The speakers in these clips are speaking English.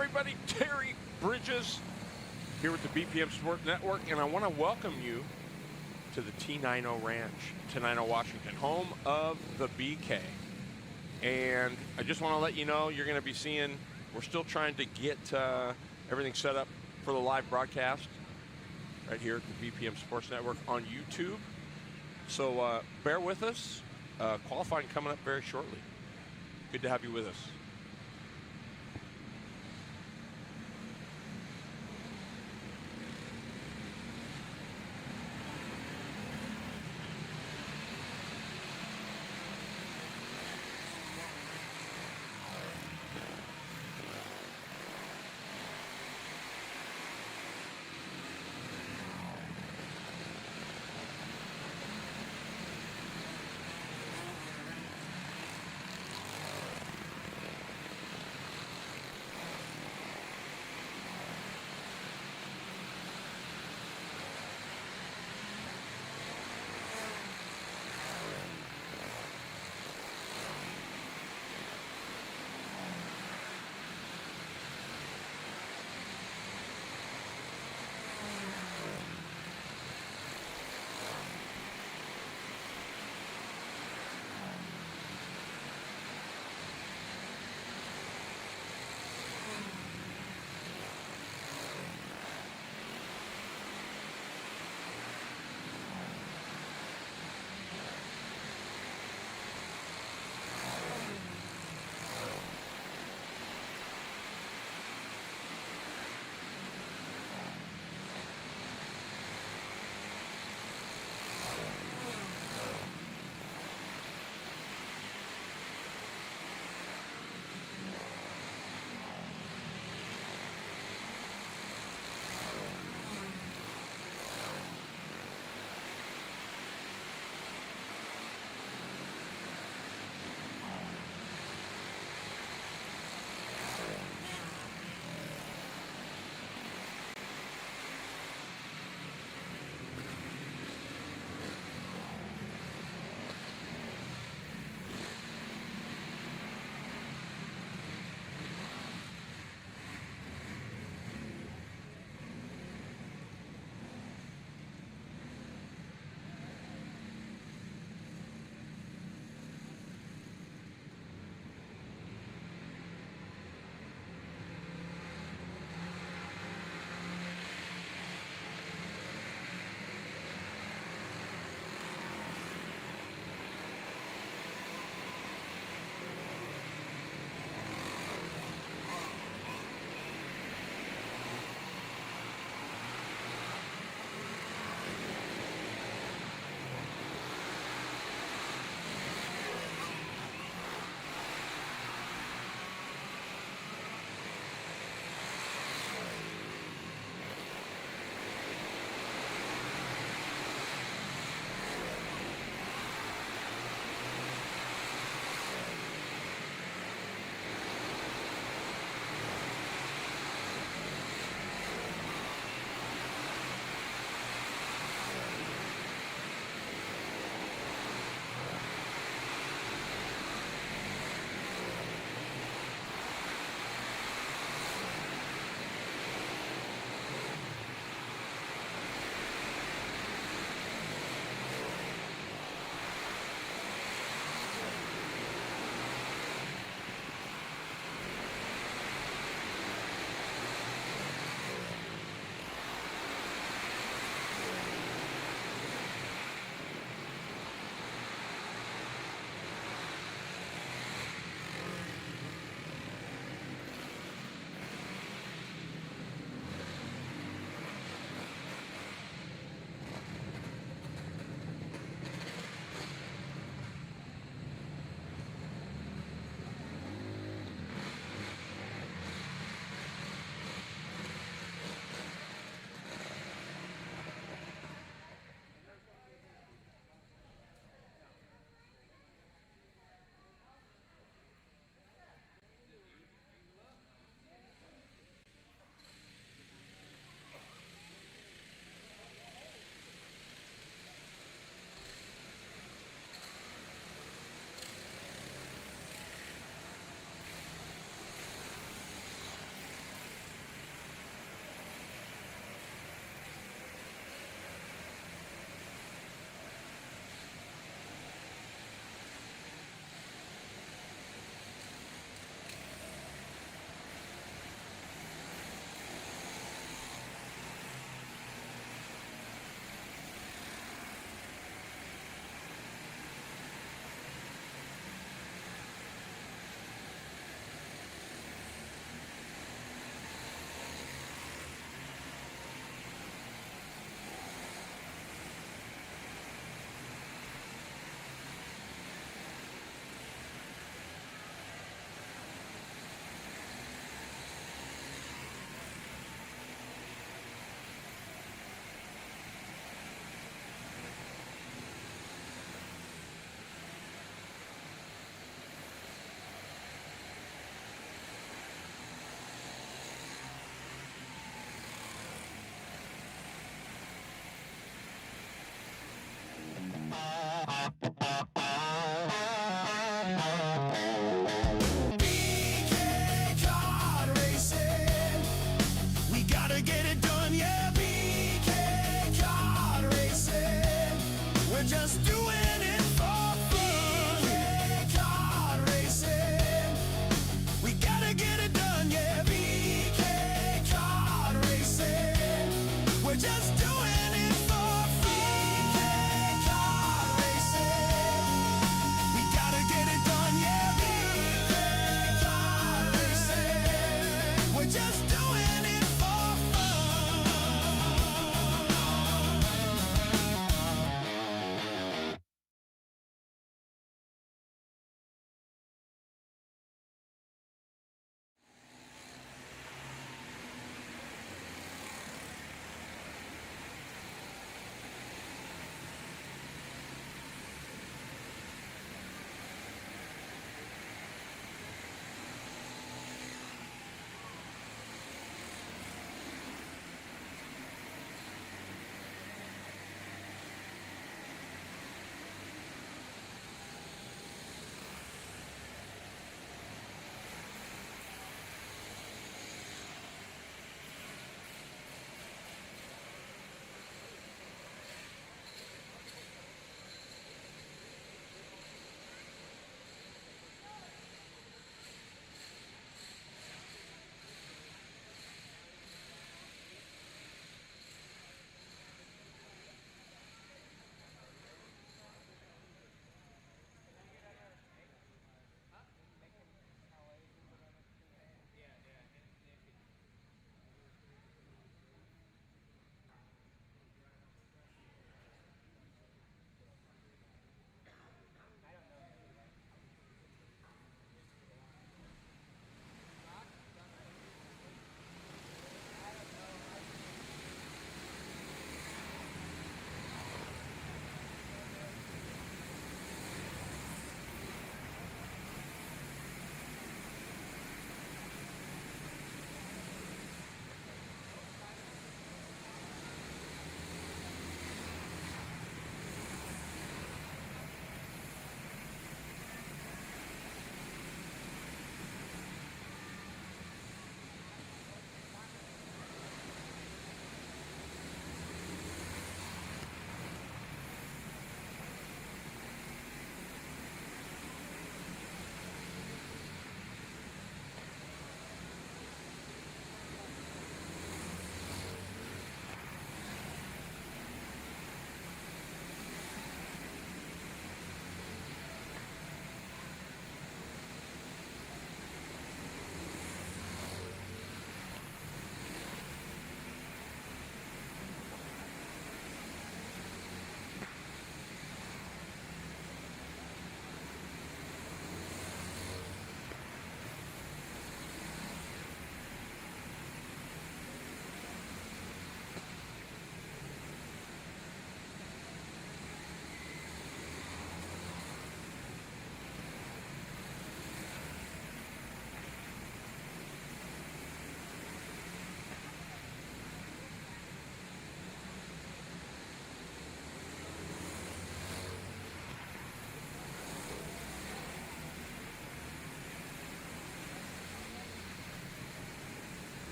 everybody, Terry Bridges here with the BPM Sport Network, and I want to welcome you to the Tenino Ranch, Tenino, Washington, home of the BK. And I just want to let you know you're going to be seeing, we're still trying to get everything set up for the live broadcast right here at the BPM Sports Network on YouTube. So bear with us. Qualifying coming up very shortly. Good to have you with us.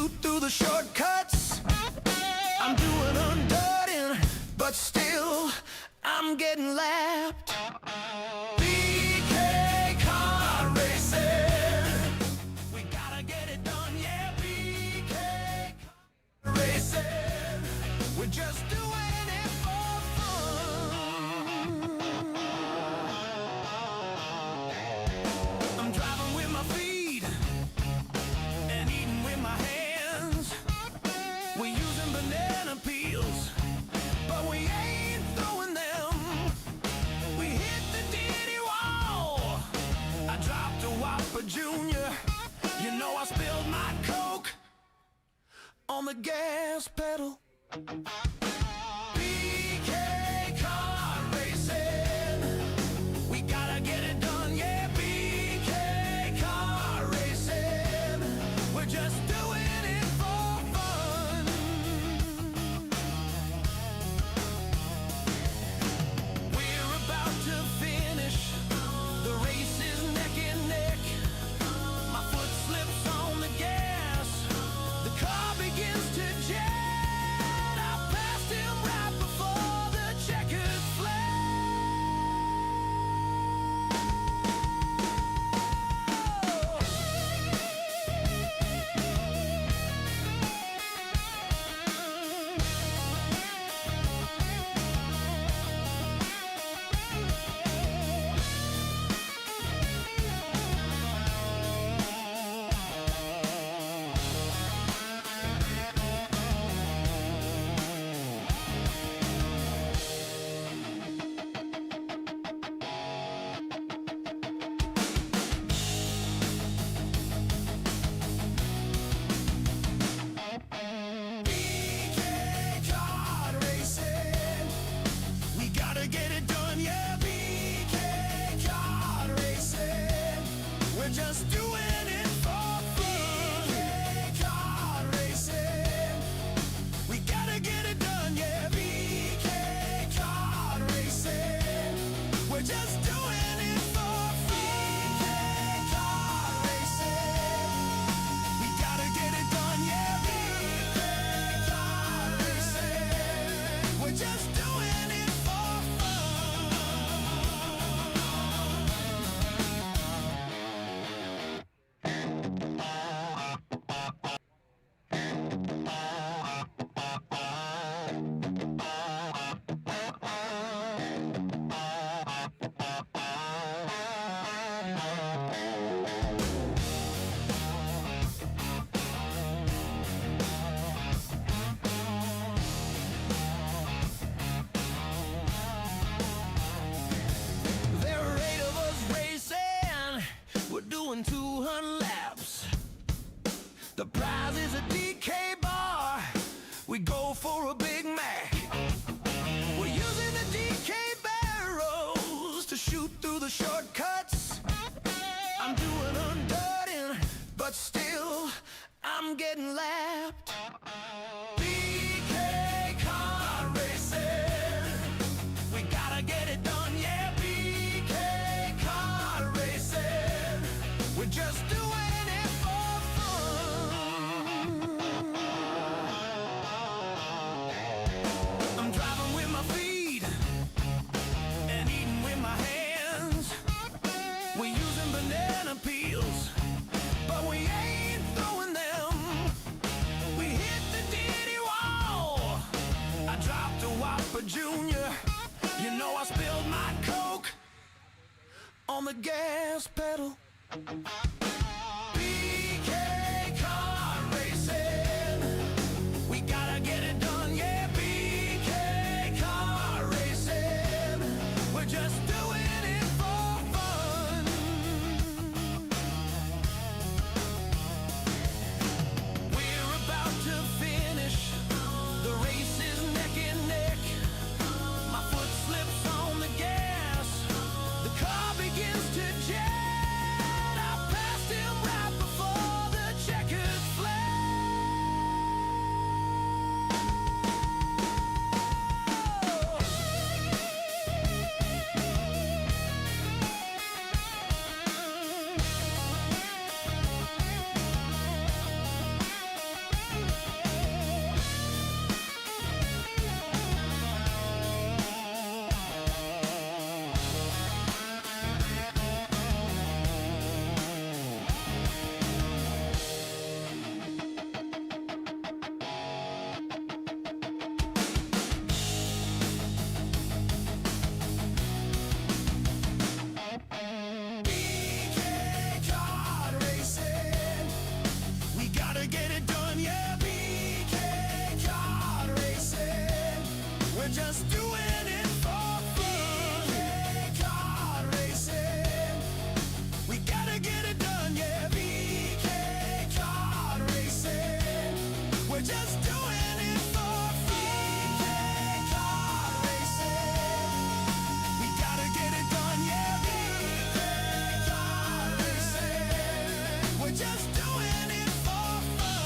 shoot through the shortcuts. I'm doing undone, but still I'm getting lapped. BK car racing, we gotta get it done, yeah. BK car racing, we're just doing it for fun. I'm driving with my feet and eating with my hands. We're using banana peels, but we ain't throwing them. We hit the ditty wall. I dropped a Whopper Junior. You know I spilled my Coke on the gas pedal. BK car racing, we gotta get it done, yeah. BK car racing, we're just doing it for fun. We're about to finish, the race is neck and neck. My foot slips on the gas, the car begins to jet. I passed him right before the checkered flag. BK car racing, we gotta get it done, yeah. BK car racing, we're just doing it for fun. BK car racing, we gotta get it done, yeah. BK car racing, we're just doing it for fun. BK car racing, we gotta get it done, yeah. BK car racing, we're just doing it for fun. There are 8 of us racing. We're doing 200 laps. The prize is a DK bar. We go for a Big Mac. We're using the DK barrels to shoot through the shortcuts. I'm doing undone, but still I'm getting lapped. BK car racing, we gotta get it done, yeah. BK car racing, we're just doing it for fun. I'm driving with my feet and eating with my hands. We're using banana peels, but we ain't throwing them. We hit the ditty wall. I dropped a Whopper Junior. You know I spilled my Coke on the gas pedal. BK car racing, we gotta get it done, yeah. BK car racing, we're just doing it for fun. We're about to finish, the race is neck and neck. My foot slips on the gas, the car begins to jet. I We're just doing it for fun. BK kart racing. We gotta get it done, yeah. BK kart racing. We're just doing it for fun.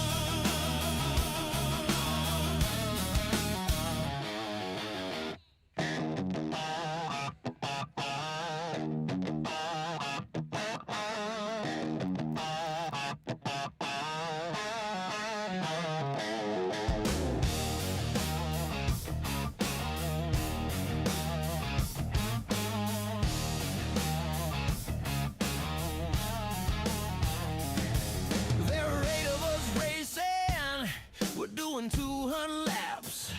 There are 8 of us racing. We're doing 200 laps.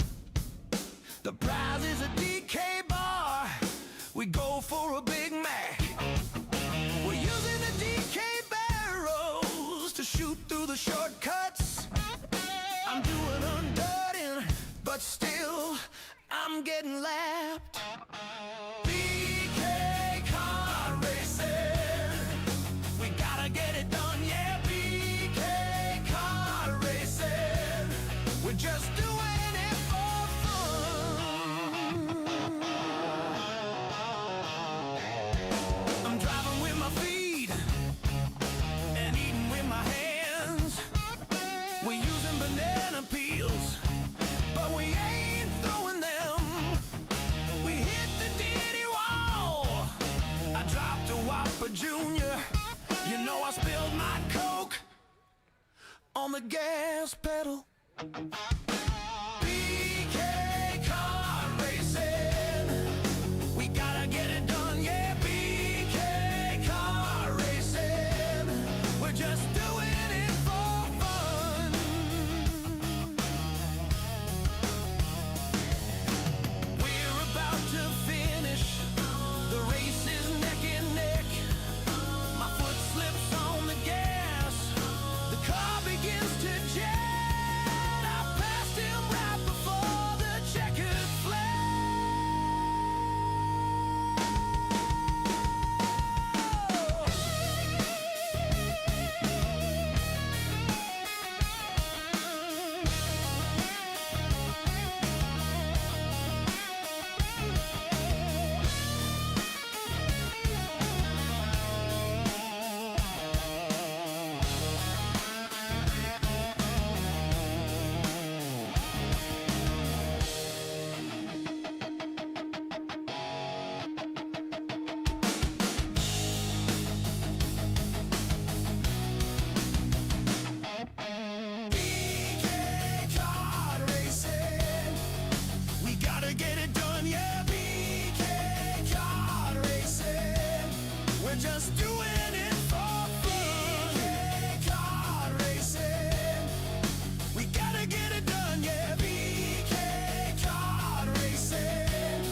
The prize is a DK bar. We go for a Big Mac. We're using the DK barrels to shoot through the shortcuts. I'm doing undutting, but still I'm getting lapped. BK kart racing. We gotta get it done, yeah. BK kart racing. We're just doing it for fun. I'm driving with my feet and eating with my hands. We're using banana peels, but we ain't throwing them. We hit the ditty wall. I dropped a Whopper Junior. You know I spilled my Coke on the gas pedal. BK kart racing. We gotta get it done, yeah. BK kart racing. We're just doing it for fun. We're about to finish. The race is neck and neck. My foot slips on the gas. The car begins to jet. I passed him right before the checkered flag. BK kart racing. We gotta get it done, yeah. BK kart racing. We're just doing it for fun. BK kart racing. We gotta get it done, yeah. BK kart racing.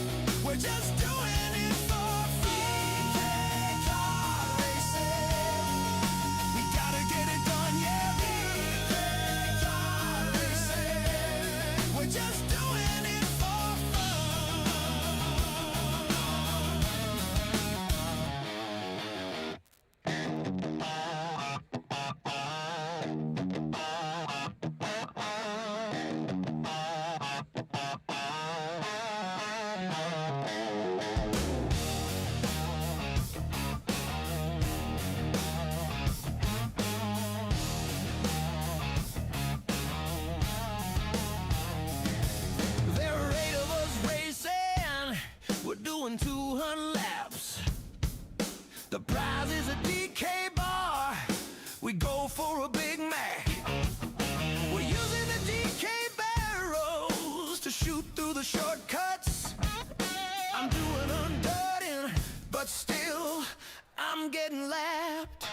We're just doing it for fun. BK kart racing. We gotta get it done, yeah. BK kart racing. We're just doing it for fun. There are 8 of us racing. We're doing 200 laps. The prize is a DK bar. We go for a Big Mac. We're using the DK barrels to shoot through the shortcuts. I'm doing undutting, but still I'm getting lapped.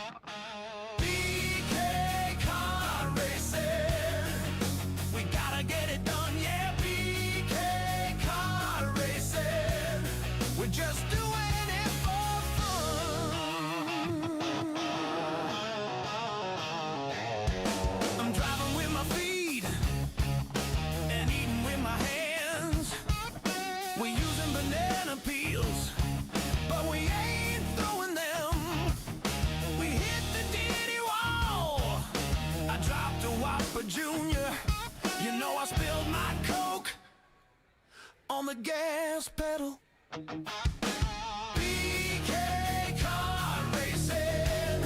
BK kart racing. We gotta get it done, yeah. BK kart racing. We're just doing it for fun. I'm driving with my feet and eating with my hands. We're using banana peels, but we ain't throwing them. We hit the ditty wall. I dropped a Whopper Junior. You know I spilled my Coke on the gas pedal. BK kart racing,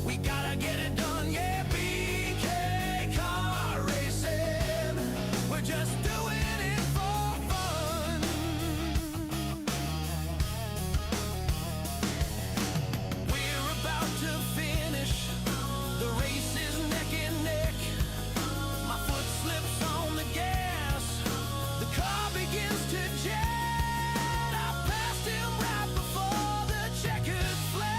we gotta get it done, yeah. BK kart racing, we're just doing it for fun. We're about to finish, the race is neck and neck. My foot slips on the gas, the car begins to jet. I passed him right before the checkered flag.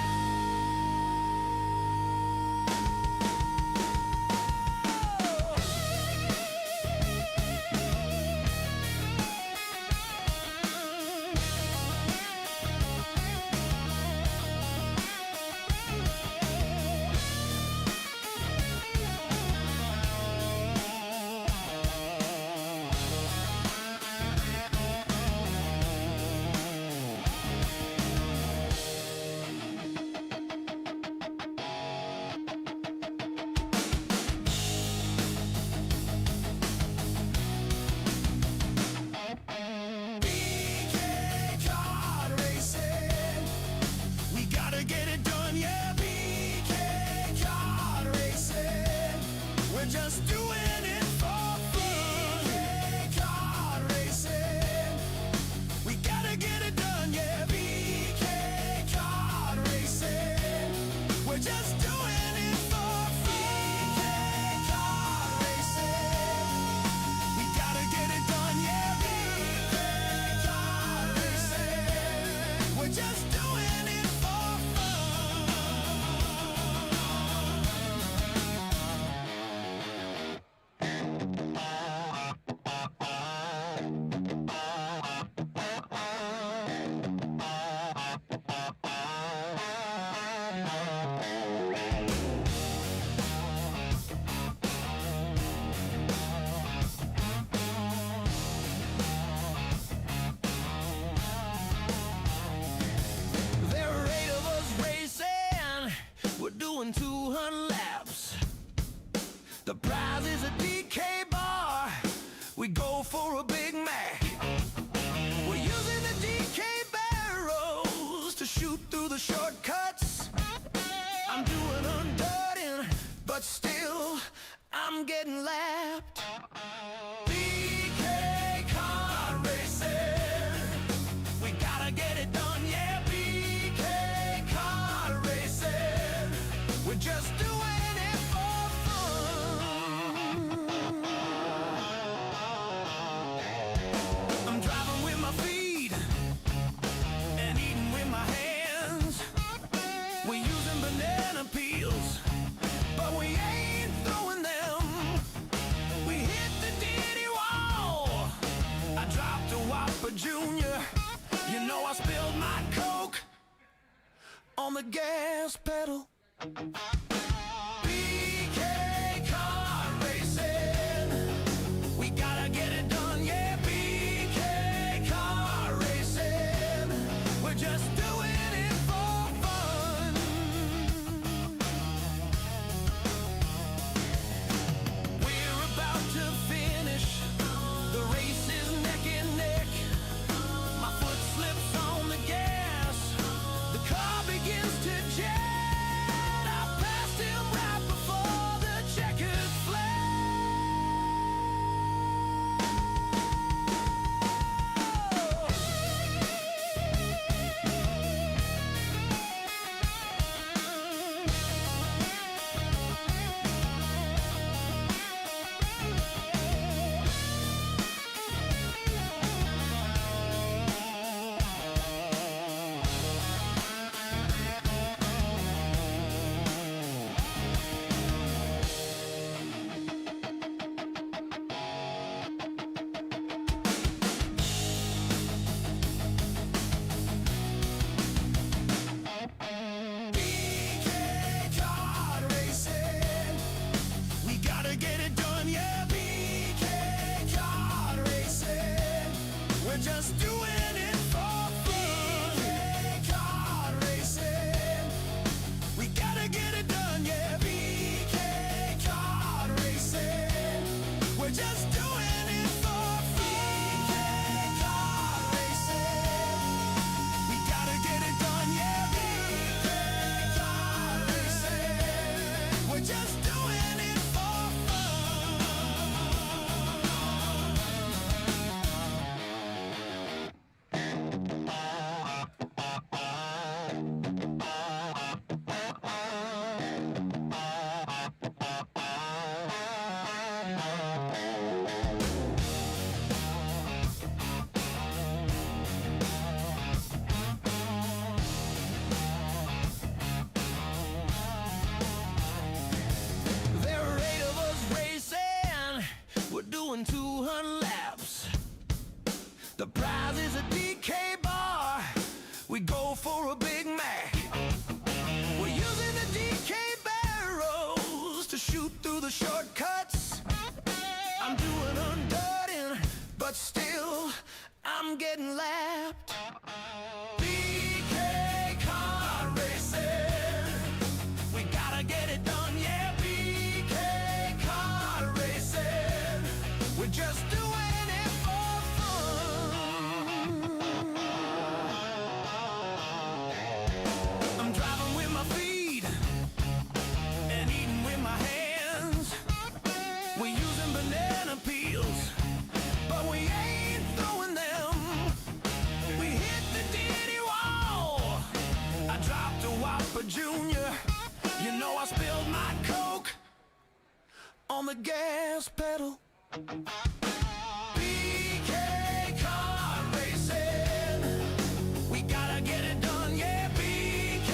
BK kart racing, we gotta get it done, yeah. BK kart racing, we're just doing it for fun. BK kart racing, we gotta get it done, yeah. BK kart racing, we're just doing it for fun. BK kart racing, we gotta get it done, yeah. BK kart racing, we're just doing it for fun. There are 8 of us racing, we're doing 200 laps. The prize is a DK bar, we go for a Big Mac. We're using the DK barrels to shoot through the shortcuts. I'm doing undirting, but still, I'm getting lapped. BK kart racing, we gotta get it done, yeah. BK kart racing, we're just doing it for fun. I'm driving with my feet and eating with my hands. We're using banana peels, but we ain't throwing them. We hit the ditty wall. I dropped a Whopper Junior. You know I spilled my Coke on the gas pedal. BK kart racing, we gotta get it done, yeah. BK kart racing, we're just doing it for fun. We're about to finish, the race is neck and neck. My foot slips on the gas, the car begins to jet. I passed him right before the checkered flag. We're just doing it for fun. BK car racing. We gotta get it done, yeah. BK car racing. We're just doing it for fun. There are 8 of us racing. We're doing 200 laps. The prize is a DK bar. We go for a Big Mac. We're using the DK barrels to shoot through the shortcuts. I'm doing undirting, but still, I'm getting lapped. BK car racing. We gotta get it done, yeah. BK car racing. We're just doing it for fun. I'm driving with my feet and eating with my hands. We're using banana peels, but we ain't throwing them. We hit the ditty wall. I dropped a Whopper Junior. You know I spilled my Coke on the gas pedal. BK car racing. We gotta get it done, yeah. BK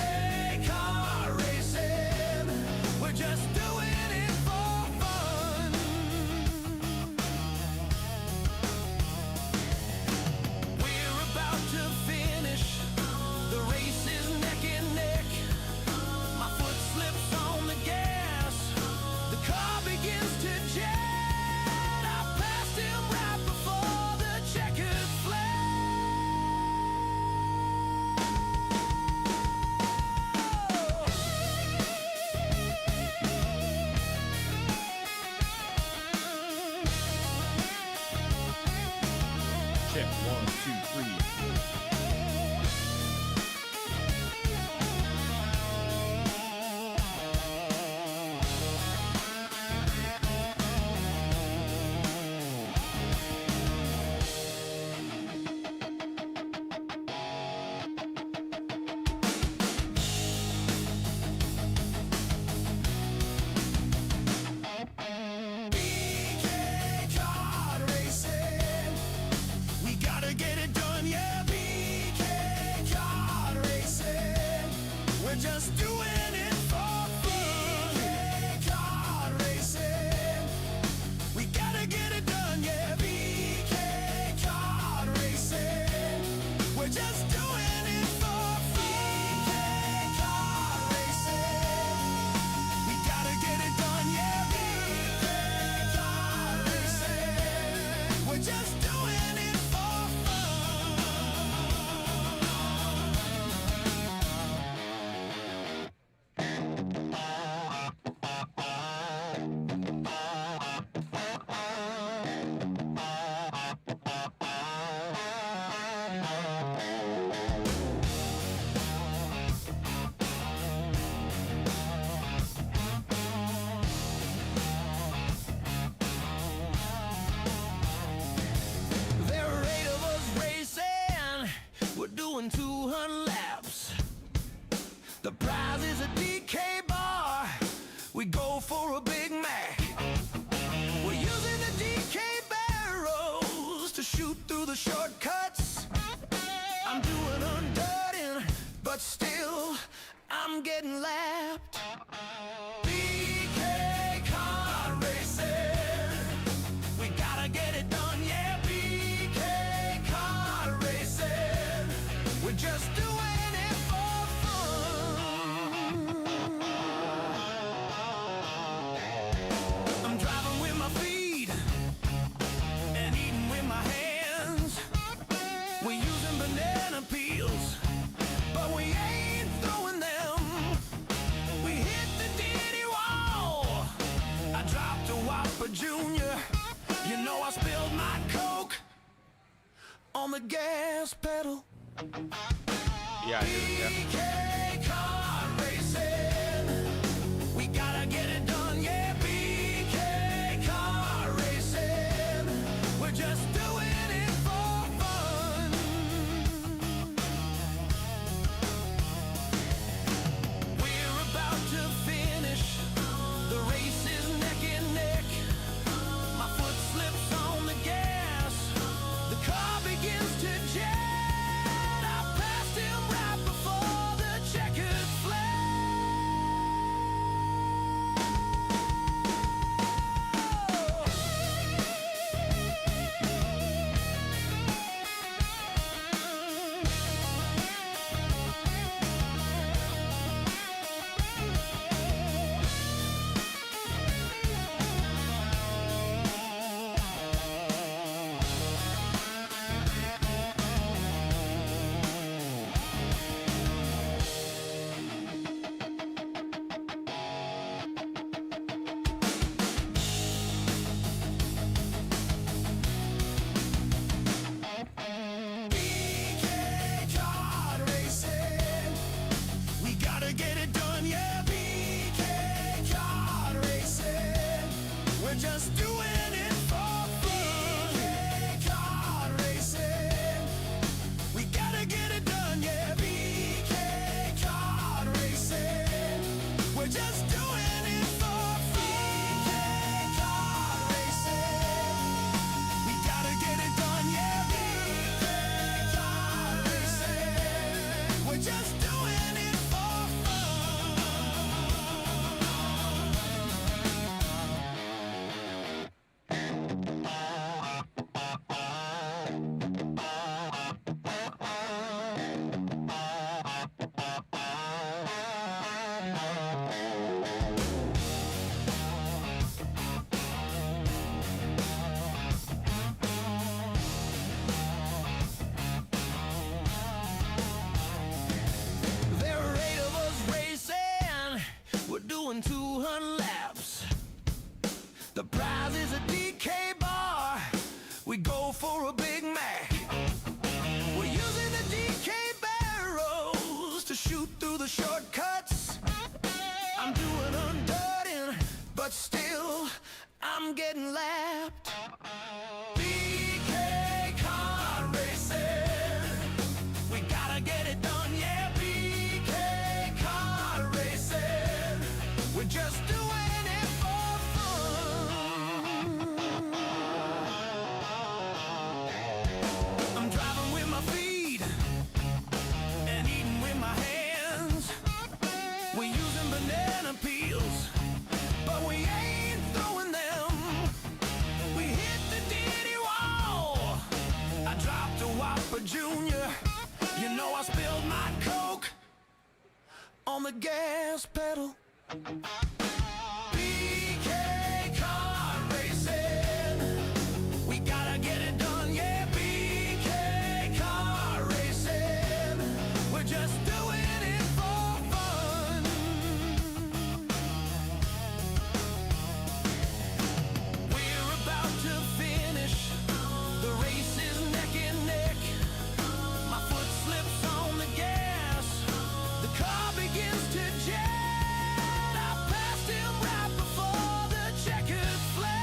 car racing. We're just doing it for fun. We're about to finish. The race is neck and neck. My foot slips on the gas. The car begins to jet. I the gas pedal. Yeah, I hear it, yeah. BK kart racing. We gotta get it done, yeah. BK kart racing. We're just doing it for fun. We're about to finish. The race is neck and neck. My foot slips on the gas. The car begins to jet. I passed him right before the checkered flag. BK kart racing. We gotta get it done, yeah. BK kart racing. We're just doing it for fun. BK kart racing. We gotta get it done, yeah. BK kart racing. We're just doing it for fun. BK kart racing. We gotta get it done, yeah. BK kart racing. We're just doing it for fun. There are 8 of us racing. We're doing 200 laps. The prize is a DK bar. We go for a Big Mac. We're using the DK barrels to shoot through the shortcuts. I'm doing undirting, but still, I'm getting lapped. BK kart racing. We gotta get it done, yeah. BK kart racing. We're just doing it for fun. I'm driving with my feet and eating with my hands. We're using banana peels, but we ain't throwing them. We hit the ditty wall. I dropped a Whopper Junior. You know I spilled my Coke on the gas pedal. BK kart racing. We gotta get it done, yeah. BK kart racing. We're just doing it for fun. We're about to finish. The race is neck and neck. My foot slips on the gas. The car begins to jet. I passed him right before the checkered flag.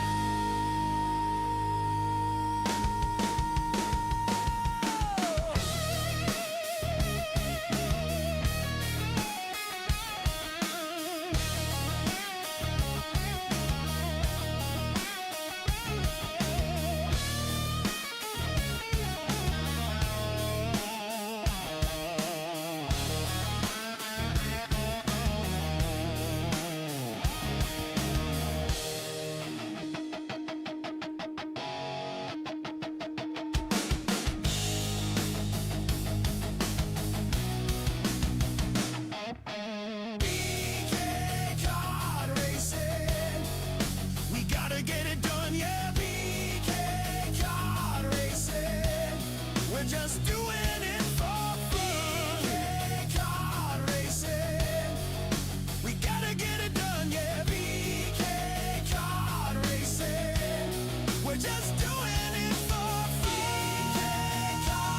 BK kart racing. We gotta get it done, yeah. BK kart racing. We're just doing it for fun. BK kart racing. We gotta get it done, yeah. BK kart racing. We're just doing it for fun. BK kart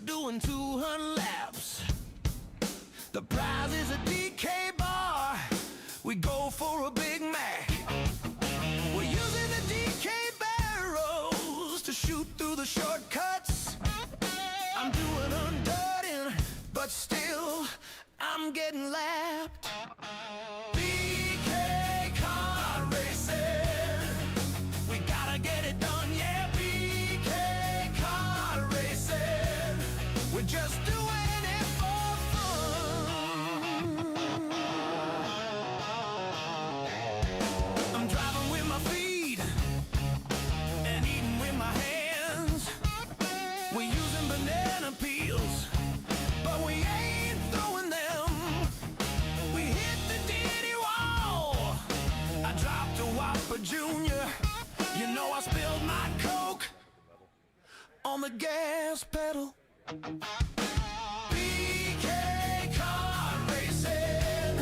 doing 200 laps. The prize is a DK bar. We go for a Big Mac. We're using the DK barrels to shoot through the shortcuts. I'm doing undirting, but still I'm getting lapped. BK kart racing. We gotta get it done, yeah. BK kart racing. We're just doing it for fun. I'm driving with my feet and eating with my hands. We're using banana peels, but we ain't throwing them. We hit the ditty wall. I dropped a Whopper Junior. You know I spilled my Coke on the gas pedal. BK kart racing.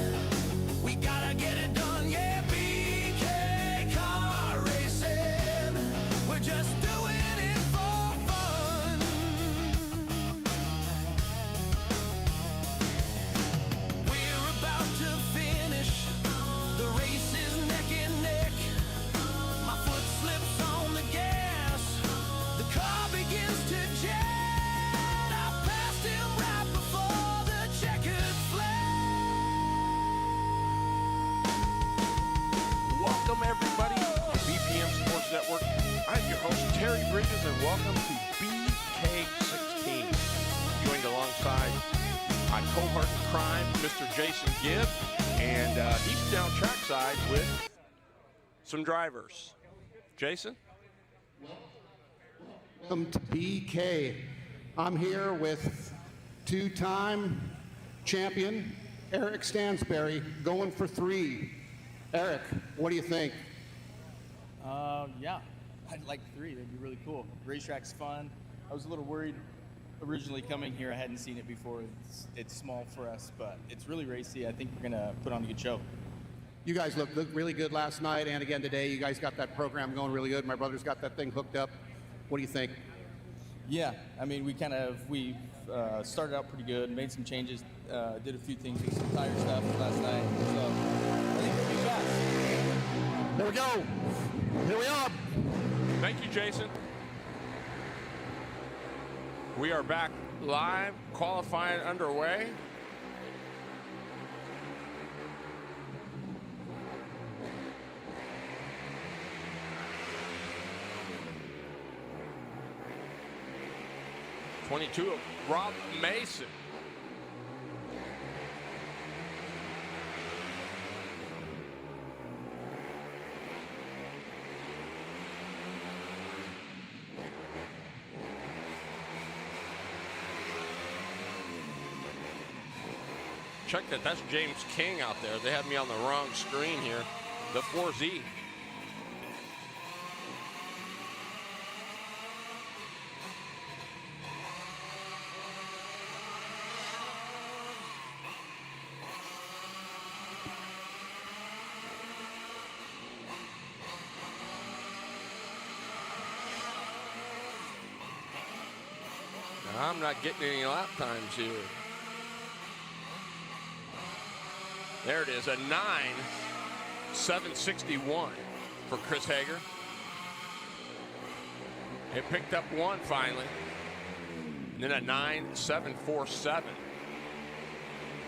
We gotta get it done, yeah. BK kart racing. We're just doing it for fun. We're about to finish. The race is neck and neck. My foot slips on the gas. The car begins to jet. I passed him right before the checkered flag. Welcome, everybody, to BPM Sports Network. I'm your host, Terry Bridges, and welcome to BK16. Joined alongside my cohort in crime, Mr. Jason Gibb, and he's down trackside with some drivers. Jason? Welcome to BK. I'm here with two-time champion Eric Stansberry, going for 3. Eric, what do you think? Yeah, I'd like 3. That'd be really cool. Racetrack's fun. I was a little worried originally coming here. I hadn't seen it before. It's small for us, but it's really racy. I think we're gonna put on a good show. You guys looked really good last night and again today. You guys got that program going really good. My brother's got that thing hooked up. What do you think? Yeah, I mean, we started out pretty good, made some changes, did a few things with some tire stuff last night. So I think we'll be fast. There we go. Here we are. Thank you, Jason. We are back live, qualifying underway. '22 of Rob Mason. Check that, that's James King out there. They had me on the wrong screen here. The 4Z. I'm not getting any lap times here. There it is, a 9.761 for Chris Hager. It picked up 1 finally. And then a 9.747.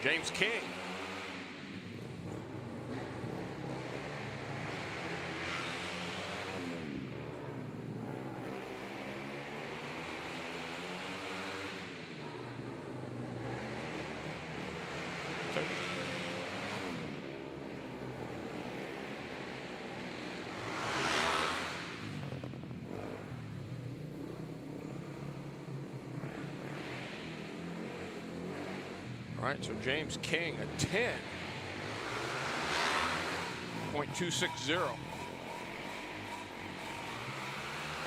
James King. All right, so James King, a 10.260.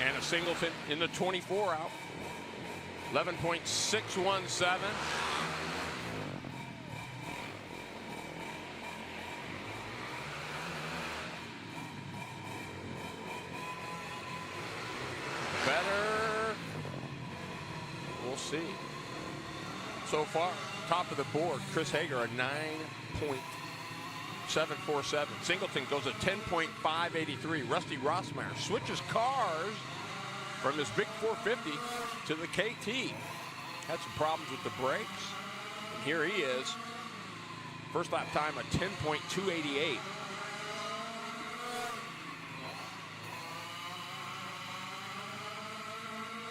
And a singleton in the 24 out. 11.617. Better. We'll see. so far. Top of the board, Chris Hager, a 9.747. Singleton goes a 10.583. Rusty Rossmeyer switches cars from his big 450 to the KT. Had some problems with the brakes. And here he is. First lap time, a 10.288.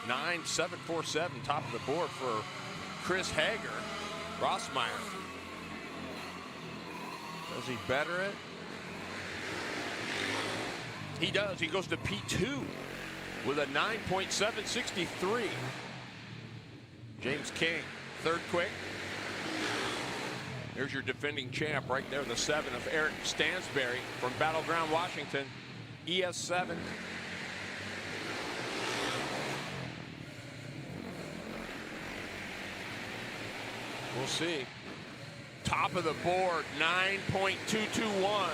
$9.747, top of the board for Chris Hager. Rossmeyer. Does he better it? He does. He goes to P2 with a 9.763. James King, third quick. There's your defending champ right there, the 7 of Eric Stansberry from Battleground, Washington, ES7. We'll see. Top of the board, 9.221.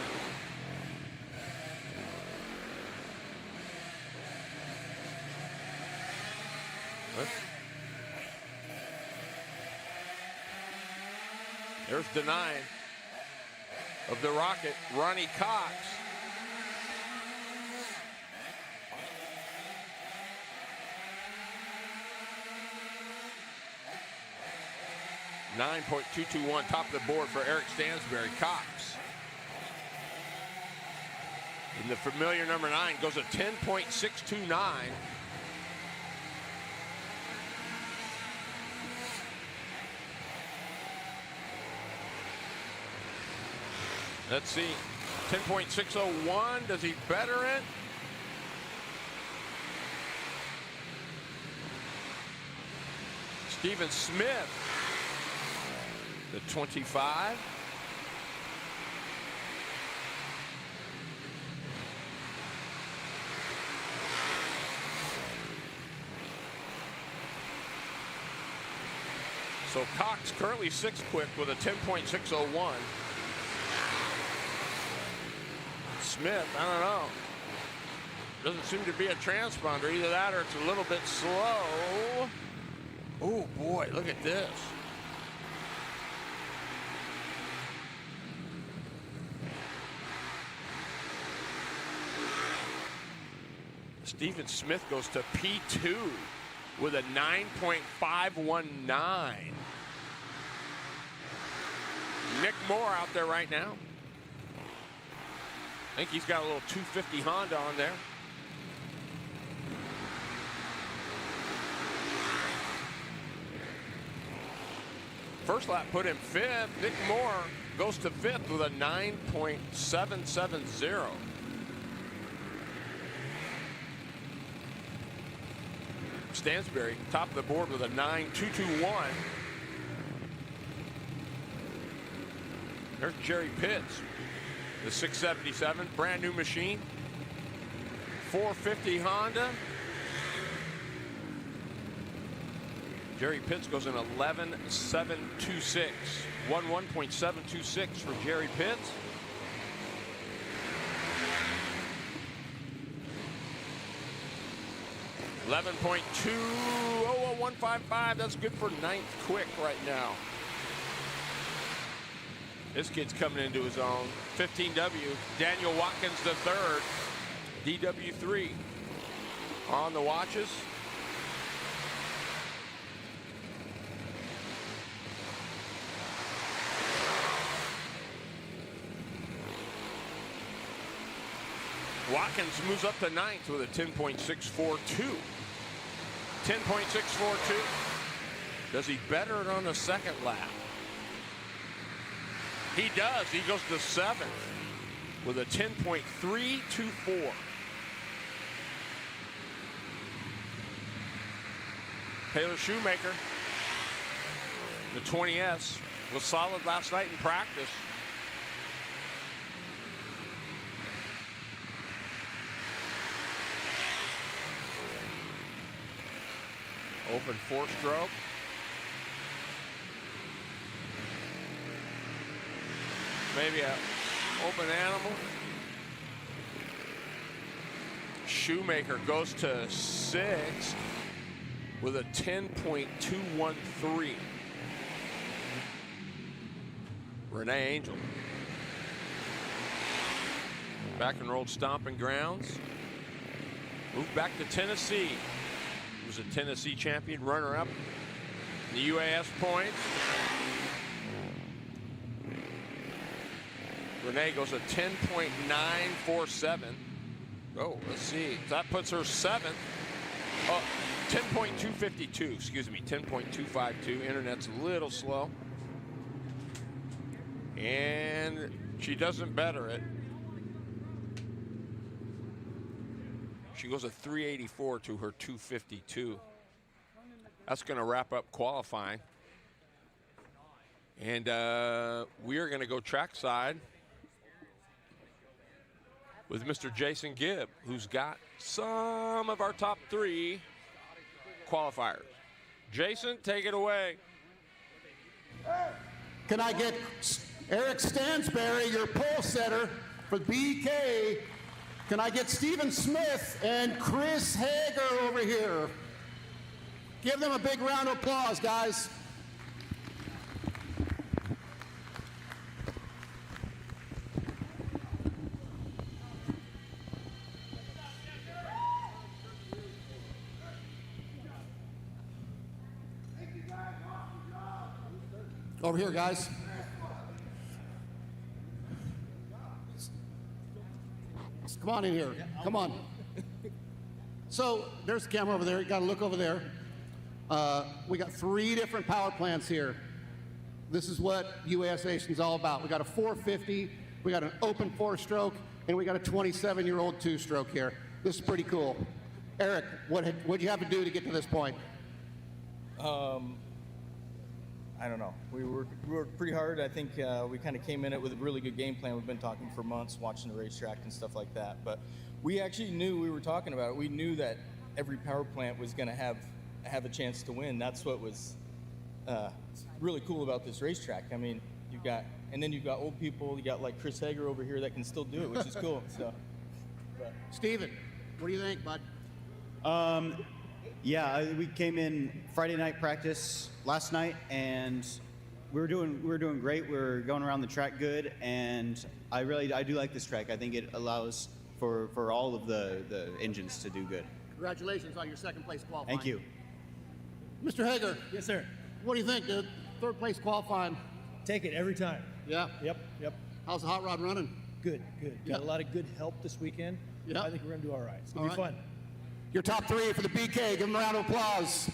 There's the 9 of the Rocket, Ronnie Cox. .221, top of the board for Eric Stansberry. Cox. And the familiar number 9 goes a 10.629. Let's see, 10.601, does he better it? Stephen Smith, the 25. So Cox currently 6th quick with a 10.601. Smith, I don't know. Doesn't seem to be a transponder. Either that or it's a little bit slow. Oh boy, look at this. Stephen Smith goes to P2 with a 9.519. Nick Moore out there right now. I think he's got a little 250 Honda on there. First lap put him 5th. Nick Moore goes to 5th with a 9.770. Stansberry, top of the board with a 9.221. There's Jerry Pitts, the 677, brand new machine. 450 Honda. Jerry Pitts goes in 11.726. 11.726 for Jerry Pitts. $11.20155. That's good for 9th quick right now. This kid's coming into his own. 15W, Daniel Watkins III, DW3 on the watches. Watkins moves up to 9th with a 10.642. 10.642. Does he better it on the second lap? He does. He goes to 7th with a 10.324. Taylor Shoemaker, the 20S, was solid last night in practice. Open 4-stroke. Maybe a open animal. Shoemaker goes to 6th with a 10.213. Renee Angel. Back and rolled stomping grounds. Moved back to Tennessee. He was a Tennessee champion, runner-up in the UAS points. Renee goes a 10.947. Oh, let's see. That puts her seventh. Oh, 10.252, excuse me, 10.252. Internet's a little slow. And she doesn't better it. She goes a 384 to her 252. That's going to wrap up qualifying. And we are going to go trackside with Mr. Jason Gibb, who's got some of our top 3 qualifiers. Jason, take it away. Can I get Eric Stansberry, your pole setter for BK? Can I get Stephen Smith and Chris Hager over here? Give them a big round of applause, guys. Over here, guys. Come on in here. Come on. So there's the camera over there. You got to look over there. We got 3 different power plants here. This is what UAS Nation's all about. We got a 450, we got an open 4-stroke, and we got a 27-year-old 2-stroke here. This is pretty cool. Eric, what'd you have to do to get to this point? I don't know. We worked pretty hard. I think we kind of came in it with a really good game plan. We've been talking for months, watching the racetrack and stuff like that. But we actually knew, we were talking about it, we knew that every power plant was going to have a chance to win. That's what was really cool about this racetrack. I mean, you've got old people. You got like Chris Hager over here that can still do it, which is cool. So, Steven, what do you think, bud? Yeah, we came in Friday night practice last night, and we were doing great. We were going around the track good, and I do like this track. I think it allows for all of the engines to do good. Congratulations on your second place qualifying. Thank you. Mr. Hager. Yes, sir. What do you think, dude? Third place qualifying. Take it every time. Yeah. Yep. How's the hot rod running? Good. Yeah. Got a lot of good help this weekend. Yeah. I think we're going to do all right. It's going to be fun. Your top 3 for the BK. Give them a round of applause.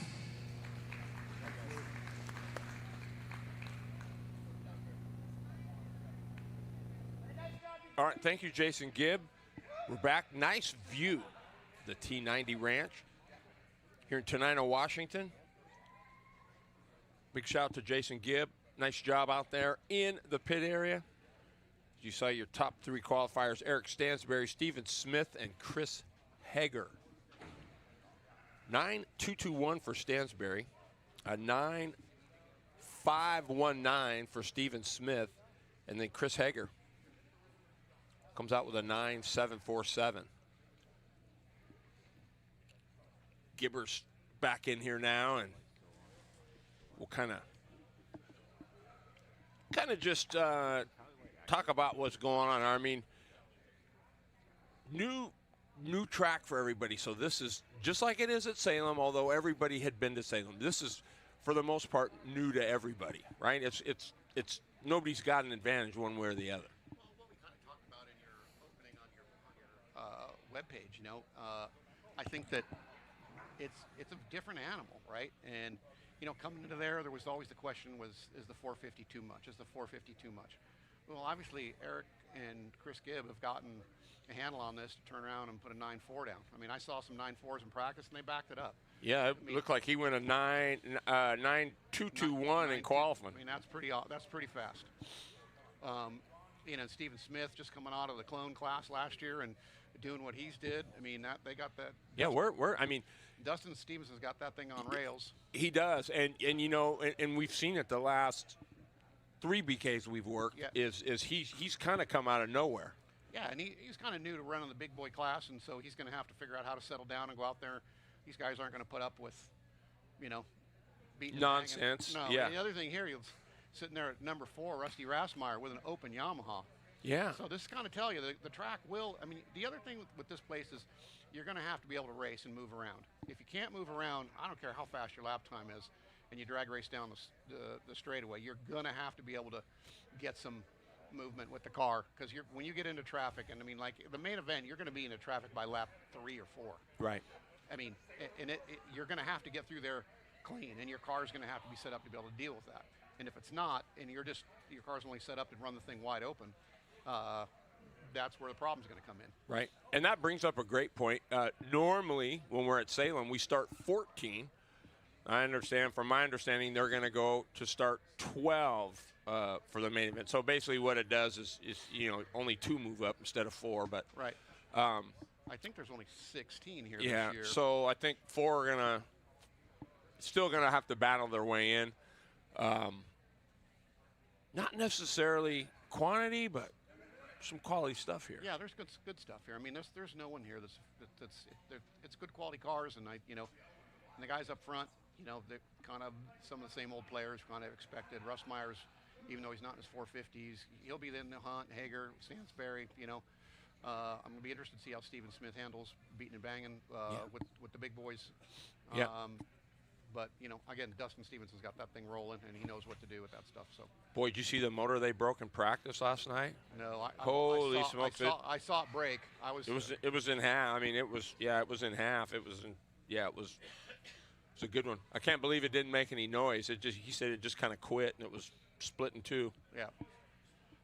All right, thank you, Jason Gibb. We're back. Nice view, the T90 Ranch here in Tenino, Washington. Big shout out to Jason Gibb. Nice job out there in the pit area. You saw your top 3 qualifiers, Eric Stansberry, Stephen Smith, and Chris Hager. 9.221 for Stansberry, a 9.519 for Stephen Smith, and then Chris Hager comes out with a 9.747. Gibber's back in here now, and we'll kind of just talk about what's going on. I mean, new track for everybody. So this is just like it is at Salem, although everybody had been to Salem. This is, for the most part, new to everybody, right? It's nobody's got an advantage one way or the other. Well, what we kind of talked about in your opening on your webpage, I think that it's a different animal, right? And coming into there was always the question: is the 450 too much? Is the 450 too much? Well, obviously Eric and Chris Gibb have gotten a handle on this to turn around and put a 9.4 down. I mean, I saw some 9.4s in practice, and they backed it up. Yeah, it looked like he went a 9.221 in qualifying. I mean, that's pretty fast. Stephen Smith just coming out of the clone class last year and doing what he's did. I mean, they got that. Yeah, Dustin Stevens has got that thing on rails. He does, and we've seen it the last 3 BKs we've worked. Yeah. Is he's kind of come out of nowhere. Yeah, and he's kind of new to running the big boy class, and so he's going to have to figure out how to settle down and go out there. These guys aren't going to put up with, beating nonsense. No. Yeah. And the other thing here, sitting there at number 4, Rusty Rasmeyer, with an open Yamaha. Yeah. So this is kind of tell you the track will. I mean, the other thing with this place is you're going to have to be able to race and move around. If you can't move around, I don't care how fast your lap time is, and you drag race down the straightaway, you're going to have to be able to get some movement with the car, because when you get into traffic, and I mean, like the main event, you're going to be into traffic by lap 3 or 4. Right. I mean, and you're going to have to get through there clean, and your car's going to have to be set up to be able to deal with that. And if it's not, and your car's only set up to run the thing wide open, that's where the problem's going to come in. Right. And that brings up a great point. Normally, when we're at Salem, we start 14. I understand, from my understanding, they're going to go to start 12 for the main event. So basically what it does is only 2 move up instead of 4. But right. I think there's only 16 here this year. So I think 4 are still going to have to battle their way in. Not necessarily quantity, but some quality stuff here. Yeah, there's good stuff here. I mean, there's no one here it's good quality cars, and and the guys up front, they're kind of some of the same old players kind of expected. Russ Myers, even though he's not in his 450s, he'll be in the hunt. Hager, Stansberry, I'm going to be interested to see how Steven Smith handles beating and banging with the big boys. Yeah. But, again, Dustin Stevenson's got that thing rolling, and he knows what to do with that stuff. So, boy, did you see the motor they broke in practice last night? No, Holy smokes! I saw it break. It was in half. I mean, it was in half. It was a good one. I can't believe it didn't make any noise. He said it just kind of quit, and it was split in 2. Yeah.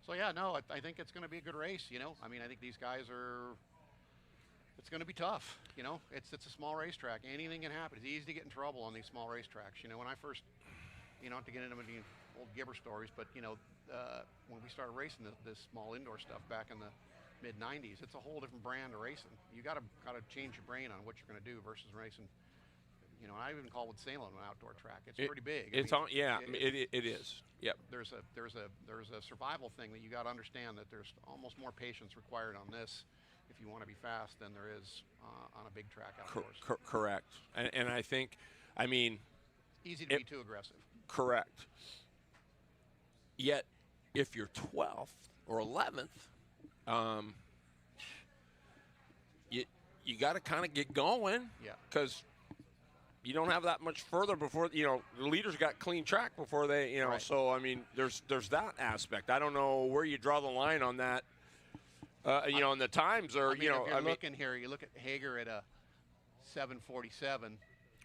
So yeah, no, I think it's going to be a good race. I mean, I think these guys are. It's going to be tough. It's a small racetrack. Anything can happen. It's easy to get in trouble on these small racetracks. When I first, not to get into any old Gibber stories, but when we started racing this small indoor stuff back in the mid '90s, it's a whole different brand of racing. You got to change your brain on what you're going to do versus racing. I even call with Salem an outdoor track. It's pretty big. It is. Yep. There's a survival thing that you got to understand, that there's almost more patience required on this if you want to be fast than there is on a big track outdoors. Correct. And I think, easy to be too aggressive. Correct. Yet, if you're 12th or 11th, you got to kind of get going. Yeah. Because you don't have that much further before, the leaders got clean track before they, Right. So, there's that aspect. I don't know where you draw the line on that, and the times are, if you're looking here, you look at Hager at a 747.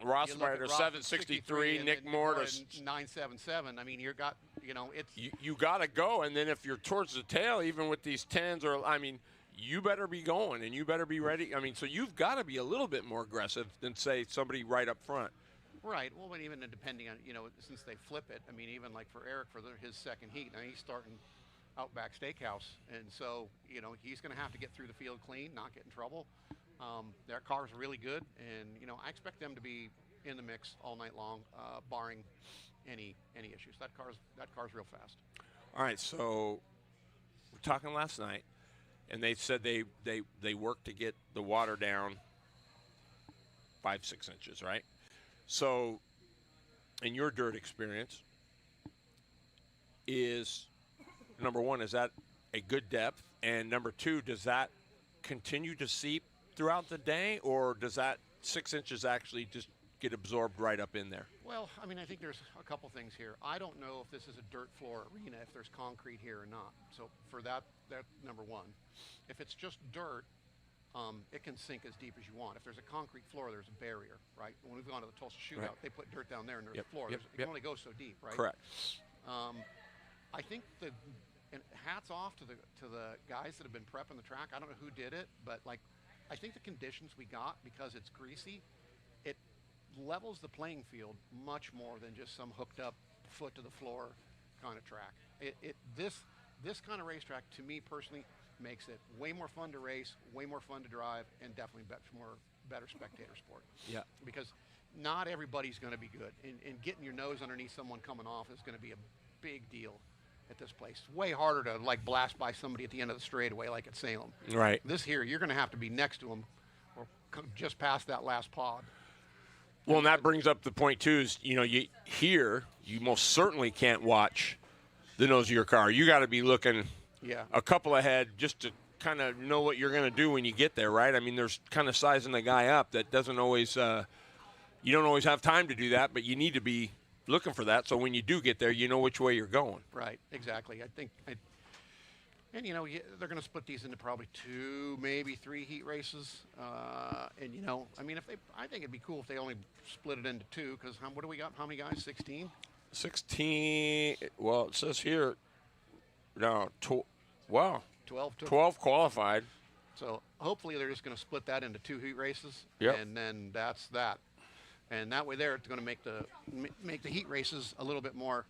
Rossmeyer at 763, Nick Moore at 977. I mean, you got, it's. You got to go, and then if you're towards the tail, even with these 10s, you better be going, and you better be ready. So you've got to be a little bit more aggressive than, say, somebody right up front. Right. Well, but even depending on, since they flip it, even like for Eric, for his second heat, now he's starting Outback Steakhouse, and so, he's going to have to get through the field clean, not get in trouble. Their car's really good, and, I expect them to be in the mix all night long, barring any issues. That car's real fast. All right, so we're talking last night. And they said they worked to get the water down 5-6 inches, right? So, in your dirt experience, is number one, is that a good depth? And number two, does that continue to seep throughout the day, or does that 6 inches actually just get absorbed right up in there? Well, I think there's a couple things here. I don't know if this is a dirt floor arena, if there's concrete here or not. So for that's number one. If it's just dirt, it can sink as deep as you want. If there's a concrete floor, there's a barrier, right? When we've gone to the Tulsa Shootout, Right. They put dirt down there and there's Yep, a floor. yep, It can only go so deep, right? Correct. I think and hats off to the guys that have been prepping the track. I don't know who did it, but I think the conditions we got, because it's greasy, it levels the playing field much more than just some hooked up foot to the floor kind of track. This kind of racetrack, to me personally, makes it way more fun to race, way more fun to drive, and definitely better spectator sport. Yeah. Because not everybody's going to be good, and getting your nose underneath someone coming off is going to be a big deal at this place. It's way harder to blast by somebody at the end of the straightaway like at Salem. Right. This here, you're going to have to be next to them or just past that last pod. Well, and that brings up the point too. Is you most certainly can't watch the nose of your car. You got to be looking Yeah. a couple ahead just to kind of know what you're going to do when you get there, right? I mean, there's kind of sizing the guy up that doesn't always you don't always have time to do that, but you need to be looking for that. So when you do get there, you know which way you're going. Right, exactly. And they're going to split these into probably 2, maybe 3 heat races. And I mean, I think it'd be cool if they only split it into 2, because what do we got? How many guys? 16. 16. Well, it says here. No, 12 qualified. So hopefully they're just going to split that into 2 heat races. Yep. And then that's that. And that way there, it's going to make the heat races a little bit more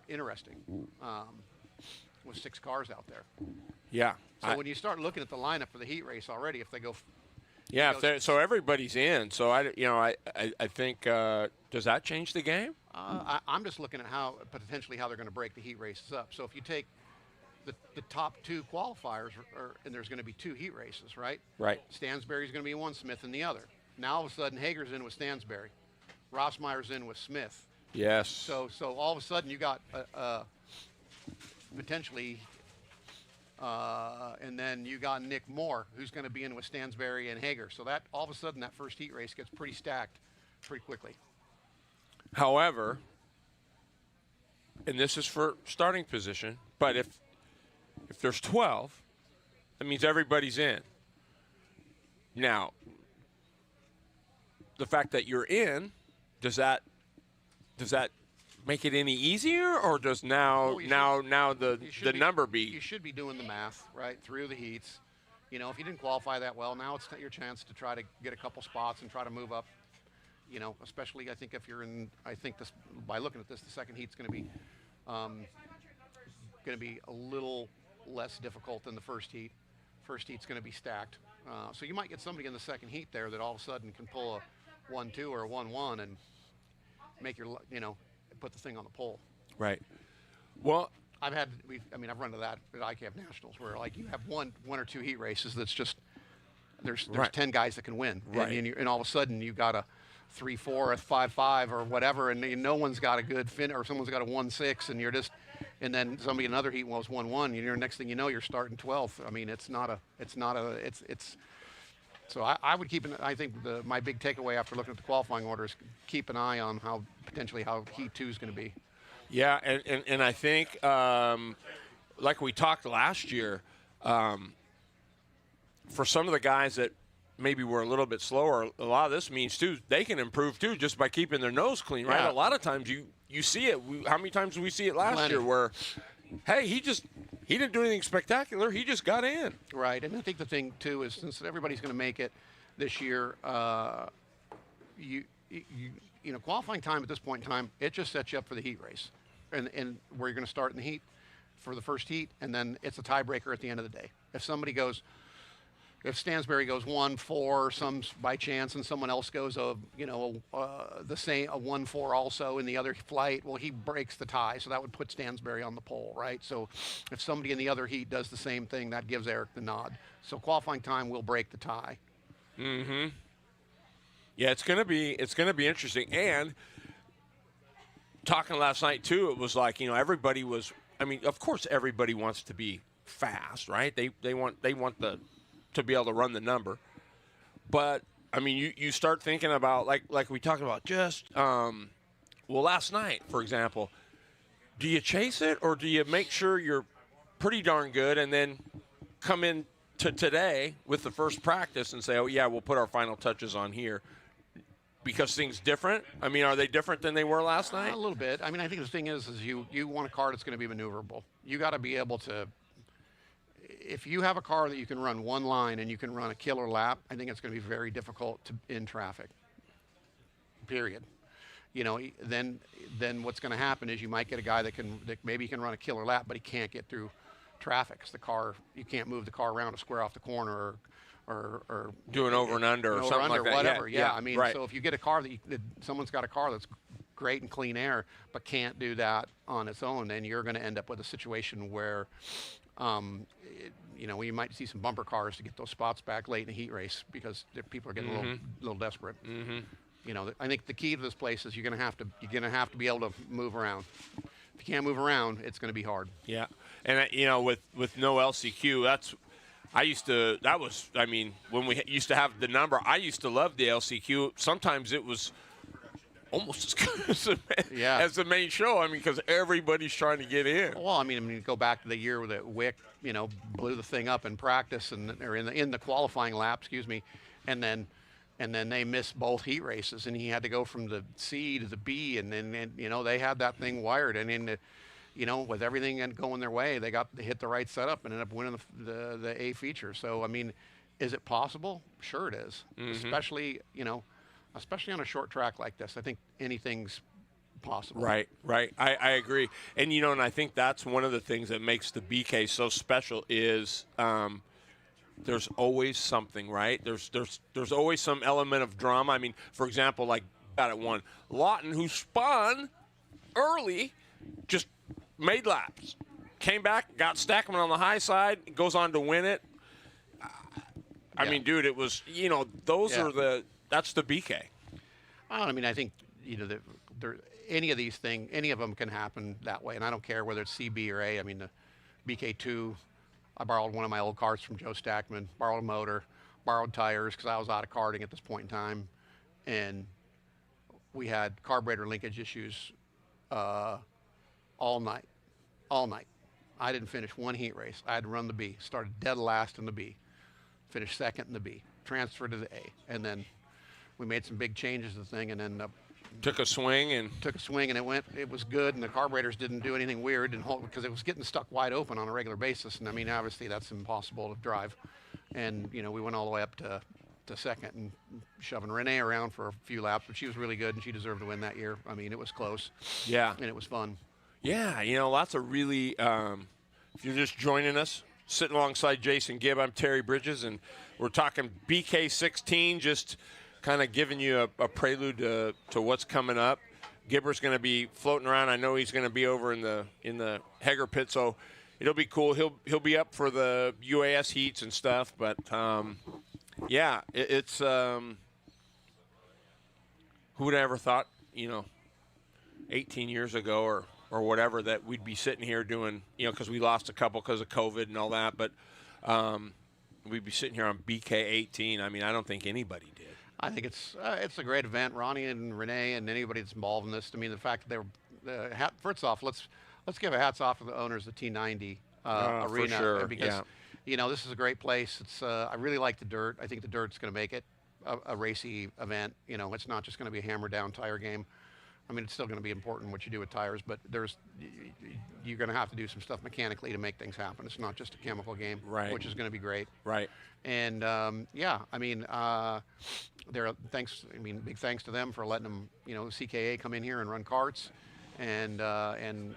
interesting with 6 cars out there. Yeah. So when you start looking at the lineup for the heat race already, if they go, so everybody's in. So I think does that change the game? I'm just looking at how potentially how they're going to break the heat races up. So if you take the top 2 qualifiers, and there's going to be 2 heat races, right? Right. Stansberry's going to be in one, Smith in the other. Now all of a sudden Hager's in with Stansberry, Rossmeyer's in with Smith. Yes. So all of a sudden you got potentially, and then you got Nick Moore, who's going to be in with Stansberry and Hager. So that all of a sudden that first heat race gets pretty stacked pretty quickly. However, and this is for starting position, but if there's 12, that means everybody's in. Now, the fact that you're in, does that make it any easier, or does now the number be? You should be doing the math right through the heats. If you didn't qualify that well, now it's your chance to try to get a couple spots and try to move up. Especially I think if you're in, I think this, by looking at this, the second heat's going to be a little less difficult than the first heat. First heat's going to be stacked, so you might get somebody in the second heat there that all of a sudden can pull a 1-2 or a 1-1 and make put the thing on the pole. Right. Well, I've run to that at ICAF Nationals where like you have one or 2 heat races that's just there's right. 10 guys that can win, right. and all of a sudden you got a 3-4, a 5-5, or whatever, and no one's got a good fin, or someone's got a 1-6, and you're just, and then somebody in another heat was 1-1. Next thing you know, you're starting 12th. I mean, it's. So I would keep I think my big takeaway after looking at the qualifying order is keep an eye on how heat 2 is going to be. Yeah, and I think like we talked last year, for some of the guys that maybe were a little bit slower, a lot of this means too they can improve too just by keeping their nose clean, right? Yeah. A lot of times you see it. How many times did we see it last Plenty. year where, hey, he didn't do anything spectacular. He just got in. Right, and I think the thing too is since everybody's going to make it this year, qualifying time at this point in time, it just sets you up for the heat race, and where you're going to start in the heat for the first heat, and then it's a tiebreaker at the end of the day. If Stansberry goes 1-4, some by chance, and someone else goes the same a 1-4 also in the other flight, well, he breaks the tie, so that would put Stansberry on the pole, right? So if somebody in the other heat does the same thing, that gives Eric the nod. So qualifying time will break the tie. Mm-hmm. Yeah, it's gonna be interesting. And talking last night too, it was like everybody was. I mean, of course, everybody wants to be fast, right? They want to be able to run the number. But I mean, you start thinking about like we talked about just last night, for example. Do you chase it or do you make sure you're pretty darn good and then come in to today with the first practice and say, oh yeah, we'll put our final touches on here? Because things different? I mean, are they different than they were last night? A little bit. I mean, I think the thing is you want a car that's going to be maneuverable. You got to be able to. If you have a car that you can run one line and you can run a killer lap, I think it's going to be very difficult in traffic. Period. Then what's going to happen is you might get a guy that maybe can run a killer lap, but he can't get through traffic. 'Cause you can't move the car around to square off the corner or do an over and under or something like that. Whatever. Yeah, I mean, right. so if you get a car that someone's got a car that's great and clean air, but can't do that on its own, then you're going to end up with a situation where, we might see some bumper cars to get those spots back late in the heat race because people are getting a little desperate. Mm-hmm. You know, I think the key to this place is you're going to have to be able to move around. If you can't move around, it's going to be hard. Yeah, and you know, with no LCQ, I mean, when we used to have the number, I used to love the LCQ. Sometimes it was almost as good as the main show. I mean, because everybody's trying to get in. Well, I mean, go back to the year that Wick, you know, blew the thing up in practice or in the qualifying lap, and then they missed both heat races, and he had to go from the C to the B, and then you know, they had that thing wired, and in the, you know, with everything going their way, they hit the right setup and ended up winning the A feature. So I mean, is it possible? Sure, it is. Especially, you know, especially on a short track like this. I think anything's possible. Right. I agree. And, you know, and I think that's one of the things that makes the BK so special is there's always something, right? There's always some element of drama. I mean, for example, like out at one, Lawton, who spun early, just made laps. Came back, got Stackman on the high side, goes on to win it. I mean, dude, it was, you know, that's the BK. Well, I mean, I think, you know, any of them can happen that way, and I don't care whether it's C, B, or A. I mean, the BK2, I borrowed one of my old carts from Joe Stackman, borrowed a motor, borrowed tires because I was out of karting at this point in time, and we had carburetor linkage issues all night. I didn't finish one heat race. I had to run the B. Started dead last in the B. Finished second in the B. Transferred to the A. And then we made some big changes to the thing, and then took a swing, and it was good, and the carburetors didn't do anything weird because it was getting stuck wide open on a regular basis. And I mean, obviously that's impossible to drive. And, you know, we went all the way up to second and shoving Renee around for a few laps, but she was really good, and she deserved to win that year. I mean, it was close. Yeah. And it was fun. Yeah, you know, lots of really, if you're just joining us, sitting alongside Jason Gibb, I'm Terry Bridges, and we're talking BK16, just kind of giving you a prelude to what's coming up. Gibber's going to be floating around. I know he's going to be over in the Hager pit, so it'll be cool. He'll be up for the UAS heats and stuff, but yeah, it's who would have ever thought, you know, 18 years ago or whatever, that we'd be sitting here doing, you know, because we lost a couple because of COVID and all that, but we'd be sitting here on BK18. I mean, I don't think anybody did. I think it's a great event. Ronnie and Renee and anybody that's involved in this. I mean, the fact that they were first off, let's give a hats off to the owners of the T90 arena, for sure. because you know, this is a great place. It's I really like the dirt. I think the dirt's going to make it a racy event. You know, it's not just going to be a hammer down tire game. I mean, it's still going to be important what you do with tires, but you're going to have to do some stuff mechanically to make things happen. It's not just a chemical game, right, which is going to be great. Right. And yeah, I mean, big thanks to them for letting them, you know, CKA come in here and run karts, and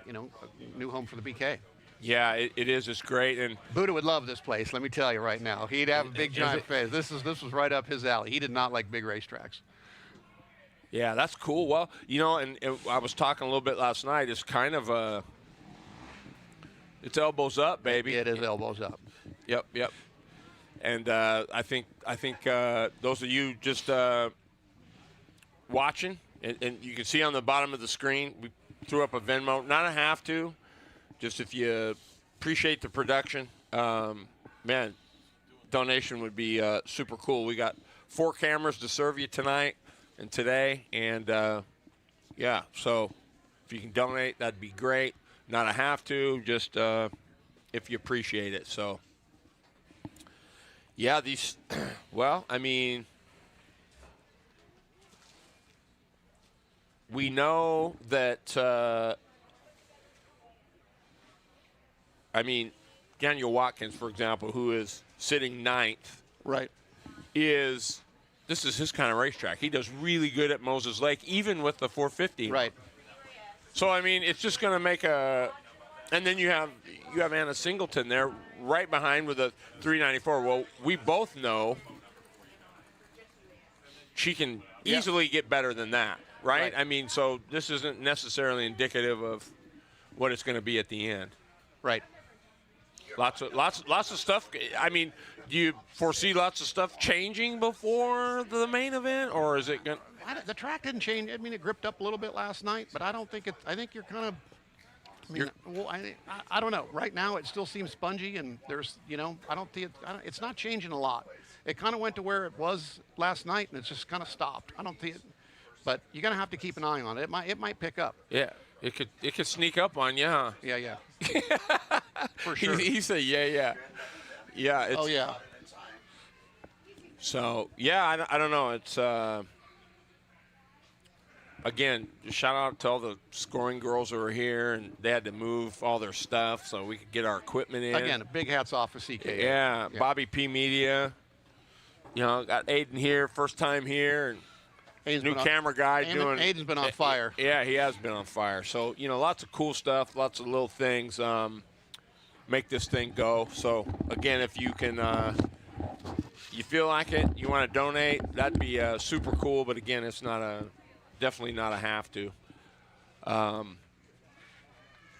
you know, a new home for the BK. Yeah, it is. It's great. And Buddha would love this place. Let me tell you right now, he'd have a big giant face. This was right up his alley. He did not like big racetracks. Yeah, that's cool. Well, you know, and I was talking a little bit last night. It's kind of it's elbows up, baby. It is elbows up. Yep. And I think those of you just watching, and you can see on the bottom of the screen, we threw up a Venmo. Not a have to, just if you appreciate the production, man, donation would be super cool. We got 4 cameras to serve you tonight and today, and yeah, so if you can donate, that'd be great. Not a have to, just if you appreciate it. So yeah, these well, I mean, we know that I mean, Daniel Watkins, for example, who is sitting 9th, right, this is his kind of racetrack. He does really good at Moses Lake, even with the 450. Right. So, I mean, it's just going to make a – and then you have Anna Singleton there right behind with a 394. Well, we both know she can easily get better than that, right? I mean, so this isn't necessarily indicative of what it's going to be at the end. Right. Lots of stuff. I mean, do you foresee lots of stuff changing before the main event, or is it going? the track didn't change. I mean, it gripped up a little bit last night, but I don't think it. I think you're kind of. I mean, well, I don't know. Right now, it still seems spongy, and there's, I don't see it. It's not changing a lot. It kind of went to where it was last night, and it's just kind of stopped. I don't see it, but you're gonna have to keep an eye on it. It might pick up. Yeah, it could sneak up on you, huh? Yeah. For sure. He said, yeah. It's, Oh yeah. So yeah, I don't know. It's again, shout out to all the scoring girls who are here, and they had to move all their stuff so we could get our equipment in. Again, big hats off for CK. Yeah, Bobby P Media. Got Aiden here, first time here, and Aiden's new camera guy doing. Aiden's been on fire. Yeah, he has been on fire. So lots of cool stuff, lots of little things make this thing go. So again, if you can, you feel like it, you want to donate, that'd be super cool. But again, it's definitely not a have to.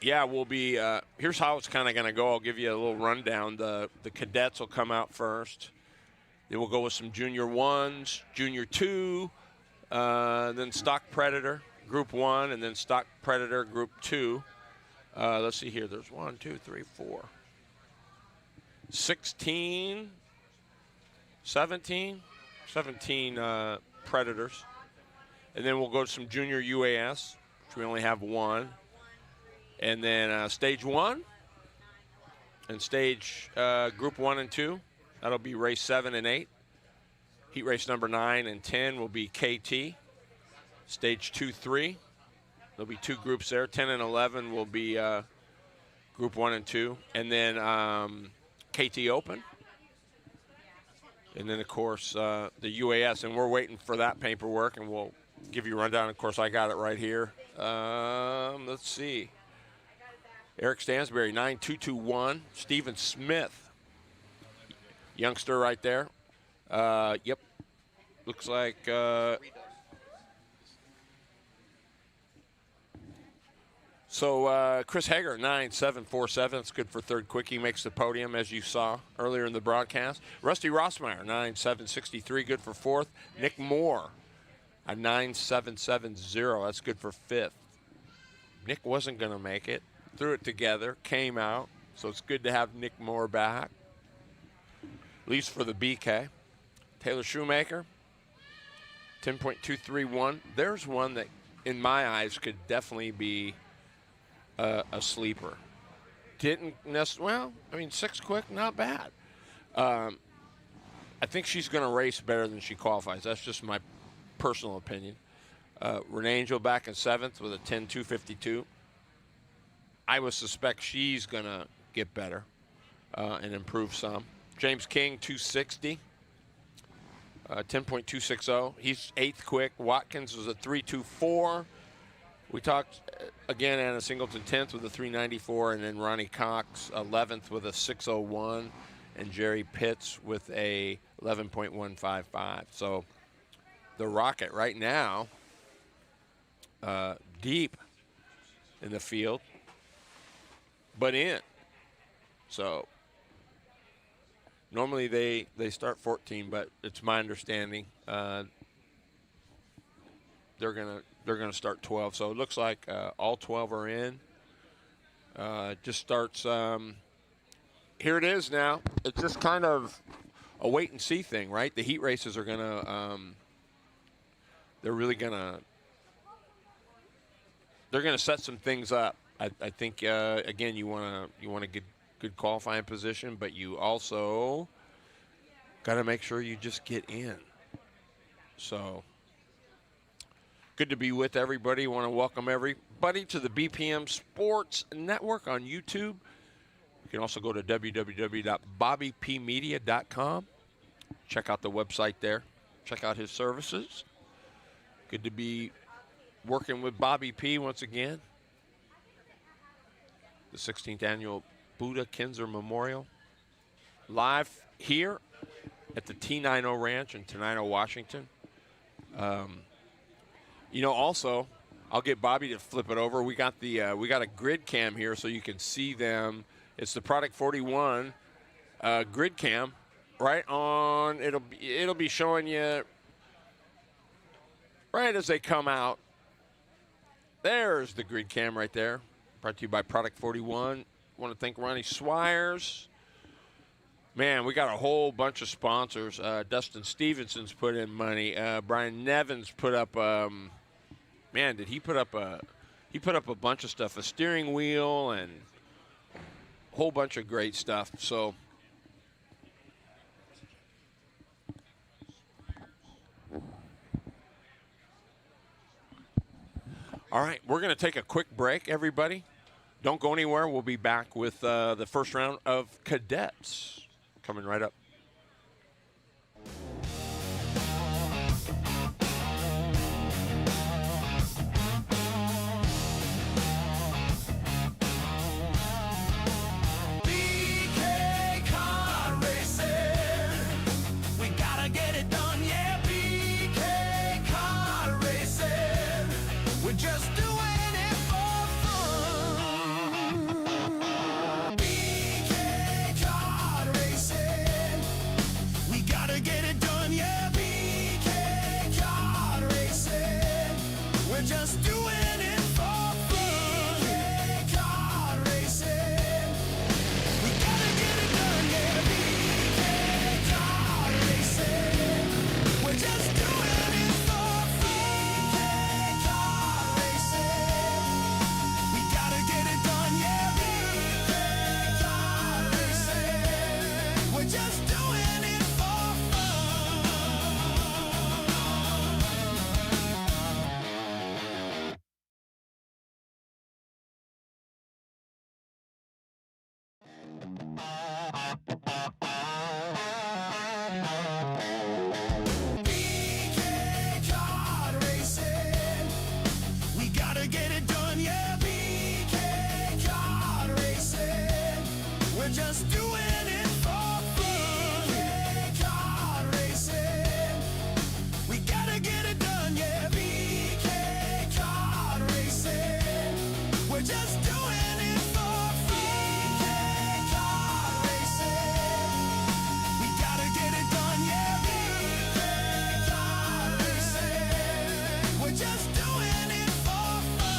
Yeah, we'll be. Here's how it's kind of going to go. I'll give you a little rundown. The cadets will come out first. Then we'll go with some junior 1s, junior 2, then stock predator, group 1, and then stock predator, group 2. Let's see here. There's 1, 2, 3, 4, 16, 17 predators. And then we'll go to some junior UAS, which we only have 1. And then stage 1 and stage group 1 and 2. That'll be race 7 and 8. Heat race number 9 and 10 will be KT. Stage 2, 3. There'll be 2 groups there. 10 and 11 will be group 1 and 2. And then KT Open. And then, of course, the UAS. And we're waiting for that paperwork, and we'll give you a rundown. Of course, I got it right here. Let's see. Eric Stansberry, 9221. Stephen Smith, youngster right there. Yep. Looks like so Chris Hager, 9747. That's good for third quickie. Makes the podium, as you saw earlier in the broadcast. Rusty Rossmeyer, 9763. Good for fourth. Nick Moore, a 9770. That's good for fifth. Nick wasn't going to make it. Threw it together, came out. So it's good to have Nick Moore back. At least for the BK. Taylor Shoemaker, 10.231. There's one that, in my eyes, could definitely be a sleeper. Didn't necessarily, well, I mean, 6 quick, not bad. I think she's going to race better than she qualifies. That's just my personal opinion. Renee Angel back in 7th with a 10.252. I would suspect she's going to get better and improve some. James King, 260. 10.260. He's 8th quick. Watkins was a 3.24. We talked again, Anna Singleton 10th with a 3.94, and then Ronnie Cox 11th with a 6.01, and Jerry Pitts with a 11.155. So the Rocket right now deep in the field, but in. So normally they start 14, but it's my understanding they're gonna start 12. So it looks like all 12 are in. Just starts. Here it is now. It's just kind of a wait and see thing, right? The heat races are gonna. They're really gonna. They're gonna set some things up. I think again you want to get good qualifying position, but you also got to make sure you just get in. So good to be with everybody. Want to welcome everybody to the BPM Sports Network on YouTube. You can also go to www.bobbypmedia.com. Check out the website there. Check out his services. Good to be working with Bobby P once again. The 16th annual Buddha Kinzer Memorial. Live here at the T90 Ranch in Tenino, Washington. Also, I'll get Bobby to flip it over. We got a grid cam here so you can see them. It's the Product 41 grid cam right on. It'll be showing you right as they come out. There's the grid cam right there. Brought to you by Product 41. Want to thank Ronnie Swires. Man, we got a whole bunch of sponsors. Dustin Stevenson's put in money. Brian Nevins put up. Man, did he put up a? He put up a bunch of stuff. A steering wheel and a whole bunch of great stuff. So. All right, we're going to take a quick break, everybody. Don't go anywhere. We'll be back with the first round of cadets coming right up. BK kart racing. We gotta get it done, yeah. BK kart racing. We're just doing it for fun. BK kart racing. We gotta get it done, yeah. BK kart racing. We're just doing it for fun. BK kart racing. We gotta get it done, yeah. BK kart racing. We're just doing it for fun. BK kart racing. We gotta get it done, yeah. BK kart racing. We're just doing it for fun. BK kart racing. We gotta get it done, yeah. BK kart racing. We're just doing it for fun. BK kart racing. We gotta get it done, yeah. BK kart racing. We're just doing it for fun. BK kart racing. We gotta get it done, yeah. BK kart racing. We're just doing it for fun.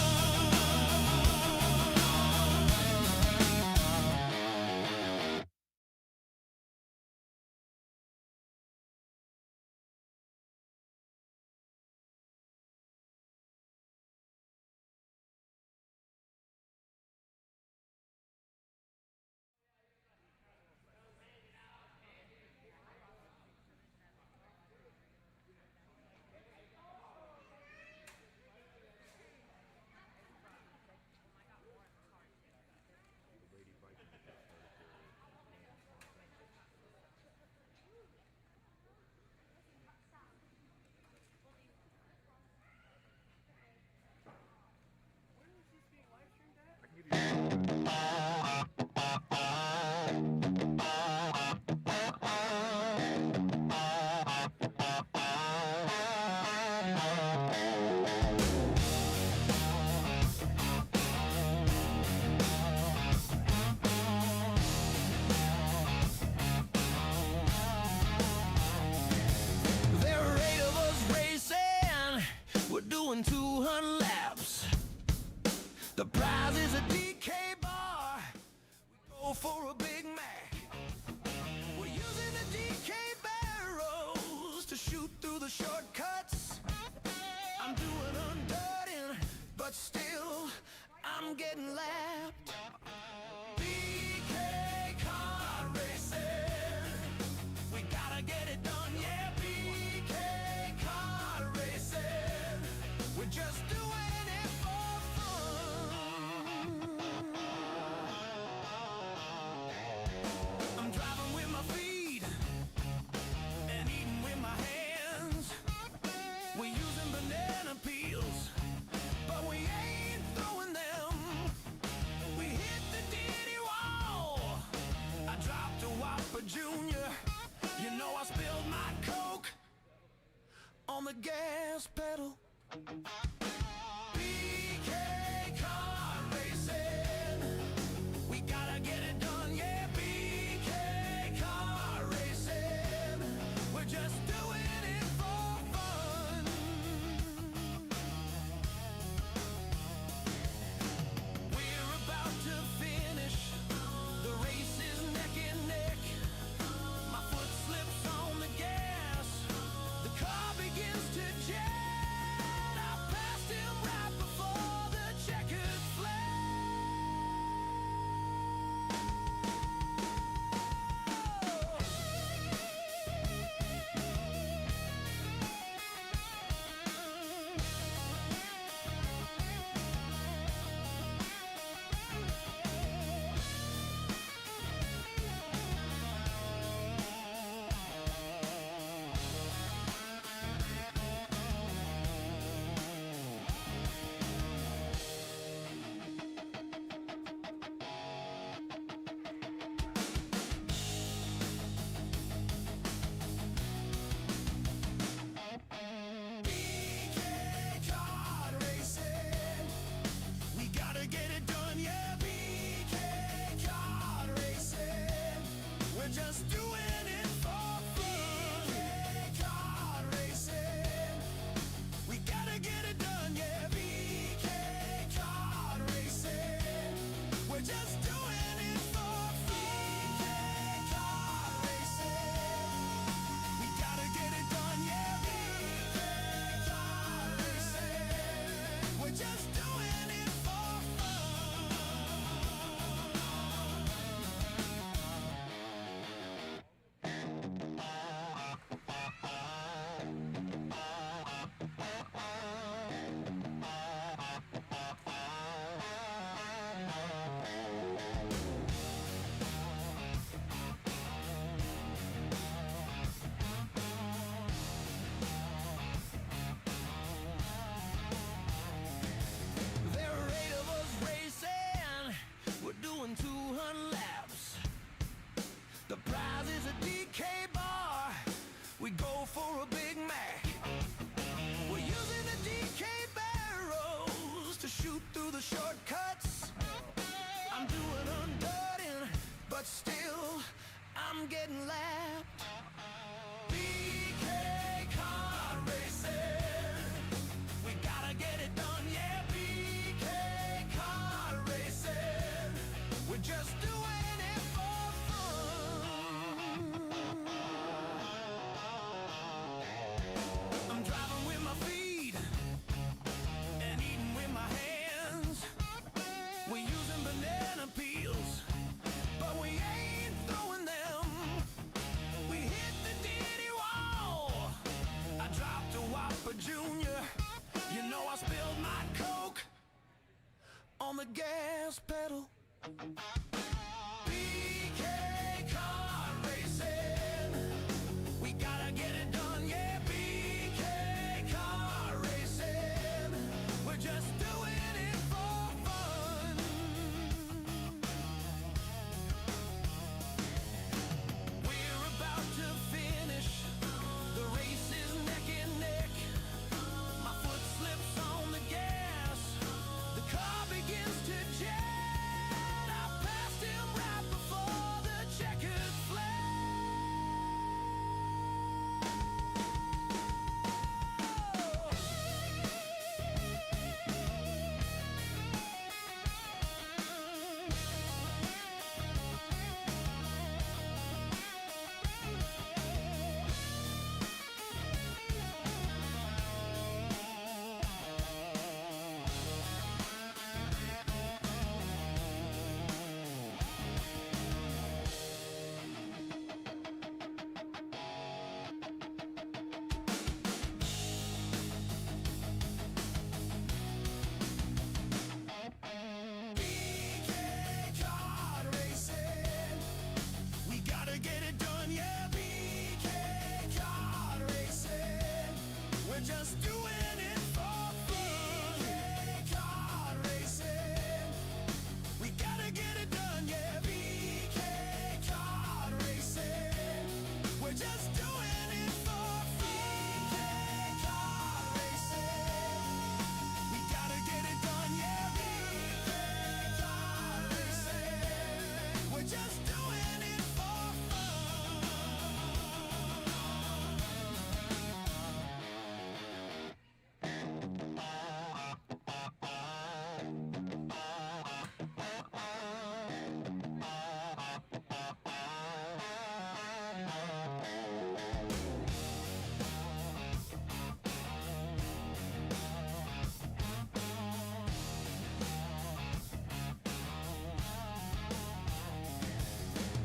There are 8 of us racing. We're doing 200 laps. The prize is a DK bar. We go for a Big Mac. We're using the DK barrels to shoot through the shortcuts. I'm doing undutting, but still I'm getting lapped. BK kart racing. We gotta get it done, yeah. BK kart racing. We're just doing it for fun. I'm driving with my feet and eating with my hands. We're using banana peels, but we ain't throwing them. We We're just doing it for fun. There are 8 of us racing. We're doing 200 laps. The prize is a DK bar. We go for a Big Mac. We're using the DK barrels to shoot through the shortcuts. I'm doing undoing, but still I'm getting lapped. BK car racing. We gotta get it done, yeah. BK car racing. We're just doing it for fun. I'm driving with my feet and eating with my hands. We're using banana peels, but we ain't throwing them. We hit the ditty wall. I dropped a Whopper Junior. You know I spilled my Coke on the gas pedal. BK car racing. We gotta get it done, yeah. BK car racing. We're just doing it for fun. We're about to finish. The race is neck and neck. My foot slips on the gas. The car begins to jet. I passed him right before the checkered flag. BK car racing. We gotta get it done, yeah. BK car racing. We're just doing it for fun. BK car racing. We gotta get it done, yeah. BK car racing. We're just doing it for fun. BK car racing. We gotta get it done, yeah. BK car racing. We're just doing it for fun.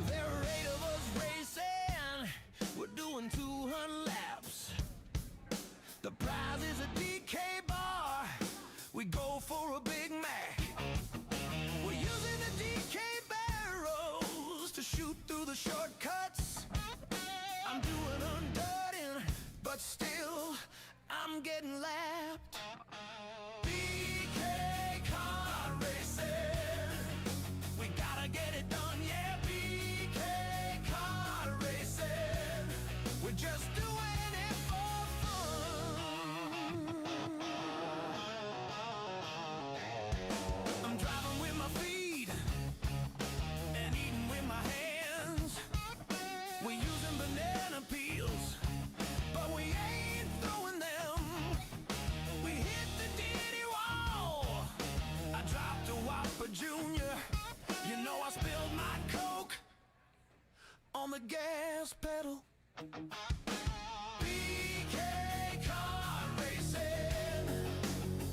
There are 8 of us racing. We're doing 200 laps. The prize is a DK bar. We go for a Big Mac. We're using the DK barrels to shoot through the shortcuts. I'm doing undoing, but still I'm getting lapped. BK car racing. We gotta get it done, yeah. BK car racing. We're just doing it for fun. I'm driving with my feet and eating with my hands. We're using banana peels, but we ain't throwing them. We hit the ditty wall. I dropped a Whopper Junior. You know I spilled my Coke on the gas pedal. BK car racing.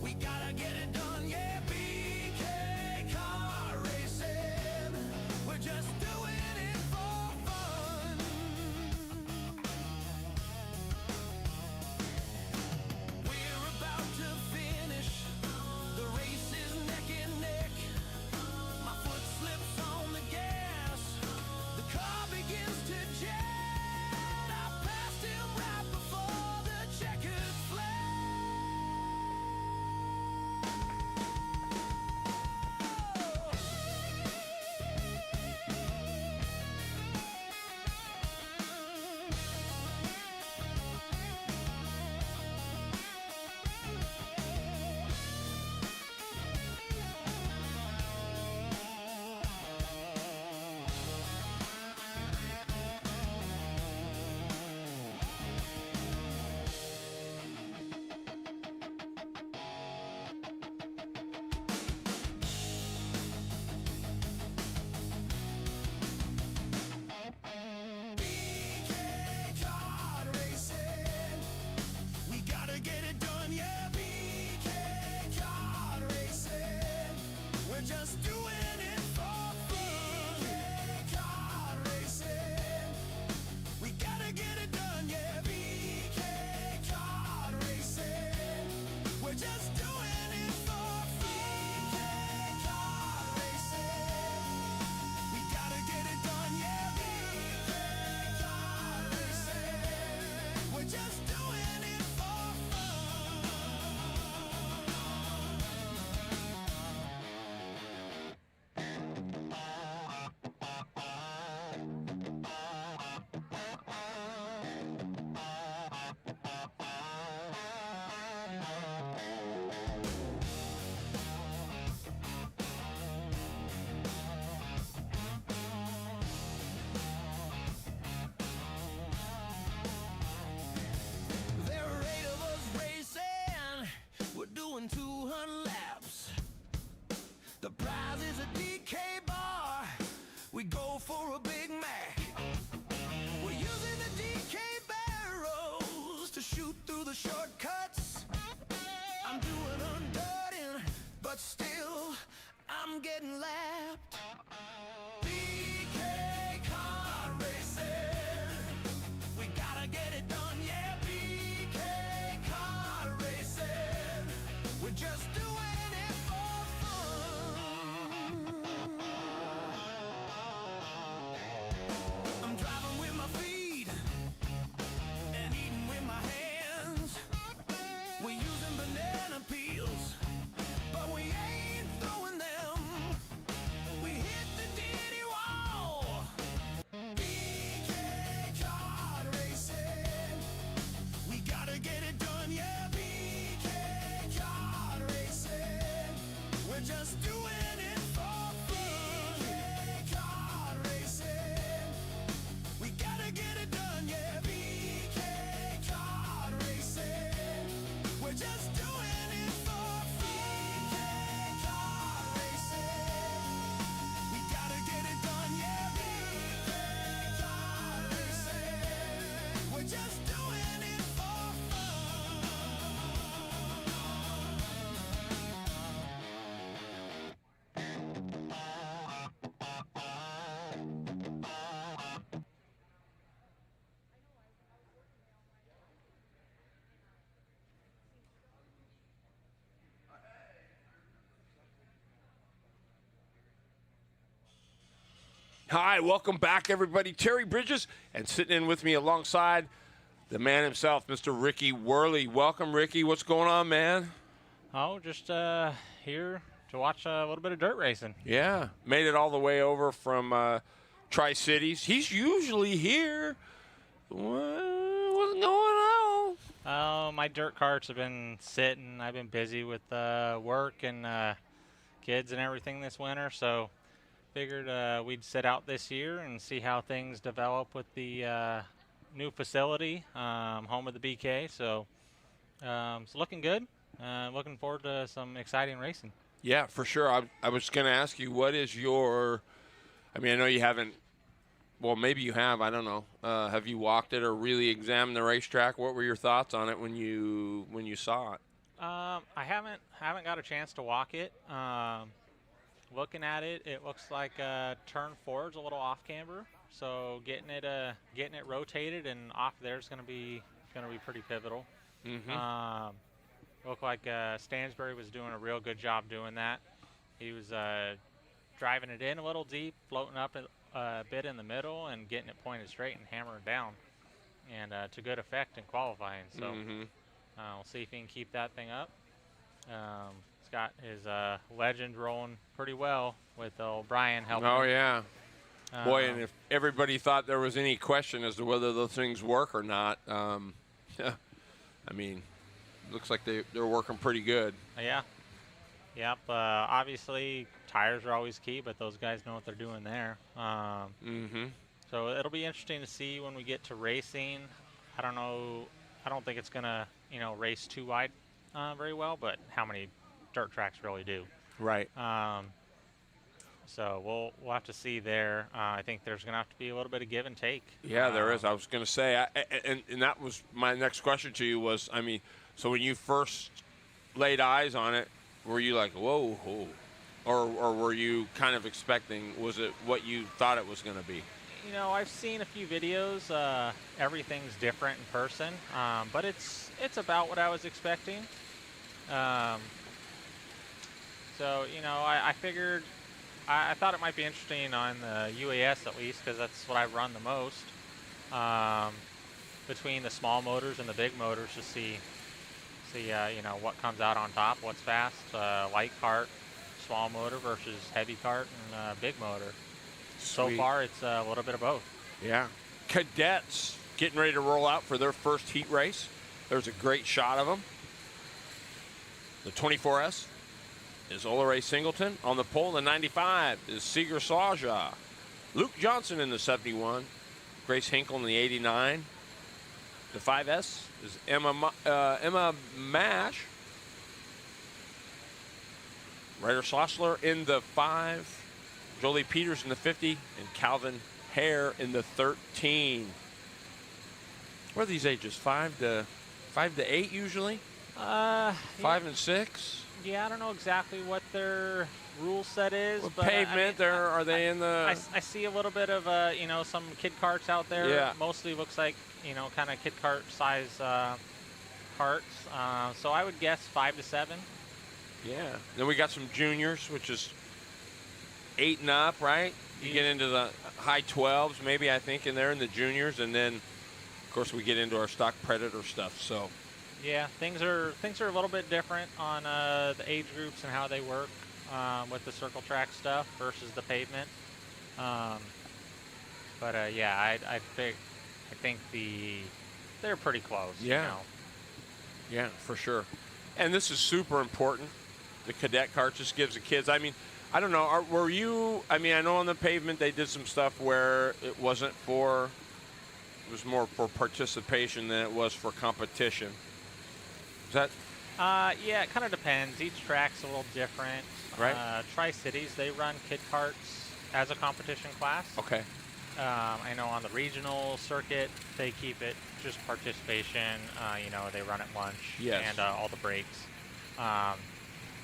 We gotta get it run laps. The prize is a DK bar. We go for a Big Mac. We're using the DK barrels to shoot through the shortcuts. I'm doing undirting, but still I'm getting lapped. BK car racing. We gotta get it done, yeah. BK car racing. We're just doing it for fun. I'm driving with my feet and eating with my hands. We're using banana peels, but we ain't throwing them. We hit the ditty wall. BK kart racing. We gotta get it done, yeah. BK kart racing. We're just doing it for fun. BK kart racing. We gotta get it done, yeah. BK kart racing. We're just doing it for fun. BK kart racing. We gotta get it done, yeah. BK kart racing. We're just doing it for fun. Hi, welcome back, everybody. Terry Bridges, and sitting in with me alongside the man himself, Mr. Ricky Worley. Welcome, Ricky. What's going on, man? Oh, just here to watch a little bit of dirt racing. Yeah, made it all the way over from Tri-Cities. He's usually here. What's going on? My dirt carts have been sitting. I've been busy with work and kids and everything this winter, so figured we'd sit out this year and see how things develop with the new facility, home of the BK. So it's looking good. Looking forward to some exciting racing. Yeah, for sure. I was going to ask you, what is your – I mean, I know you haven't – well, maybe you have. I don't know. Have you walked it or really examined the racetrack? What were your thoughts on it when you saw it? I haven't got a chance to walk it. Looking at it, it looks like turn forward's a little off camber, so getting it rotated and off there is going to be pretty pivotal. Mm-hmm. Looked like Stansbury was doing a real good job doing that. He was driving it in a little deep, floating up a bit in the middle, and getting it pointed straight and hammering down, and to good effect in qualifying. So we'll see if he can keep that thing up. He's got his legend rolling pretty well with O'Brien helping. Oh, him. yeah. Boy, and if everybody thought there was any question as to whether those things work or not, I mean, looks like they're working pretty good. Yeah. Yep. Obviously, tires are always key, but those guys know what they're doing there. So it'll be interesting to see when we get to racing. I don't know. I don't think it's going to, race too wide very well, but how many dirt tracks really do. Right. So we'll have to see there. I think there's going to have to be a little bit of give and take. Yeah, there is. I was going to say, and that was my next question to you was, I mean, so when you first laid eyes on it, were you like, whoa, or were you kind of expecting, was it what you thought it was going to be? I've seen a few videos. Everything's different in person, but it's about what I was expecting. So, I figured, I thought it might be interesting on the UAS at least, because that's what I run the most, between the small motors and the big motors to see what comes out on top, what's fast, light cart, small motor versus heavy cart, and big motor. So Sweet. far, it's a little bit of both. Yeah. Cadets getting ready to roll out for their first heat race. There's a great shot of them. The 24S is Olaray Singleton. On the pole, the 95 is Seeger Saja. Luke Johnson in the 71. Grace Hinkle in the 89. The 5S is Emma Mash. Ryder Slossler in the 5. Jolie Peters in the 50. And Calvin Hare in the 13. What are these ages? 5 to 8 usually? 5 and 6? Yeah, I don't know exactly what their rule set is. Well, but pavement, are they in the... I see a little bit of, some kid carts out there. Yeah. Mostly looks like, kind of kid cart size carts. So I would guess 5 to 7. Yeah. Then we got some juniors, which is 8 and up, right? You get into the high 12s, maybe, I think, in there in the juniors. And then, of course, we get into our stock Predator stuff. So, yeah, things are a little bit different on the age groups and how they work with the circle track stuff versus the pavement. Yeah, I think they're pretty close. yeah. Yeah, for sure. And this is super important. The cadet cart just gives the kids, I don't know, were you, I know on the pavement they did some stuff where it was more for participation than it was for competition. Is that? Yeah, it kind of depends. Each track's a little different. Right. Tri-Cities, they run kid carts as a competition class. Okay. I know on the regional circuit, they keep it just participation. They run at lunch Yes. and all the breaks.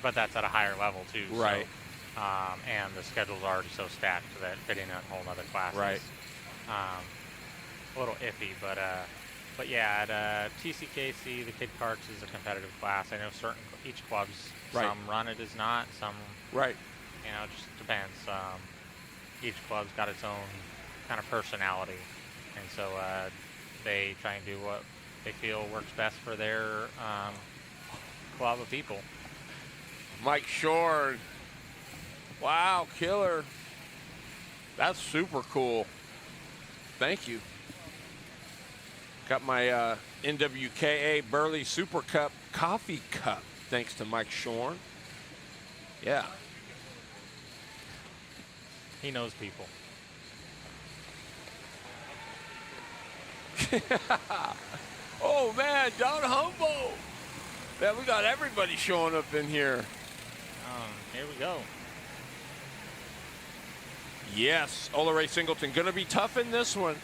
But that's at a higher level too. Right. So, and the schedule's already so stacked that fitting in a whole other class Right. is a little iffy. But yeah, at TCKC, the kid carts is a competitive class. I know each club's, Right. some run it as not, some, Right. it just depends. Each club's got its own kind of personality, and so they try and do what they feel works best for their club of people. Mike Shorn. Wow, killer. That's super cool. Thank you. Got my NWKA Burley Super Cup coffee cup, thanks to Mike Shorn. Yeah. He knows people. Oh, man, Don Humboldt. Man, we got everybody showing up in here. Here we go. Yes, Ola Ray Singleton going to be tough in this one.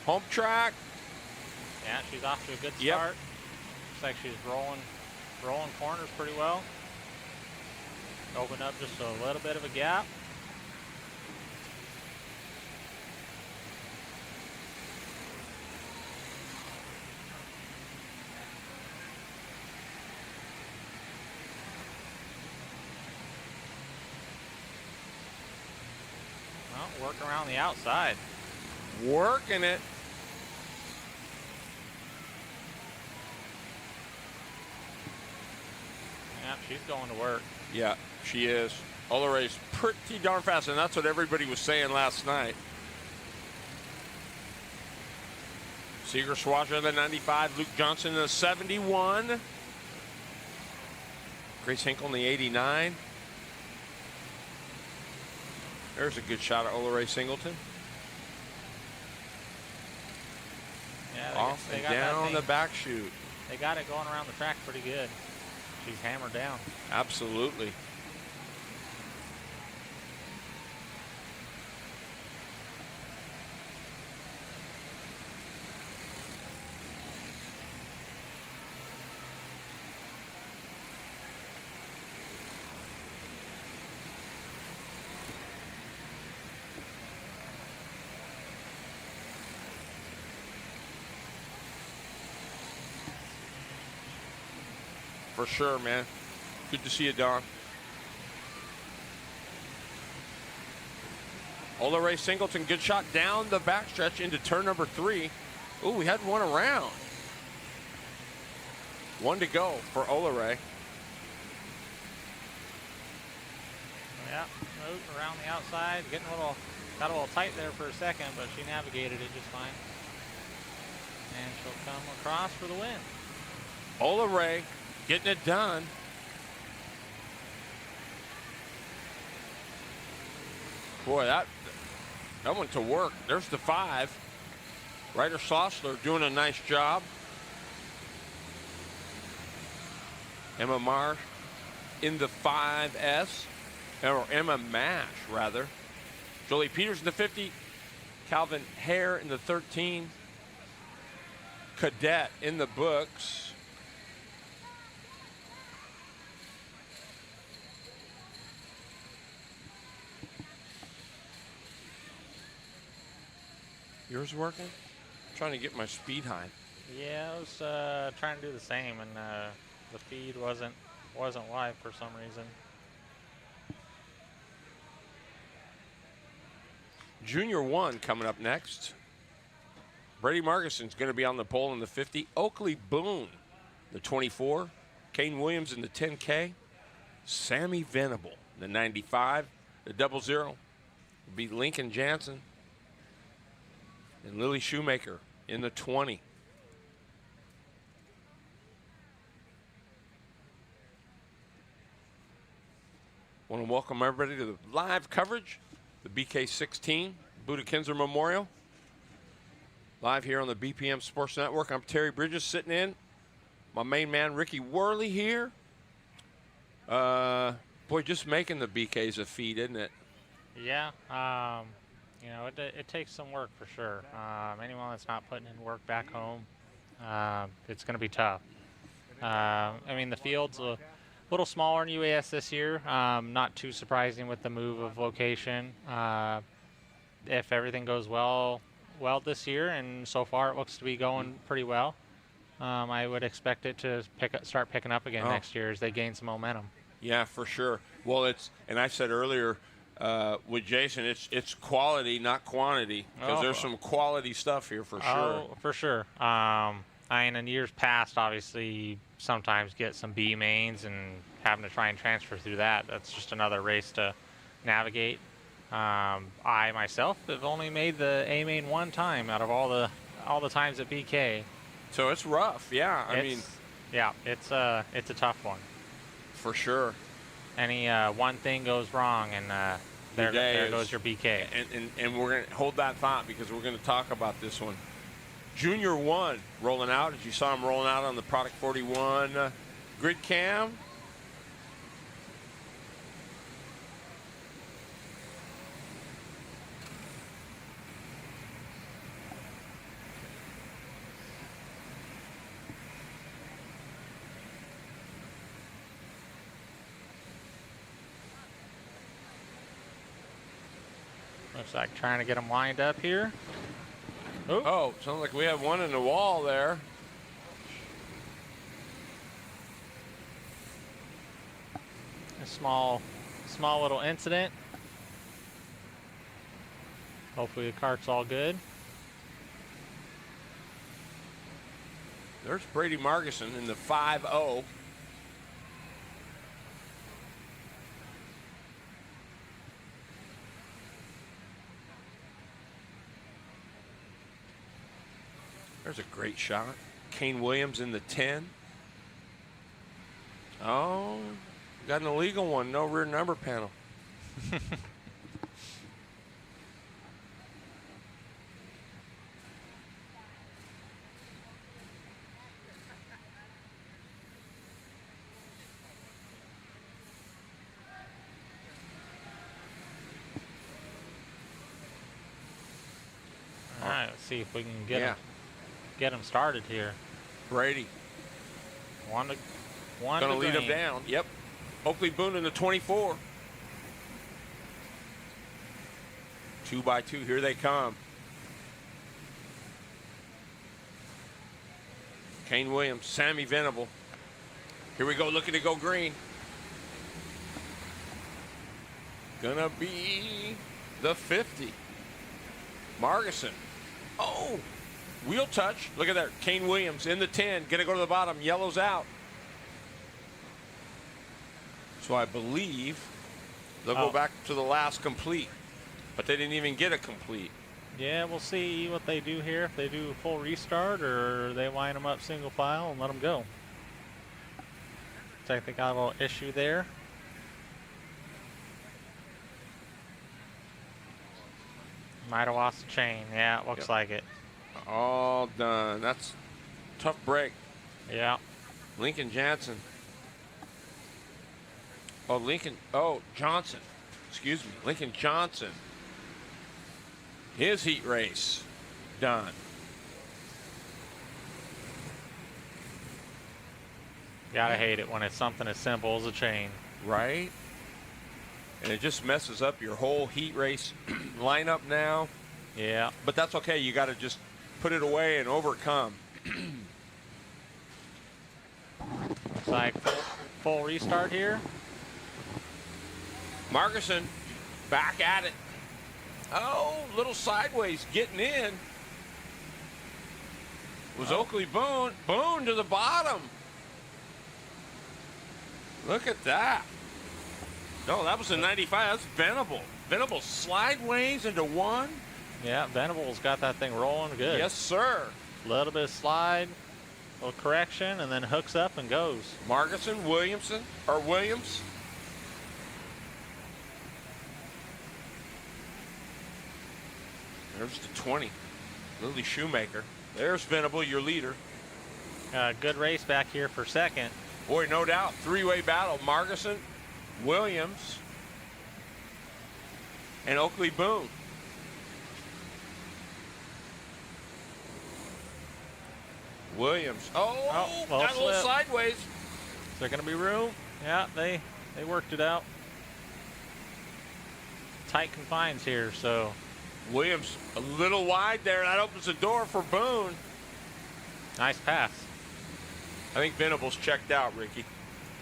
Home track. Yeah, she's off to a good Yep. start. Looks like she's rolling corners pretty well. Opened up just a little bit of a gap. Well, working around the outside. Working it. Yeah, she's going to work. Yeah, she is. Ola Ray's pretty darn fast, and that's what everybody was saying last night. Seeger Swaja in the 95, Luke Johnson in the 71. Grace Hinkle in the 89. There's a good shot of Ola Ray Singleton. Yeah, Off they and got that down thing. the back chute. They got it going around the track pretty good. She's hammered down. Absolutely. For sure, man. Good to see you, Don. Ola Ray Singleton, good shot down the backstretch into turn number 3. Ooh, we had one around. One to go for Ola Ray. Yeah, moved around the outside, got a little tight there for a second, but she navigated it just fine. And she'll come across for the win. Ola Ray getting it done. Boy, that went to work. There's the 5. Ryder Slossler doing a nice job. Emma Marr in the 5S, or Emma Mash, rather. Jolie Peters in the 50. Calvin Hare in the 13. Cadet in the books. Yours working? Trying to get my speed high. Yeah, I was trying to do the same, and the feed wasn't live for some reason. Junior 1 coming up next. Brady Margison's going to be on the pole in the 50. Oakley Boone, the 24. Kane Williams in the 10K. Sammy Venable, the 95. The 00 will be Lincoln Jansen. And Lily Shoemaker in the 20. Want to welcome everybody to the live coverage, the BK16 Buda Kinzer Memorial. Live here on the BPM Sports Network. I'm Terry Bridges sitting in. My main man, Ricky Worley, here. Boy, just making the BKs a feat, isn't it? Yeah, you know, it takes some work for sure. Anyone that's not putting in work back home, it's going to be tough. I mean, the field's a little smaller in UAS this year. Not too surprising with the move of location. If everything goes well this year, and so far it looks to be going pretty well, I would expect it to start picking up again next year as they gain some momentum. Yeah, for sure. Well, and I said earlier with Jason, it's quality, not quantity, because there's some quality stuff here for sure. Oh, for sure. I mean, in years past, obviously, you sometimes get some B mains and having to try and transfer through that. That's just another race to navigate. I myself have only made the A main one time out of all the times at BK. So it's rough, yeah. I mean, yeah, it's a tough one. For sure. Any one thing goes wrong, and there goes your BK. And we're going to hold that thought because we're going to talk about this one. Junior 1 rolling out, as you saw him rolling out on the Product 41 grid cam. Looks like trying to get them lined up here. Ooh. Oh, sounds like we have one in the wall there. A small little incident. Hopefully the cart's all good. There's Brady Margison in the 5-0. There's a great shot. Kane Williams in the 10. Oh, got an illegal one. No rear number panel. All right, let's see if we can get him started here. Brady. One Gonna lead him down. Yep. Oakley Boone in the 24. 2 by 2. Here they come. Kane Williams, Sammy Venable. Here we go, looking to go green. Gonna be the 50. Margison. Oh, wheel touch. Look at that. Kane Williams in the 10. Gonna go to the bottom. Yellow's out. So I believe they'll go back to the last complete. But they didn't even get a complete. Yeah, we'll see what they do here. If they do a full restart or they line them up single file and let them go. Technical issue there. Might have lost the chain. Yeah, it looks like it. All done. That's a tough break. Yeah. Lincoln Jansen. Oh, Johnson. Excuse me, Lincoln Johnson. His heat race done. Gotta hate it when it's something as simple as a chain. Right? And it just messes up your whole heat race lineup now. Yeah. But that's okay. You got to just put it away and overcome. Looks like full restart here. Margerson back at it. Oh, little sideways getting in. Was Oakley Boone. Boone to the bottom. Look at that. No, that was a 95. That's Venable. Venable slideways into one. Yeah, Venable's got that thing rolling good. Yes, sir. A little bit of slide, a little correction, and then hooks up and goes. Williams. There's the 20. Lily Shoemaker. There's Venable, your leader. Good race back here for second. Boy, no doubt. Three-way battle. Margerson, Williams, and Oakley Boone. Williams. Well, got a little slip. sideways. Is there going to be room? Yeah, they worked it out. Tight confines here, so. Williams a little wide there. That opens the door for Boone. Nice pass. I think Venable's checked out, Ricky.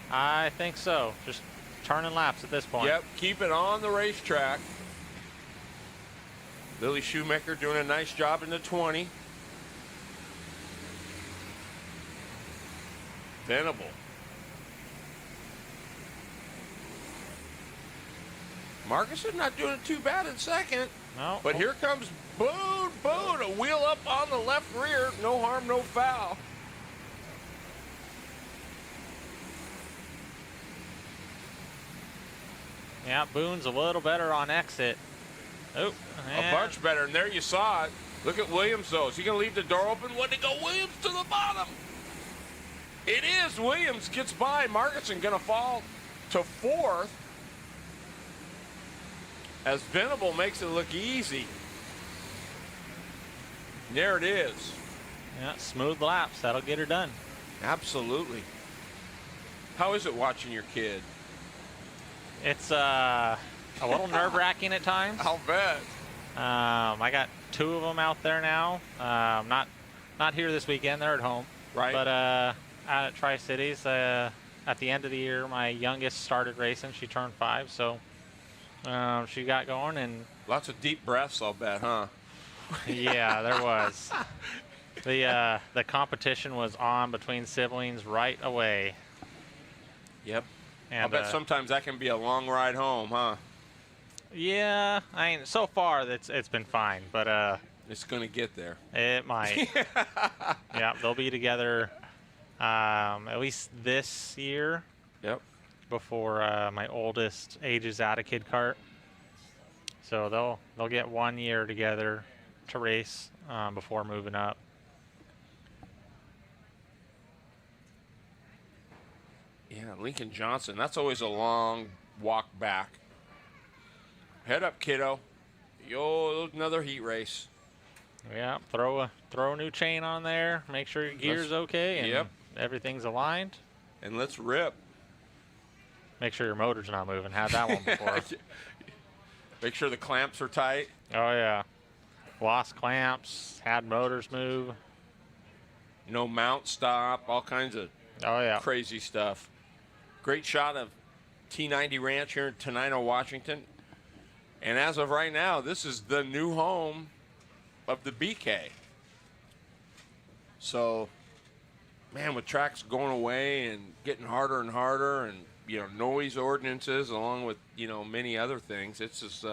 I think so. Just turning laps at this point. Yep, keep it on the racetrack. Lily Shoemaker doing a nice job in the 20. Venable. Margerson not doing it too bad in second. No. But here comes Boone. Boone, a wheel up on the left rear. No harm, no foul. Yeah, Boone's a little better on exit. Oh, A bunch better, and there you saw it. Look at Williams, though. Is he going to leave the door open? What'd it go? Williams to the bottom. It is. Williams gets by. Margerson going to fall to fourth as Venable makes it look easy. There it is. Yeah, smooth laps. That'll get her done. Absolutely. How is it watching your kid? It's a little nerve-wracking at times. I'll bet. I got two of them out there now. Not here this weekend. They're at home. Right. But out at Tri-Cities, at the end of the year, my youngest started racing. She turned 5, so she got going. And Lots of deep breaths, I'll bet, huh? yeah, there was. The competition was on between siblings right away. Yep. And, I'll bet sometimes that can be a long ride home, huh? Yeah, I mean, so far it's been fine, but It's going to get there. it might. Yeah, they'll be together at least this year. Yep. Before my oldest ages out of kid kart, so they'll get 1 year together to race before moving up. Yeah, Lincoln Johnson. That's always a long walk back. Head up, kiddo. Yo, another heat race. Yeah, throw a new chain on there. Make sure your gear's okay and Yep. everything's aligned. And let's rip. Make sure your motor's not moving. Had that one before. Make sure the clamps are tight. Oh yeah, lost clamps. Had motors move. No mount stop. All kinds of Oh yeah. crazy stuff. Great shot of T90 Ranch here in Tenino, Washington. And as of right now, this is the new home of the BK. So, man, with tracks going away and getting harder and harder and, you know, noise ordinances along with, you know, many other things, it's just,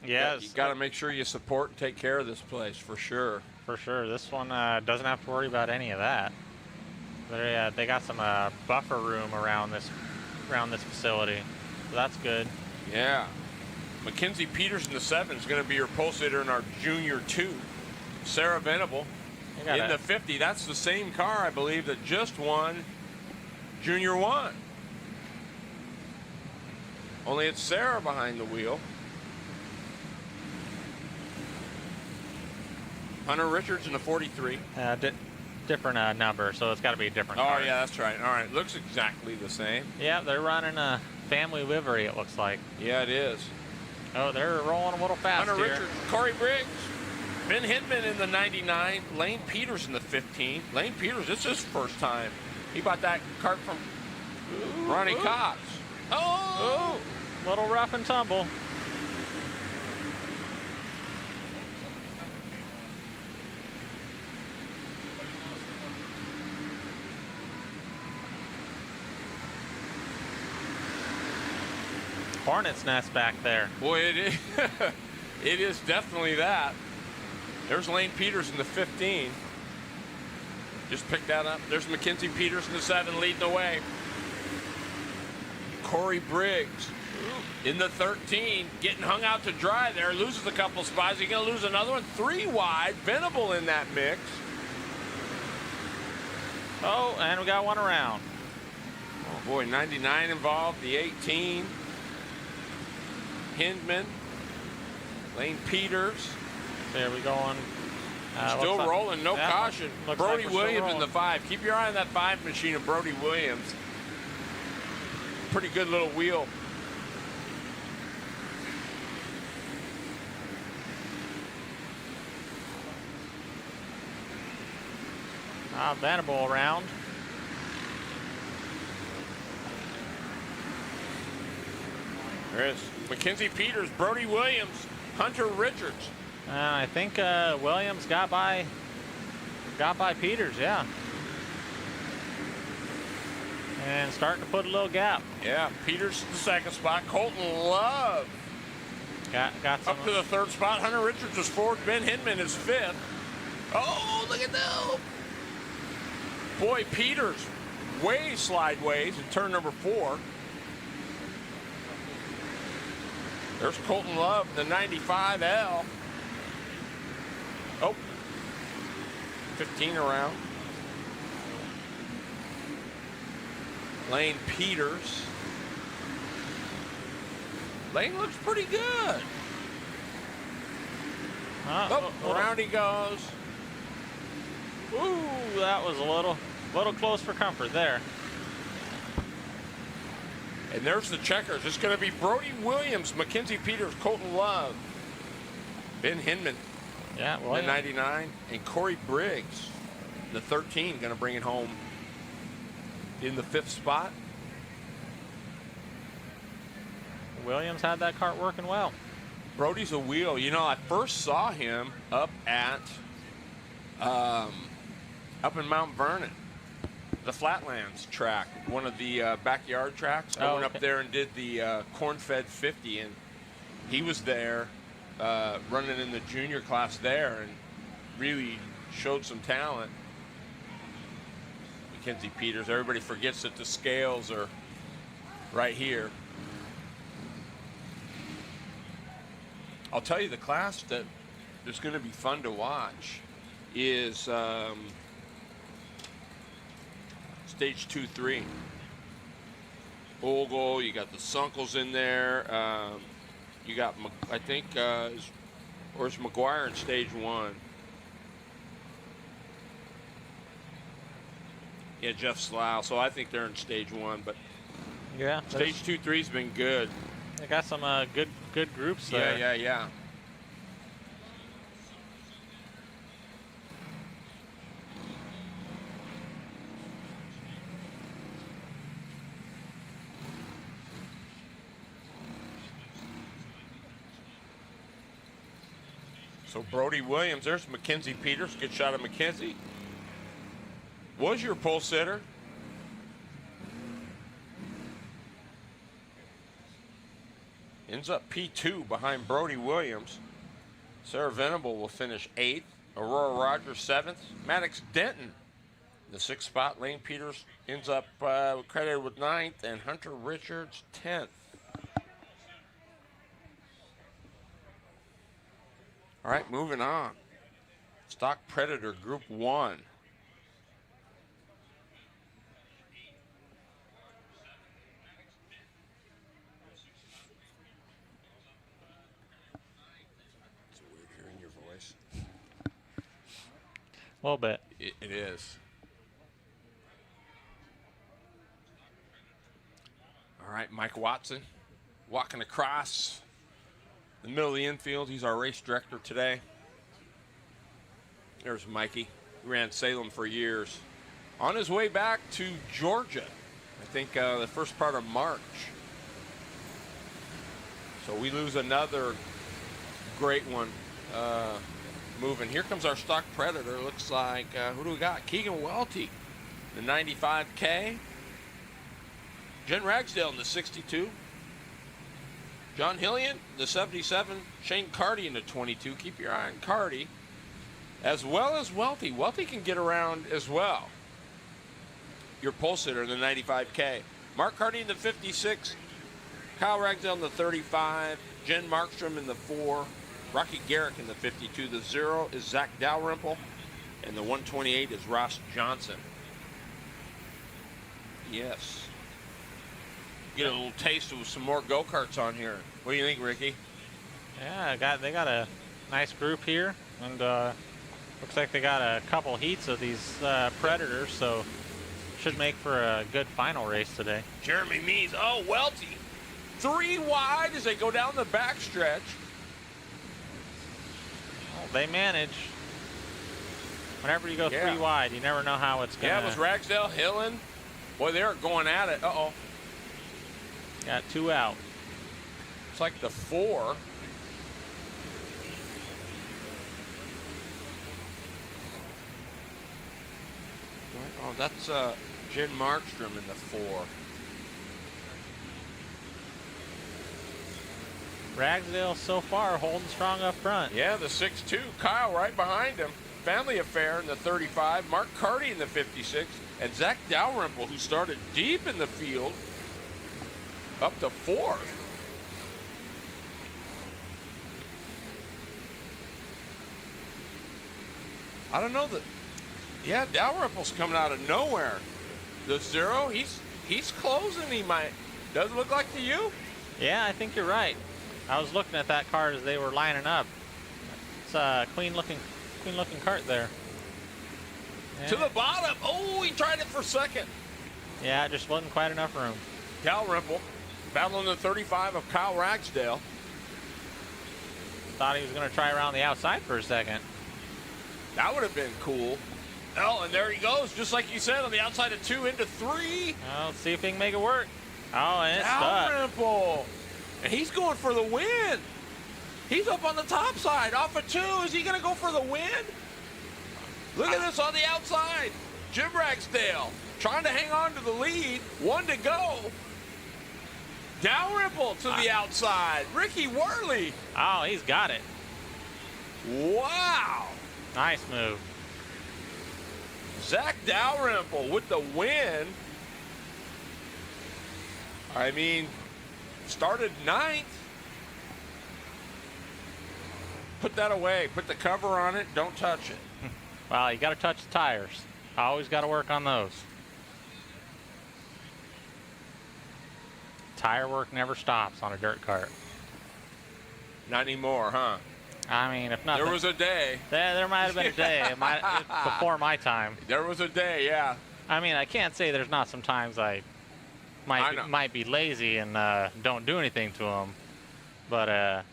Yes. you got to make sure you support and take care of this place for sure. For sure. This one doesn't have to worry about any of that. They got some buffer room around this facility, so that's good. Yeah. Mackenzie Peters in the 7 is going to be your pole sitter in our Junior 2. Sarah Venable in the 50. That's the same car, I believe, that just won Junior 1. Only it's Sarah behind the wheel. Hunter Richards in the 43. Different number, so it's got to be a different Oh, car. yeah, that's right. All right, looks exactly the same. Yeah, they're running a family livery, it looks like. Yeah, it is. Oh, they're rolling a little fast Hunter here. Richards, Corey Briggs, Ben Hindman in the 99, Lane Peters in the 15. Lane Peters, this is his first time. He bought that cart from Ronnie Cox. Oh, little rough and tumble. Hornet's nest back there. Boy, it is. It is definitely that. There's Lane Peters in the 15. Just picked that up. There's Mackenzie Peters in the 7 leading the way. Corey Briggs in the 13, getting hung out to dry there. Loses a couple spots. He's going to lose another one. 3 wide. Venable in that mix. Oh, and we got one around. Oh, boy, 99 involved. The 18. Hindman. Lane Peters. There we going. Still rolling, no caution. Brody like we're still Williams in rolling. the 5. Keep your eye on that 5 machine of Brody Williams. Pretty good little wheel. Venable around. There is Mackenzie Peters, Brody Williams, Hunter Richards. I think Williams got by Peters, yeah. And starting to put a little gap. Yeah, Peters in the 2nd spot. Colton Love Got some up to the 3rd spot. Hunter Richards is 4th. Ben Hindman is 5th. Oh, look at that. Boy, Peters way slideways in turn number 4. There's Colton Love, the 95L. Oh, 15 around. Lane Peters. Lane looks pretty good. Oh, around he goes. Ooh, that was a little close for comfort there. And there's the checkers. It's going to be Brody Williams, Mackenzie Peters, Colton Love, Ben Hindman, Yeah, the Williams. 99, and Corey Briggs, the 13, going to bring it home in the 5th spot. Williams had that cart working well. Brody's a wheel. You know, I first saw him up at up in Mount Vernon, the Flatlands track, one of the backyard tracks. I went up there and did the corn-fed 50, and he was there running in the junior class there and really showed some talent. Mackenzie Peters, everybody forgets that the scales are right here. I'll tell you, the class that is going to be fun to watch is stage 2-3. Ogle, you got the Sunkles in there. You got, I think, where's McGuire in stage 1? Yeah, Jeff Slough. So I think they're in stage 1, but Yeah. stage 2-3's been good. They got some good groups there. Yeah. So Brody Williams, there's Mackenzie Peters. Good shot of Mackenzie. Was your pole sitter. Ends up P2 behind Brody Williams. Sarah Venable will finish 8th. Aurora Rogers 7th. Maddox Denton, the 6th spot. Lane Peters ends up credited with 9th, and Hunter Richards 10th. All right, moving on. Stock Predator Group 1. A little bit. It is. All right, Mike Watson walking across the middle of the infield. He's our race director today. There's Mikey. He ran Salem for years. On his way back to Georgia, I think the first part of March. So we lose another great one moving. Here comes our stock Predator. Looks like, who do we got? Keegan Welty, the 95K. Jen Ragsdale in the 62. John Hillian, the 77. Shane Carty in the 22. Keep your eye on Carty. As well as Welty. Welty can get around as well. Your pulse hitter in the 95K. Mark Carty in the 56. Kyle Ragsdale in the 35. Jen Markstrom in the 4. Rocky Garrick in the 52. The 0 is Zach Dalrymple. And the 128 is Ross Johnson. Yes. Get a little taste of some more go-karts on here. What do you think, Ricky? Yeah, they got a nice group here, and looks like they got a couple heats of these Predators, so should make for a good final race today. Jeremy Mees, oh, Welty. 3 wide as they go down the backstretch. Well, they manage. Whenever you go 3 wide, you never know how it's going to... Yeah, it was Ragsdale, Hillen. Boy, they're going at it. Uh-oh. Got 2 out. It's like the 4. Oh, that's Jen Markstrom in the 4. Ragsdale so far holding strong up front. Yeah, the 6'2", Kyle right behind him. Family Affair in the 35. Mark Carty in the 56. And Zach Dalrymple, who started deep in the field, up to 4th. I don't know that. Yeah, Dalrymple's coming out of nowhere. The 0, he's closing. He might. Doesn't look like to you? Yeah, I think you're right. I was looking at that cart as they were lining up. It's a clean looking cart there. Yeah. To the bottom. Oh, he tried it for second. Yeah, it just wasn't quite enough room. Dalrymple battling the 35 of Kyle Ragsdale. Thought he was going to try around the outside for a second. That would have been cool. Oh, and there he goes, just like you said, on the outside of 2 into 3. Well, let's see if he can make it work. Oh, and it's stuck. Dalrymple. And he's going for the win. He's up on the top side, off of 2. Is he going to go for the win? Look at this on the outside. Jim Ragsdale trying to hang on to the lead. 1 to go. Dalrymple to the outside. Ricky Worley. Oh, he's got it. Wow. Nice move. Zach Dalrymple with the win. I mean, started 9th. Put that away. Put the cover on it. Don't touch it. Well, you got to touch the tires. Always got to work on those. Tire work never stops on a dirt cart. Not anymore, huh? I mean, if not, There was a day. there might have been a day before my time. There was a day, yeah. I mean, I can't say there's not some times I might be lazy and don't do anything to them, but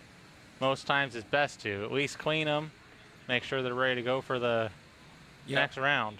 most times it's best to at least clean them, make sure they're ready to go for the next round.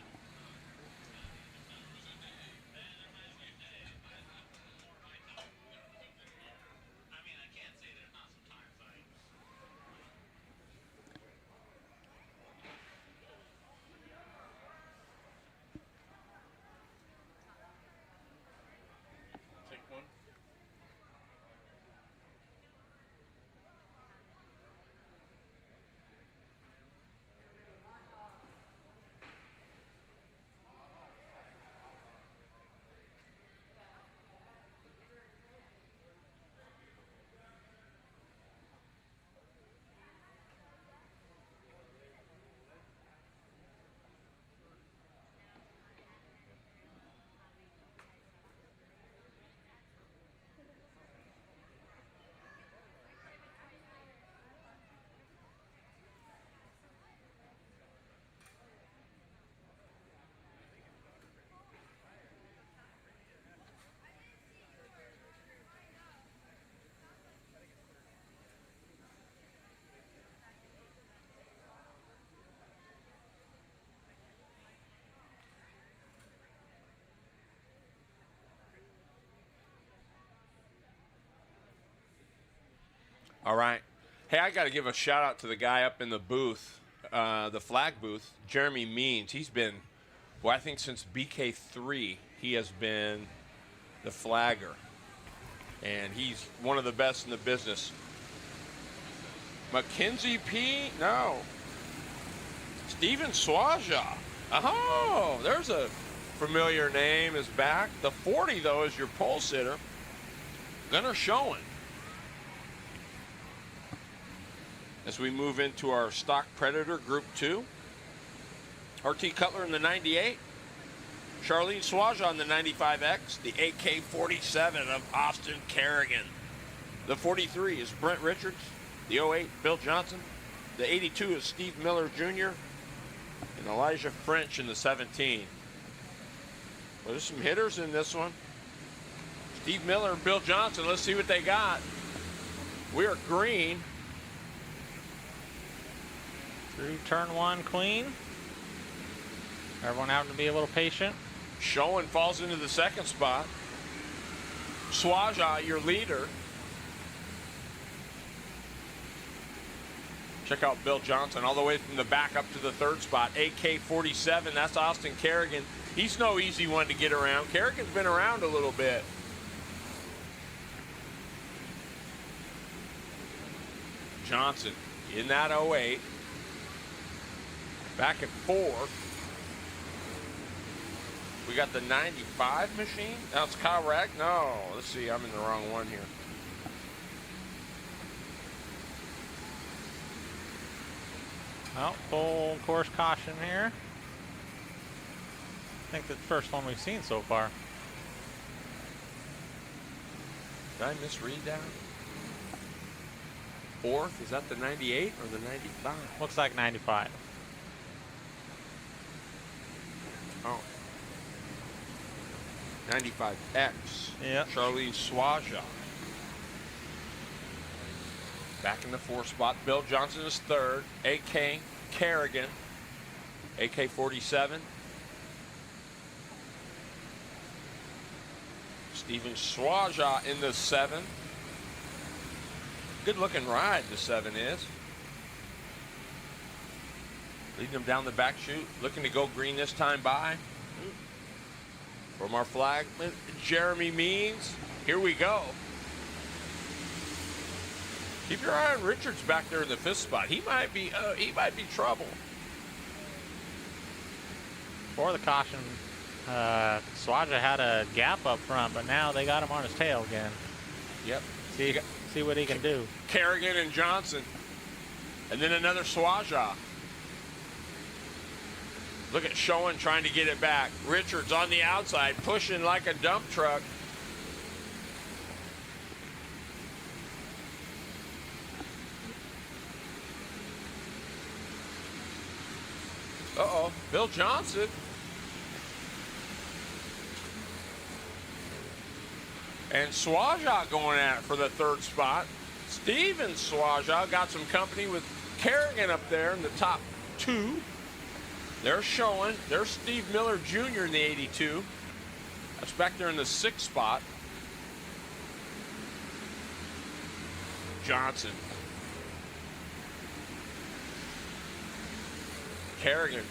All right. Hey, I got to give a shout out to the guy up in the booth, the flag booth, Jeremy Means. He's been, well, I think since BK3, he has been the flagger. And he's one of the best in the business. Mackenzie P? No. Steven Swaja. Oh, there's a familiar name is back. The 40, though, is your pole sitter. Gunnar Schoen. As we move into our stock Predator Group 2. RT Cutler in the 98. Charlene Swaja on the 95X. The AK-47 of Austin Kerrigan. The 43 is Brent Richards. The 08, Bill Johnson. The 82 is Steve Miller Jr. And Elijah French in the 17. Well, there's some hitters in this one. Steve Miller and Bill Johnson. Let's see what they got. We are green. Through turn one, clean. Everyone having to be a little patient. Schoen falls into the second spot. Swaja, your leader. Check out Bill Johnson all the way from the back up to the third spot. AK-47, that's Austin Kerrigan. He's no easy one to get around. Kerrigan's been around a little bit. Johnson in that 08. Back at 4. We got the 95 machine. That's Kyle Ragg. No, let's see. I'm in the wrong one here. Well, full course caution here. I think that's the first one we've seen so far. Did I misread that? 4th? Is that the 98 or the 95? Looks like 95. Oh. 95X. Yep. Charlene Swaja. Back in the 4th spot. Bill Johnson is 3rd. AK Kerrigan. AK-47. Steven Swaja in the 7. Good looking ride, the 7 is. Leading them down the back chute. Looking to go green this time by. From our flagman, Jeremy Means. Here we go. Keep your eye on Richards back there in the 5th spot. He might be trouble. For the caution, Swaja had a gap up front, but now they got him on his tail again. Yep. See what he can do. Kerrigan and Johnson. And then another Swaja. Look at Schoen trying to get it back. Richards on the outside, pushing like a dump truck. Uh-oh, Bill Johnson. And Swaja going at it for the 3rd spot. Steven Swaja got some company with Kerrigan up there in the top 2. There's Schoen. There's Steve Miller Jr. in the 82. That's back there in the 6th spot. Johnson. Kerrigan.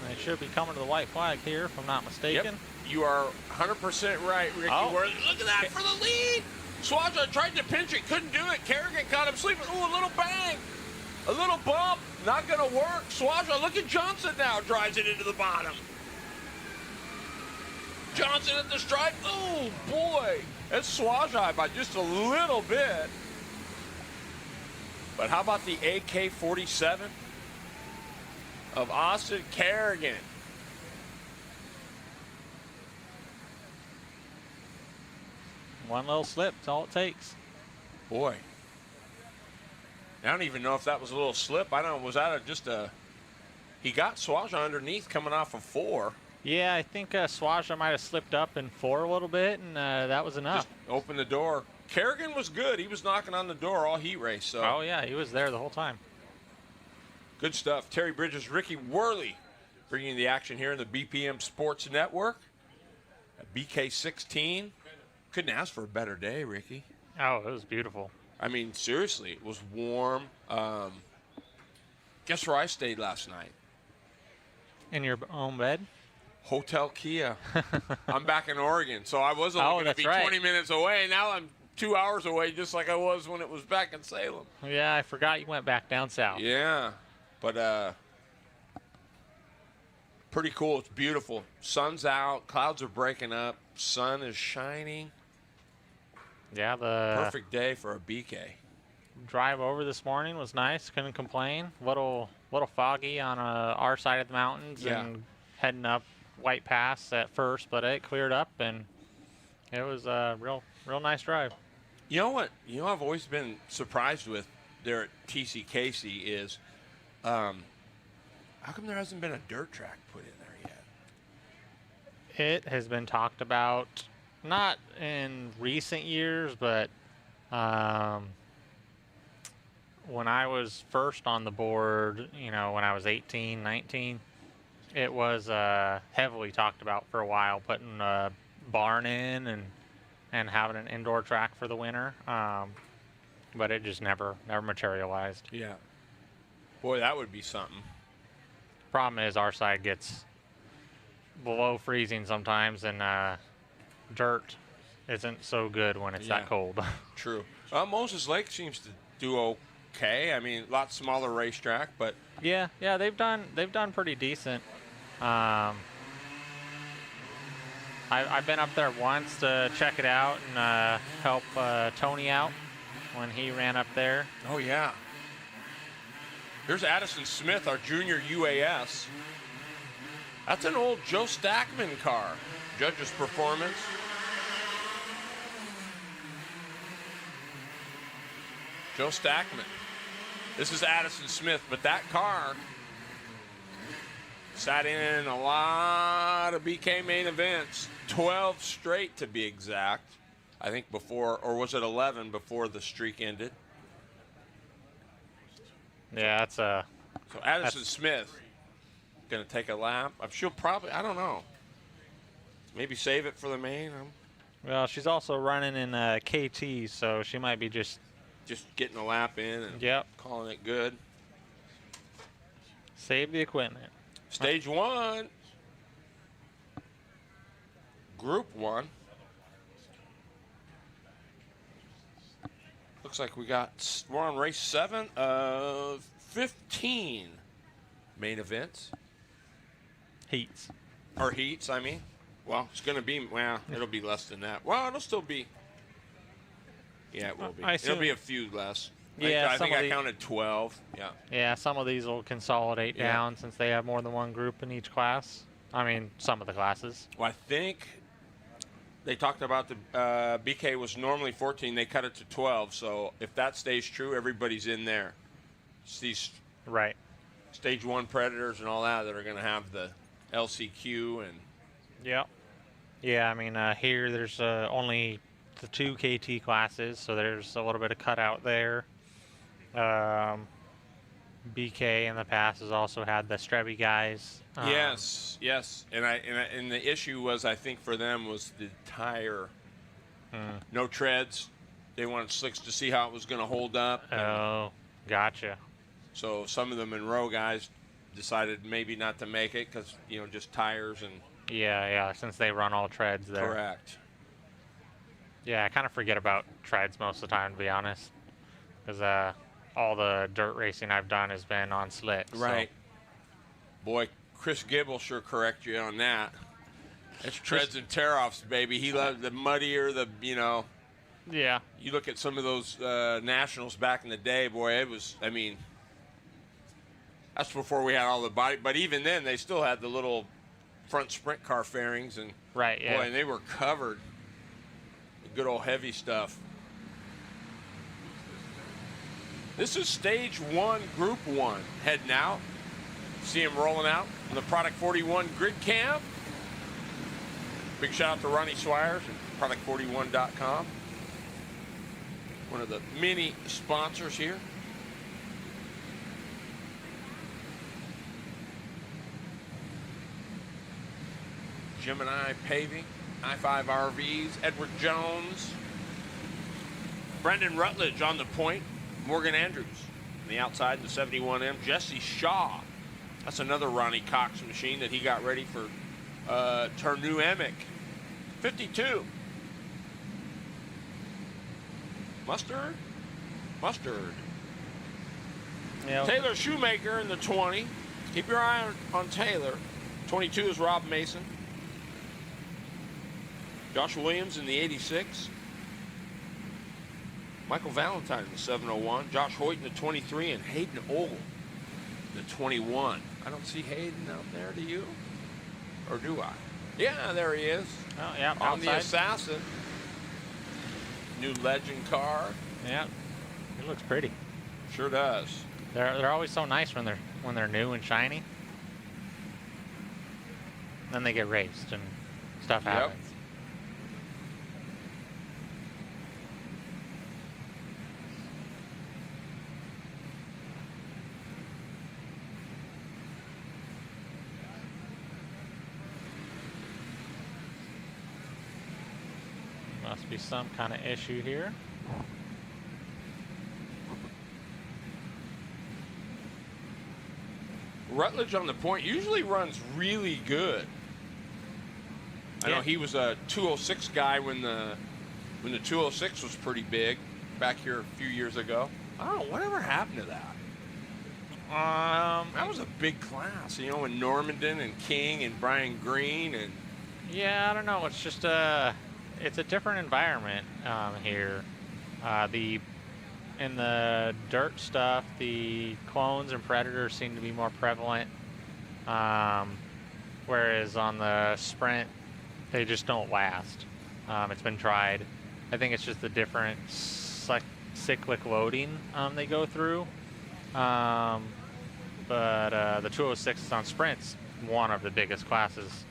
They should be coming to the white flag here, if I'm not mistaken. Yep. You are 100% right, Ricky. Oh. Look at that for the lead. Swaja tried to pinch it, couldn't do it. Kerrigan caught him sleeping. Ooh, a little bang. A little bump. Not going to work. Swaja, look at Johnson now. Drives it into the bottom. Johnson at the stripe. Oh, boy. That's Swaja by just a little bit. But how about the AK-47 of Austin Kerrigan? One little slip, that's all it takes. Boy. I don't even know if that was a little slip. I don't know. Was that just a... He got Swaja underneath coming off of 4. Yeah, I think Swaja might have slipped up in 4 a little bit, and that was enough. Just opened the door. Kerrigan was good. He was knocking on the door all heat race. So. Oh, yeah, he was there the whole time. Good stuff. Terry Bridges, Ricky Worley bringing the action here in the BPM Sports Network. At BK16. Couldn't ask for a better day, Ricky. Oh, it was beautiful. I mean, seriously, it was warm. Guess where I stayed last night? In your own bed? Hotel Kia. I'm back in Oregon, so I was only Oh, going to that's be right. 20 minutes away. Now I'm 2 hours away, just like I was when it was back in Salem. Yeah, I forgot you went back down south. Yeah, but pretty cool. It's beautiful. Sun's out. Clouds are breaking up. Sun is shining. Yeah, the Perfect day for a BK. drive over this morning was nice. Couldn't complain. Little foggy on our side of the mountains Yeah. and heading up White Pass at first, but it cleared up and it was a real nice drive. You know what? You know, I've always been surprised with there at TCKC is, how come there hasn't been a dirt track put in there yet? It has been talked about, not in recent years, but when I was first on the board, when I was 18, 19, it was heavily talked about for a while, putting a barn in and having an indoor track for the winter. But it just never materialized. Yeah. Boy, that would be something. Problem is our side gets below freezing sometimes, and dirt isn't so good when it's Yeah. that cold. True. Moses Lake seems to do okay. I mean, a lot smaller racetrack, but yeah, they've done pretty decent. I've been up there once to check it out and help Tony out when he ran up there. oh yeah. Here's Addison Smith, our junior UAS. That's an old Joe Stackman car. Judge's performance. Joe Stackman. This is Addison Smith, but that car sat in a lot of BK main events, 12 straight to be exact. I think before, or was it 11 before the streak ended? Yeah, that's a So Addison Smith going to take a lap. She'll probably, I don't know. Maybe save it for the main. well. She's also running in KT, so she might be just Getting a lap in and Yep. calling it good. save the equipment. Stage 1. Group 1. Looks like we're on race 7 of 15 main events. Heats. Or heats, I mean. Well, it's going to be, it'll be less than that. Well, it'll still be. Yeah, it will be. I It'll be assume- a few less. Yeah, I some think of I the- counted 12. Yeah. Yeah, some of these will consolidate Yeah. down since they have more than one group in each class. I mean, some of the classes. Well, I think they talked about the BK was normally 14. They cut it to 12. So if that stays true, everybody's in there. It's these Right. stage 1 predators and all that are going to have the LCQ and Yep. Yeah, I mean, here there's only the 2 KT classes, so there's a little bit of cutout there. BK in the past has also had the Strebby guys. yes. And the issue was, I think for them was the tire. No treads. They wanted slicks to see how it was going to hold up. Oh, gotcha. So some of the Monroe guys decided maybe not to make it because, just tires and Yeah, since they run all treads there. correct. Yeah, I kind of forget about treads most of the time, to be honest, because all the dirt racing I've done has been on slicks. so- Right. Boy, Chris Gibb will sure correct you on that. It's treads and tear-offs, baby. He loved the muddier, Yeah. you look at some of those nationals back in the day, boy, it was, that's before we had all the body. But even then, they still had the little front sprint car fairings. And, Right, yeah. boy, and they were covered. The good old heavy stuff. This is stage 1, group 1, heading out. See him rolling out on the Product 41 grid cam. Big shout out to Ronnie Swires and Product41.com. One of the many sponsors here. Gemini Paving, I-5 RVs, Edward Jones. Brendan Rutledge on the point. Morgan Andrews on the outside in the 71M. Jesse Shaw. That's another Ronnie Cox machine that he got ready for Ternu Emick. 52. Mustard. Yeah. Taylor Shoemaker in the 20. Keep your eye on Taylor. 22 is Rob Mason. Josh Williams in the 86. Michael Valentine in the 701. Josh Hoyt in the 23. And Hayden Ogle in the 21. I don't see Hayden out there, do you? Or do I? Yeah, there he is. Oh, yeah, On the outside. Assassin. New legend car. Yeah, it looks pretty. Sure does. They're always so nice when they're new and shiny. Then they get raced and stuff Yep. happens. Must be some kind of issue here. Rutledge on the point usually runs really good. I know Yeah. he was a 206 guy when the 206 was pretty big back here a few years ago. I don't know, whatever happened to that? That was a big class, you know, when Normandin and King and Brian Green and Yeah, I don't know. It's just it's a different environment here. In the dirt stuff, the clones and predators seem to be more prevalent, whereas on the sprint, they just don't last. It's been tried. I think it's just the different cyclic loading they go through. But the 206 on sprints, one of the biggest classes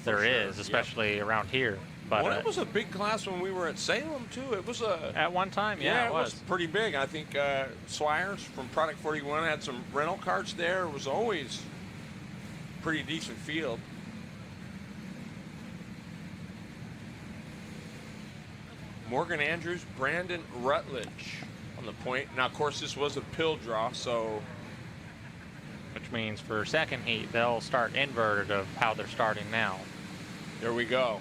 there sure, is, especially around here. But well, it was a big class when we were at Salem too. It was a at one time, yeah, it was pretty big. I think Swires from Product 41 had some rental cars there. It was always pretty decent field. Morgan Andrews, Brandon Rutledge on the point. Now, of course, this was a pill draw, so which means for second heat they'll start inverted of how they're starting now. there we go.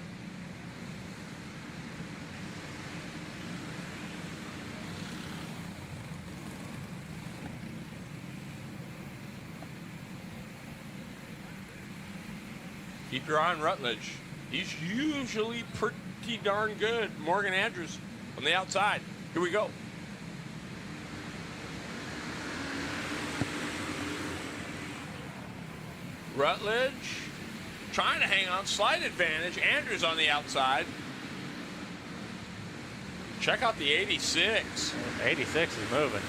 Keep your eye on Rutledge. He's usually pretty darn good. Morgan Andrews on the outside. Here we go. Rutledge trying to hang on, slight advantage. Andrews on the outside. Check out the 86. 86 is moving.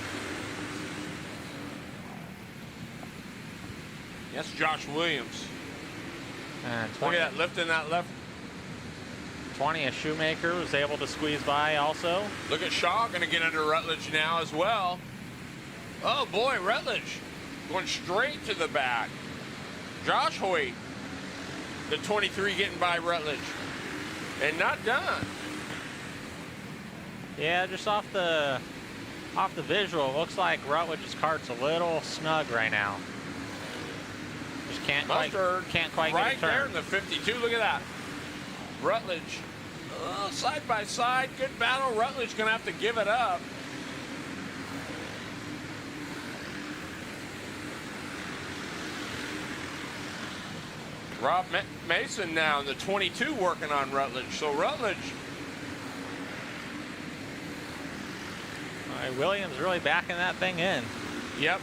That's Josh Williams. And Look 20, at that, lifting that left. 20, a Shoemaker was able to squeeze by also. Look at Shaw going to get under Rutledge now as well. Oh boy, Rutledge going straight to the back. Josh Hoyt, the 23, getting by Rutledge. And not done. Yeah, just off the visual, looks like Rutledge's cart's a little snug right now. Just can't quite right get a turn. there in the 52. Look at that. Rutledge, side by side, good battle. Rutledge going to have to give it up. Rob Mason now in the 22 working on Rutledge. So Rutledge. All right, Williams really backing that thing in. Yep.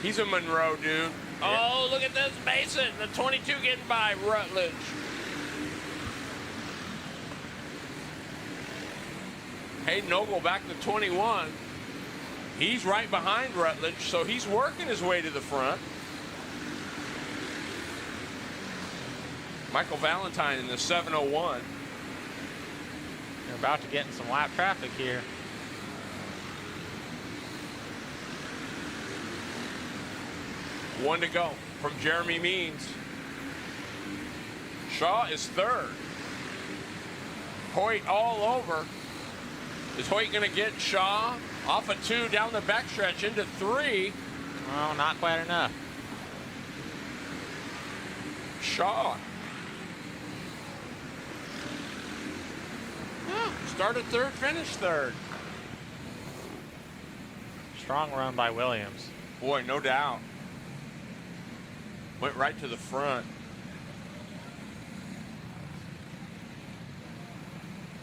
He's a Monroe dude. Yeah. Oh, look at this Mason. The 22 getting by Rutledge. Hayden Ogle back to 21. He's right behind Rutledge, so he's working his way to the front. Michael Valentine in the 701. They're about to get in some lap traffic here. One to go from Jeremy Means. Shaw is third. Hoyt all over. Is Hoyt going to get Shaw off of 2 down the backstretch into 3? Well, not quite enough. Shaw. Started third, finished third. Strong run by Williams. Boy, no doubt. Went right to the front.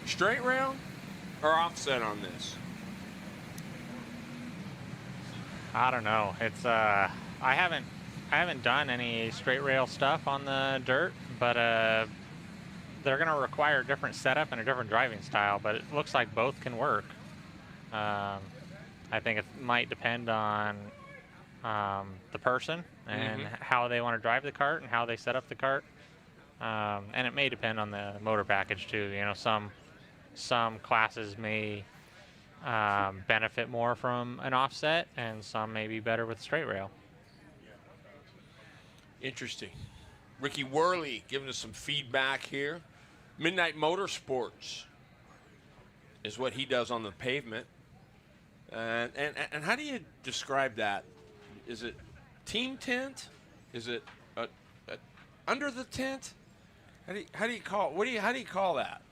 Straight rail or offset on this? I don't know. It's I haven't done any straight rail stuff on the dirt, but they're going to require a different setup and a different driving style, but it looks like both can work. I think it might depend on the person and how they want to drive the kart and how they set up the kart. And it may depend on the motor package too. You know, some classes may benefit more from an offset, and some may be better with straight rail. Interesting. Ricky Worley giving us some feedback here. Midnight Motorsports is what he does on the pavement. And how do you describe that? Is it team tent? Is it under the tent? How do you call how do you call that?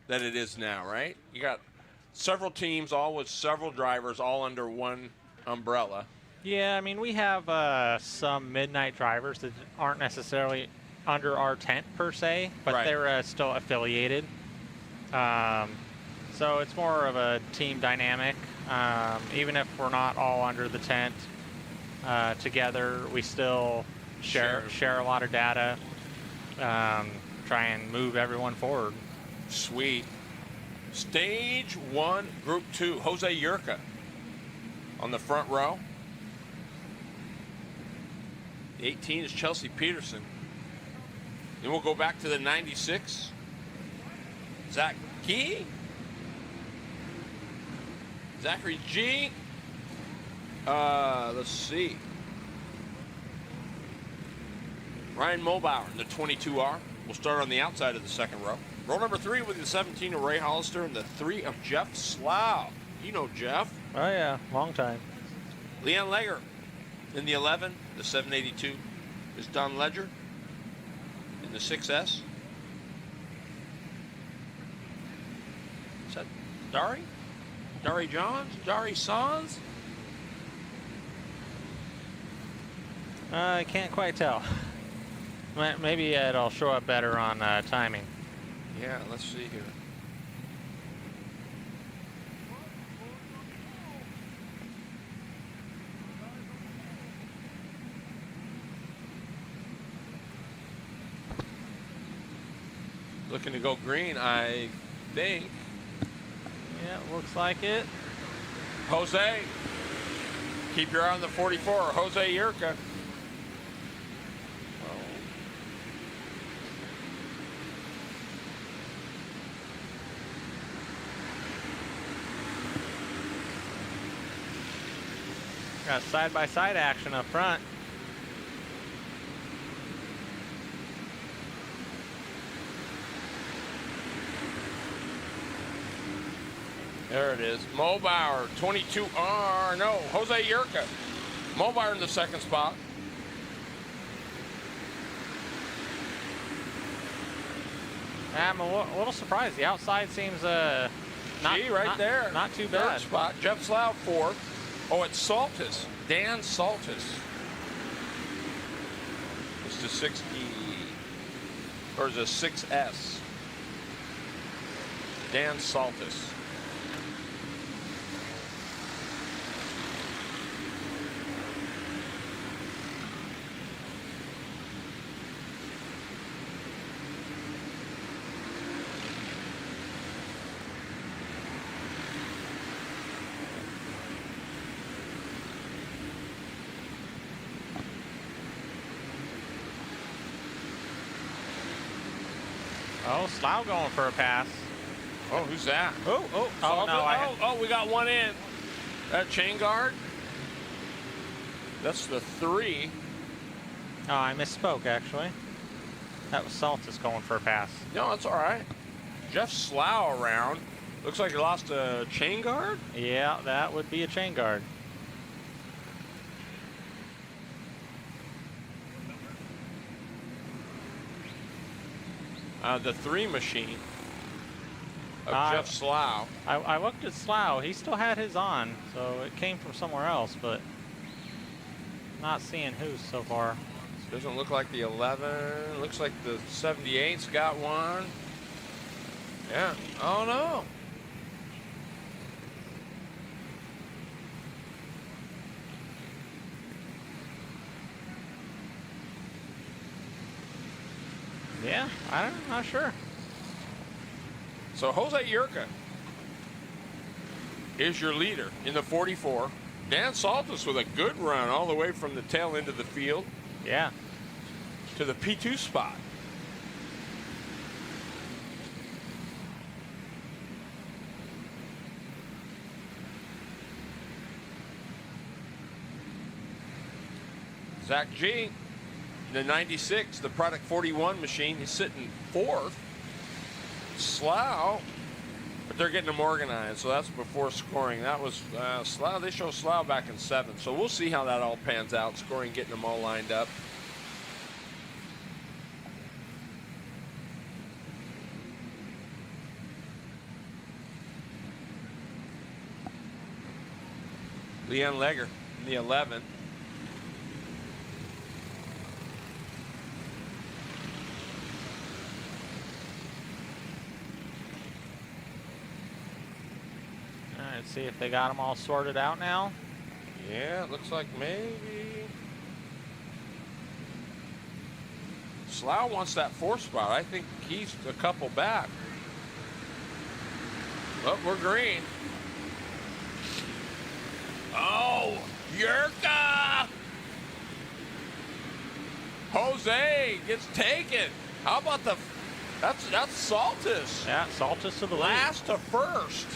That it is now, right? You got several teams, all with several drivers, all under one umbrella. Yeah, I mean, we have some midnight drivers that aren't necessarily under our tent per se, but Right. they're still affiliated. So it's more of a team dynamic. Even if we're not all under the tent together, we still share a lot of data, try and move everyone forward. Sweet. Stage 1, Group 2, Jose Yurka on the front row. 18 is Chelsea Peterson. Then we'll go back to the 96. Zach Key. Zachary G. Let's see. Ryan Mulbauer in the 22R. We'll start on the outside of the second row. Row number 3 with the 17 of Ray Hollister and the 3 of Jeff Slough. You know Jeff. Oh yeah, long time. Leon Legger in the 11. The 782 is Don Ledger in the 6S. Is that Dari? Dari Johns? Dari Sans? I can't quite tell. Maybe it'll show up better on timing. Yeah, let's see here. Looking to go green, I think. Yeah, looks like it. Jose, keep your eye on the 44, Jose Yurka. Got side-by-side action up front. There it is. Mulbauer, 22R. No, Jose Yurka. Mulbauer in the second spot. I'm a little surprised. The outside seems not there. Not too Third bad. spot. Jeff Slough, fourth. Oh, it's Saltis. Dan Saltis. It's the 60, or is it 6S? Dan Saltis. Oh, Slough going for a pass. Oh, who's that? Oh, no. We got one in. That chain guard. That's the 3. Oh, I misspoke, actually. That was Saltis going for a pass. No, that's all right. Jeff Slough around. Looks like he lost a chain guard. Yeah, that would be a chain guard. The 3 machine of Jeff Slough. I looked at Slough. He still had his on, so it came from somewhere else, but not seeing who so far. Doesn't look like the 11. Looks like the 78's got one. Yeah. Oh, no. Yeah, I'm not sure. So Jose Yurka is your leader in the 44. Dan Saltis with a good run all the way from the tail end of the field Yeah. to the P2 spot. Zach G, the 96, the Product 41 machine, he's sitting 4th. Slough, but they're getting them organized, so that's before scoring. That was Slough. They show Slough back in 7th, so we'll see how that all pans out, scoring, getting them all lined up. Leon Legger in the 11. Let's see if they got them all sorted out now. Yeah, it looks like maybe. Slough wants that 4th spot. I think he's a couple back. Oh, we're green. Oh, Yurka! Jose gets taken. How about the? That's Saltis. Yeah, Saltis to the lead. Last to first.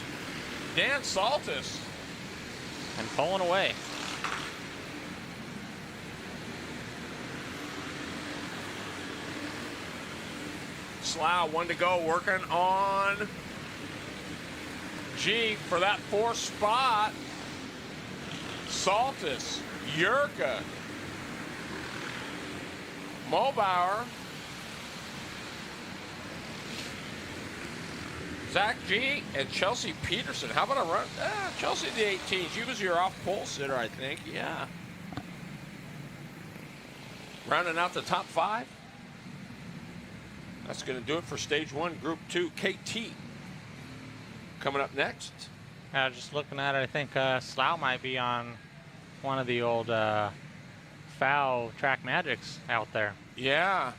Dan Saltis. And pulling away. Slough, 1 to go, working on G for that 4th spot. Saltis, Yurka, Mulbauer, Zach G, and Chelsea Peterson. How about a run? Chelsea the 18. She was your off-pole sitter, I think. Yeah. Rounding out the top 5. That's going to do it for Stage 1, Group 2. KT coming up next. Just looking at it, I think Slough might be on one of the old FOW Track Magics out there. Yeah.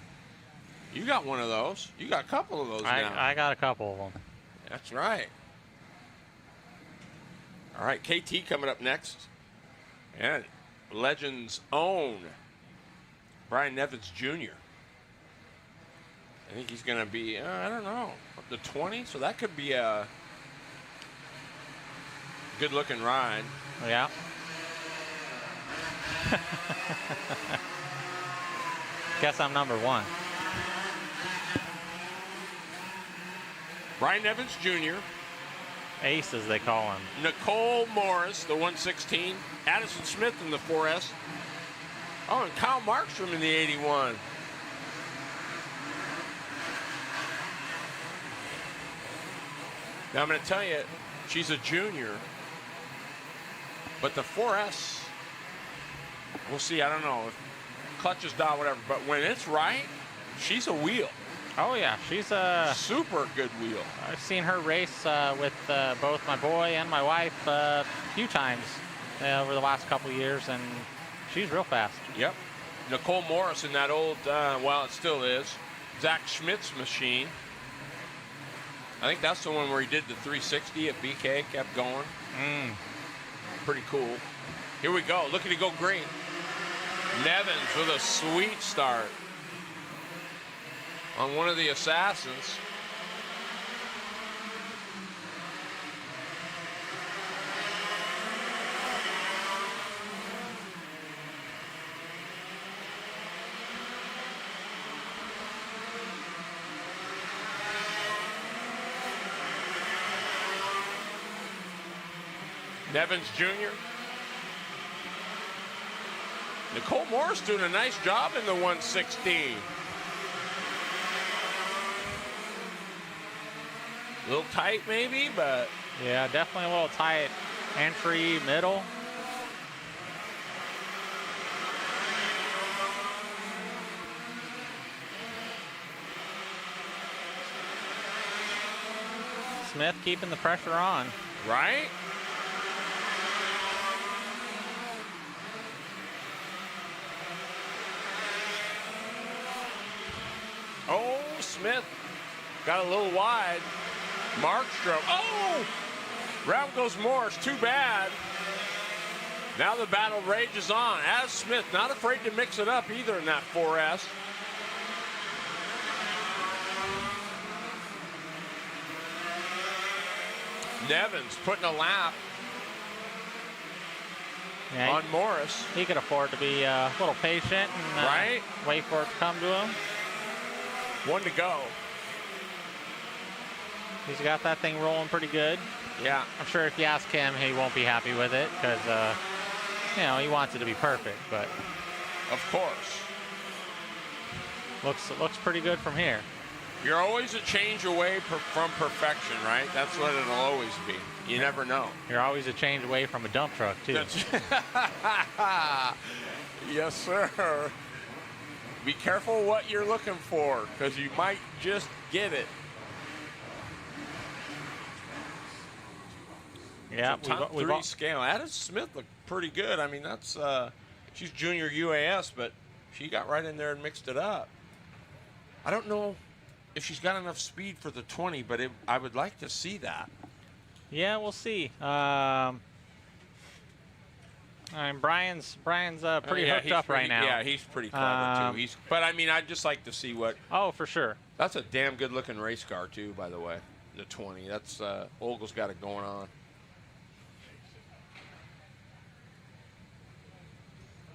You got one of those. You got a couple of those now. I got a couple of them. That's right. All right, KT coming up next. And Legends' own Brian Nevins Jr. I think he's going to be, I don't know, the 20. So that could be a good-looking ride. Yeah. Guess I'm number 1. Brian Evans Jr., Ace, as they call him. Nicole Morris, the 116, Addison Smith in the 4S. Oh, and Kyle Markstrom in the 81. Now, I'm going to tell you, she's a junior, but the 4S, we'll see. I don't know if clutches dial, whatever, but when it's right, she's a wheel. Oh, yeah. She's a Super good wheel. I've seen her race with both my boy and my wife a few times over the last couple years, and she's real fast. Yep. Nicole Morris in that old, well, it still is, Zach Schmidt's machine. I think that's the one where he did the 360 at BK, kept going. Pretty cool. Here we go. Look at it go green. Nevins with a sweet start on one of the Assassins. Nevins Jr. Nicole Morris doing a nice job in the 116. A little tight maybe, but Yeah, definitely a little tight. Entry, middle. Smith keeping the pressure on. right? Oh, Smith got a little wide. Markstrom. Oh! Round goes Morris. Too bad. Now the battle rages on. As Smith, not afraid to mix it up either in that 4S. Nevins putting a lap Yeah, on Morris. he could afford to be a little patient and Right. wait for it to come to him. 1 to go. He's got that thing rolling pretty good. Yeah. I'm sure if you ask him, he won't be happy with it because, you know, he wants it to be perfect. But Of course. looks pretty good from here. You're always a change away from perfection, right? That's what it'll always be. You never know. You're always a change away from a dump truck too. That's yes, sir. Be careful what you're looking for, because you might just get it. Yeah, So top we've three all, scale. Addis Smith looked pretty good. I mean, that's she's junior UAS, but she got right in there and mixed it up. I don't know if she's got enough speed for the 20, but I would like to see that. yeah, we'll see. I mean, Brian's pretty Yeah, hooked he's up pretty- right now. Yeah, he's pretty clever too. Um, But I mean, I'd just like to see what. Oh, for sure. That's a damn good looking race car too, by the way. The 20. That's Olga's got it going on.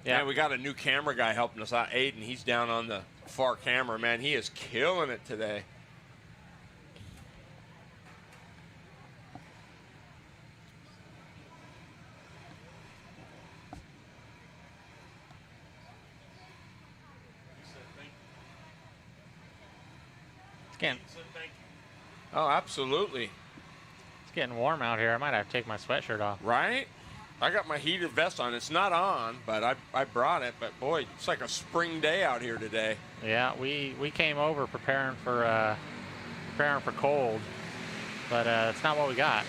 Yeah, Man, we got a new camera guy helping us out, Aiden. He's down on the far camera, man. He is killing it today. Oh, absolutely. It's getting warm out here. I might have to take my sweatshirt off. Right? I got my heated vest on. It's not on, but I brought it. But boy, it's like a spring day out here today. Yeah, we came over preparing for cold, but it's not what we got,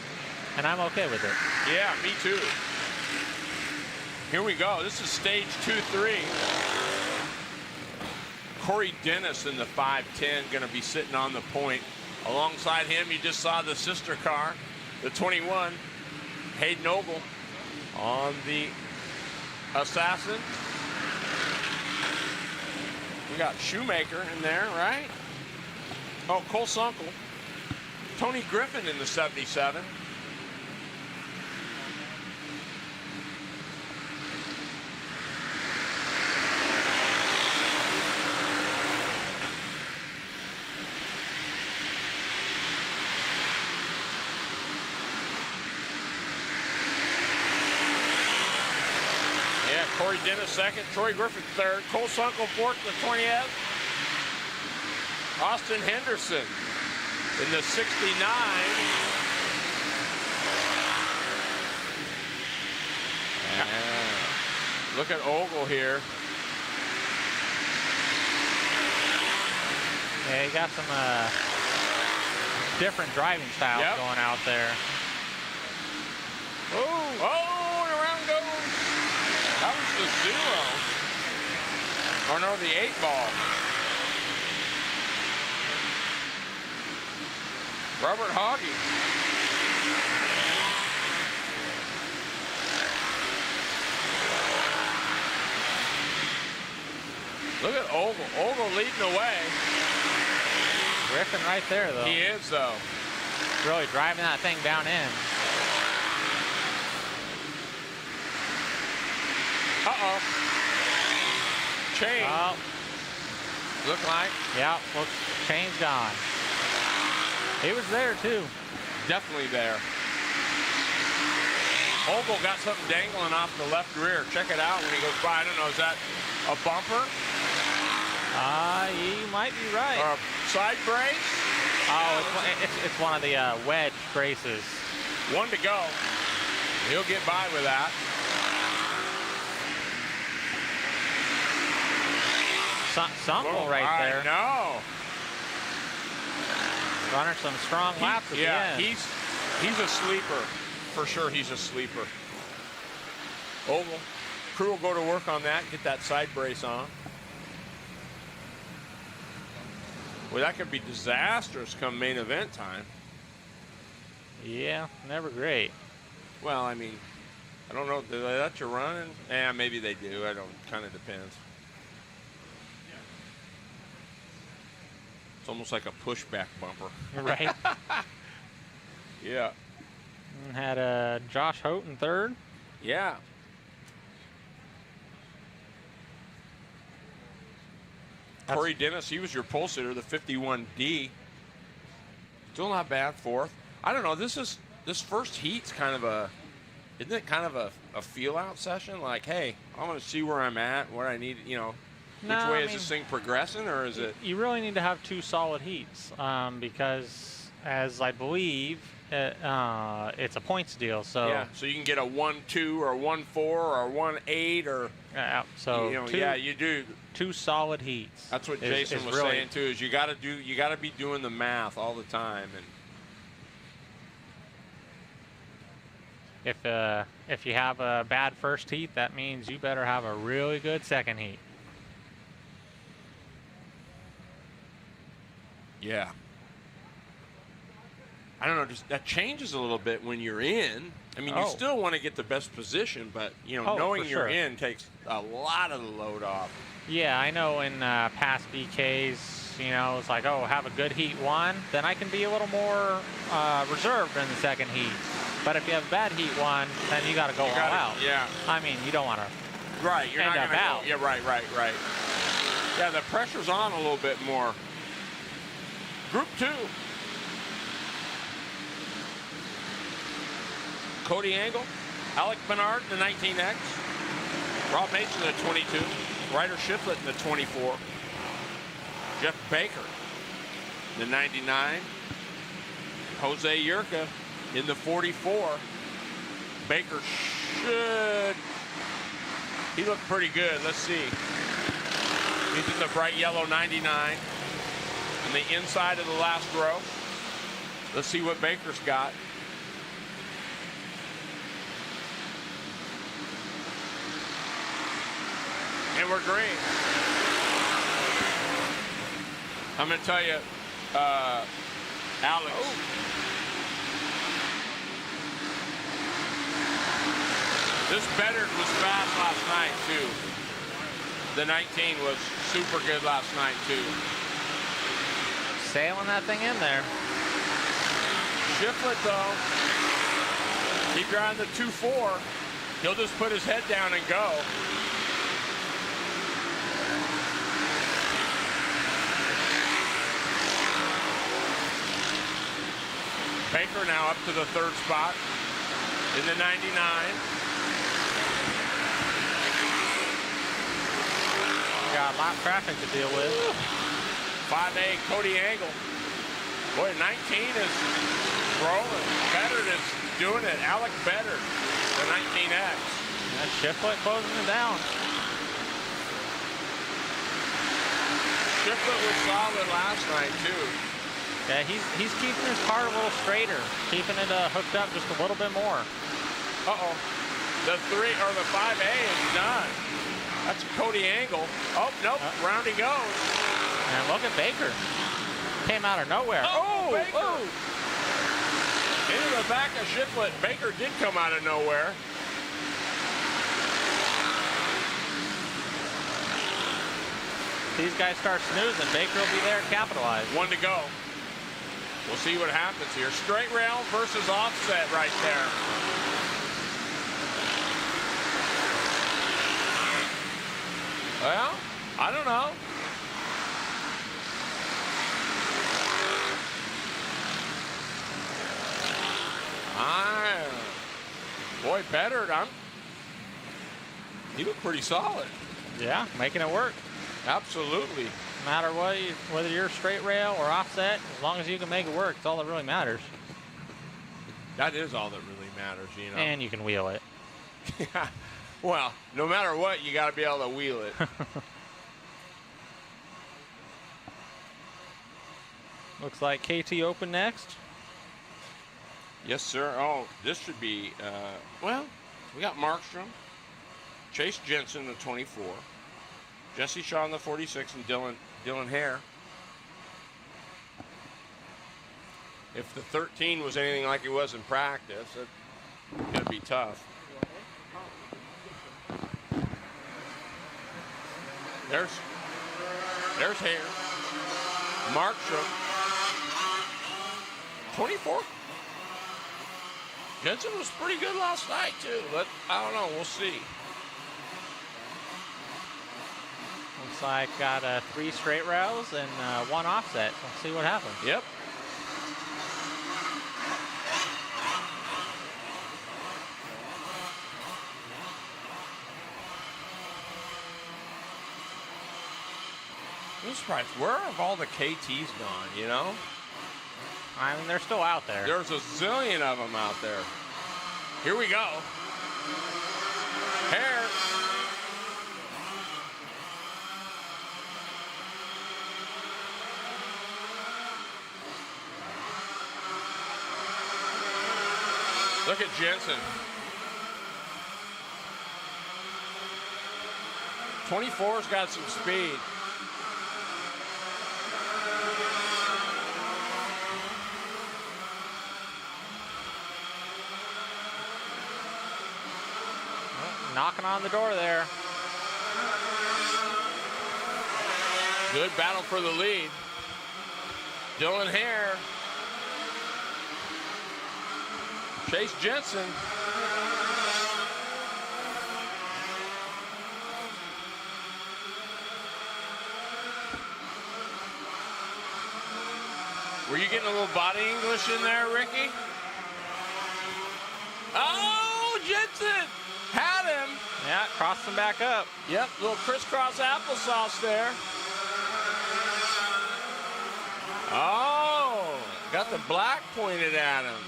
and I'm okay with it. Yeah, me too. Here we go. This is stage 2-3. Corey Dennis in the 510 going to be sitting on the point. Alongside him, you just saw the sister car, the 21, Hayden Ogle on the Assassin. We got Shoemaker in there, right? Oh, Cole Sunkel. Tony Griffin in the 77. Corey Dennis second, Troy Griffin third, Cole Sunkel fourth in the 20th. Austin Henderson in the 69. And look at Ogle here. Yeah, he got some different driving styles going out there. Oh, and around goes. That was the 0. Or no, the 8 ball. Robert Hoggy. Look at Ogle. Ogle leading the way. Griffin right there, though. He is, though. Really driving that thing down in. Uh-oh. Chain. Oh, Look like. yeah, well, chain's gone. He was there, too. Definitely there. Ogle got something dangling off the left rear. Check it out when he goes by. I don't know, is that a bumper? You might be right. Or a side brace? Oh, it's one of the wedge braces. One to go. He'll get by with that. Something right there. No. Running some strong laps at the end. He's a sleeper. For sure, he's a sleeper. Oval. Crew will go to work on that, get that side brace on. Well, that could be disastrous come main event time. Yeah, never great. Well, I mean, I don't know. Do they let you run? Yeah, maybe they do. I don't. Kind of depends. It's almost like a pushback bumper. Right. Yeah. And had Josh Houghton third. Yeah. Corey Dennis, he was your pole sitter, the 51D. Still not bad, fourth. I don't know. This first heat's kind of isn't it kind of a feel out session? Like, hey, I want to see where I'm at, what I need, you know. No, Which way I is this thing progressing, or is it? You really need to have two solid heats because, as I believe, it's a points deal. So yeah, so you can get a 1-2 or 1-4 or 1-8 or. So you know, two, yeah, you do. Two solid heats. That's what Jason was really saying too. Is you got to be doing the math all the time. And if you have a bad first heat, that means you better have a really good second heat. yeah. I don't know. Just, that changes a little bit when you're in. I mean, you still want to get the best position, but you know, knowing you're in takes a lot of the load off. Yeah, I know in past BKs, you know, it's like, oh, have a good heat one, then I can be a little more reserved in the second heat. But if you have a bad heat one, then you got to go all out. Yeah. I mean, you don't want to. Right. You're end not up gonna out. Go, yeah. Right. Yeah, the pressure's on a little bit more. Group 2. Cody Angle, Alec Bernard in the 19X, Rob Mason in the 22, Ryder Shiflett in the 24, Jeff Baker in the 99, Jose Yurka in the 44. Baker he looked pretty good. Let's see. He's in the bright yellow 99 on the inside of the last row. Let's see what Baker's got. And we're green. I'm going to tell you, Alex. This Bedard was fast last night, too. The 19 was super good last night, too. Sailing that thing in there. Shiflett, though, keep your eye on the 2-4. He'll just put his head down and go. Baker now up to the third spot in the 99. Got a lot of traffic to deal with. 5A Cody Angle. Boy, 19 is rolling. Bedard is doing it. Alec Bedard, the 19X. That Shiflett closing it down. Shiflett was solid last night, too. Yeah, he's keeping his car a little straighter, keeping it hooked up just a little bit more. Uh-oh. The 5A is done. That's Cody Angle. Oh, nope. Round he goes. And look at Baker. Came out of nowhere. Oh, Baker. Oh. Into the back of Shiflett. Baker did come out of nowhere. These guys start snoozing. Baker will be there to capitalize. One to go. We'll see what happens here. Straight rail versus offset right there. Well, I don't know. Boy, Beddard, he looked pretty solid. Yeah, making it work. Absolutely. No matter what, whether you're straight rail or offset, as long as you can make it work, it's all that really matters. That is all that really matters, you know. And you can wheel it. Yeah. Well, no matter what, you got to be able to wheel it. Looks like KT Open next. Yes, sir. Oh, this should be, well, we got Markstrom, Chase Jensen, the 24, Jesse Shaw in the 46, and Dylan Hare. If the 13 was anything like it was in practice, it's going to be tough. There's Hare. Markstrom. 24. Jensen was pretty good last night, too. But I don't know. We'll see. Looks like got 3 straight rails and 1 offset. We'll see what happens. Yep. I'm surprised. Where have all the KTs gone, you know? I mean, they're still out there. There's a zillion of them out there. Here we go. Hare. Look at Jensen. 24's got some speed. Knocking on the door there. Good battle for the lead. Dylan Hare. Chase Jensen. Were you getting a little body English in there, Ricky? Oh, Jensen! Had him. Yeah, crossed him back up. Yep, little crisscross applesauce there. Oh, got the black pointed at him.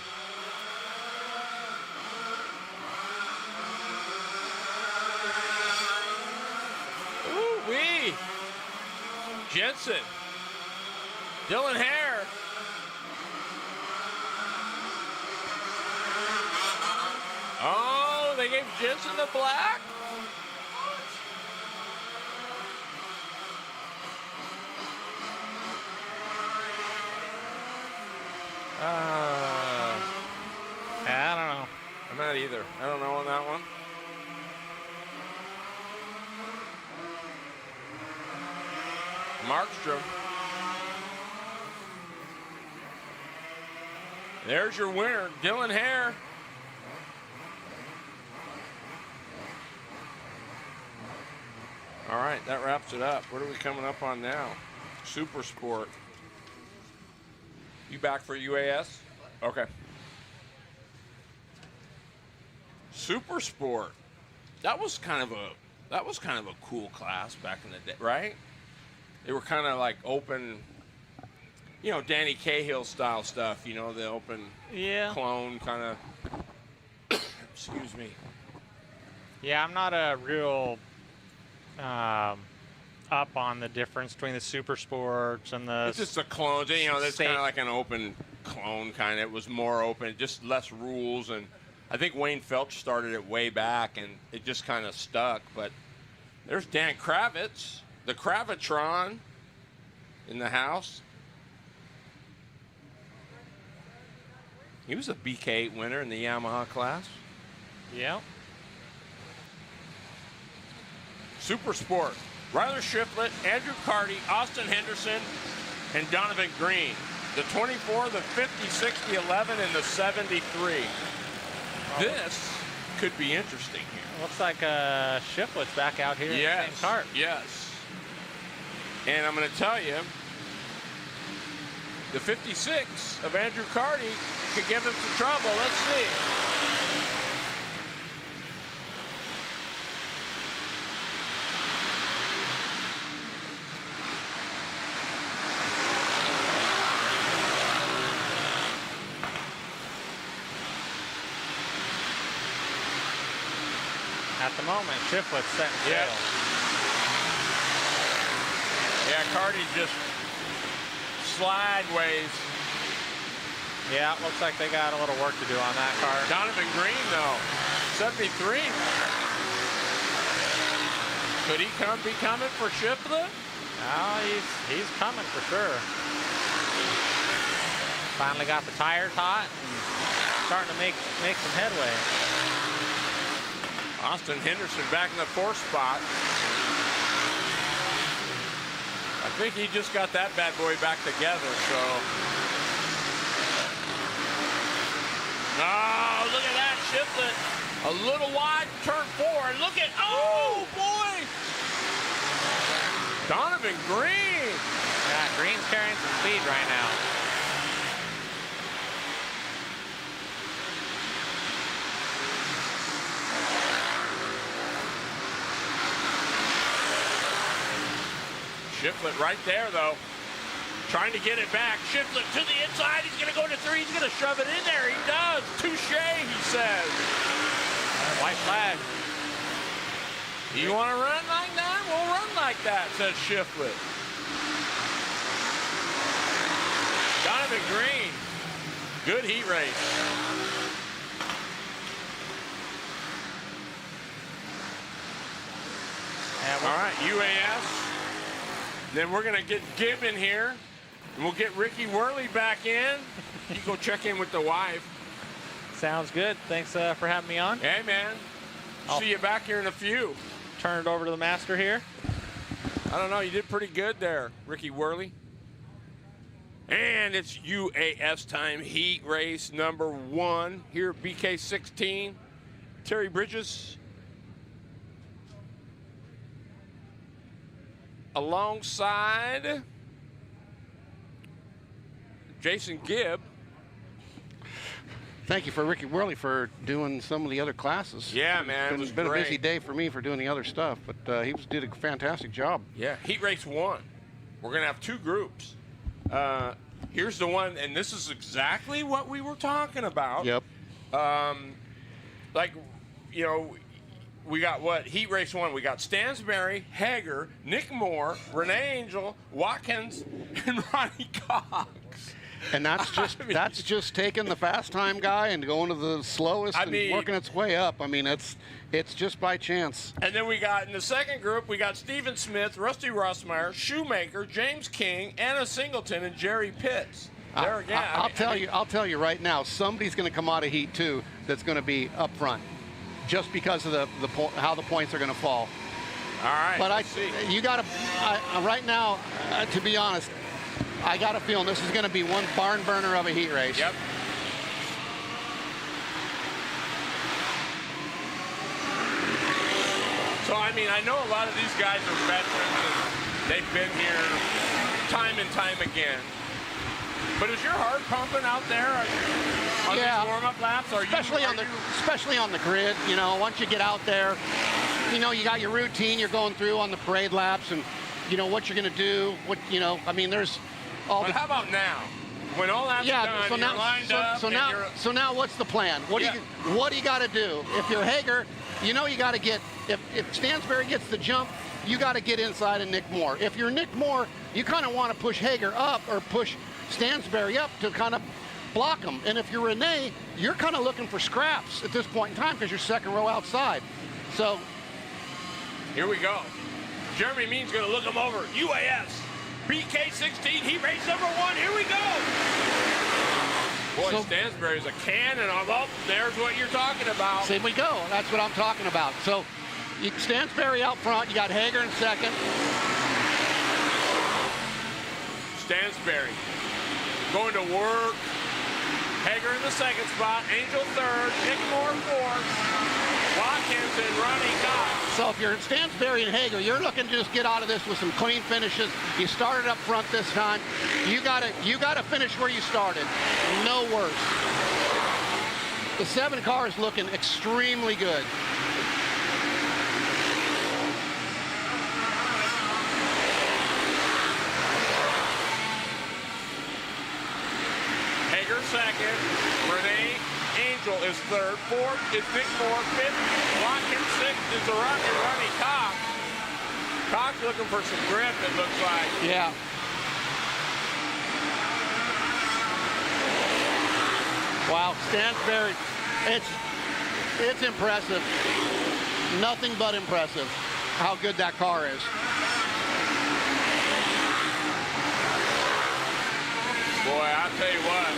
Ooh-wee. Jensen. Dylan Hare. Oh, they gave Jensen the black? Yeah, I don't know. I'm not either. I don't know on that one. Markstrom. There's your winner, Dylan Hare. All right, that wraps it up. What are we coming up on now? Super Sport. You back for UAS? Okay. Super Sport. That was kind of a cool class back in the day, right? They were kind of like open, you know, Danny Cahill style stuff, you know, the open clone kind of. Excuse me. Yeah, I'm not a real up on the difference between the super sports and the. It's just the clones, you know. That's kind of like an open clone kind of. It was more open, just less rules, and I think Wayne Felch started it way back, and it just kind of stuck. But there's Dan Kravitz, the Kravitron, in the house. He was a BK8 winner in the Yamaha class. Yeah. Super Sport. Ryler Shiflett, Andrew Carty, Austin Henderson, and Donovan Green. The 24, the 50, 60, 11, and the 73. This could be interesting here. Looks like Shiflett's back out here in the same cart. Yes. And I'm going to tell you, the 56 of Andrew Carty could give him some trouble. Let's see. At the moment, Shiflett's setting Yeah. sail. Yeah, Cardi's just sideways. Yeah, it looks like they got a little work to do on that car. Donovan Green, though, 73. Could he be coming for Shiflett? Oh, he's coming for sure. Finally got the tires hot and starting to make some headway. Austin Henderson back in the 4th spot. I think he just got that bad boy back together, so. Oh, look at that, Shiflett. A little wide, turn 4. Look at, oh boy! Donovan Green. Yeah, Green's carrying some speed right now. Shiflett right there, though. Trying to get it back. Shiflett to the inside. He's going to go to 3. He's going to shove it in there. He does. Touche, he says. White flag. You want to run like that? We'll run like that, says Shiflett. Donovan Green. Good heat race. All right, UAS. Then we're going to get Gibb in here, and we'll get Ricky Worley back in. You go check in with the wife. Sounds good. Thanks for having me on. Hey, man. See you back here in a few. Turn it over to the master here. I don't know. You did pretty good there, Ricky Worley. And it's UAS time, heat race number 1 here at BK16. Terry Bridges alongside Jason Gibb. Thank you for Ricky Worley for doing some of the other classes. Yeah, man, it was It's been a great. busy day for me for doing the other stuff, but he did a fantastic job. Yeah, heat race 1. We're going to have 2 groups. Here's the one, and this is exactly what we were talking about. Yep. Like, you know, we got what? Heat race 1. We got Stansberry, Hager, Nick Moore, Renee Angel, Watkins, and Ronnie Cox. And that's just that's just taking the fast time guy and going to the slowest and working its way up. I mean, it's just by chance. And then we got in the second group, we got Steven Smith, Rusty Rossmeyer, Shoemaker, James King, Anna Singleton, and Jerry Pitts. There again. I'll tell you right now, somebody's going to come out of Heat 2 that's going to be up front, just because of how the points are going to fall. All right. But you got to right now, to be honest, I got a feeling this is going to be one barn burner of a heat race. Yep. So, I mean, I know a lot of these guys are veterans and they've been here time and time again. But is your heart pumping out there on these warm-up laps? Especially on the grid. You know, once you get out there, you know, you got your routine you're going through on the parade laps, and you know what you're going to do. I mean, there's all. But how about now? When all that's done, so now, you're lined up. So now, what's the plan? What do you got to do? If you're Hager, you know you got to get. If Stansberry gets the jump, you got to get inside of Nick Moore. If you're Nick Moore, you kind of want to push Hager up or push Stansberry up to kind of block him. And if you're Renee, you're kind of looking for scraps at this point in time because you're second row outside. So here we go. Jeremy Mean's going to look him over. UAS, BK16, heat race number 1. Here we go. Boy, Stansberry's a cannon. Oh, there's what you're talking about. See, we go. That's what I'm talking about. So Stansberry out front. You got Hager in second. Stansberry going to work. Hager in the second spot. Angel third. Nick Moore fourth. Watkins and Ronnie Cox. So if you're Stansberry and Hager, you're looking to just get out of this with some clean finishes. You started up front this time. You gotta finish where you started. No worse. The 7 car is looking extremely good. Hager second. Renee Angel is third. Fourth is Nick Moore. Fifth, Watkins. Sixth is the running Cox. Cox looking for some grip, it looks like. Yeah. Wow, Stansberry, it's impressive. Nothing but impressive how good that car is. Boy, I'll tell you what.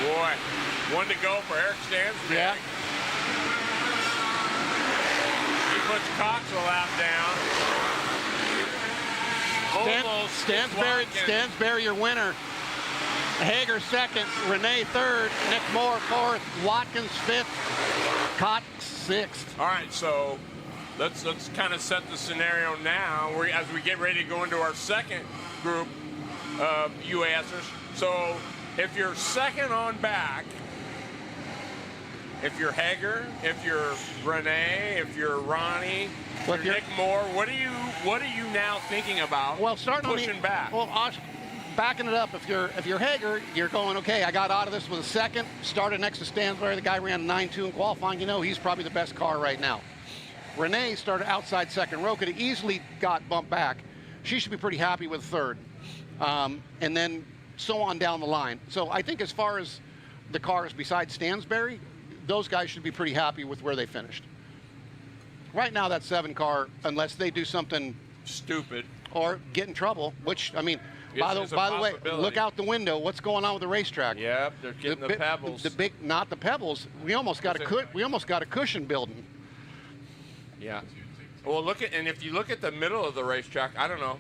Boy, one to go for Eric Stansberry. Yeah. He puts Cox a lap down. Stansberry, your winner. Hager second, Renee third, Nick Moore fourth, Watkins fifth, Cox sixth. All right, so let's kind of set the scenario now as we get ready to go into our second group of UASers. So if you're second on back, if you're Hager, if you're Renee, if you're Ronnie, if you're Nick Moore, what are you now thinking about? Well, starting pushing back. Well, backing it up, if you're Hager, you're going, okay, I got out of this with a second, started next to Stansberry, the guy ran 9.2 in qualifying, you know he's probably the best car right now. Renee started outside second row, could have easily got bumped back. She should be pretty happy with third. And then so on down the line. So I think as far as the cars besides Stansberry, those guys should be pretty happy with where they finished. Right now, that 7 car, unless they do something stupid or get in trouble, which, I mean, by the way, look out the window. What's going on with the racetrack? Yep, they're getting the pebbles. Not the pebbles. We almost got a cushion building. Yeah. Well, and if you look at the middle of the racetrack, I don't know.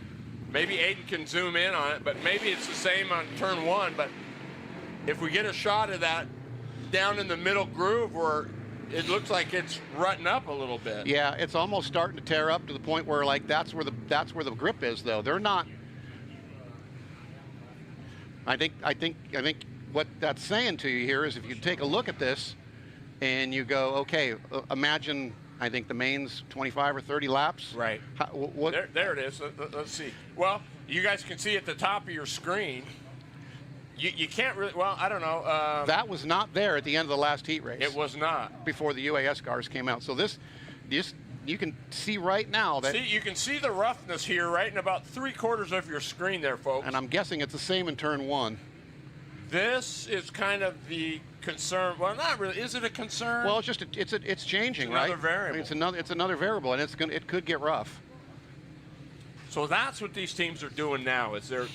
Maybe Aiden can zoom in on it, but maybe it's the same on turn 1. But if we get a shot of that down in the middle groove where it looks like it's rutting up a little bit. Yeah, it's almost starting to tear up to the point where like that's where the grip is though. They're not. I think what that's saying to you here is if you take a look at this and you go, okay, imagine I think the main's 25 or 30 laps. Right. There it is. Let's see. Well, you guys can see at the top of your screen. You can't really, well, I don't know. That was not there at the end of the last heat race. It was not. Before the UAS cars came out. So this you can see right now that. See, you can see the roughness here right in about 3/4 of your screen there, folks. And I'm guessing it's the same in turn 1. This is kind of the concern. Well, not really. Is it a concern? Well, it's changing, right? Another variable. I mean, it's another variable, and it could get rough. So that's what these teams are doing now. Is they're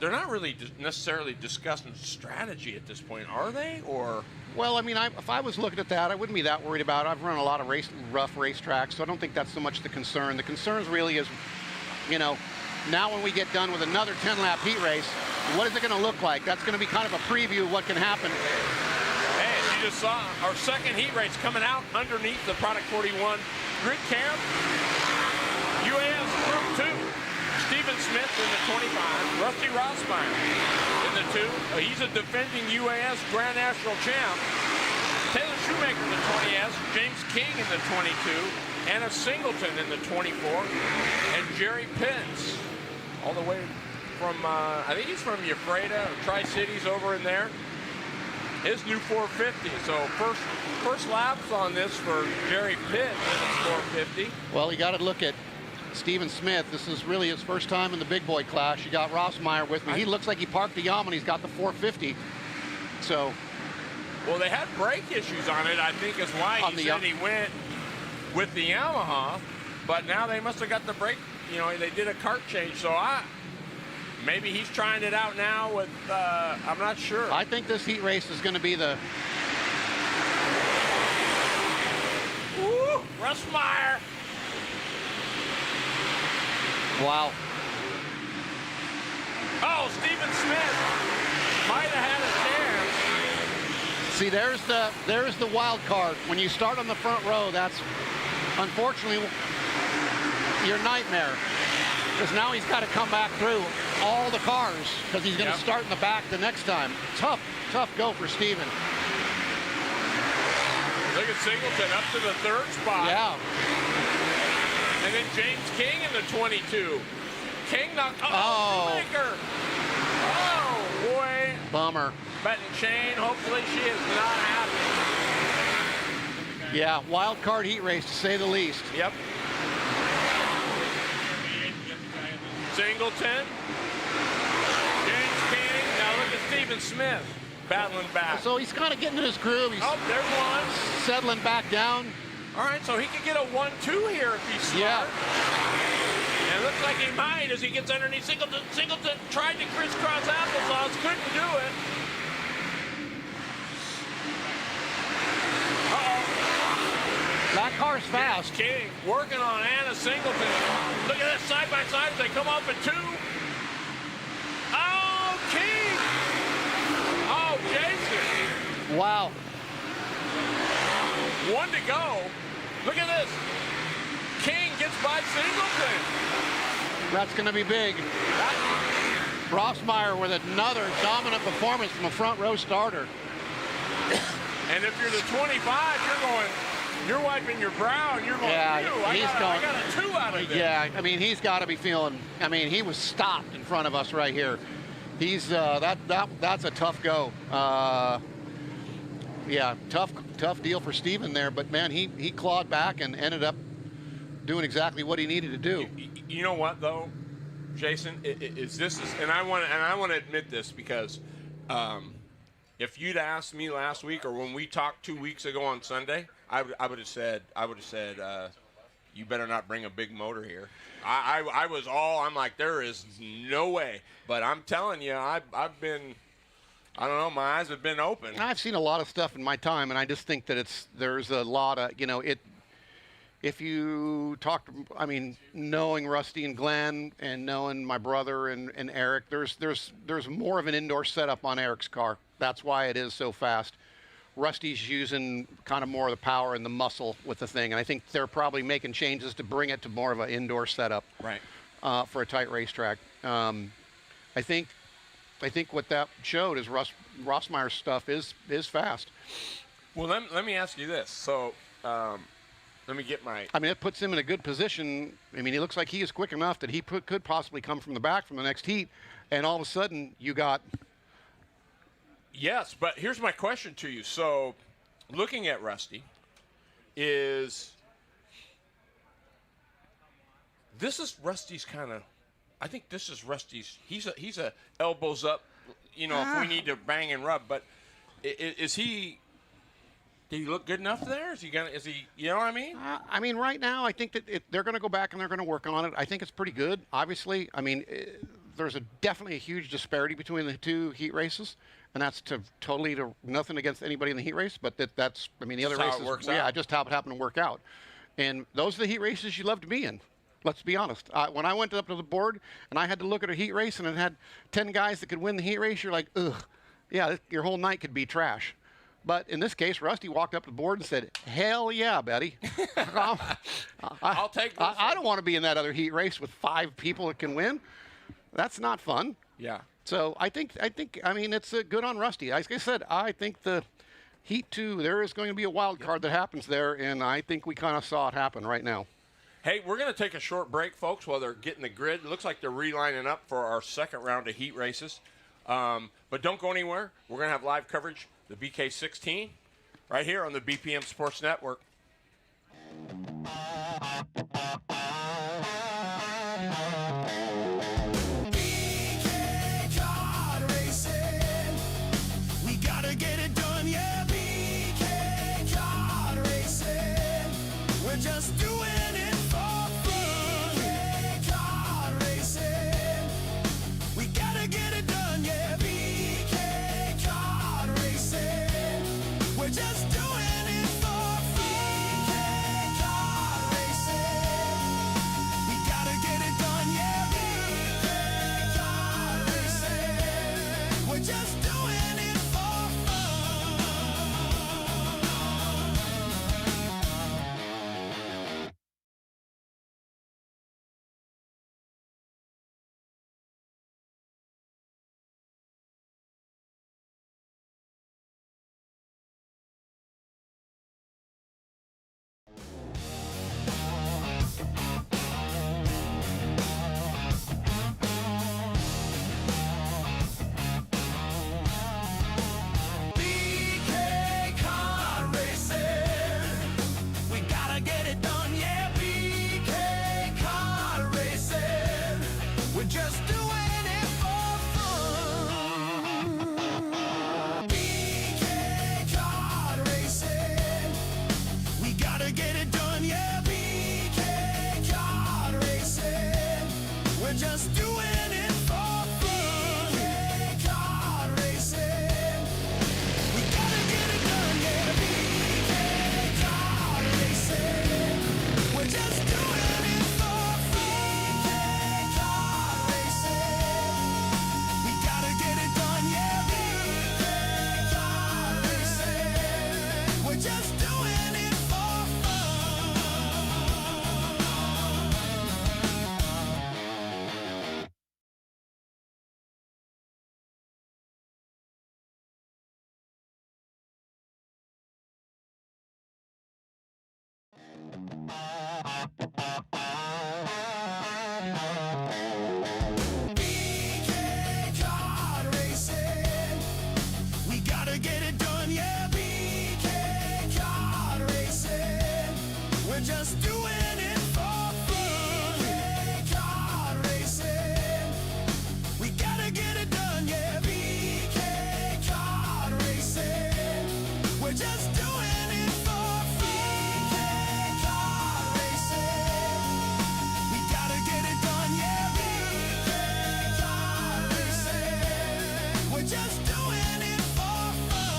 not really necessarily discussing strategy at this point, are they? Or well, I mean, if I was looking at that, I wouldn't be that worried about it. I've run a lot of rough racetracks, so I don't think that's so much the concern. The concern really is, now when we get done with another 10-lap heat race, what is it going to look like? That's going to be kind of a preview of what can happen. Hey, you just saw our second heat race coming out underneath the Product 41 grid cam. UAS Group 2. Stephen Smith in the 25, Rusty Rossmeyer in the 2. He's a defending UAS Grand National champ. Taylor Shoemaker in the 20S, James King in the 22, Anna Singleton in the 24, and Jerry Pitts, all the way from, I think he's from Ephrata or Tri-Cities over in there. His new 450. So first laps on this for Jerry Pitts in his 450. Well, you got to look at Stephen Smith. This is really his first time in the big boy class. You got Rossmeyer with me. He looks like he parked the Yamaha and he's got the 450. So. Well, they had brake issues on it, I think is why he said he went with the Yamaha. But now they must have got the brake, they did a cart change. So maybe he's trying it out now with, I'm not sure. I think this heat race is going to be the. Woo, Rossmeyer. Wow. Oh, Stephen Smith might have had a chance. See, there's the wild card. When you start on the front row, that's unfortunately your nightmare. Because now he's got to come back through all the cars because he's going to start in the back the next time. Tough go for Stephen. Look at Singleton up to the 3rd spot. Yeah. And then James King in the 22. King knocked. Oh. Shoemaker. Oh, boy. Bummer. But Shane, hopefully she is not happy. Yeah, wild card heat race to say the least. Yep. Singleton. James King. Now look at Stephen Smith battling back. So he's kind of getting in his groove. He's Oh, there's one. settling back down. All right, so he could get a 1-2 here if he's smart. Yeah. And it looks like he might as he gets underneath Singleton. Singleton tried to crisscross applesauce, couldn't do it. Uh-oh. That car's fast. King working on Anna Singleton. Look at that side by side as they come off at 2. Oh, King! Oh, Jason. Wow. 1 to go. Look at this. King gets by Singleton. That's going to be big. Rossmeyer with another dominant performance from a front row starter. And if you're the 25, you're wiping your brow and you're going, Yeah, "Phew, I got a 2 out of this." Yeah, I mean, he's got to be feeling, I mean, he was stopped in front of us right here. He's, that's a tough go. Yeah, tough deal for Steven there, but man, he clawed back and ended up doing exactly what he needed to do. You know what though, Jason, and I want to admit this because if you'd asked me last week or when we talked 2 weeks ago on Sunday, I would have said you better not bring a big motor here. I'm like, there is no way. But I'm telling you, I've been, I don't know, my eyes have been open. I've seen a lot of stuff in my time, and I just think that there's a lot of, if you talk to, I mean, knowing Rusty and Glenn and knowing my brother and Eric, there's more of an indoor setup on Eric's car. That's why it is so fast. Rusty's using kind of more of the power and the muscle with the thing, and I think they're probably making changes to bring it to more of an indoor setup, right, for a tight racetrack. I think what that showed is Rossmeyer's stuff is fast. Well, let me ask you this. So, let me get my. I mean, it puts him in a good position. I mean, he looks like he is quick enough that he could possibly come from the back from the next heat, and all of a sudden you got. Yes, but here's my question to you. So, looking at Rusty, this is Rusty's kind of. I think this is Rusty's. He's a elbows up. If we need to bang and rub, but is he? Did he look good enough there? Is he? You know what I mean? I mean, right now, I think that they're going to go back and they're going to work on it. I think it's pretty good. Obviously, I mean, there's definitely a huge disparity between the two heat races, and that's totally nothing against anybody in the heat race, but that's I mean, the other Just how races, it works yeah, out. just how it happened to work out, and those are the heat races you love to be in. Let's be honest. When I went up to the board and I had to look at a heat race and it had 10 guys that could win the heat race, you're like, ugh, yeah, your whole night could be trash. But in this case, Rusty walked up to the board and said, hell yeah, Betty. I'll take this. I don't want to be in that other heat race with 5 people that can win. That's not fun. Yeah. So I mean, it's good on Rusty. Like I said, I think the Heat 2, there is going to be a wild card that happens there, and I think we kind of saw it happen right now. Hey, we're going to take a short break, folks, while they're getting the grid. It looks like they're relining up for our second round of heat races. But don't go anywhere. We're going to have live coverage, the BK16, right here on the BPM Sports Network. BK kart racing. We gotta get it done, yeah. BK kart racing. We're just doing it for fun. BK kart racing. We gotta get it done, yeah. BK kart racing. We're just doing it for fun. BK kart racing. We gotta get it done, yeah. BK kart racing. We're just doing it for fun. gotta get it done, yeah. BK kart racing. We're just doing it for fun. BK kart racing. We gotta get it done, yeah. BK kart racing. We're just doing it for fun. BK kart racing. We gotta get it done, yeah. BK kart racing. We're just doing it for fun. BK kart racing. We gotta get it done, yeah. BK kart racing. We're just doing it for fun. BK kart racing. We gotta get it done, yeah. BK kart racing. We're just doing it for fun. BK kart racing. We gotta get it done, yeah. BK kart racing. We're just doing it for fun.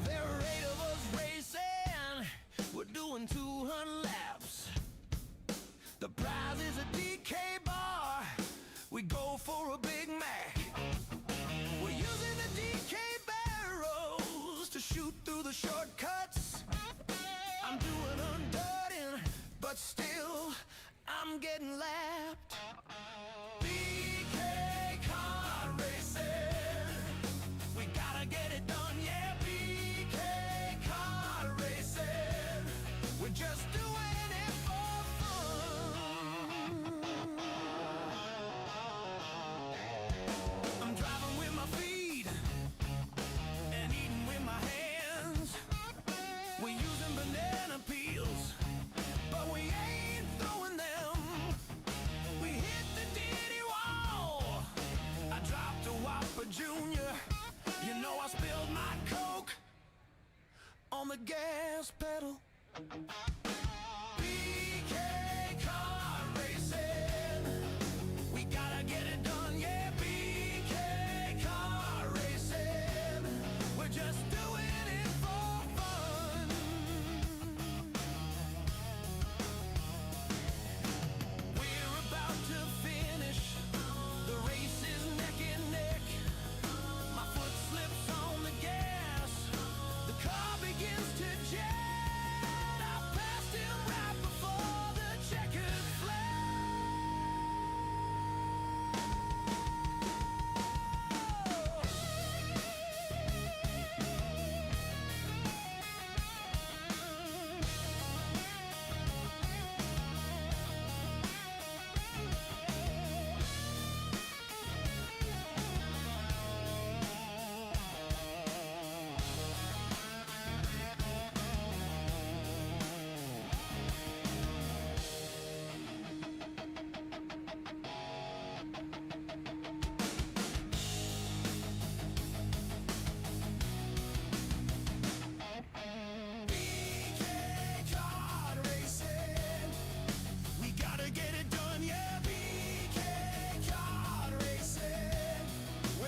There are 8 of us racing. We're doing 200 laps. The prize is a DK bar. We go for a Big Mac. We're using the DK barrels to shoot through the shortcuts. I'm doing undirting, but still, I'm getting lapped. BK kart racing. We gotta get it done, yeah. BK kart racing. We're just doing it for fun. I'm driving with my feet and eating with my hands. We're using banana peels, but we ain't throwing them. We hit the ditty wall. I dropped a Whopper Junior. You know I spilled my Coke on the gas pedal. BK kart racing. We gotta get it done, yeah. BK kart racing. We're just doing it for fun. We're about to finish. The race is neck and neck. My foot slips on the gas. The car begins to jet. I passed him right before the checkered flag.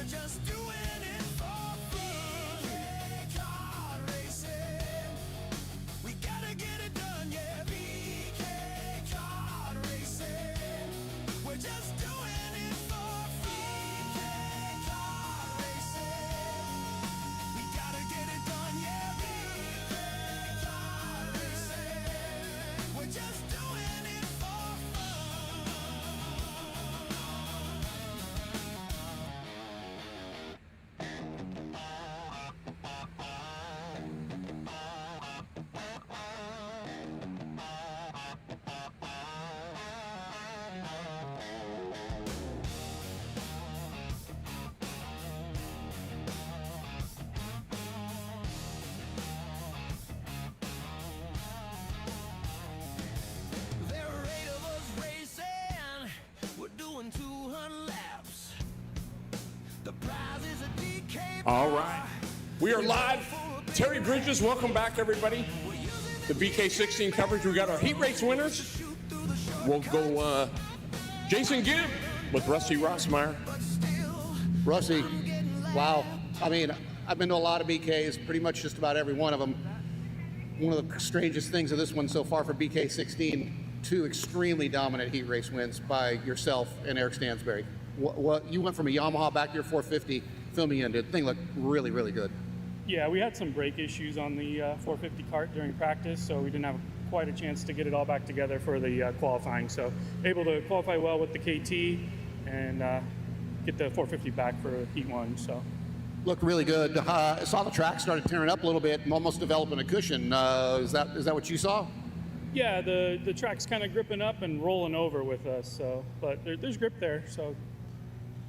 just doing it for fun. Kart racing. gotta get it done, yeah. BK kart racing. We're just doing it for fun. BK kart racing. We gotta get it done, yeah. BK kart racing. We're just doing it for fun. There are 8 of us racing. We're doing 200 laps. The prize is a DK. All right. We are live. Terry Bridges, welcome back, everybody. The BK16 coverage. We got our heat race winners. We'll go Jason Gibb with Rusty Rossmeyer. Rusty, wow. I mean, I've been to a lot of BKs, pretty much just about every one of them. One of the strangest things of this one so far for BK16, 2 extremely dominant heat race wins by yourself and Eric Stansberry. What you went from a Yamaha back to your 450, fill me in, dude. The thing looked really, really good. Yeah, we had some brake issues on the 450 cart during practice, so we didn't have quite a chance to get it all back together for the qualifying. So able to qualify well with the KT and get the 450 back for Heat 1. So Looked really good. I saw the track started tearing up a little bit and almost developing a cushion. Is that what you saw? yeah, the track's kind of gripping up and rolling over with us. So, but there's grip there, so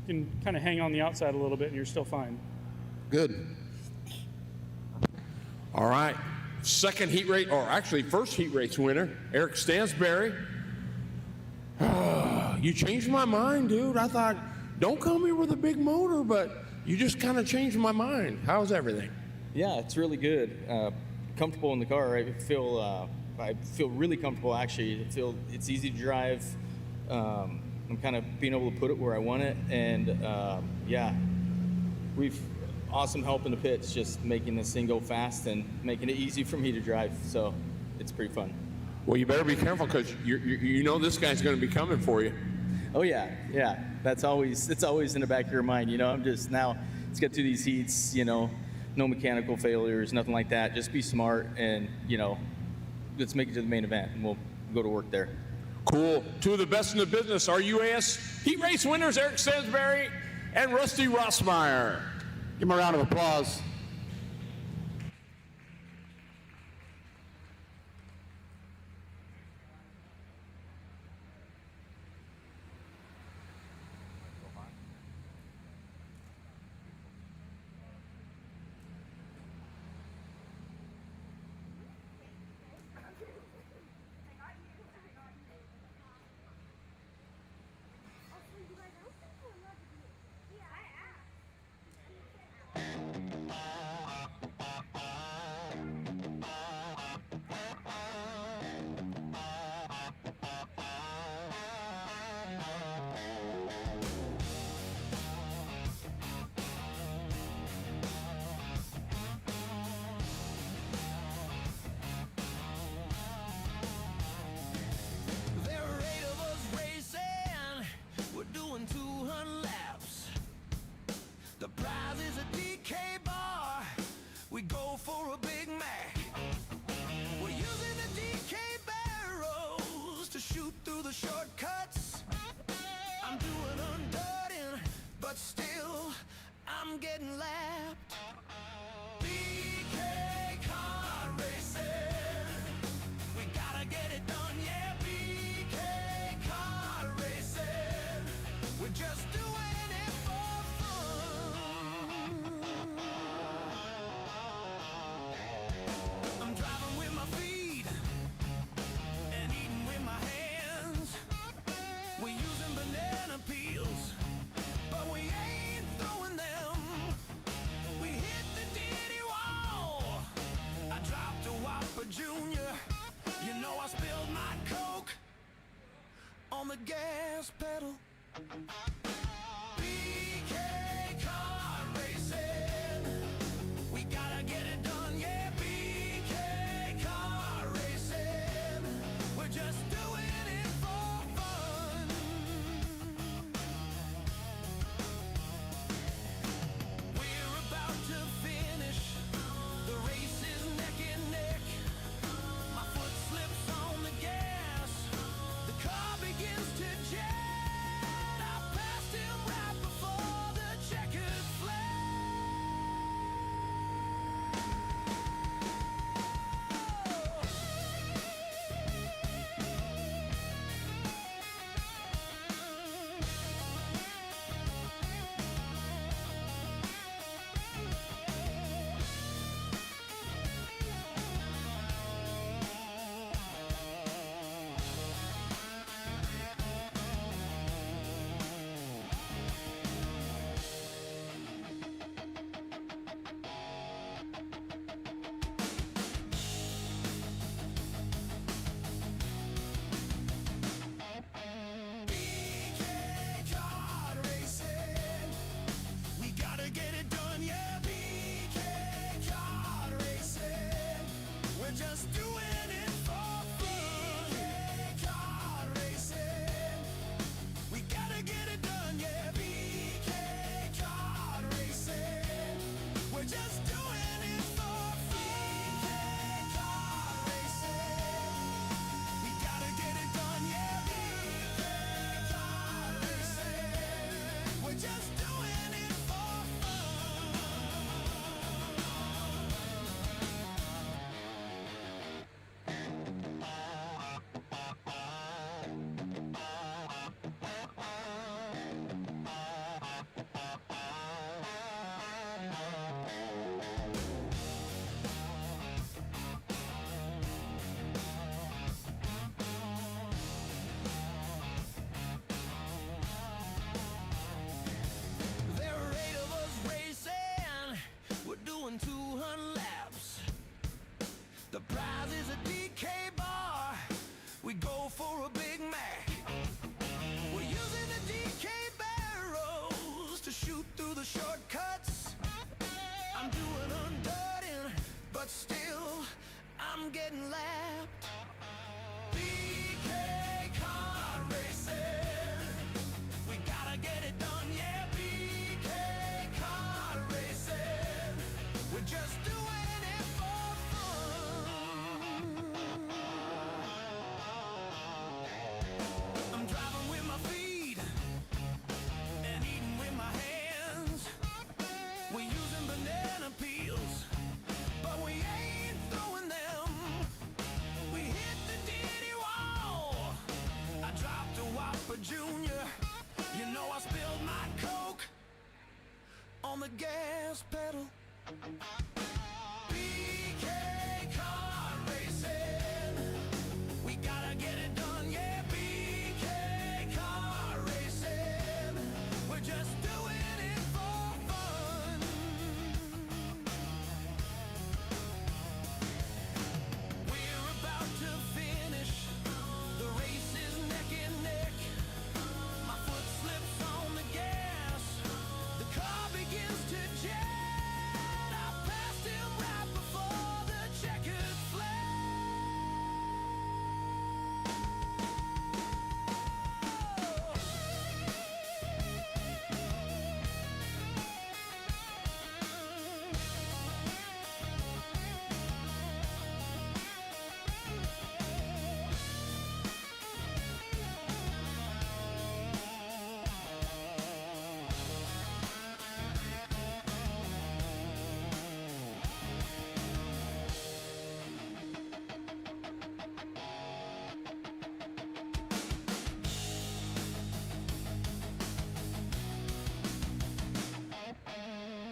you can kind of hang on the outside a little bit and you're still fine. Good. All right. Second heat race, or actually first heat race winner, Eric Stansberry. You changed my mind, dude. I thought, don't come here with a big motor, but you just kind of changed my mind. How's everything? Yeah, it's really good. Comfortable in the car. I feel really comfortable actually. It's easy to drive. I'm kind of being able to put it where I want it, and yeah, we've awesome help in the pits, just making this thing go fast and making it easy for me to drive. So it's pretty fun. Well, you better be careful because you know this guy's going to be coming for you. Oh yeah. It's always in the back of your mind. You know, I'm just now. Let's get through these heats. You know, no mechanical failures, nothing like that. Just be smart and let's make it to the main event, and we'll go to work there. Cool. 2 of the best in the business, our UAS heat race winners, Eric Stansberry and Rusty Rossmeyer. Give him a round of applause. There are 8 of us racing. We're doing 200 laps. The prize is a DK bar. We go for a Big Mac. We're using the DK barrels to shoot through the shortcuts. I'm doing undoing, but still I'm getting lapped. BK kart racing. We gotta get it done, yeah. BK kart racing. We're just doing it for fun. I'm driving with my feet and eating with my hands. We're using banana peels, but we ain't throwing them. We hit the ditty wall. I dropped a Whopper Junior. You know I spilled my Coke on the gas pedal. BK kart racing. We gotta get it done, yeah. BK kart racing. we go for a Big Mac. We're using the DK barrels to shoot through the shortcuts. I'm doing undirting, but still I'm getting lapped. BK car racing, we gotta get it done, yeah. BK car racing, we're just doing it for fun. I'm driving with my feet and eating with my hands. We're using banana peels, but we ain't throwing them. We hit the ditty wall. I dropped a Whopper Junior. You know I spilled my Coke on the gas pedal. BK car racing, we gotta get it done, yeah. BK car racing, we're just doing it for fun. We're about to finish, the race is neck and neck. My foot slips on the gas, the car begins to jet. I passed him right before the checkered flag.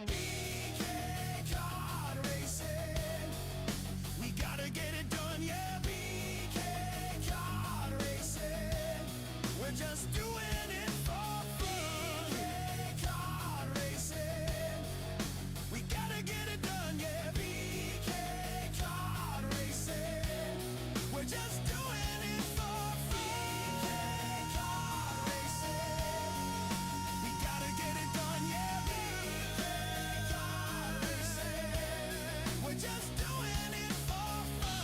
BK kart racing, we gotta get it done, yeah. BK kart racing, we're just doing it for fun. BK kart racing, we gotta get it done, yeah. BK kart racing, we're just doing it for fun. BK kart racing, we gotta get it done, yeah. BK kart racing, we're just doing it for fun.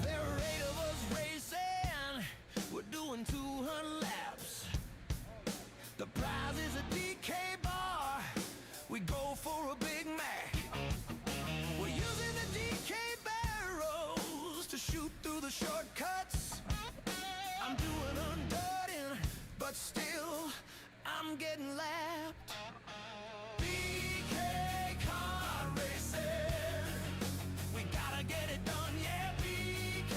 There are 8 of us racing. We're doing 200 laps. The prize is a DK bar. We go for a Big Mac. We're using the DK barrels to shoot through the shortcuts. I'm doing undirting, but still I'm getting lapped. BK car racing, we gotta get it done, yeah. BK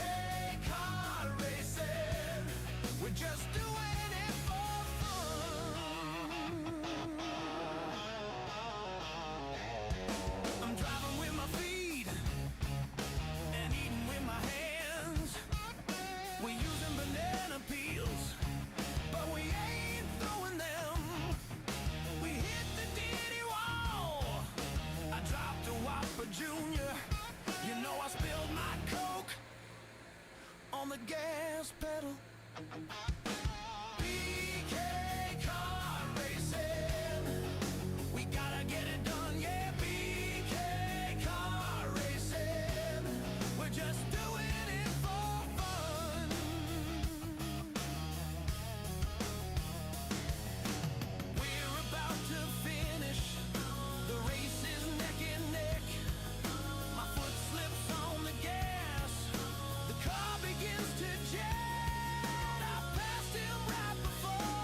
car racing, we're just doing it for fun. I'm driving with my feet and eating with my hands. We're using banana peels, but we ain't throwing them. We hit the ditty wall. I dropped a Whopper Junior. You know I spilled my Coke on the gas pedal. BK car racing, we gotta get it done, yeah. BK car racing, we're just doing it for fun. We're about to finish, the race is neck and neck. My foot slips on the gas, the car begins to jet. I passed him right before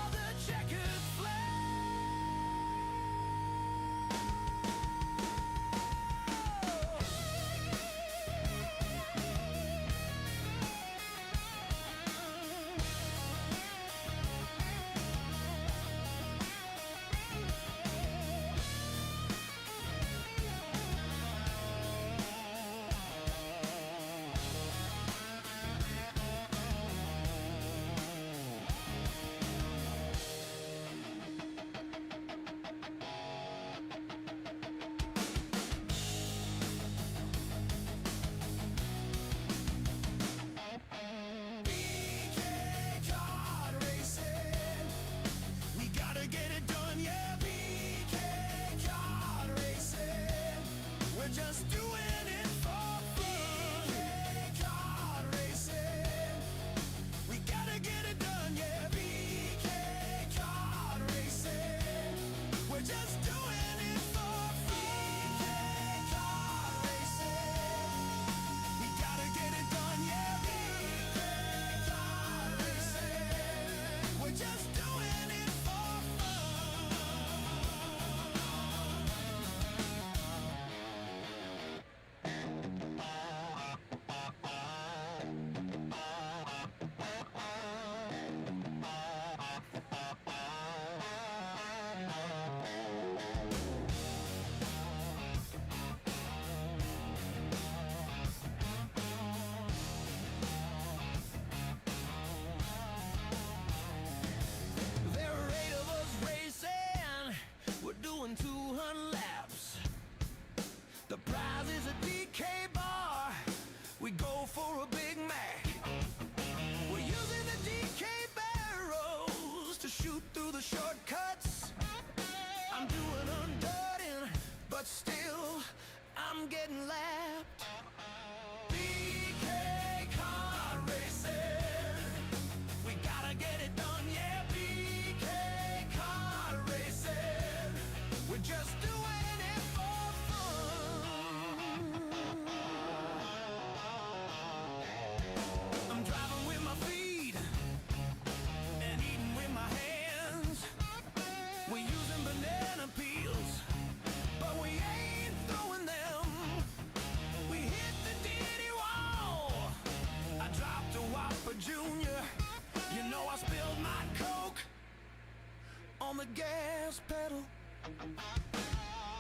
on the gas pedal.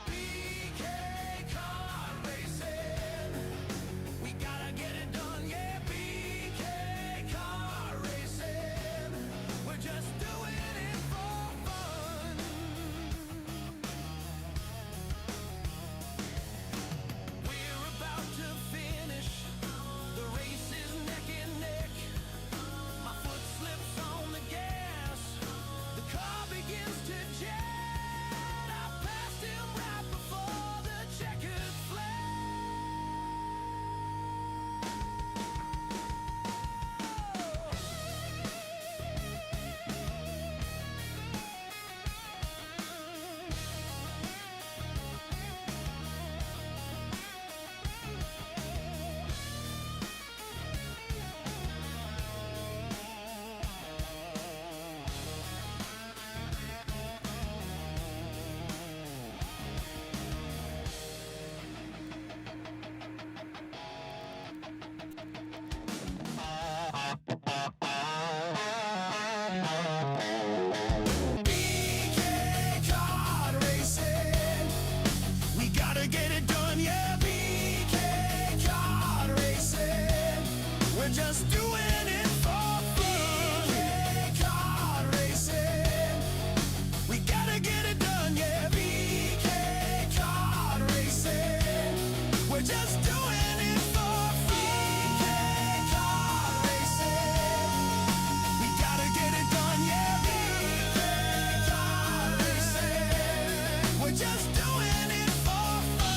BK kart racing, we gotta get it done, yeah. BK kart racing, we're just doing it for fun. We're about to finish, the race is neck and neck. My foot slips on the gas, the car begins to jet. I passed him right before the checkered flag. BK kart racing, we gotta get it done, yeah. BK kart racing, we're just doing it for fun. BK kart racing, we gotta get it done, yeah. BK kart racing, we're just doing it for fun. BK kart racing, we gotta get it done, yeah. BK kart racing, we're just doing it for fun.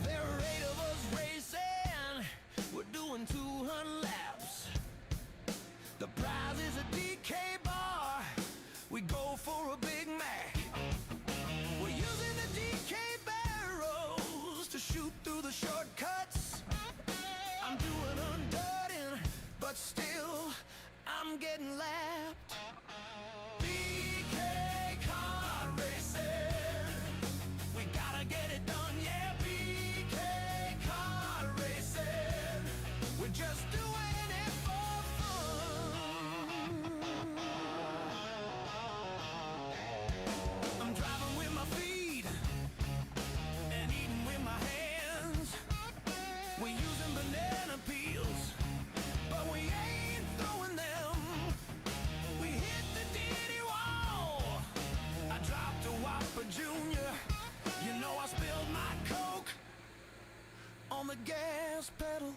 There are 8 of us racing, we're doing 200 laps. The prize is a DK bar, we go for a Big Mac. We're using the DK barrels to shoot through the shortcuts. I'm doing undirting, but still, I'm getting lapped. BK kart racing, we gotta get it done, yeah. BK kart racing, we're just doing it for fun. I'm driving with my feet and eating with my hands. We're using banana peels, but we ain't throwing them. We hit the ditty wall. I dropped a Whopper Junior. You know I spilled my Coke on the gas pedal.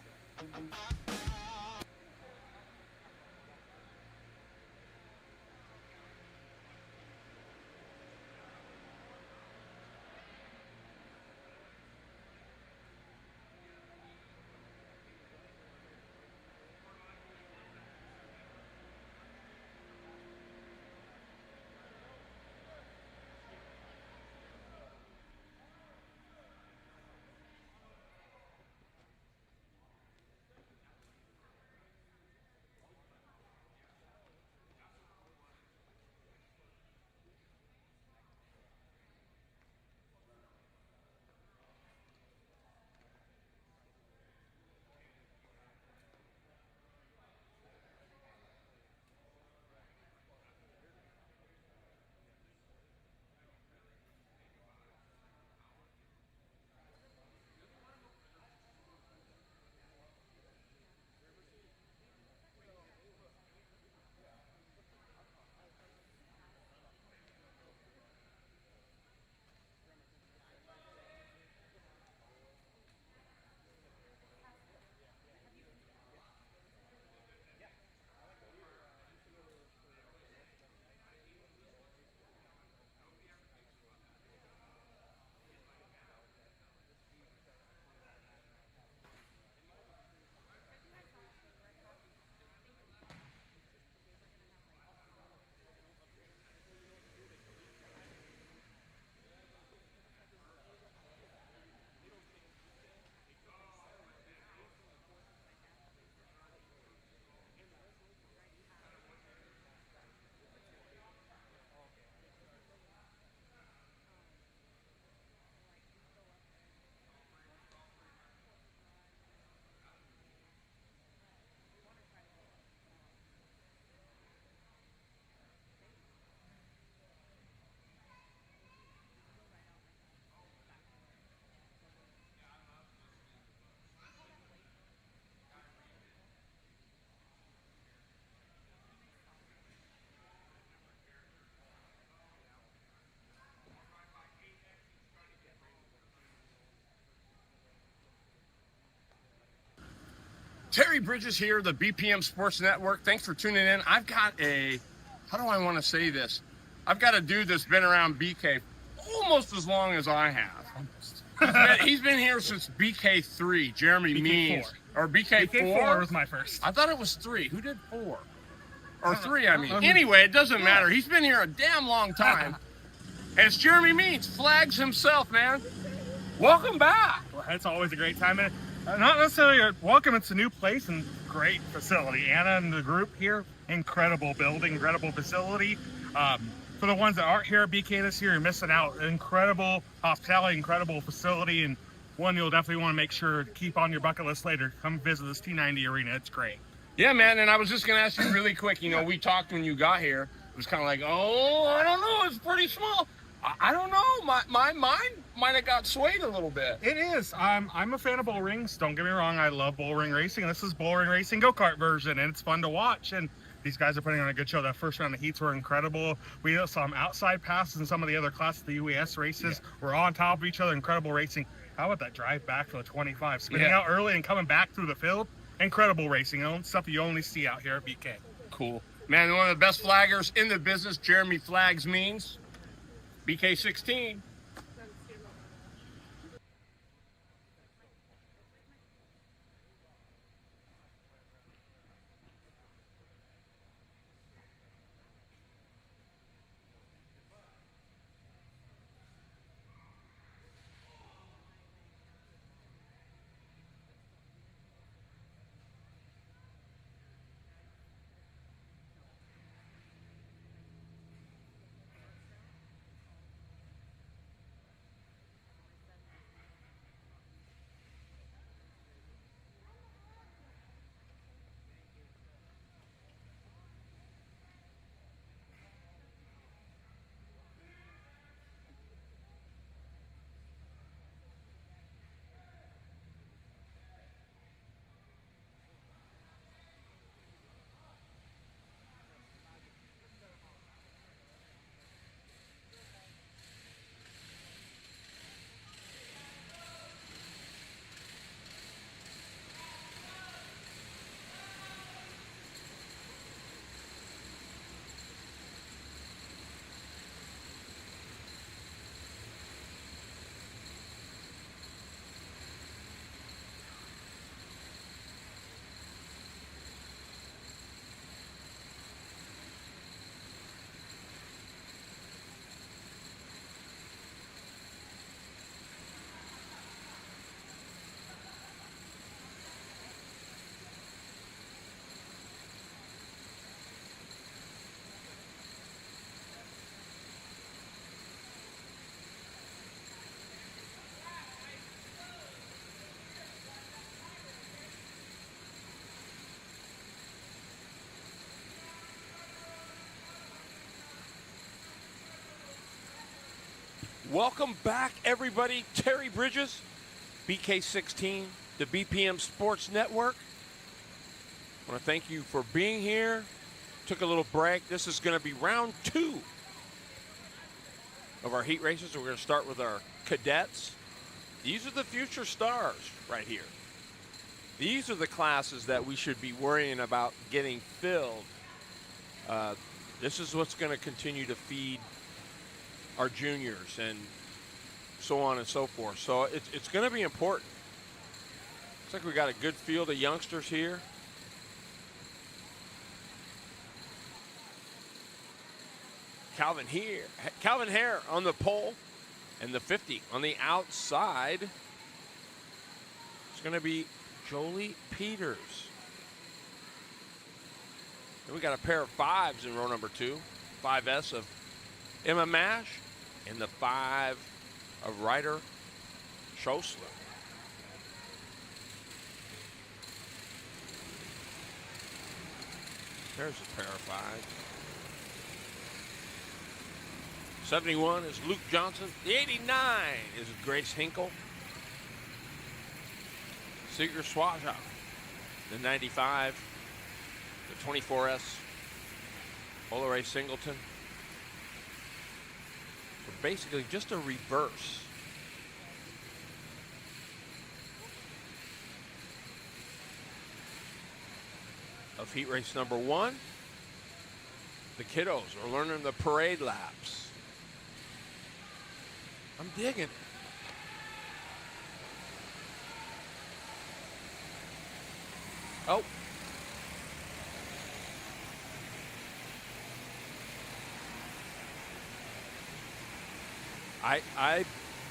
Terry Bridges here, the BPM Sports Network. Thanks for tuning in. I've got how do I want to say this? I've got a dude that's been around BK almost as long as I have. He's been here since BK3, Jeremy Means. Or BK4? BK4 was my first. I thought it was 3. Who did 4? Or 3, I mean. Anyway, it doesn't matter. He's been here a damn long time. And it's Jeremy Means, Flags himself, man. Welcome back. Well, it's always a great time. And not necessarily a welcome, it's a new place and great facility. Anna and the group here, incredible building, incredible facility. For the ones that aren't here at BK this year, you're missing out. Incredible hospitality, incredible facility, and one you'll definitely want to make sure to keep on your bucket list later. Come visit this T90 arena. It's great. Yeah, man, and I was just going to ask you really quick. You know, we talked when you got here. It was kind of like, oh, I don't know. It's pretty small. I don't know. My mind might have got swayed a little bit. It is. I'm a fan of bull rings. Don't get me wrong. I love bull ring racing. This is bull ring racing go-kart version, and it's fun to watch. And these guys are putting on a good show. That first round of heats were incredible. We saw some outside passes in some of the other classes. The UES races were on top of each other. Incredible racing. How about that drive back to the 25? Spinning out early and coming back through the field. Incredible racing. You know, stuff you only see out here at BK. Cool. Man, one of the best flaggers in the business, Jeremy Flags Means. BK16. Welcome back, everybody. Terry Bridges, BK16, the BPM Sports Network. I want to thank you for being here. Took a little break. This is going to be round 2 of our heat races. We're going to start with our cadets. These are the future stars right here. These are the classes that we should be worrying about getting filled. This is what's going to continue to feed our juniors and so on and so forth. So it's going to be important. Looks like we got a good field of youngsters here. Calvin Hare on the pole, and the 50 on the outside. It's going to be Jolie Peters. Then we got a pair of 5s in row number 2. 5S of Emma Mash and the 5 of Ryder Schosler. There's a pair of 5s. 71 is Luke Johnson. The 89 is Grace Hinkle. Sigurd Swaja. The 95. The 24S. Olaray Singleton. So basically just a reverse. of heat race number 1. The kiddos are learning the parade laps. I'm digging it. Oh.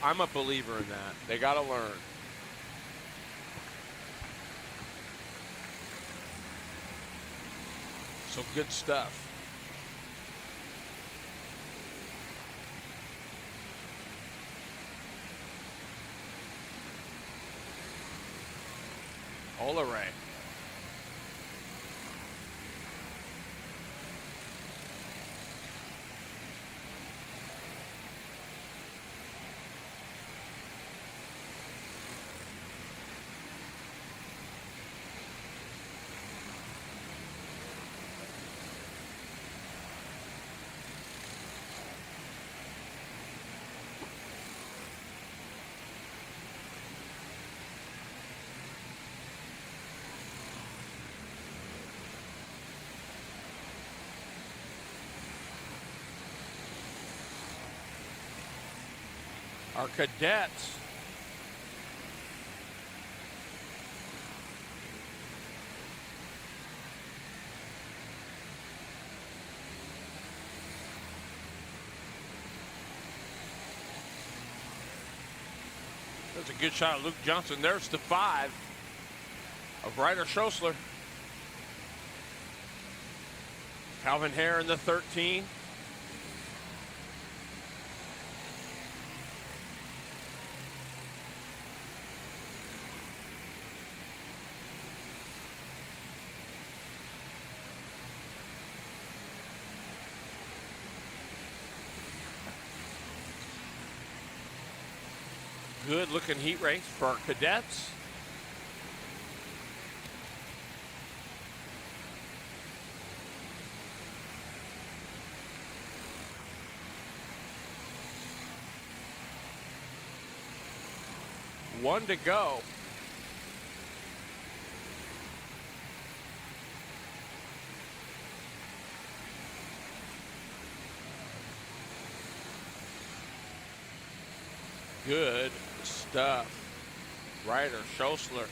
I'm a believer in that. They got to learn. So good stuff. Olaray. Our cadets That's a good shot of Luke Johnson. There's the 5 of Ryder Schosler. Calvin Hare in the 13. Good looking heat race for our cadets. One to go. Good stuff. Ryder Schosler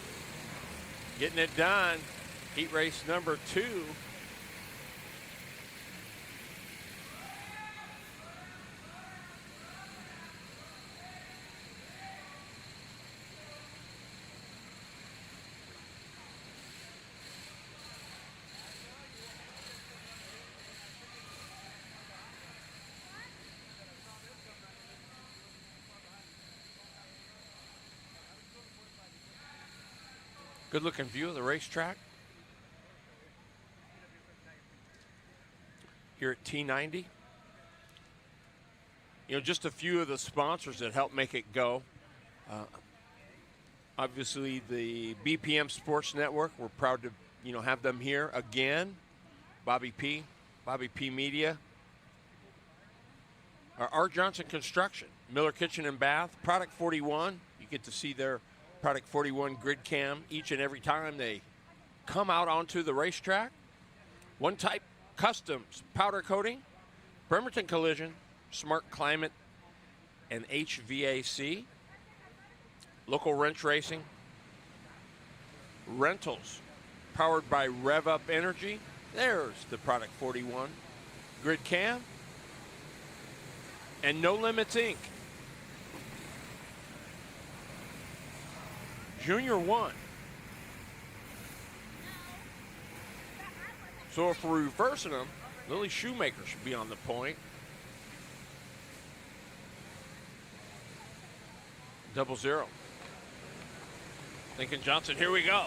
getting it done. Heat race number 2. Good looking view of the racetrack here at T90. You know, just a few of the sponsors that help make it go. Obviously, the BPM Sports Network. We're proud to, you know, have them here again. Bobby P Media. Our R. Johnson Construction, Miller Kitchen and Bath, Product 41. You get to see their Product 41 grid cam each and every time they come out onto the racetrack. One Type Customs, powder coating, Bremerton Collision, Smart Climate, and HVAC. Local Wrench Racing. Rentals, powered by Rev Up Energy. There's the Product 41 grid cam. And No Limits Inc. Junior 1. So if we're reversing them, Lily Shoemaker should be on the point. Double zero. Lincoln Johnson, here we go.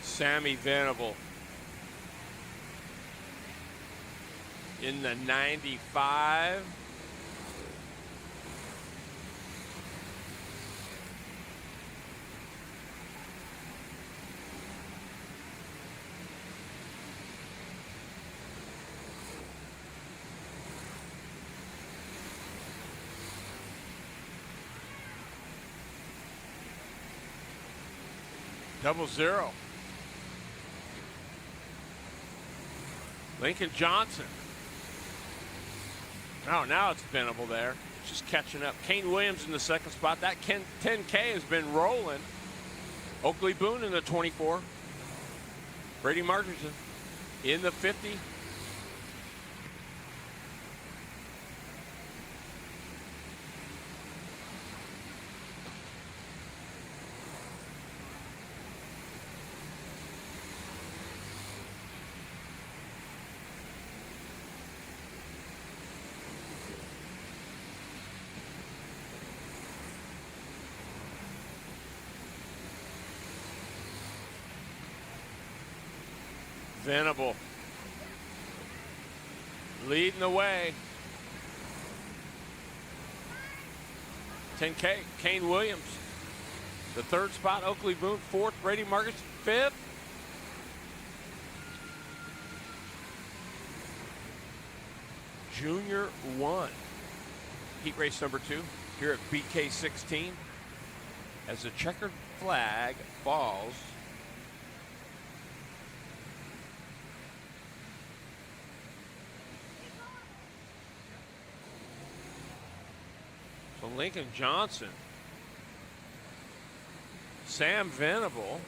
Sammy Venable in the 95. Double zero. Lincoln Johnson. Oh, now it's Venable there. Just catching up. Kane Williams in the second spot. That 10K has been rolling. Oakley Boone in the 24. Brady Martinson in the 50. Venable leading the way. 10K, Kane Williams. The third spot, Oakley Boone. Fourth, Brady Marcus. Fifth. Junior 1. Heat race number 2 here at BK16 as the checkered flag falls. So Lincoln Johnson, Sam Venable.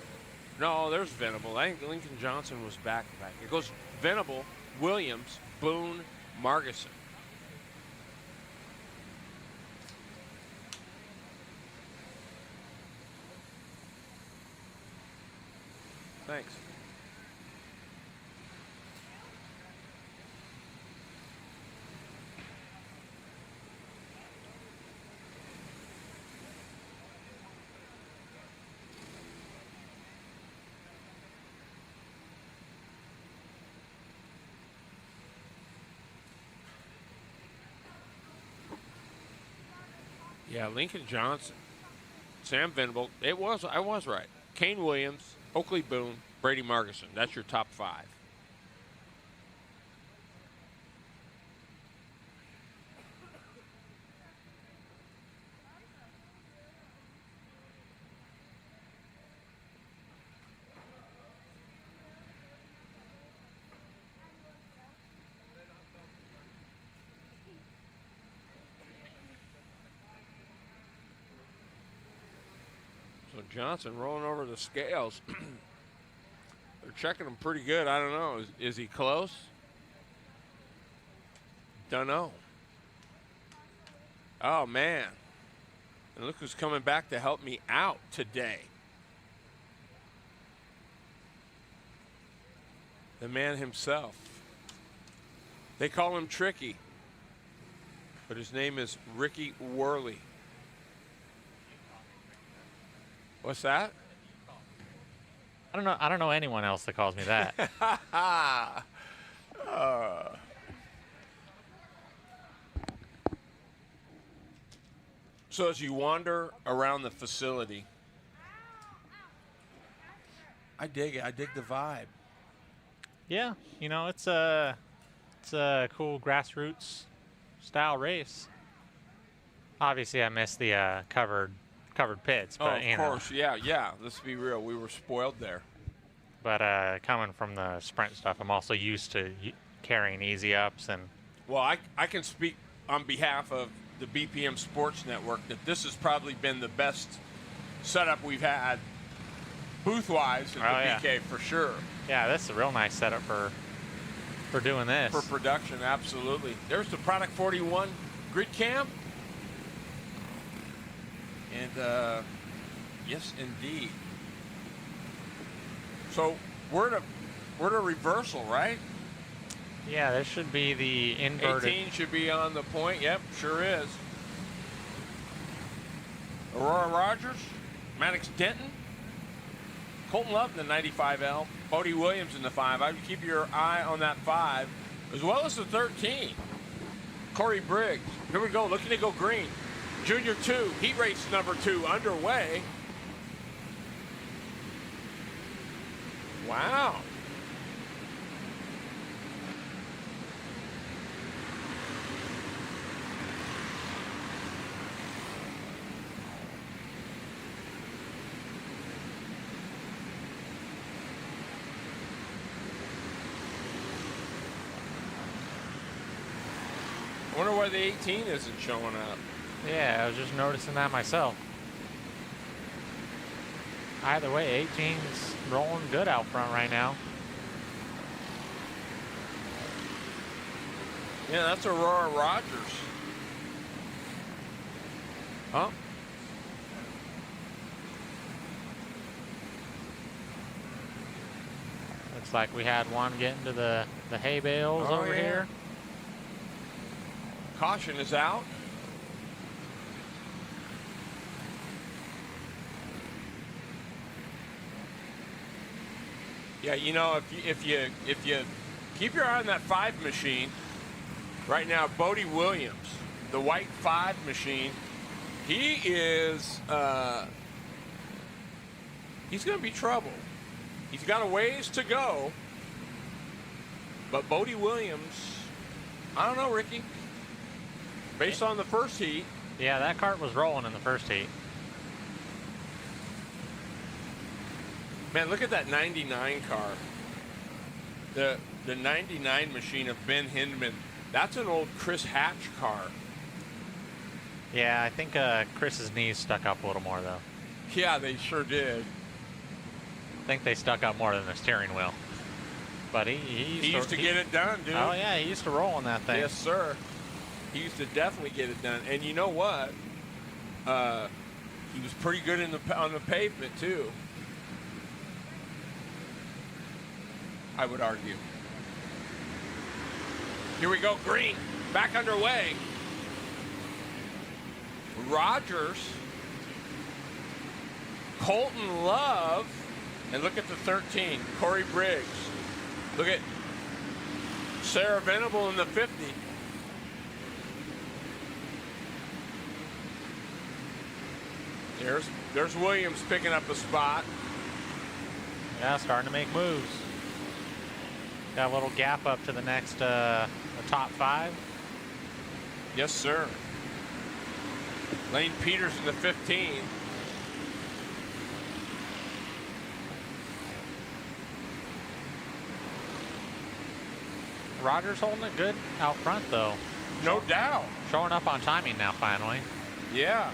No, there's Venable. I think Lincoln Johnson was back. It goes Venable, Williams, Boone, Margison. Thanks. Yeah, Lincoln Johnson, Sam Venable. I was right. Kane Williams, Oakley Boone, Brady Margison. That's your top 5. So Johnson rolling over the scales. They're checking him pretty good. I don't know. Is he close? Don't know. Oh, man. And look who's coming back to help me out today. The man himself. They call him Tricky, but his name is Ricky Worley. What's that? I don't know anyone else that calls me that. So as you wander around the facility, I dig it. I dig the vibe. Yeah, you know, it's a cool grassroots style race. Obviously, I missed the covered pits, but of course, yeah. Let's be real. We were spoiled there. But coming from the sprint stuff, I'm also used to carrying easy ups and. Well, I can speak on behalf of the BPM Sports Network that this has probably been the best setup we've had booth-wise at the BK for sure. Yeah, this is a real nice setup for doing this. For production, absolutely. There's the Product 41 grid cam. And yes, indeed. So we're at a reversal, right? Yeah, this should be the inverted. 18 should be on the point. Yep, sure is. Aurora Rogers, Maddox Denton, Colton Love in the 95L, Bodie Williams in the 5. I would keep your eye on that 5. as well as the 13. Corey Briggs. Here we go, looking to go green. Junior 2, heat race number 2 underway. Wow. I wonder why the 18 isn't showing up. Yeah, I was just noticing that myself. Either way, 18's rolling good out front right now. Yeah, that's Aurora Rogers. Huh? Looks like we had one getting to the hay bales over here. Caution is out. Yeah, you know, if you keep your eye on that 5 machine right now, Bodie Williams, the white 5 machine, he is he's going to be trouble. He's got a ways to go, but Bodie Williams, I don't know, Ricky. Based on the first heat. Yeah, that cart was rolling in the first heat. Man, look at that 99 car. The 99 machine of Ben Hindman. That's an old Chris Hatch car. Yeah, I think Chris's knees stuck up a little more, though. Yeah, they sure did. I think they stuck up more than the steering wheel. But he used to get it done, dude. Oh, yeah, he used to roll on that thing. Yes, sir. He used to definitely get it done. And you know what? He was pretty good on the pavement, too. I would argue. Here we go, green. Back underway. Rogers. Colton Love. And look at the 13, Corey Briggs. Look at Sarah Venable in the 50. There's Williams picking up a spot. Yeah, starting to make moves. Got a little gap up to the next the top 5. Yes, sir. Lane Peters in the 15. Rogers holding it good out front, though. No doubt. Showing up on timing now, finally. Yeah.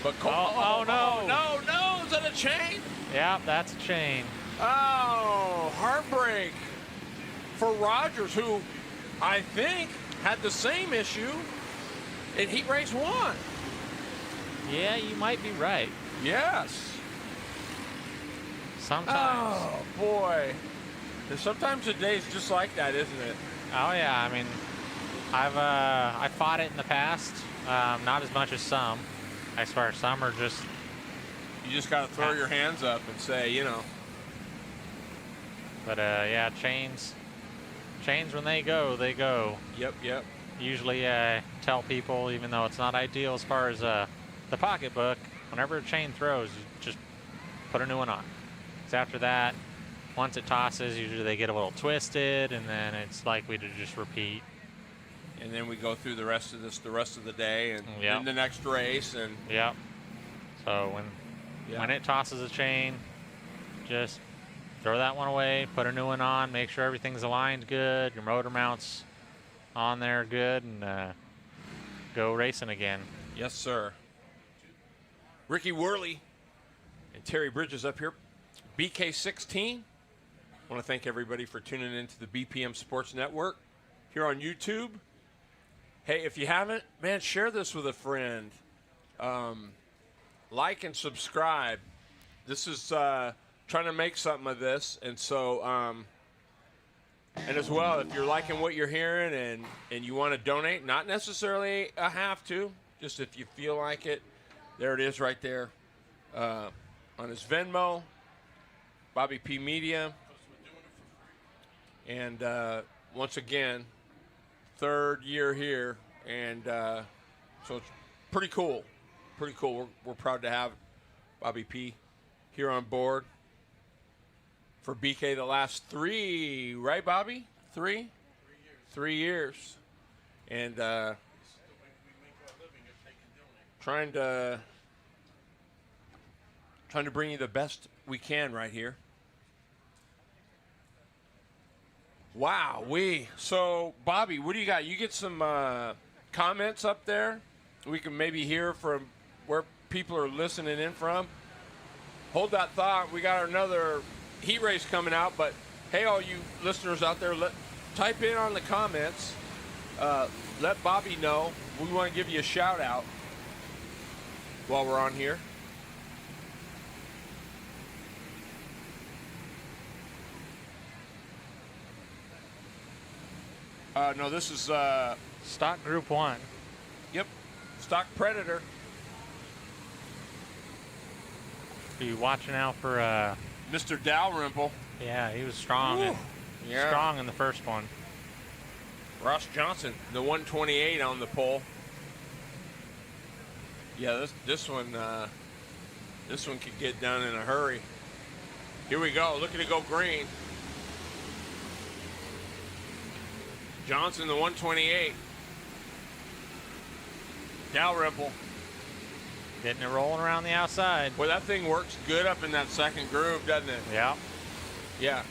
But no, is that a chain? Yeah, that's a chain. Oh, heartbreak for Rogers, who I think had the same issue in heat race 1. Yeah, you might be right. Yes. Sometimes. Oh, boy. And sometimes the day's just like that, isn't it? Oh, yeah. I mean, I've fought it in the past. Not as much as some. I swear, some are just... You just got to throw your hands up and say, you know. But, yeah, chains, when they go, they go. Yep. Usually tell people, even though it's not ideal as far as the pocketbook, whenever a chain throws, you just put a new one on. Because after that, once it tosses, usually they get a little twisted, and then it's likely to just repeat. And then we go through the rest of the day, and in the next race, and So when it tosses a chain, just throw that one away, put a new one on, make sure everything's aligned good, your motor mounts on there good, and go racing again. Yes, sir. Ricky Worley and Terry Bridges up here. BK16. I want to thank everybody for tuning into the BPM Sports Network here on YouTube. Hey, if you haven't, man, share this with a friend. Like and subscribe. This is trying to make something of this. And so, and as well, if you're liking what you're hearing and you want to donate, not necessarily a have to, just if you feel like it, there it is right there on on his Venmo, Bobby P Media. And once again, 3rd year here. And so it's pretty cool. Pretty cool. We're proud to have Bobby P here on board for BK the last 3, right, Bobby? 3? 3 years. And trying to bring you the best we can right here. Wow, so Bobby, what do you got? You get some comments up there. We can maybe hear from where people are listening in from. Hold that thought. We got another heat race coming out, but hey, all you listeners out there, type in on the comments. Let Bobby know. We want to give you a shout out while we're on here. No, this is Stock Group 1. Yep, Stock Predator. Be watching out for Mr. Dalrymple. Yeah, he was strong. Strong in the first one. Ross Johnson, the 128 on the pole. Yeah, this one could get done in a hurry. Here we go. Look at it go green. Johnson, the 128. Dalrymple. Getting it rolling around the outside. Well, that thing works good up in that second groove, doesn't it? Yeah. Yeah.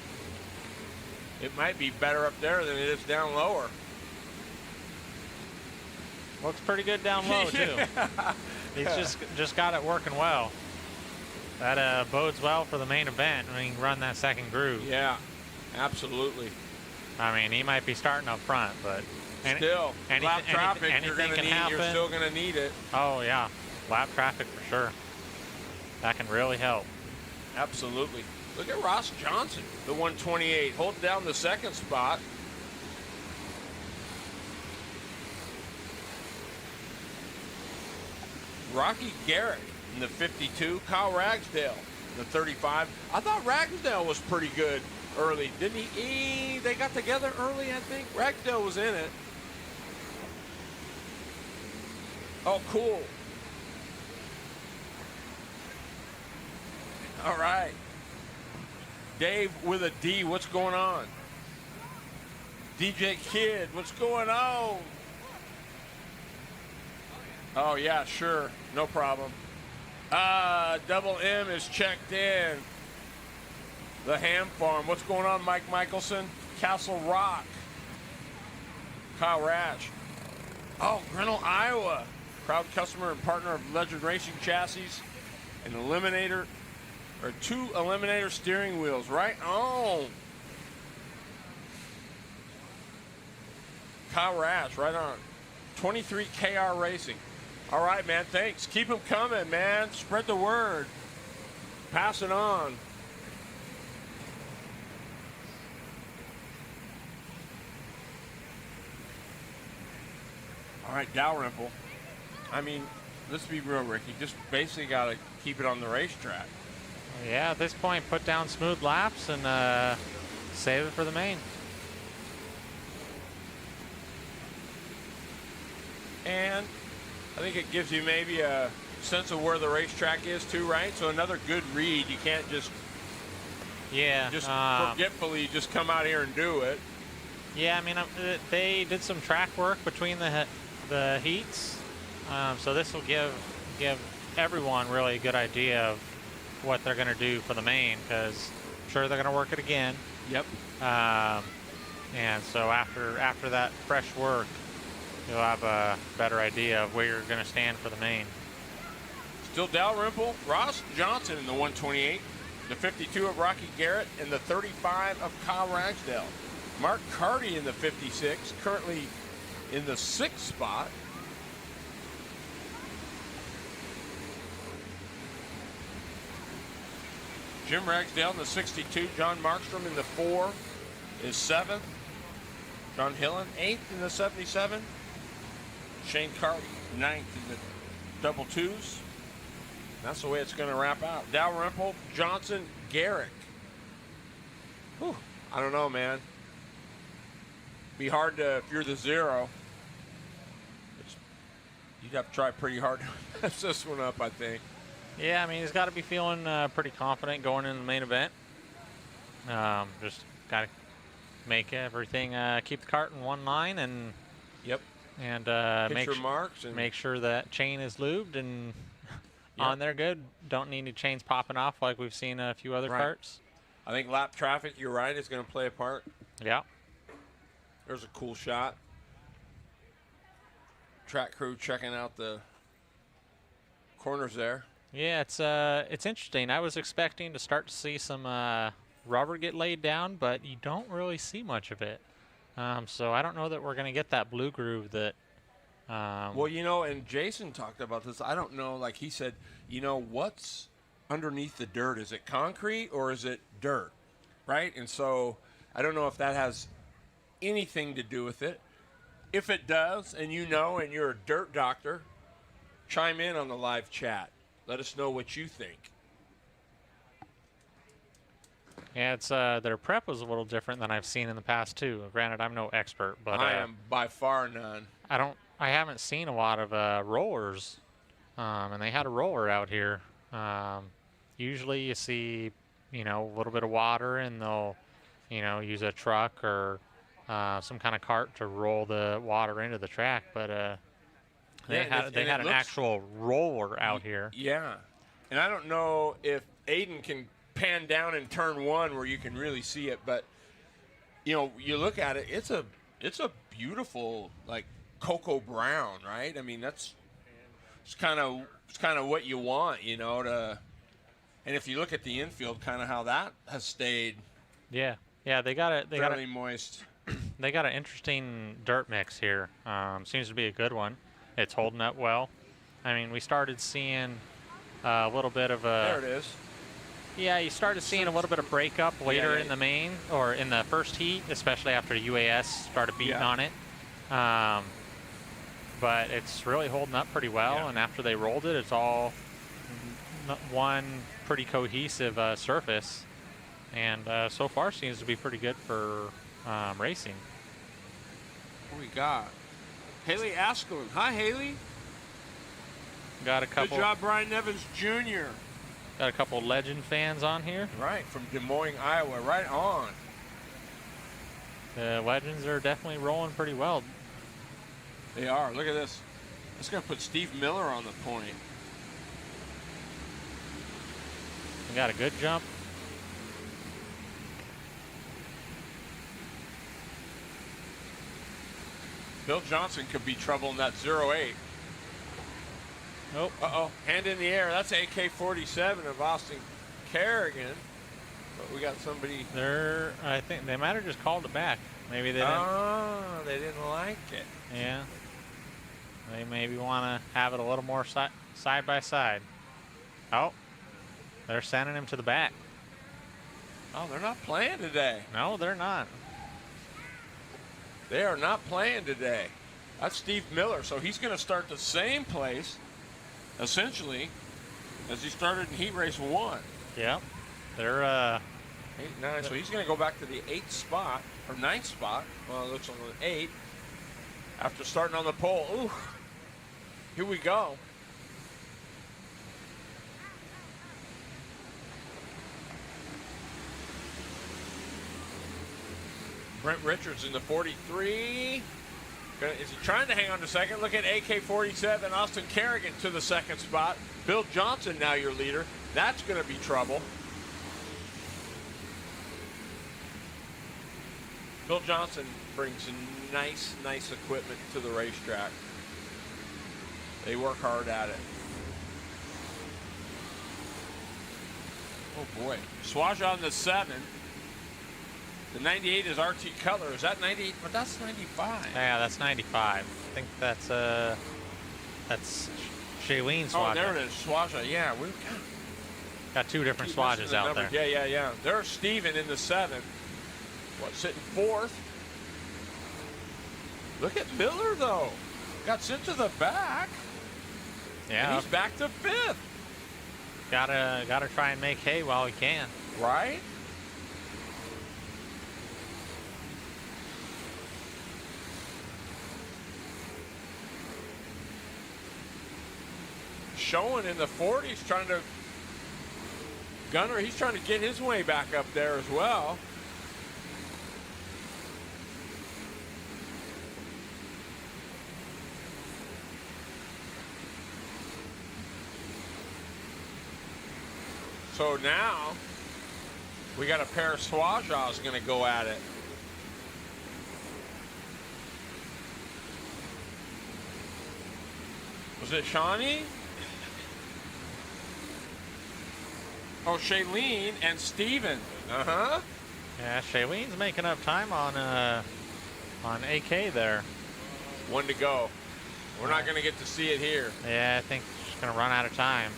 It might be better up there than it is down lower. Looks pretty good down low, too. He's just got it working well. That bodes well for the main event when he can run that second groove. Yeah, absolutely. I mean, he might be starting up front, but still, lap traffic, you're still going to need it. Oh, yeah. Lap traffic for sure. That can really help. Absolutely. Look at Ross Johnson, the 128, holding down the second spot. Rocky Garrett in the 52. Kyle Ragsdale, the 35. I thought Ragsdale was pretty good early, didn't he? They got together early, I think. Ragsdale was in it. Oh, cool. All right. Dave with a D, what's going on? DJ Kid, what's going on? Oh, yeah, sure. No problem. Double M is checked in. The Ham Farm. What's going on, Mike Michelson? Castle Rock. Kyle Rash. Oh, Grinnell, Iowa. Proud customer and partner of Legend Racing Chassis. An Eliminator, or 2 Eliminator steering wheels. Right on. Kyle Rash, right on. 23 KR Racing. All right, man, thanks. Keep them coming, man. Spread the word. Pass it on. All right, Dalrymple. I mean, let's be real, Ricky. Just basically got to keep it on the racetrack. Yeah, at this point, put down smooth laps and save it for the main. And I think it gives you maybe a sense of where the racetrack is too, right? So another good read. You can't just forgetfully just come out here and do it. Yeah, I mean, they did some track work between the heats, so this will give everyone really a good idea of what they're going to do for the main, because I'm sure they're going to work it again. Yep. And so after that fresh work, you'll have a better idea of where you're going to stand for the main. Still Dalrymple, Ross Johnson in the 128, the 52 of Rocky Garrett, and the 35 of Kyle Ragsdale. Mark Carty in the 56, currently in the 6th spot. Jim Ragsdale in the 62, John Markstrom in the 4 is 7th. John Hillen 8th in the 77. Shane Carty 9th in the double twos. That's the way it's going to wrap out. Dalrymple, Johnson, Garrick. Whew. I don't know, man. Be hard to, if you're the 0. You'd have to try pretty hard to mess this one up, I think. Yeah, I mean, he's got to be feeling pretty confident going in the main event. Just got to make everything, keep the cart in one line and Hit your marks and make sure that chain is lubed and on there good. Don't need any chains popping off like we've seen a few other carts. I think lap traffic, you're right, is going to play a part. Yeah. There's a cool shot. Track crew checking out the corners there. Yeah, it's interesting. I was expecting to start to see some rubber get laid down, but you don't really see much of it. So I don't know that we're going to get that blue groove that. Well, you know, and Jason talked about this. I don't know, like he said, you know, what's underneath the dirt? Is it concrete or is it dirt? Right? And so I don't know if that has anything to do with it. If it does, and you know, and you're a dirt doctor, chime in on the live chat. Let us know what you think. Yeah, it's their prep was a little different than I've seen in the past too. Granted, I'm no expert, but I am by far none. I haven't seen a lot of rollers, and they had a roller out here. Usually, you see, you know, a little bit of water, and they'll, you know, use a truck or some kind of cart to roll the water into the track. But they had an actual roller out here. Yeah, and I don't know if Aiden can pan down in turn 1 where you can really see it, but you know, you look at it, it's a beautiful, like, cocoa brown, right? I mean, it's kind of what you want, you know, and if you look at the infield, kind of how that has stayed. Yeah, they got it. Fairly moist. They got an interesting dirt mix here. Seems to be a good one. It's holding up well. I mean, we started seeing a little bit of a. There it is. Yeah, you started seeing a little bit of breakup later in the main or in the first heat, especially after UAS started beating on it. But it's really holding up pretty well, and after they rolled it, it's all one pretty cohesive surface, and so far seems to be pretty good for racing. What we got? Haley Askelin. Hi, Haley. Got a couple. Good job, Brian Evans Jr. Got a couple legend fans on here. Right, from Des Moines, Iowa. Right on. The legends are definitely rolling pretty well. They are. Look at this. That's going to put Steve Miller on the point. We got a good jump. Bill Johnson could be trouble in that 08. Nope. Uh-oh. Hand in the air. That's AK-47 of Austin Kerrigan. But we got somebody. I think they might have just called it back. Maybe they didn't. Oh, they didn't like it. Yeah. They maybe want to have it a little more side by side. Oh, they're sending him to the back. Oh, they're not playing today. No, they're not. They are not playing today. That's Steve Miller, so he's going to start the same place, essentially, as he started in heat race 1. Yeah, they're 8, 9. So he's going to go back to the 8th spot or 9th spot. Well, it looks like an 8 after starting on the pole. Ooh, here we go. Brent Richards in the 43. Is he trying to hang on to second? Look at AK-47, Austin Kerrigan to the 2nd spot. Bill Johnson now your leader. That's going to be trouble. Bill Johnson brings nice equipment to the racetrack. They work hard at it. Oh boy. Swaja on the 7. The 98 is RT Cutler. Is that 98? But that's 95. Yeah, that's 95. I think that's Shailene Swaja. Oh, there it is, Swaja. Yeah, we've got two different Swajas out there. Yeah. There's Steven in the 7th. Sitting 4th. Look at Miller, though. Got sent to the back. Yeah. And he's back to 5th. Gotta try and make hay while we can. Right? Showing in the 40s, trying to Gunner, he's trying to get his way back up there as well. So now we got a pair of Swajaws going to go at it. Was it Shawnee? Oh, Shailene and Steven. Uh-huh. Yeah, Shailene's making up time on AK there. One to go. We're not going to get to see it here. Yeah, I think she's going to run out of time.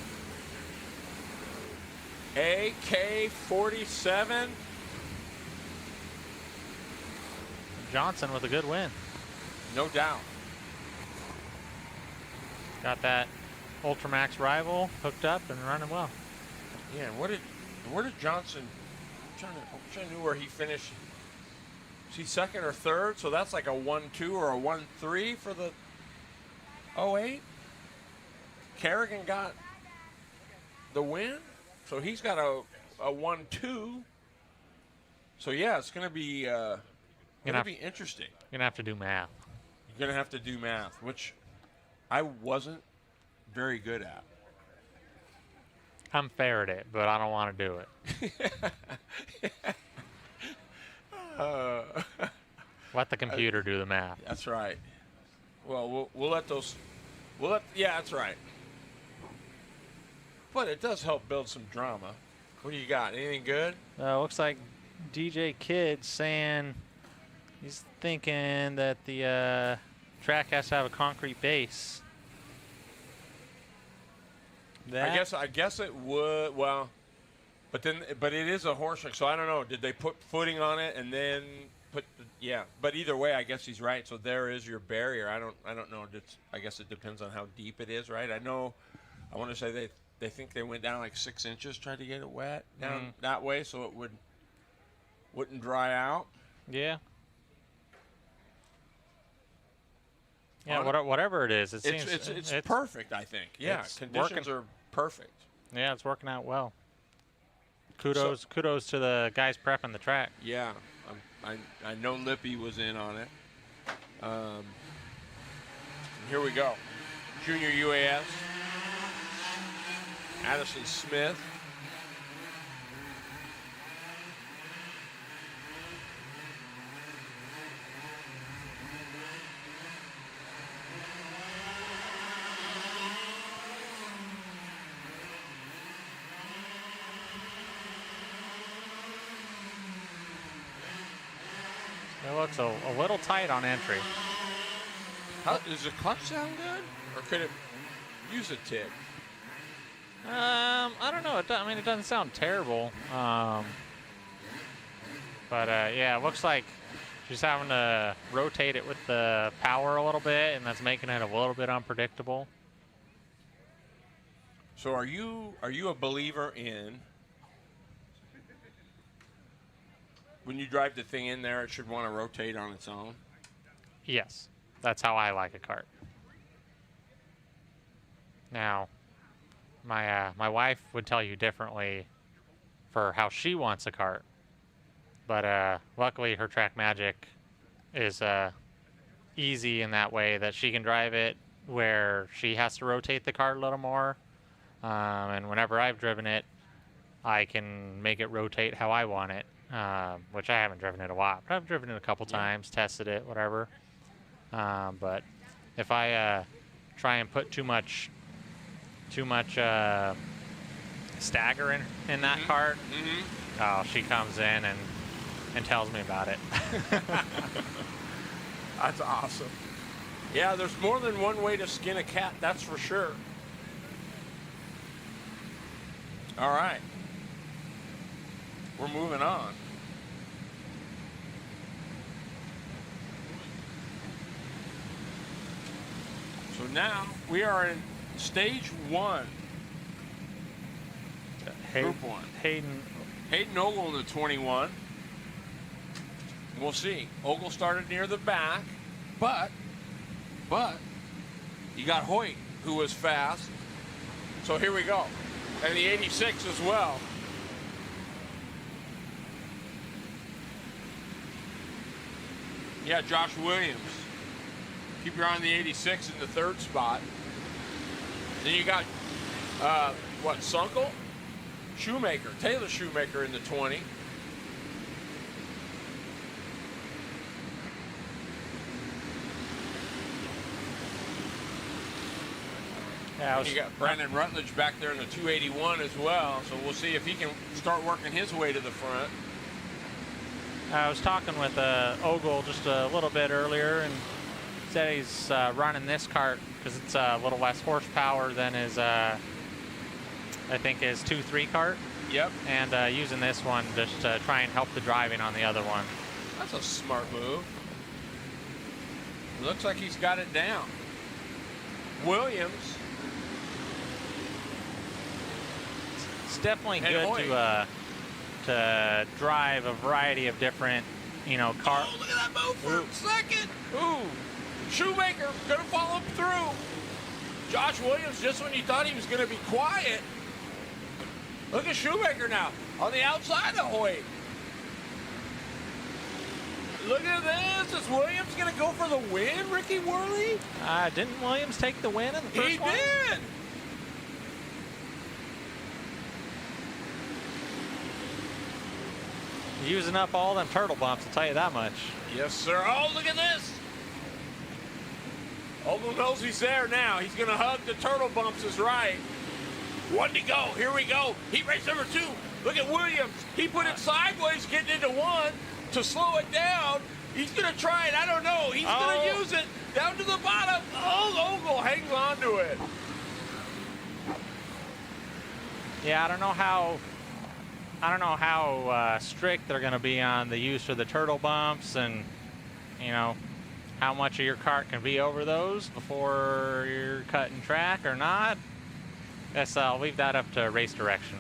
AK-47. Johnson with a good win. No doubt. Got that Ultramax rival hooked up and running well. Yeah, and where did Johnson, I'm trying to know where he finished. Is he second or third? So that's like a 1-2 or a 1-3 for the 08. Kerrigan got the win. So he's got a 1-2. So yeah, it's gonna be interesting. You're gonna have to do math. You're gonna have to do math, which I wasn't very good at. I'm fair at it, but I don't want to do it. Let the computer do the math. That's right. Well, we'll let those. Yeah, that's right. But it does help build some drama. What do you got? Anything good? Looks like DJ Kid saying he's thinking that the track has to have a concrete base. I guess it would. Well, but it is a horse track, so I don't know. Did they put footing on it and then put? Yeah. But either way, I guess he's right. So there is your barrier. I don't know. I guess it depends on how deep it is, right? I want to say they think they went down like 6 inches, tried to get it wet down that way, so it wouldn't dry out. Yeah. Yeah, whatever it is, it's perfect. I think. Yeah, conditions are perfect. Yeah, it's working out well. Kudos to the guys prepping the track. Yeah, I know Lippy was in on it. Here we go. Junior UAS. Addison Smith. It looks a little tight on entry. Does the clutch sound good? Or could it use a tick? I don't know. It doesn't sound terrible. But yeah, it looks like she's having to rotate it with the power a little bit, and that's making it a little bit unpredictable. So are you a believer in when you drive the thing in there, it should want to rotate on its own? Yes, that's how I like a kart. Now, my wife would tell you differently for how she wants a kart, but luckily her track magic is easy in that way that she can drive it where she has to rotate the kart a little more, and whenever I've driven it, I can make it rotate how I want it, which I haven't driven it a lot, but I've driven it a couple times, tested it, whatever. But if I try and put too much stagger in that cart, oh, she comes in and tells me about it. That's awesome. Yeah, there's more than one way to skin a cat, that's for sure. All right. We're moving on. So now we are in stage 1 Group 1. Hayden Ogle in the 21. We'll see. Ogle started near the back, but you got Hoyt, who was fast. So here we go. And the 86 as well. Yeah, Josh Williams. Keep your eye on the 86 in the 3rd spot. Then you got, Sunkel? Shoemaker, Taylor Shoemaker in the 20. Yeah, You got Brandon Rutledge back there in the 281 as well, so we'll see if he can start working his way to the front. I was talking with Ogle just a little bit earlier, and said he's running this cart because it's a little less horsepower than his, I think, his 2.3 cart. Yep. And using this one just to try and help the driving on the other one. That's a smart move. Looks like he's got it down. Williams. It's definitely And good Hoyt. to drive a variety of different, cars. Oh, look at that move for a second. Ooh. Shoemaker gonna follow through. Josh Williams, just when you thought he was gonna be quiet. Look at Shoemaker now on the outside of Hoyt. Look at this. Is Williams gonna go for the win, Ricky Worley? Didn't Williams take the win in the first one? He did. Using up all them turtle bumps, I'll tell you that much. Yes, sir. Oh, look at this. Ogle knows he's there now. He's going to hug the turtle bumps is right. 1 to go. Here we go. Heat race number 2. Look at Williams. He put it sideways getting into 1 to slow it down. He's going to try it. I don't know. He's going to use it down to the bottom. Oh, Ogle hangs on to it. Yeah, I don't know how strict they're going to be on the use of the turtle bumps, and how much of your cart can be over those before you're cutting track or not. Guess I'll leave that up to race direction.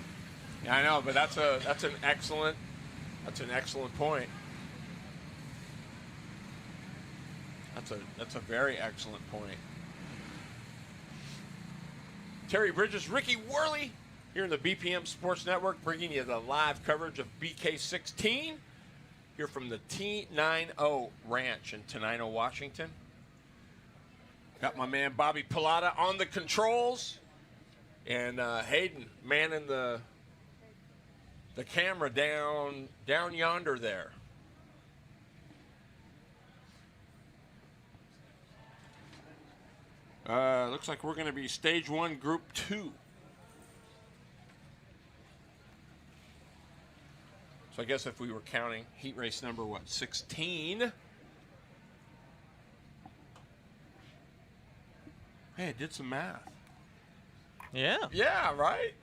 Yeah, I know, but that's an excellent point. That's a very excellent point. Terry Bridges, Ricky Worley, here in the BPM Sports Network, bringing you the live coverage of BK16 here from the T90 Ranch in Tenino, Washington. Got my man Bobby Pilata on the controls, and Hayden manning the camera down yonder there. Looks like we're going to be Stage 1, Group 2. So I guess if we were counting heat race number, 16? Hey, I did some math. Yeah. Yeah, right?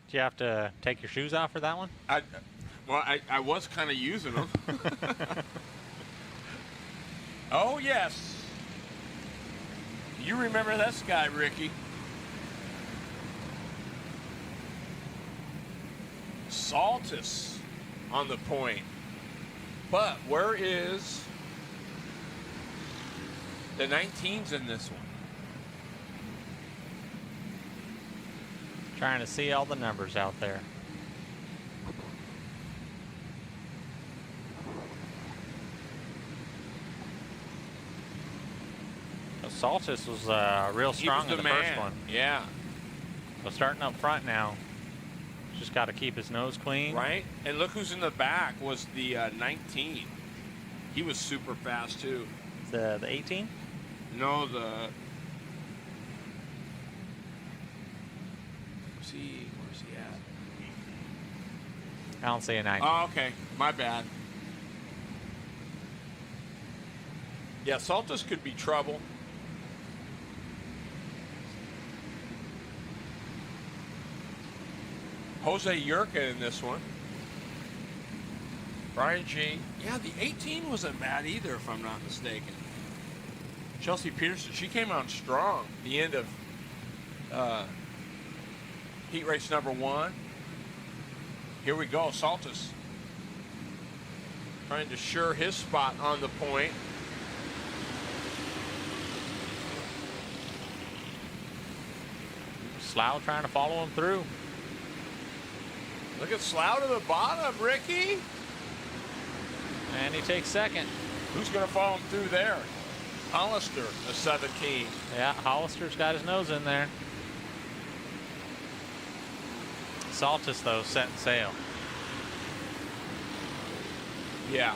Do you have to take your shoes off for that one? I was kind of using them. Oh, yes. You remember this guy, Ricky. Saltis on the point. But where is the 19s in this one? Trying to see all the numbers out there. Saltis was real strong in the first one. Yeah. So starting up front now, just got to keep his nose clean. Right? And look who's in the back was the 19. He was super fast too. The 18? No, where's he at? I don't see a 19. Oh, okay. My bad. Yeah, Saltis could be trouble. Jose Yurka in this one. Brian G. Yeah, the 18 wasn't bad either, if I'm not mistaken. Chelsea Peterson, she came on strong the end of Heat race number 1. Here we go, Saltis trying to sure his spot on the point. Slough trying to follow him through. Look at Slough to the bottom, Ricky. And he takes second. Who's going to follow him through there? Hollister, the 17. Yeah, Hollister's got his nose in there. Saltis, though, setting sail. Yeah.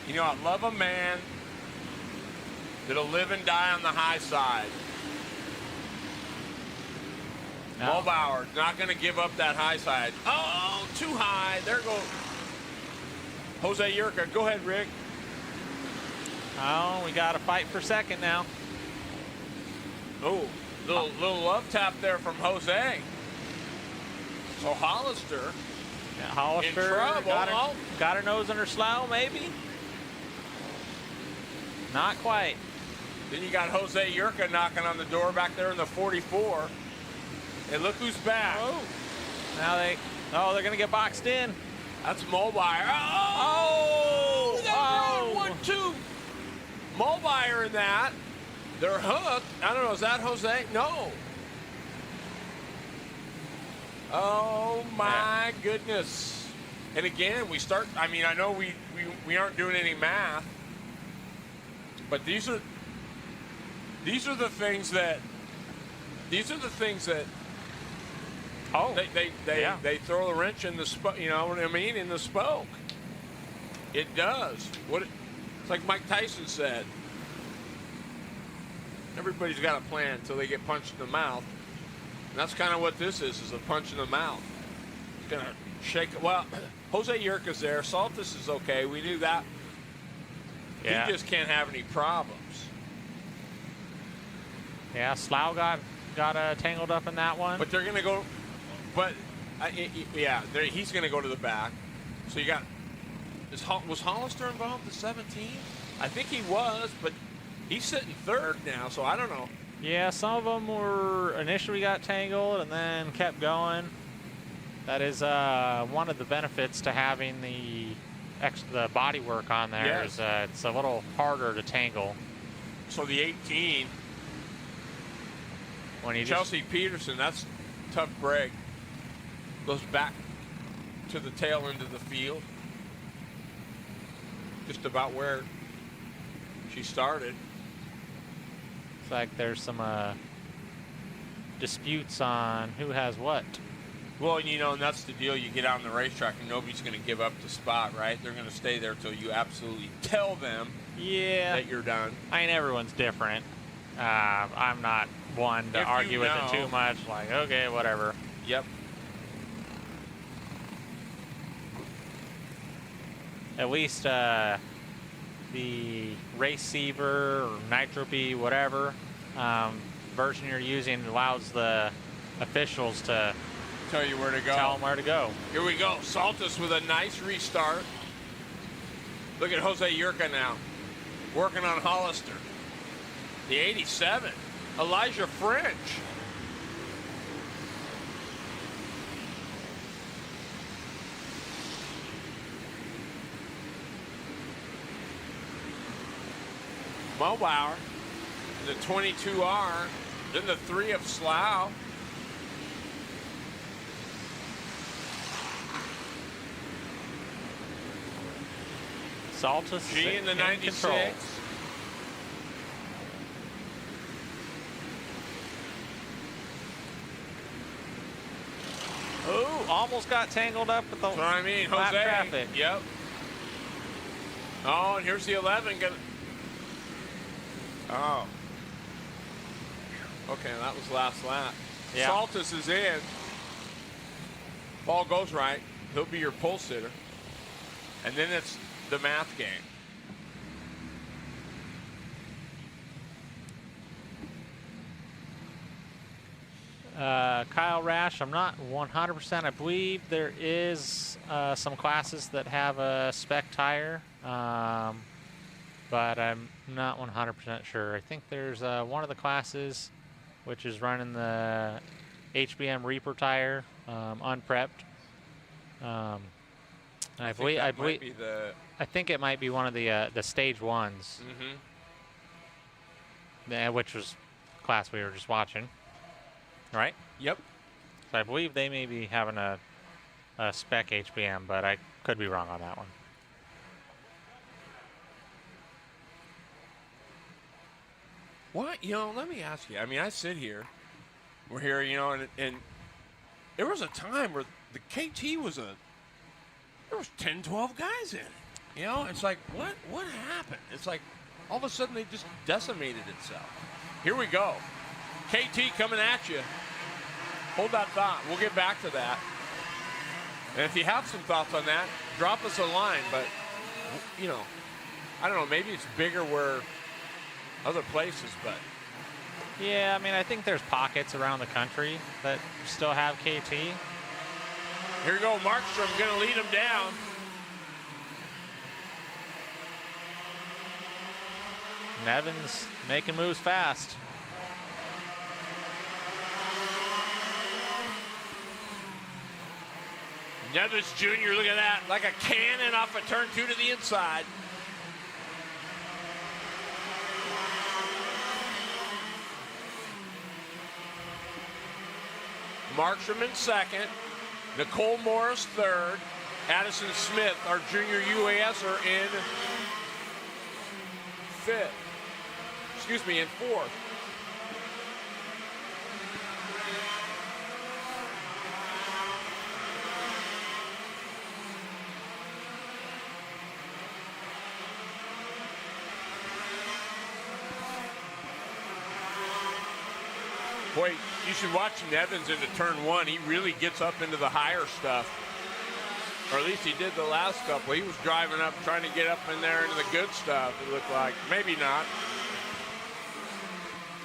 You know, I love a man that'll live and die on the high side. No. Mulbauer not going to give up that high side. Oh, too high. There goes Jose Yurka. Go ahead, Rick. Oh, we got to fight for second now. Oh, little love tap there from Jose. So Hollister Yeah, Hollister in trouble. got her nose under Slough, maybe? Not quite. Then you got Jose Yurka knocking on the door back there in the 44. And look who's back. Oh, now they're going to get boxed in. That's Mulbauer. Oh! They're on 1-2. Mulbauer in that. They're hooked. I don't know, is that Jose? No. Oh my goodness. And again, we start, I mean, I know we aren't doing any math, but these are the things that Oh, they throw the wrench in the spoke, you know what I mean, in the spoke. It does. It's like Mike Tyson said. Everybody's got a plan until they get punched in the mouth. And that's kind of what this is a punch in the mouth. It's going to shake it. Well, Jose Yurka's there. Saltis is okay. We knew that. yeah. He just can't have any problems. Yeah, Slough got tangled up in that one. But they're going to go. But, he's going to go to the back. So you got. Was Hollister involved in 17? I think he was, but he's sitting third now, so I don't know. Yeah, some of them were initially got tangled and then kept going. That is one of the benefits to having the body work on there. Yes. Is it's a little harder to tangle. So the 18, When you Chelsea Peterson, that's a tough break. Goes back to the tail end of the field. Just about where she started. It's like there's some disputes on who has what. Well, you know, and that's the deal. You get out on the racetrack and nobody's going to give up the spot, right? They're going to stay there till you absolutely tell them that you're done. I mean, everyone's different. I'm not one to argue with it too much. Like, okay, whatever. Yep. At least the Raceiver or Nitro B, whatever version you're using allows the officials to Tell you where to go. tell them where to go. Here we go. Saltis with a nice restart. Look at Jose Yurka now. Working on Hollister. The 87. Elijah French. Mulbauer. The 22R. Then the 3 of Slough. Saltis G in the in 96. control. Ooh, almost got tangled up with the That's what I mean, lap Jose. traffic. Yep. Oh, and here's the 11. Oh. Okay, that was last lap. Yeah. Saltis is in. Ball goes right. He'll be your pole sitter. And then it's the math game. Kyle Rash, I'm not 100%. I believe there is some classes that have a spec tire, but I'm not 100% sure. I think there's one of the classes which is running the HBM Reaper tire, unprepped. I think it might be one of the stage ones, which was class we were just watching, right? Yep. So I believe they may be having a spec HBM, but I could be wrong on that one. What? Let me ask you. I mean, I sit here. We're here, and there was a time where the KT was there was 10, 12 guys in. It's like, what happened? It's like all of a sudden they just decimated itself. Here we go. KT coming at you. Hold that thought. We'll get back to that. And if you have some thoughts on that, drop us a line. But, I don't know. Maybe it's bigger where other places, but. Yeah, I mean, I think there's pockets around the country that still have KT. Here we go. Markstrom going to lead him down. Nevins making moves fast. Nevins Jr., look at that. Like a cannon off of turn 2 to the inside. Markstrom in second. Nicole Morris third. Addison Smith, our junior UASer, in fifth. Excuse me, in fourth. Boy, you should watch Nevins into turn 1. He really gets up into the higher stuff. Or at least he did the last couple. He was driving up, trying to get up in there into the good stuff, it looked like. Maybe not.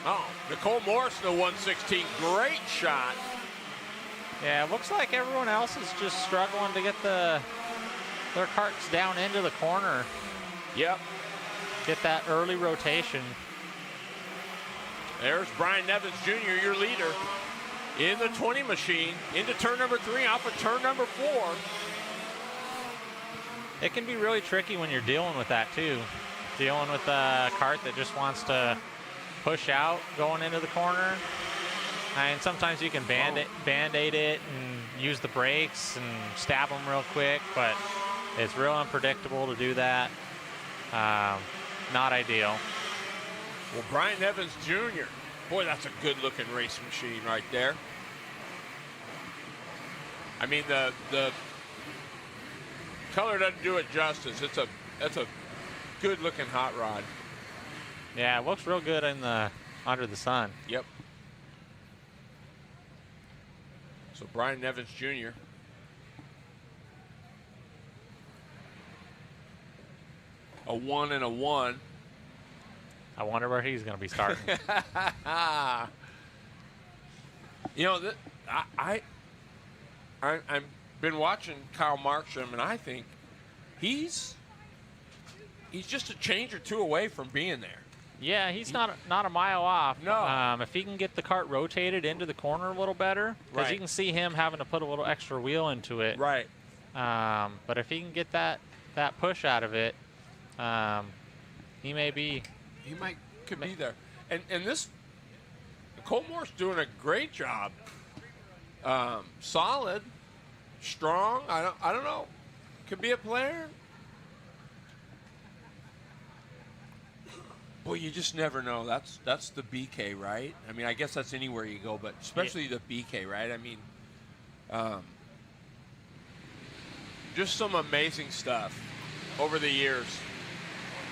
Oh, Nicole Morris in the 116. Great shot. Yeah, it looks like everyone else is just struggling to get their carts down into the corner. Yep. Get that early rotation. There's Brian Nevins Jr., your leader, in the 20 machine, into turn number 3, off of turn number 4. It can be really tricky when you're dealing with that, too. Dealing with a cart that just wants to push out going into the corner. And sometimes you can band-aid it and use the brakes and stab them real quick, but it's real unpredictable to do that. Not ideal. Well, Brian Evans Jr., boy, that's a good-looking race machine right there. I mean, the color doesn't do it justice. That's a good-looking hot rod. Yeah, it looks real good in under the sun. Yep. So Brian Evans Jr. A 1 and a 1. I wonder where he's going to be starting. I've been watching Kyle Markstrom, and I think he's just a change or two away from being there. Yeah, he's not a mile off. No. If he can get the cart rotated into the corner a little better, because Right. you can see him having to put a little extra wheel into it. Right. But if he can get that push out of it, he may be. He could be there. And this, Nicole Moore's doing a great job. Solid, strong. I don't know. Could be a player. Boy, you just never know. That's the BK, right? I mean, I guess that's anywhere you go, but especially the BK, right? I mean, just some amazing stuff over the years.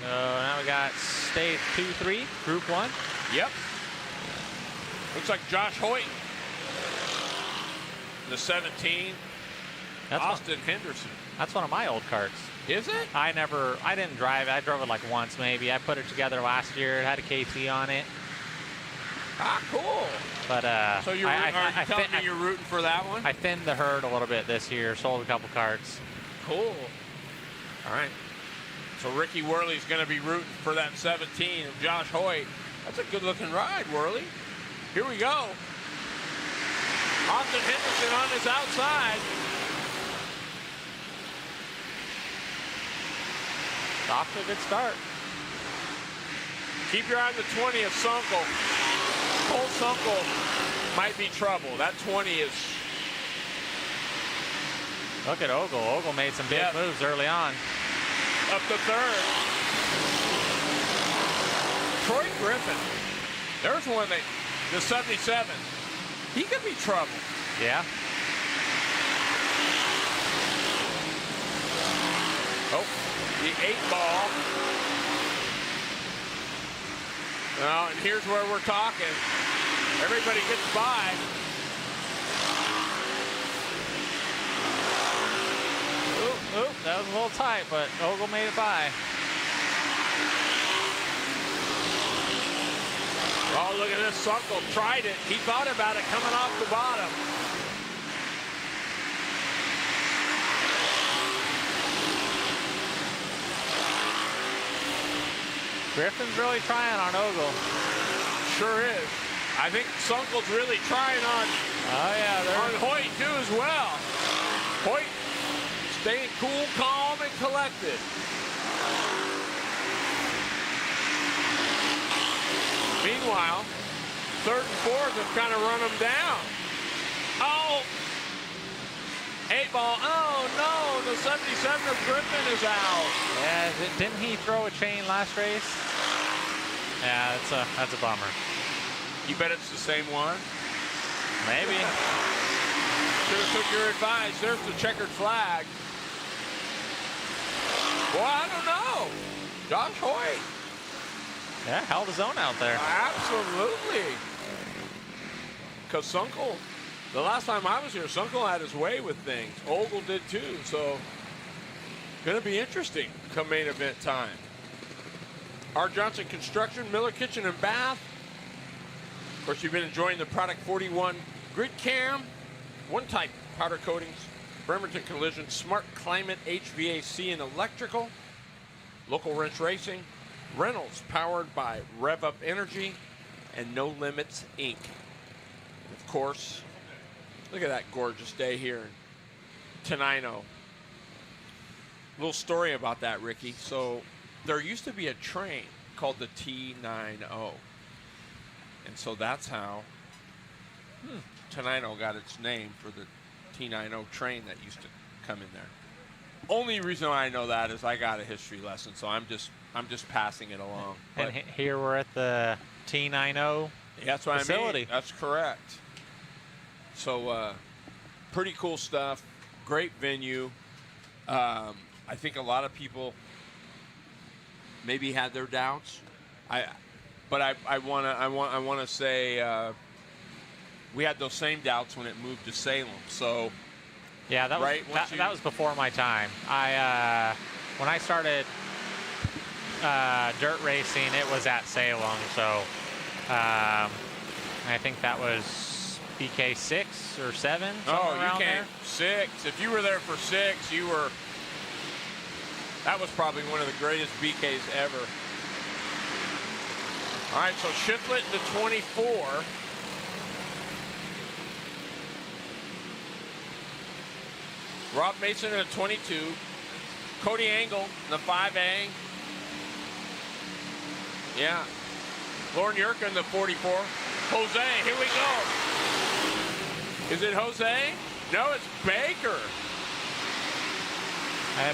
So now we got stage 2, 3, group 1. Yep. Looks like Josh Hoyt. The 17. Austin Henderson. That's one of my old carts. Is it? I didn't drive it. I drove it like once maybe. I put it together last year. It had a KT on it. Ah, cool. But so you're telling me you're rooting for that one? I thinned the herd a little bit this year. Sold a couple carts. Cool. All right. So Ricky Worley's going to be rooting for that 17 of Josh Hoyt. That's a good-looking ride, Worley. Here we go. Austin Henderson on his outside. Off to a good start. Keep your eye on the 20 of Sunkel. Cole Sunkel might be trouble. That 20 is... Look at Ogle. Ogle made some big moves early on. Up to third. Troy Griffin. There's one that, the 77. He could be trouble. Yeah. Oh, the 8-ball. Well, and here's where we're talking. Everybody gets by. Oop, that was a little tight, but Ogle made it by. Oh, look at this. Sunkel tried it. He thought about it coming off the bottom. Griffin's really trying on Ogle. Sure is. I think Sunkel's really trying on, on Hoyt, too, as well. Hoyt staying cool, calm, and collected. Meanwhile, third and fourth have kind of run them down. Oh! 8-ball. Oh, no. The 77 of Griffin is out. Yeah, didn't he throw a chain last race? Yeah, that's a bummer. You bet it's the same one? Maybe. Should have took your advice. There's the checkered flag. Well, I don't know. Josh Hoyt. Yeah, held his own out there. Absolutely. Because Sunkel, the last time I was here, Sunkel had his way with things. Ogle did too, so going to be interesting come main event time. R. Johnson Construction, Miller Kitchen and Bath. Of course, you've been enjoying the Product 41 Grid Cam, One Type Powder Coatings, Bremerton Collision, Smart Climate HVAC and Electrical, Local Wrench Racing, Reynolds, powered by Rev Up Energy, and No Limits, Inc. And of course, look at that gorgeous day here in Tenino. Little story about that, Ricky. So there used to be a train called the T90. And so that's how Tenino got its name, for the T90 train that used to come in there. Only reason I know that is I got a history lesson, so I'm just passing it along. And here we're at the T90 that's what facility. I mean. That's correct. So pretty cool stuff. Great venue. I think a lot of people maybe had their doubts. But I want to say we had those same doubts when it moved to Salem. So yeah, that was that was before my time. When I started dirt racing, it was at Salem. So I think that was BK6 or 7. Oh, around you came there. 6. If you were there for 6, you were. That was probably one of the greatest BKs ever. All right, so Shiflett to 24. Rob Mason in the 22. Cody Angle in the 5A. Yeah. Lauren Yerka in the 44. Jose, here we go. Is it Jose? No, it's Baker.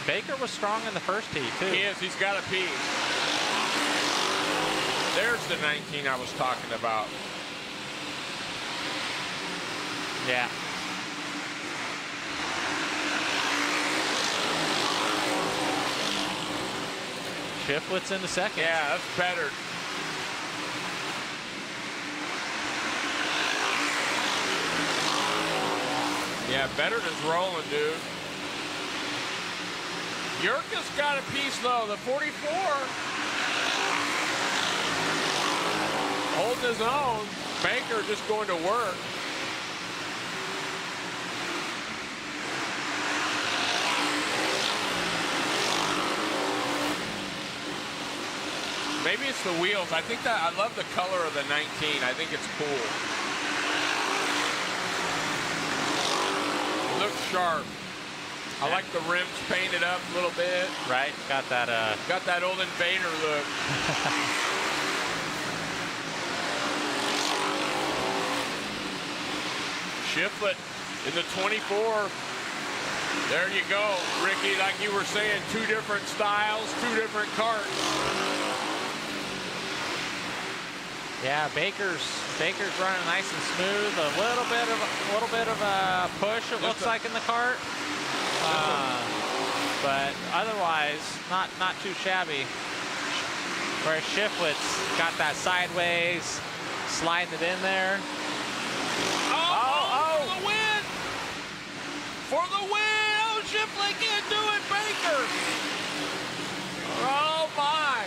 Baker was strong in the first heat, too. He is. He's got a piece. There's the 19 I was talking about. Yeah. Shiflett's in the second. Yeah, that's better. Yeah, Betterton's rolling, dude. Yerka's got a piece, though. The 44. Holding his own. Baker just going to work. Maybe it's the wheels. I think that I love the color of the 19. I think it's cool. It looks sharp. I like the rims painted up a little bit. Right, got that old Invader look. Shiflett in the 24. There you go, Ricky. Like you were saying, 2 different styles, 2 different carts. Yeah, Baker's running nice and smooth. A little bit of a push. It looks like in the cart, but otherwise not too shabby. Whereas Shiflett's got that sideways, sliding it in there. Oh! For the win! For the win! Oh, Shiflett can't do it, Baker! Oh my!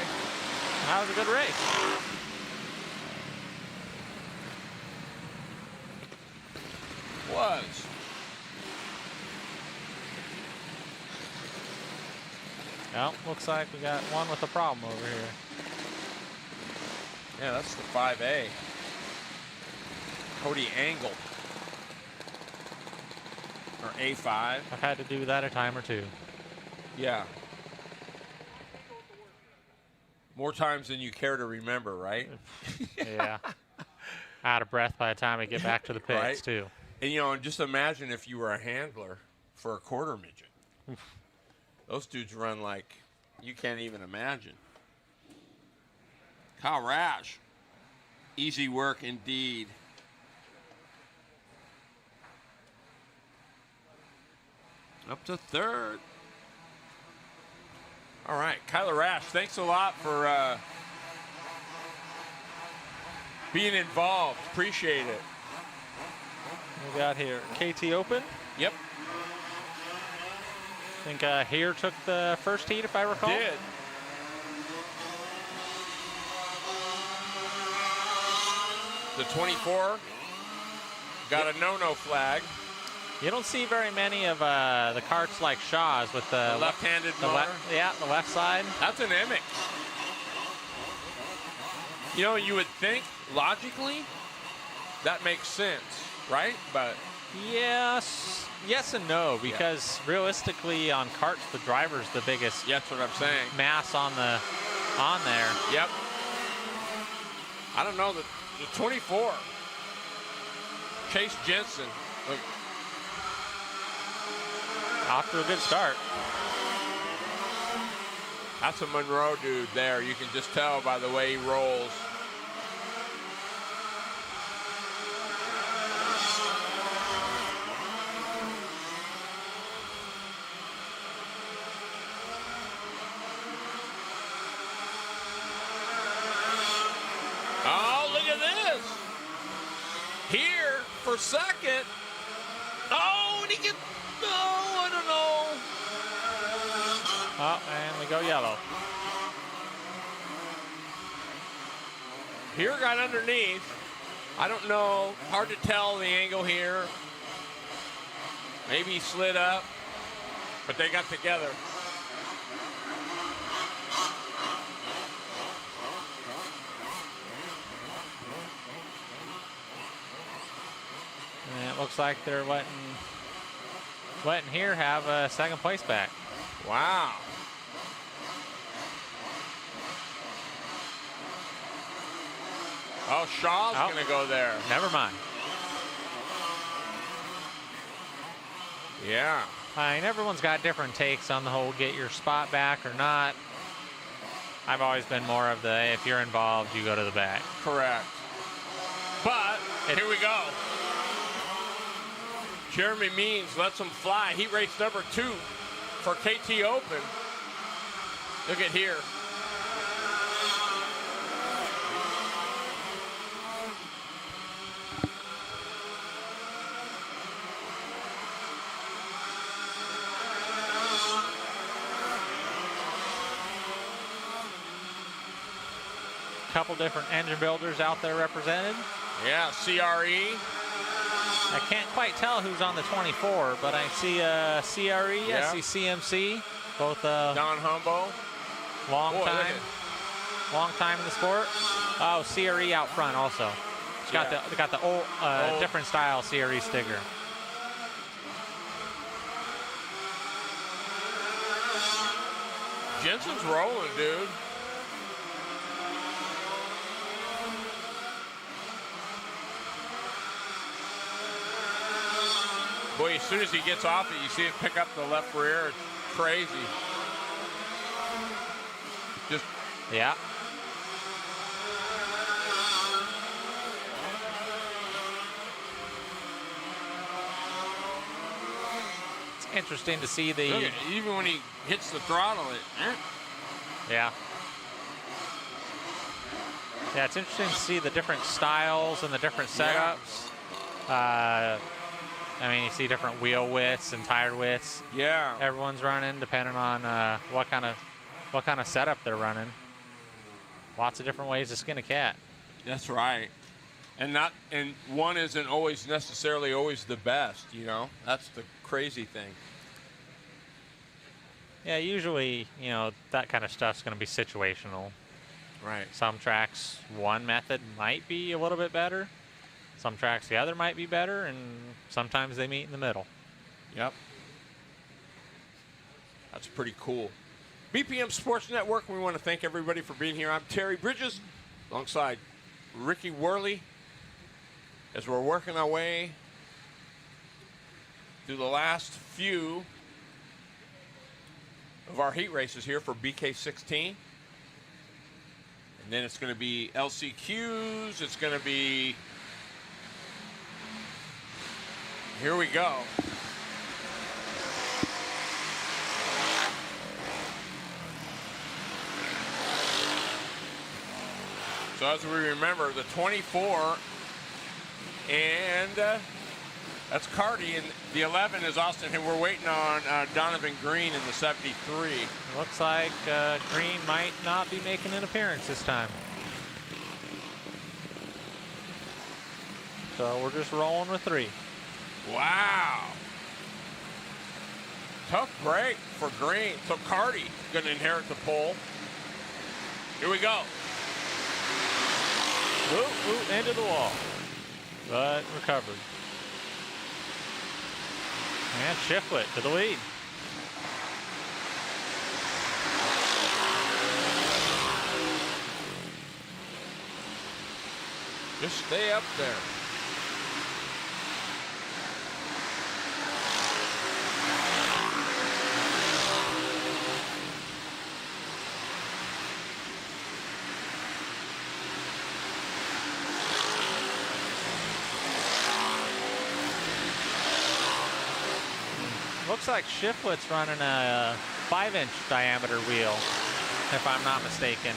That was a good race. Was. Well, looks like we got one with a problem over here. Yeah, that's the 5A. Cody Angle. Or A5. I've had to do that a time or two. Yeah. More times than you care to remember, right? Yeah. Out of breath by the time I get back to the pits, Right? too. And, you know, and just imagine if you were a handler for a quarter midget. Those dudes run like you can't even imagine. Kyle Rash. Easy work indeed. Up to 3rd. All right, Kyler Rash, thanks a lot for being involved. Appreciate it. We got here KT Open. Yep. I think here took the first heat, if I recall. Did. The 24 got a no-no flag. You don't see very many of the carts like Shaw's with the left-handed motor. The left side. That's an Emick. You know, you would think logically that makes sense, right? But yes and no, because realistically on carts the driver's the biggest. That's what I'm saying. Mass on there. Yep. I don't know the 24. Chase Jensen. Look. Off to a good start. That's a Monroe dude there. You can just tell by the way he rolls. Oh, look at this. Here for second. Oh, and he gets, oh, I don't know. Oh, and we go yellow. Here got underneath. I don't know. Hard to tell the angle here. Maybe he slid up, but they got together. And it looks like they're letting here have a second place back. Wow. Oh, Shaw's going to go there. Never mind. Yeah. I mean, everyone's got different takes on the whole get your spot back or not. I've always been more of the, if you're involved, you go to the back. Correct. But here we go. Jeremy Means lets him fly. Heat race number 2 for KT Open. Look at here. Couple different engine builders out there represented. Yeah, CRE. I can't quite tell who's on the 24, but I see CRE, I see CMC, both Don Humbo. long Boy, time long time in the sport. Oh, CRE out front also. It's got the old, different style CRE sticker. Jensen's rolling, dude. Boy, as soon as he gets off it, you see it pick up the left rear. It's crazy. Just yeah. It's interesting to see the. Look at, even when he hits the throttle, Yeah. Yeah, it's interesting to see the different styles and the different setups. I mean, you see different wheel widths and tire widths. Yeah. Everyone's running depending on what kind of setup they're running. Lots of different ways to skin a cat. That's right. And one isn't always necessarily always the best, you know? That's the crazy thing. Yeah, usually, you know, that kind of stuff's going to be situational. Right. Some tracks, one method might be a little bit better. Some tracks, the other might be better, and sometimes they meet in the middle. Yep. That's pretty cool. BPM Sports Network, we want to thank everybody for being here. I'm Terry Bridges, alongside Ricky Worley, as we're working our way through the last few of our heat races here for BK16. And then it's going to be LCQs. It's going to be... Here we go. So as we remember, the 24, and that's Cardi, and the 11 is Austin, and we're waiting on Donovan Green in the 73. Looks like Green might not be making an appearance this time. So we're just rolling with 3. Wow. Tough break for Green. So Cardi going to inherit the pole. Here we go. Ooh, into the wall. But recovered. And Shiflett to the lead. Just stay up there. Looks like Shiflett's running a 5-inch diameter wheel, if I'm not mistaken.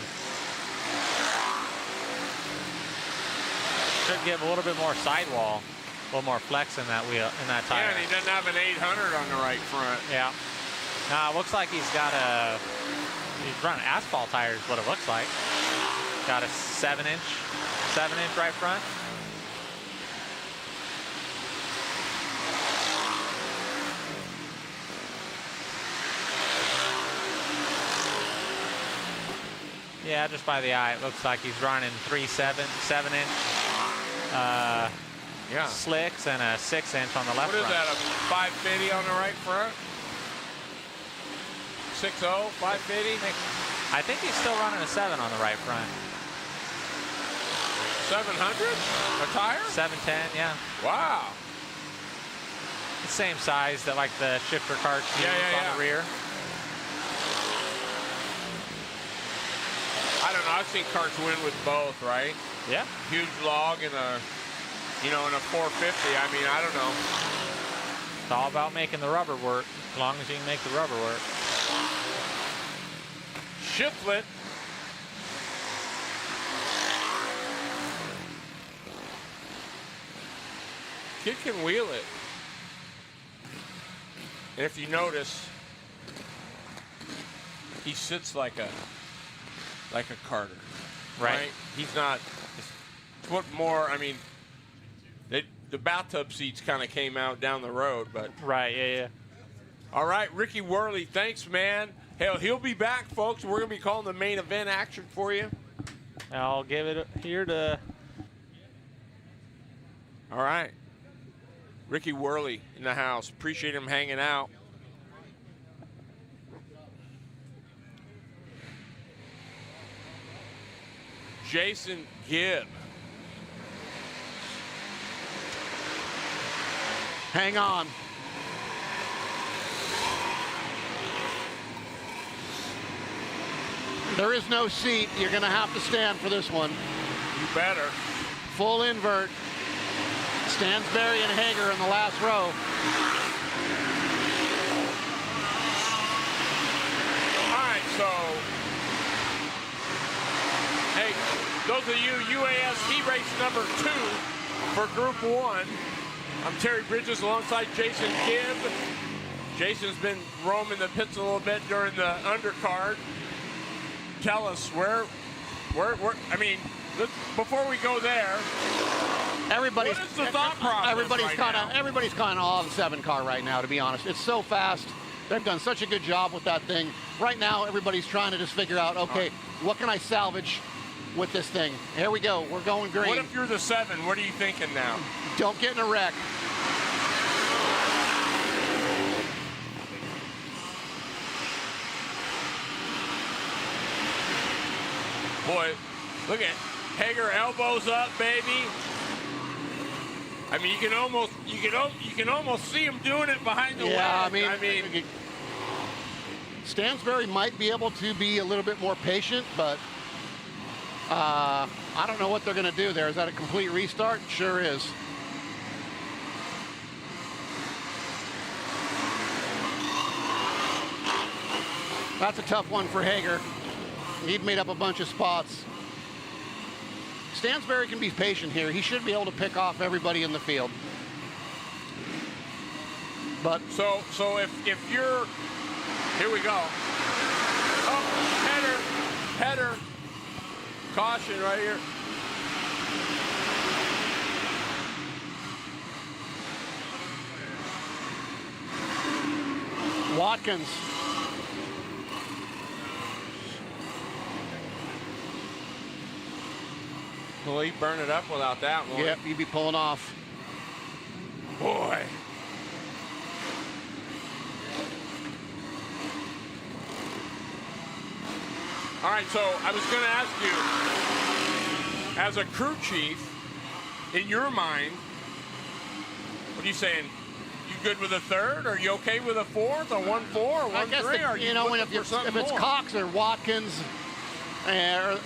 Should give a little bit more sidewall, a little more flex in that wheel, in that tire. Yeah, and he doesn't have an 800 on the right front. Yeah. Now it looks like he's running asphalt tires, what it looks like. Got a 7-inch right front. Yeah, just by the eye, it looks like he's running 7-inch slicks and a 6-inch on the left front. What is that, a 550 on the right front? 6.0, 550? I think he's still running a 7 on the right front. 700? A tire? 710, yeah. Wow. The same size that like the shifter carts use on the rear. I don't know. I've seen carts win with both, right? Yeah. Huge log and a, in a 450. I mean, I don't know. It's all about making the rubber work, as long as you can make the rubber work. Shiflett. Kid can wheel it. And if you notice, he sits like a Carter, right? He's not. What more? I mean, the bathtub seats kind of came out down the road, but right, yeah. All right, Ricky Worley, thanks, man. Hell, he'll be back, folks. We're gonna be calling the main event action for you. I'll give it here to. All right. Ricky Worley in the house. Appreciate him hanging out. Jason Gibb. Hang on. There is no seat. You're going to have to stand for this one. You better. Full invert. Stansberry and Hager in the last row. All right, so, hey, those of you UAS heat race number 2 for Group 1. I'm Terry Bridges alongside Jason Gibb. Jason's been roaming the pits a little bit during the undercard. Tell us where I mean, before we go there, Everybody's what is the thought process everybody's kind of off the 7 car right now, to be honest. It's so fast. They've done such a good job with that thing. Right now, everybody's trying to just figure out, okay, what can I salvage with this thing? Here we go. We're going green. What if you're the 7? What are you thinking now? Don't get in a wreck. Boy, look at Hager, elbows up, baby. I mean, you can almost see him doing it behind the Yeah, wedge. I mean, Stansberry might be able to be a little bit more patient, but I don't know what they're going to do there. Is that a complete restart? Sure is. That's a tough one for Hager. He'd made up a bunch of spots. Stansberry can be patient here. He should be able to pick off everybody in the field. But so if you're, here we go. Oh, header, caution right here. Watkins. Will he burn it up without that one? Yep, he'd be pulling off. Boy. All right, so I was going to ask you, as a crew chief, in your mind, what are you saying? You good with a 3rd? Are you okay with a 4th, a 1-4, or 1-3? Are you know, looking for something if it's more? Cox or Watkins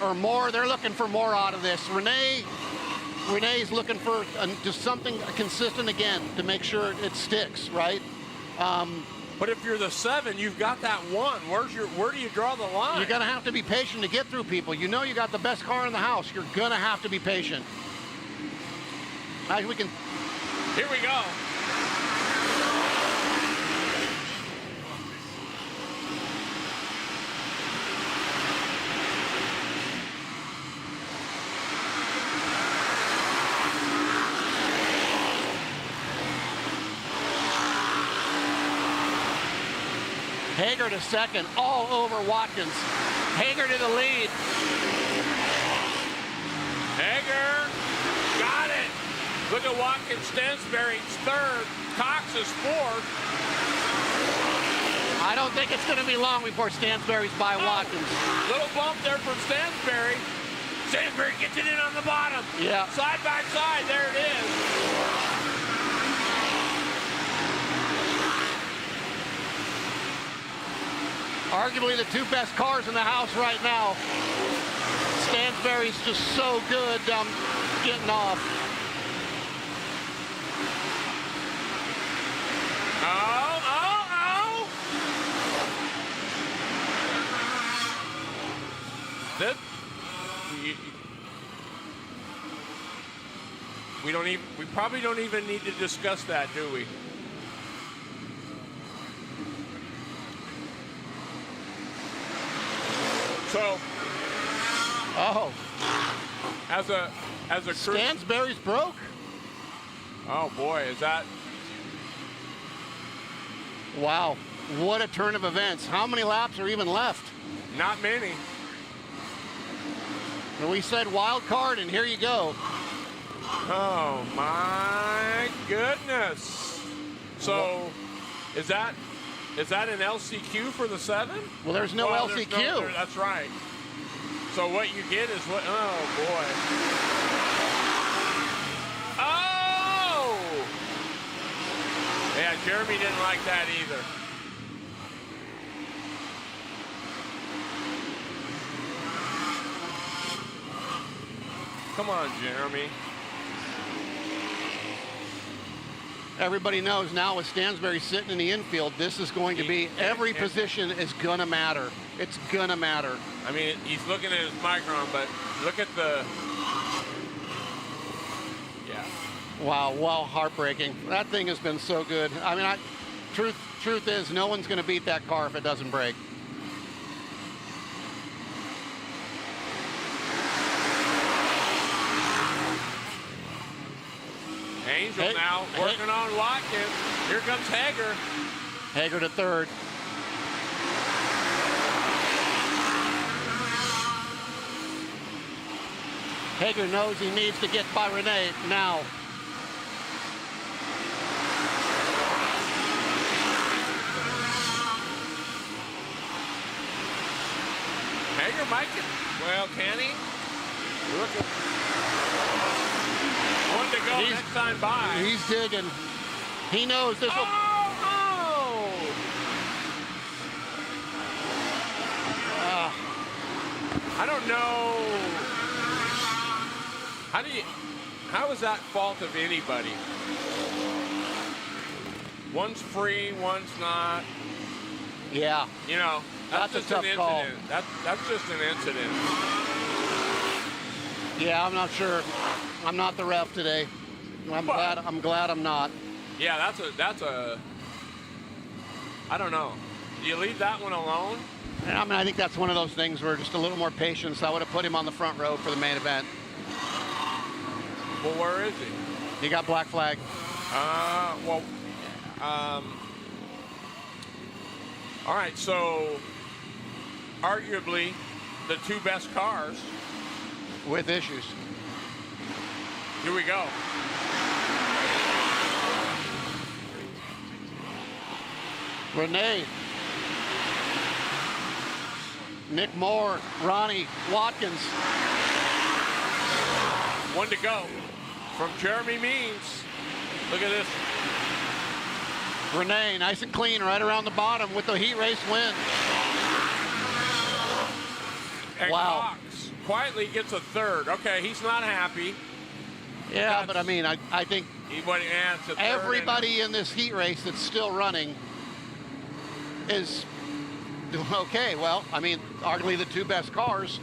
or Moore, they're looking for more out of this. Renee's looking for just something consistent again to make sure it sticks, right? But if you're the 7, you've got that 1. Where do you draw the line? You're gonna have to be patient to get through people. You know you got the best car in the house. You're gonna have to be patient. Here we go. Hager to 2nd, all over Watkins. Hager to the lead. Hager, got it. Look at Watkins, Stansberry's 3rd, Cox is 4th. I don't think it's going to be long before Stansberry's by Watkins. Little bump there from Stansberry. Stansberry gets it in on the bottom. Yeah. Side by side, there it is. Arguably the 2 best cars in the house right now. Stansberry's just so good getting off. Oh. This, we probably don't even need to discuss that, do we? So, as a crew, Stansberry's broke. Oh boy, is that? Wow, what a turn of events. How many laps are even left? Not many. And we said wild card, and here you go. Oh my goodness. So is that an LCQ for the 7? Well, there's no LCQ. That's right. So what you get is what, oh boy. Oh! Yeah, Jeremy didn't like that either. Come on, Jeremy. Everybody knows now with Stansbury sitting in the infield, this is going to be, every position is going to matter. It's going to matter. I mean, he's looking at his micron, but look at the, yeah. Wow, heartbreaking. That thing has been so good. I mean, truth is, no one's going to beat that car if it doesn't break. Angel now working on Watkins. Here comes Hager. Hager to third. Hager knows he needs to get by Renee now. Hager might get, well, can he? Look at, one to go next time by. He's digging. He knows this will. I don't know. How is that fault of anybody? One's free, one's not. Yeah. You know, that's a just tough an call. incident. That's just an incident. Yeah, I'm not sure. I'm not the ref today. I'm glad I'm not. Yeah, that's a. I don't know. Do you leave that one alone? I mean, I think that's one of those things where just a little more patience. I would have put him on the front row for the main event. Well, where is he? He got black flag. All right, so arguably the two best cars. With issues. Here we go. Renee. Nick Moore, Ronnie, Watkins. One to go from Jeremy Means. Look at this. Renee, nice and clean right around the bottom with the heat race win. And wow. Cox quietly gets a third. Okay, he's not happy. Yeah, but I mean, I think everybody in this heat race that's still running is okay. Well, I mean, arguably the two best cars,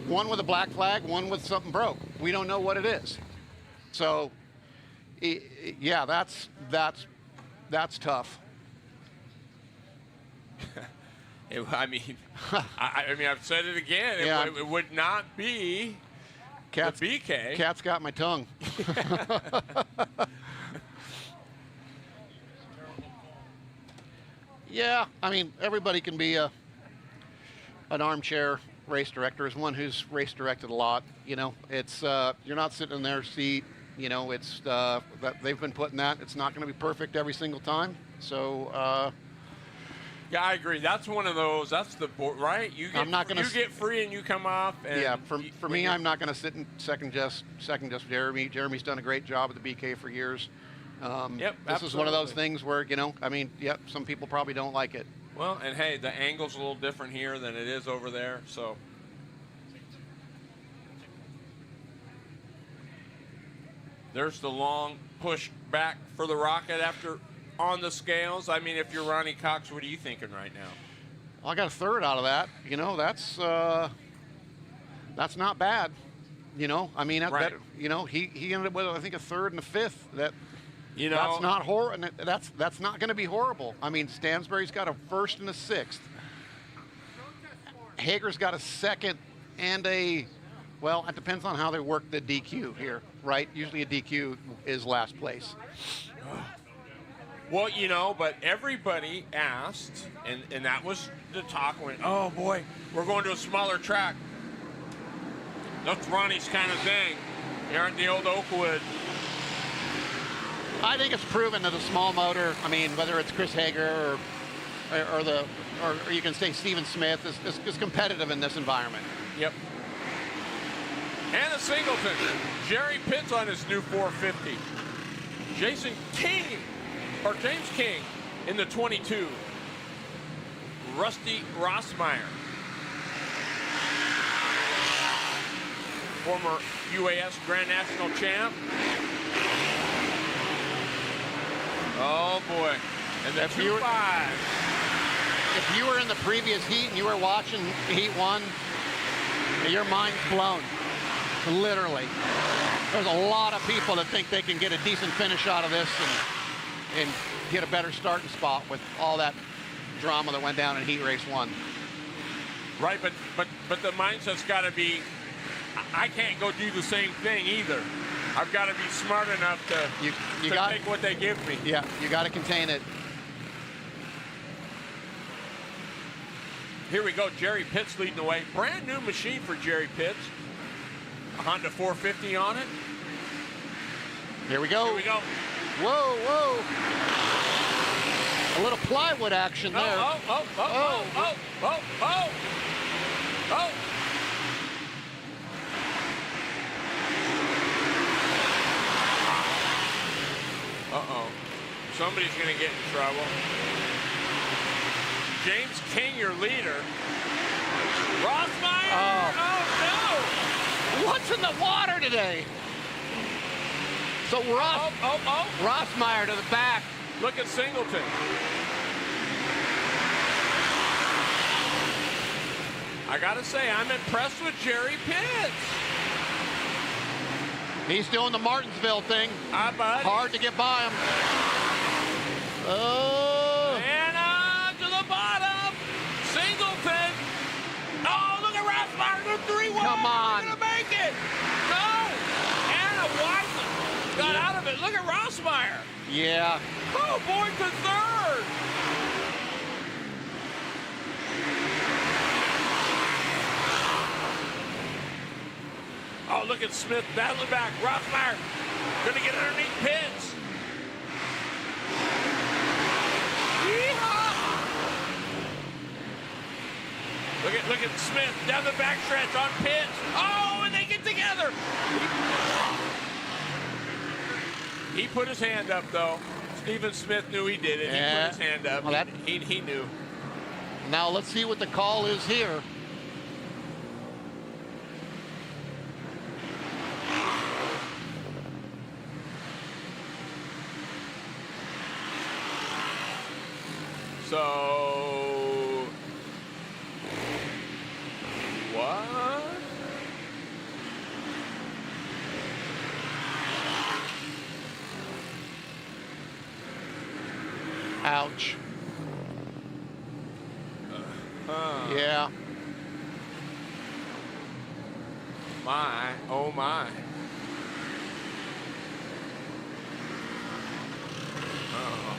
one with a black flag, one with something broke. We don't know what it is. So, yeah, that's tough. I mean, I've said it again. Yeah. It would not be the BK. Cat's got my tongue. Yeah, I mean, everybody can be an armchair race director. As one who's race directed a lot, you know, it's you're not sitting in their seat. You know, it's that they've been putting that. It's not going to be perfect every single time. So. Yeah, I agree. That's one of those. That's the right. You get free and you come off. And yeah, for me, I'm not going to sit and second guess Jeremy. Jeremy's done a great job at the BK for years. Yep, this is one of those things where, you know, I mean, yep, some people probably don't like it. Well, and hey, the angle's a little different here than it is over there, so. There's the long push back for the Rocket after on the scales. I mean, if you're Ronnie Cox, what are you thinking right now? Well, I got a third out of that. You know, that's not bad. You know, I mean, right. You know, he ended up with, I think, a third and a fifth. That. You know, that's not horrible. That's not going to be horrible. I mean, Stansbury's got a first and a sixth. Hager's got a second and a, well, it depends on how they work the DQ here, right? Usually a DQ is last place. Well, you know, but everybody asked, and that was the talk when, oh boy, we're going to a smaller track. That's Ronnie's kind of thing. Here at the old Oakwood. I think it's proven that a small motor, I mean, whether it's Chris Hager or you can say Steven Smith, is competitive in this environment. Yep. And a Singleton. Jerry Pitts on his new 450. James King in the 22. Rusty Rossmeyer. Former UAS Grand National champ. Oh boy. And the 2-5. If you were in the previous heat and you were watching Heat 1, your mind's blown. Literally. There's a lot of people that think they can get a decent finish out of this and get a better starting spot with all that drama that went down in Heat Race 1. Right, but the mindset's got to be, I can't go do the same thing either. I've got to be smart enough to take what they give me. Yeah, you got to contain it. Here we go, Jerry Pitts leading the way. Brand new machine for Jerry Pitts. A Honda 450 on it. Here we go. Here we go. Whoa, whoa. A little plywood action there. Oh. Uh-oh. Somebody's going to get in trouble. James King, your leader. Rossmeyer! Oh, no! What's in the water today? So Rossmeyer to the back. Look at Singleton. I gotta say, I'm impressed with Jerry Pitts. He's doing the Martinsville thing. Buddy. Hard to get by him. Oh. And to the bottom. Singleton. Oh, look at Rossmeyer. They're 3-1. Come on. They're gonna make it. No. Anna Weissman got out of it. Look at Rossmeyer. Yeah. Oh, boy, to third. Oh, look at Smith battling back. Rossmeyer gonna get underneath Pitts. Yeehaw! Look at Smith down the backstretch on Pitts. Oh, and they get together. He put his hand up, though. Steven Smith knew he did it. Yeah. He put his hand up. Well, he knew. Now let's see what the call is here. So, what? Ouch. Yeah. My, oh my. Uh-oh.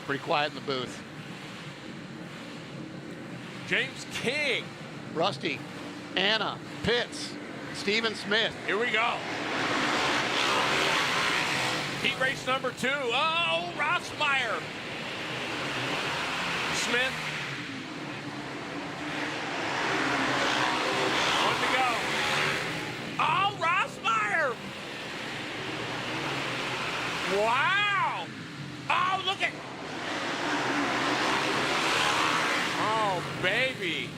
Pretty quiet in the booth. James King. Rusty, Anna, Pitts, Steven Smith. Here we go. Heat race number 2. Oh, Rossmeyer. Smith. One to go. Oh, Rossmeyer. Wow. Oh, look at. Oh, baby.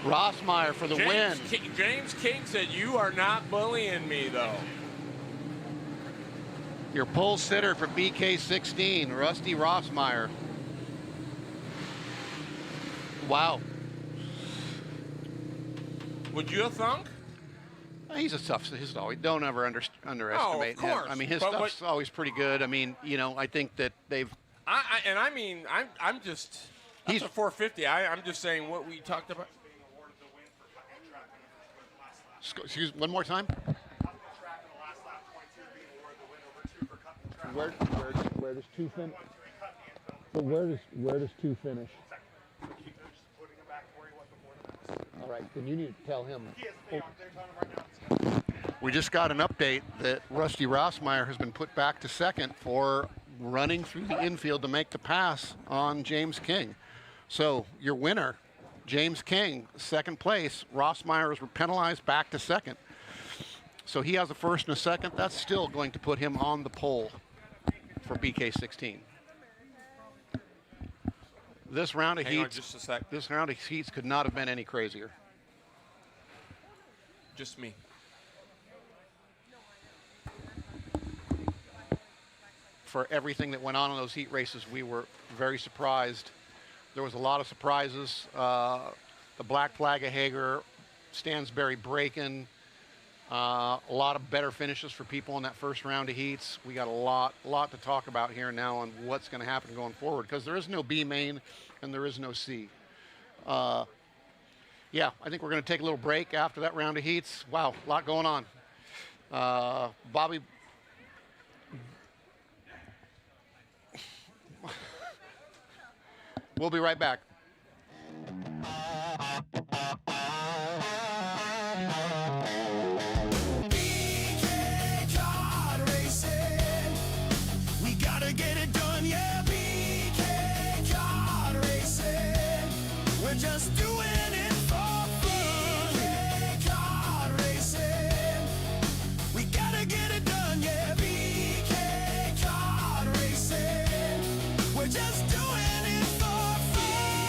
Rossmeyer for the win. James King said, "You are not bullying me, though." Your pole sitter for BK16, Rusty Rossmeyer. Wow. Would you have thunk? He's a tough. Don't ever underestimate him. course. I mean, his But stuff's always pretty good. I mean, I think that they've. I'm just. He's a 450. I'm just saying what we talked about. Excuse one more time. Where does 2 finish? So where does 2 finish? then you need to tell him. We just got an update that Rusty Rossmeyer has been put back to second for running through the infield to make the pass on James King. So your winner, James King, second place. Rossmeyer is penalized back to second. So he has a first and a second. That's still going to put him on the pole for BK16. This round of Hang on heats, just a sec. this round of heats could not have been any crazier. Just me. For everything that went on in those heat races, we were very surprised. There was a lot of surprises. The Black Flag of Hager, Stansberry breaking, a lot of better finishes for people in that first round of heats. We got a lot to talk about here now on what's going to happen going forward, because there is no B main and there is no C. Yeah, I think we're going to take a little break after that round of heats. Wow, a lot going on. Bobby. We'll be right back. BK kart racing. We gotta get it done, yeah. BK kart racing. We're just doing it for fun. BK kart racing. We gotta get it done, yeah. BK kart racing. We're just doing it for fun.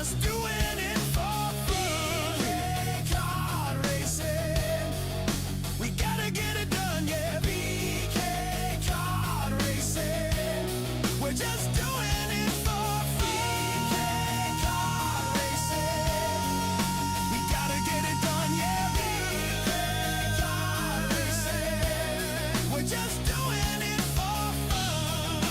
just doing it for fun. BK kart racing. We gotta get it done, yeah. BK kart racing. We're just doing it for fun. BK kart racing. We gotta get it done, yeah. BK kart racing. We're just doing it for fun.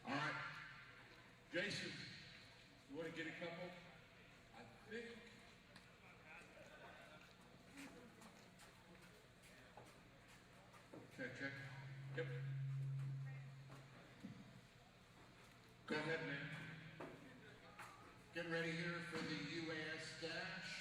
All right. Jason, you want to get a couple? I think. Check. Yep. Go ahead, man. Get ready here for the UAS dash.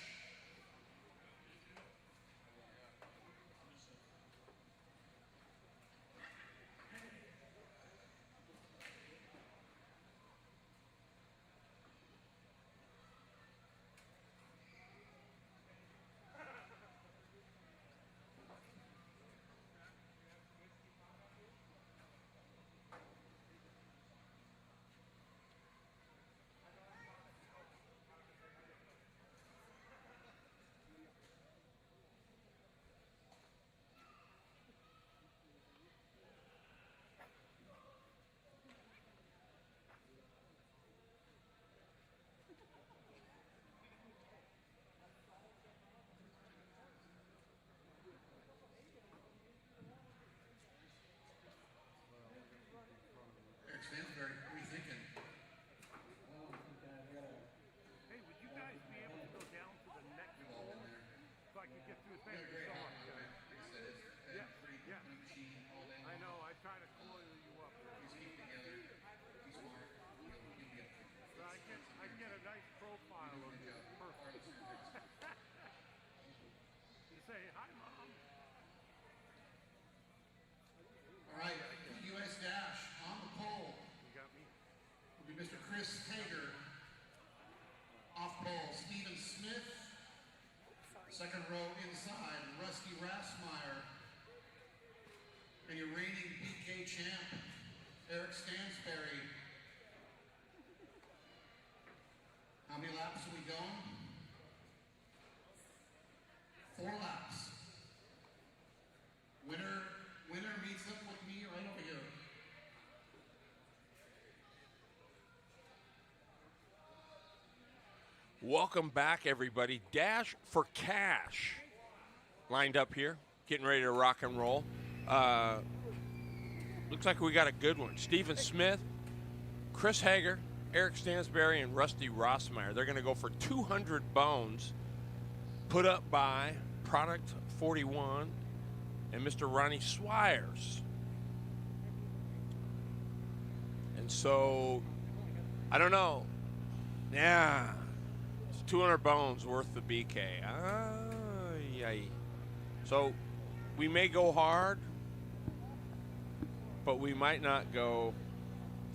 Eric Stansberry, what are you thinking? Hey, would you guys be able to go down to the next hole so I could get through? Thank you so much, guys. Yeah. I know. I try to coil you up. He's keep together. He's smart. He'll get it. So I get a nice profile of you. Perfect. You say hi, Mom. All right, U.S. dash on the pole You got me. will be Mr. Chris Hager. Off pole, Stephen Smith. Second row inside, Rusty Rassmeyer. And your reigning BK champ, Eric Stansberry. How many laps are we going? 4 laps. Winner meets up with me right over here. Welcome back, everybody. Dash for Cash lined up here, getting ready to rock and roll. Looks like we got a good one. Stephen Smith, Chris Hager, Eric Stansberry, and Rusty Rossmeyer. They're going to go for 200 bones put up by Product 41 and Mr. Ronnie Swires. And so, I don't know. Yeah. 200 bones worth the BK. Yay. So we may go hard, but we might not go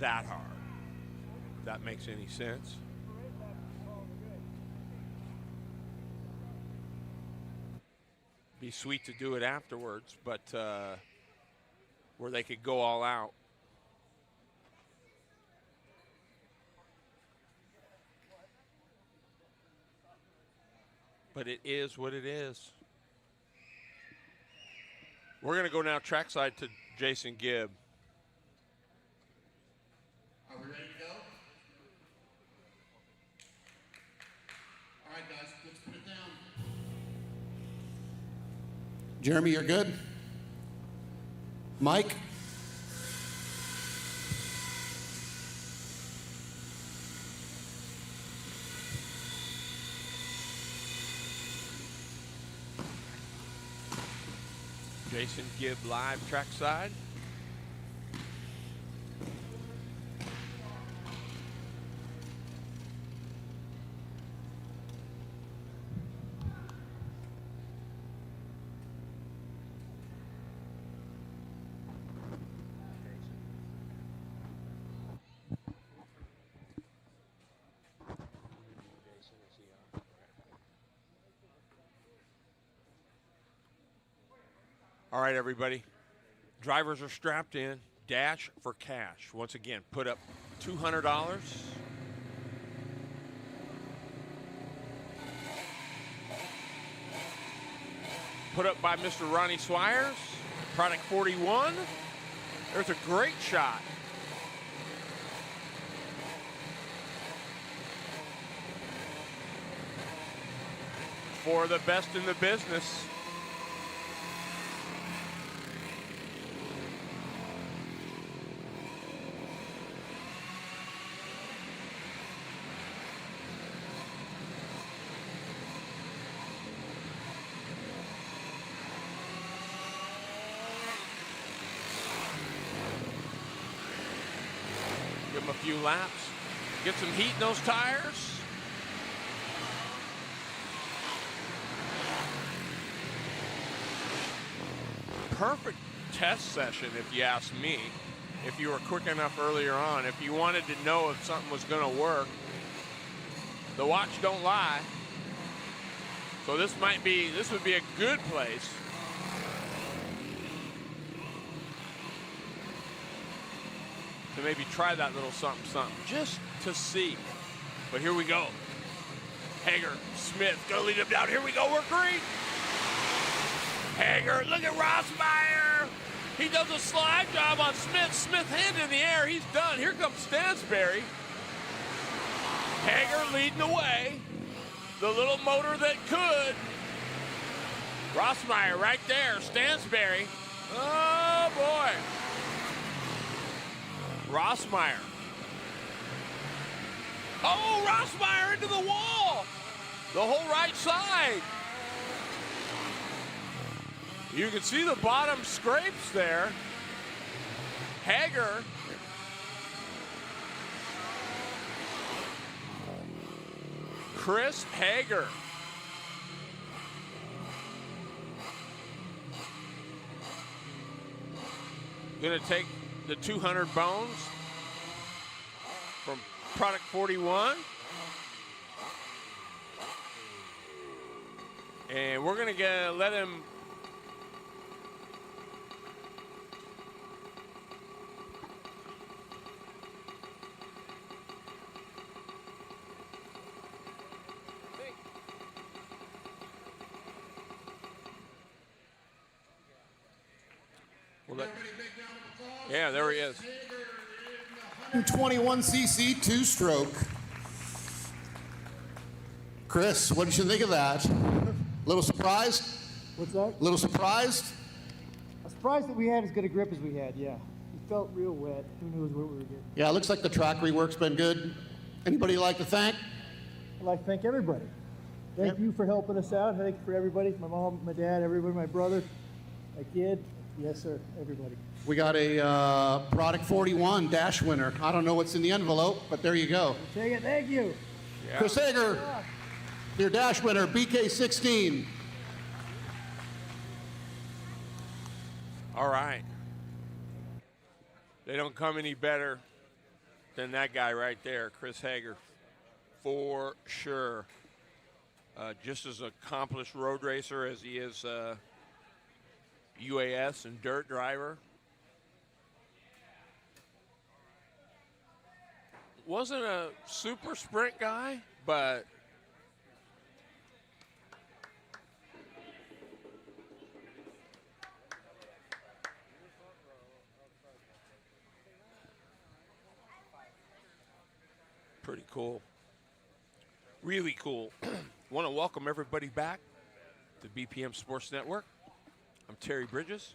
that hard, if that makes any sense. Be sweet to do it afterwards, but where they could go all out. But it is what it is. We're going to go now trackside to Jason Gibb. Are we ready to go? All right, guys, let's put it down. Jeremy, you're good? Mike? Jason Gibb live trackside. All right, everybody. Drivers are strapped in. Dash for cash. Once again, put up $200. Put up by Mr. Ronnie Swires. Product 41. There's a great shot. For the best in the business. Give them a few laps. Get some heat in those tires. Perfect test session, if you ask me. If you were quick enough earlier on, if you wanted to know if something was going to work, the watch don't lie. So this would be a good place to maybe try that little something, just to see. But here we go. Hager, Smith, gonna lead him down. Here we go, we're green. Hager, look at Rossmeyer. He does a slide job on Smith. Smith hand in the air, he's done. Here comes Stansberry. Hager leading the way. The little motor that could. Rossmeyer right there, Stansberry. Oh boy. Rossmeyer. Oh, Rossmeyer into the wall. The whole right side. You can see the bottom scrapes there. Hager. Chris Hager. Gonna take the 200 bones from product 41. And we're gonna let him yeah, there he is. 121cc two-stroke. Chris, what did you think of that? Little surprised? What's that? Little surprised? I'm surprised that we had as good a grip as we had, yeah. It felt real wet. Who knew what we were getting? Yeah, it looks like the track rework's been good. Anybody you'd like to thank? I'd like to thank everybody. Thank you for helping us out. Thank you for everybody. My mom, my dad, everybody, my brother, my kid. Yes, sir, everybody. We got a product 41 dash winner. I don't know what's in the envelope, but there you go. Take it, thank you. Yeah. Chris Hager, your dash winner, BK16. All right. They don't come any better than that guy right there, Chris Hager, for sure. just as accomplished road racer as he is UAS and dirt driver. Wasn't a super sprint guy, but pretty cool. Really cool. Want to welcome everybody back to BPM Sports Network. I'm Terry Bridges,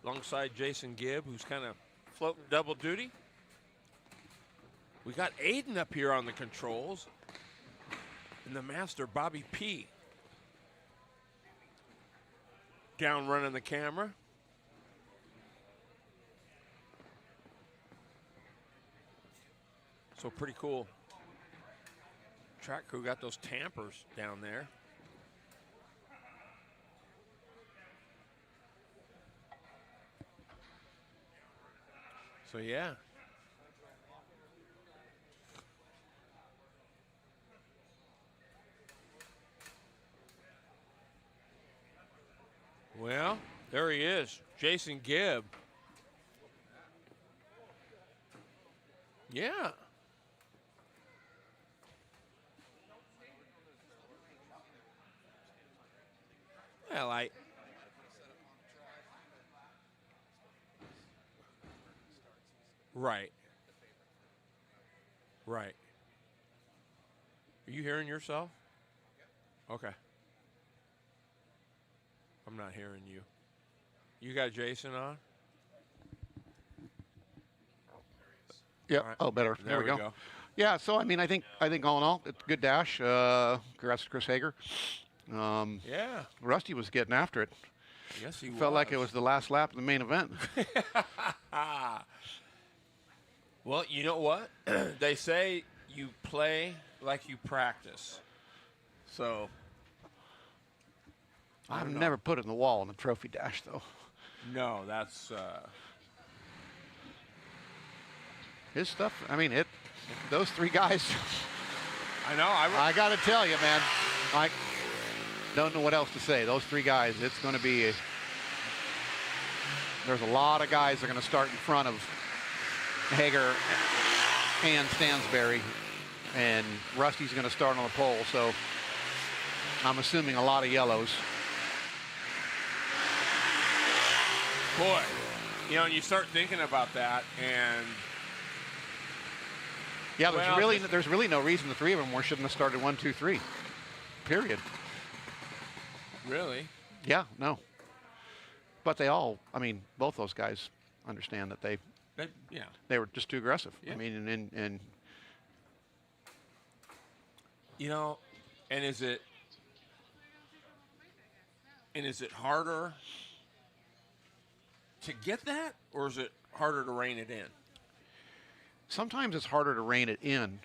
alongside Jason Gibb, who's kind of floating double duty. We got Aiden up here on the controls, and the master, Bobby P, down running the camera. So pretty cool. Track crew got those tampers down there. So yeah. Well, there he is, Jason Gibb. Yeah. Well, right. Right. Are you hearing yourself? Okay. I'm not hearing you. You got Jason on? Yeah. Right. Oh, better. There we go. Yeah. So I mean, I think all in all, it's a good dash. Congrats to Chris Hager. Yeah. Rusty was getting after it. Yes, he Felt like it was the last lap of the main event. Well, you know what? They say you play like you practice. So I've never put it in the wall in the trophy dash, though. No, that's his stuff. I mean, those three guys. I know. I got to tell you, man. I don't know what else to say. Those three guys. It's going to be. There's a lot of guys that are going to start in front of Hager and Stansberry, and Rusty's going to start on the pole. So I'm assuming a lot of yellows. Boy, you know, and you start thinking about that, and yeah, there's really no reason the three of them shouldn't have started 1, 2, 3. Period. Really? Yeah, no. But they all, I mean, both those guys understand that they were just too aggressive. Yeah. I mean, and you know, and is it harder to get that, or is it harder to rein it in? Sometimes it's harder to rein it in.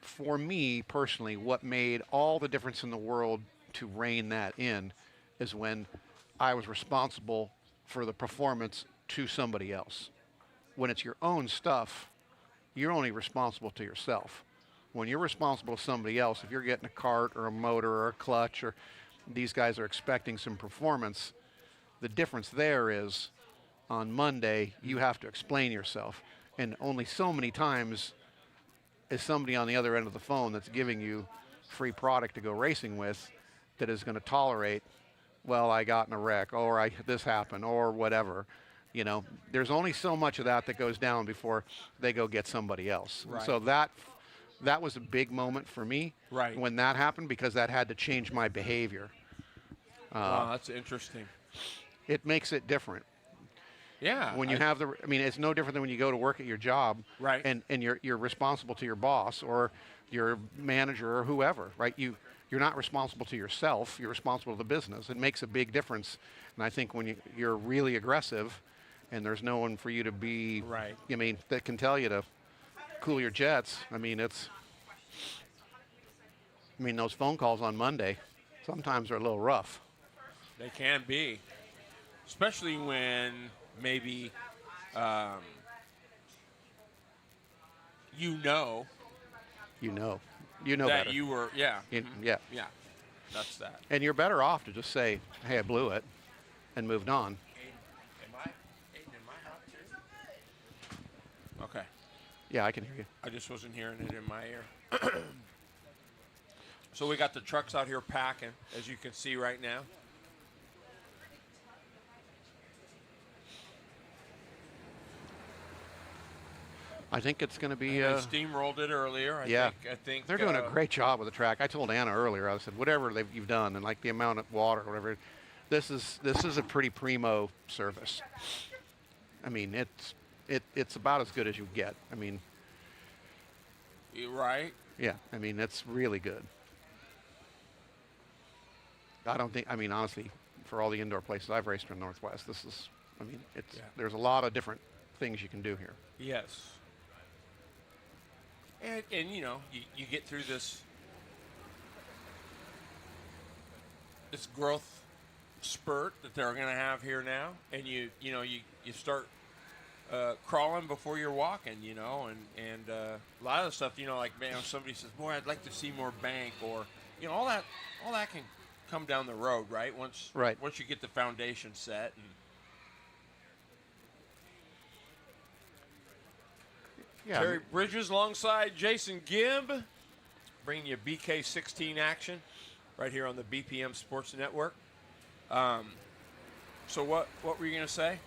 For me personally, what made all the difference in the world to rein that in is when I was responsible for the performance to somebody else. When it's your own stuff, you're only responsible to yourself. When you're responsible to somebody else, if you're getting a cart or a motor or a clutch, or these guys are expecting some performance, the difference there is on Monday, you have to explain yourself. And only so many times is somebody on the other end of the phone that's giving you free product to go racing with that is going to tolerate, well, I got in a wreck, or this happened, or whatever. You know, there's only so much of that goes down before they go get somebody else. Right. So that was a big moment for me when that happened, because that had to change my behavior. Wow, that's interesting. It makes it different. Yeah. When you have it's no different than when you go to work at your job, right? And you're responsible to your boss or your manager or whoever, right? You're not responsible to yourself. You're responsible to the business. It makes a big difference. And I think when you're really aggressive, and there's no one for you to be, I mean, that can tell you to cool your jets. I mean, those phone calls on Monday sometimes are a little rough. They can be, especially when maybe you know that better. you were, yeah. Yeah. Yeah, that's that. And you're better off to just say, hey, I blew it, and moved on. Aiden, am I hot too? Okay. Yeah, I can hear you. I just wasn't hearing it in my ear. So we got the trucks out here packing, as you can see right now. I think it's going to be. They steamrolled it earlier. I think they're doing a great job with the track. I told Anna earlier. I said, whatever you've done, and like the amount of water, or whatever, this is a pretty primo service. I mean, it's about as good as you get. I mean, you're right. Yeah, I mean, it's really good. I don't think. I mean, honestly, for all the indoor places I've raced in Northwest, this is. I mean, there's a lot of different things you can do here. Yes. And you know, you get through this growth spurt that they're going to have here now, and you start crawling before you're walking, you know, and a lot of the stuff, you know, like, man, somebody says, boy, I'd like to see more bank, or, you know, all that can come down the road, right? Once you get the foundation set. And yeah, Terry Bridges alongside Jason Gibb, bringing you BK16 action right here on the BPM Sports Network. So what were you going to say?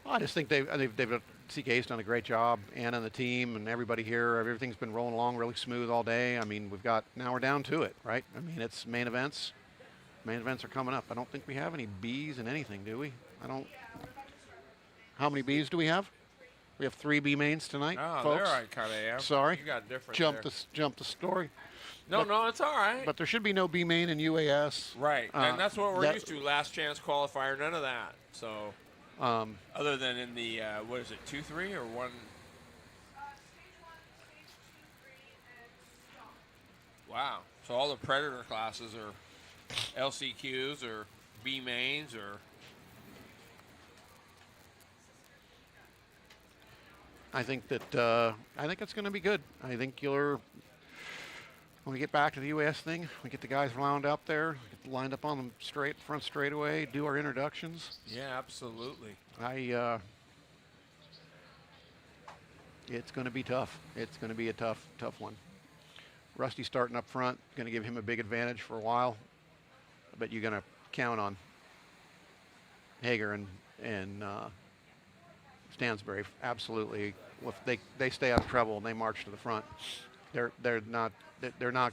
Well, I just think CK's done a great job. Anna and the team and everybody here, everything's been rolling along really smooth all day. I mean, now we're down to it, right? I mean, it's main events. Main events are coming up. I don't think we have any Bs in anything, do we? How many Bs do we have? We have 3 B mains tonight, Oh, folks. there I kind of am. Sorry. You got different Jump the story. No, it's all right. But there should be no B main in UAS. Right, and that's what we're used to. Last chance qualifier, none of that. So, other than in the, what is it, 2-3 or 1? Wow. So all the Predator classes are LCQs or B mains or. I think it's going to be good. I think when we get back to the UAS thing, we get the guys wound up there, get lined up on the front straightaway, do our introductions. Yeah, absolutely. It's going to be tough. It's going to be a tough one. Rusty starting up front, going to give him a big advantage for a while, but you're going to count on Hager and Stansbury, absolutely. If they stay out of trouble and they march to the front, they're not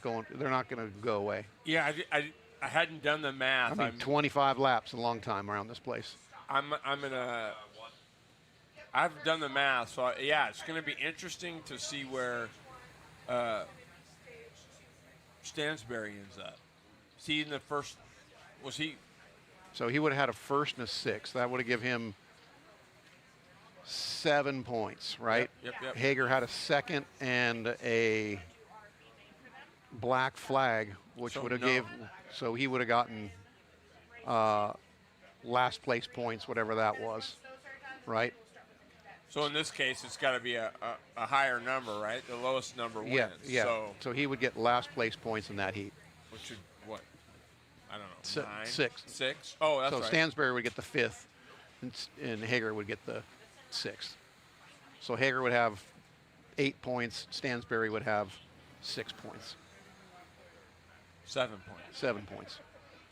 going to go away. Yeah, I hadn't done the math. I mean, 25 laps, a long time around this place. I've done the math, so it's going to be interesting to see where Stansbury ends up. Is he in the first? Was he? So he would have had a first and a sixth. That would have given him 7 points, right? Yep. Hager had a second and a black flag, which would have so he would have gotten last place points, whatever that was, right? So in this case, it's got to be a higher number, right? The lowest number wins. Yeah. So he would get last place points in that heat. Which would what? I don't know. 9? 6. 6? Oh, that's right. So Stansbury would get the 5th, and Hager would get the 6th. So Hager would have 8 points. Stansbury would have 6 points. 7 points. 7 points.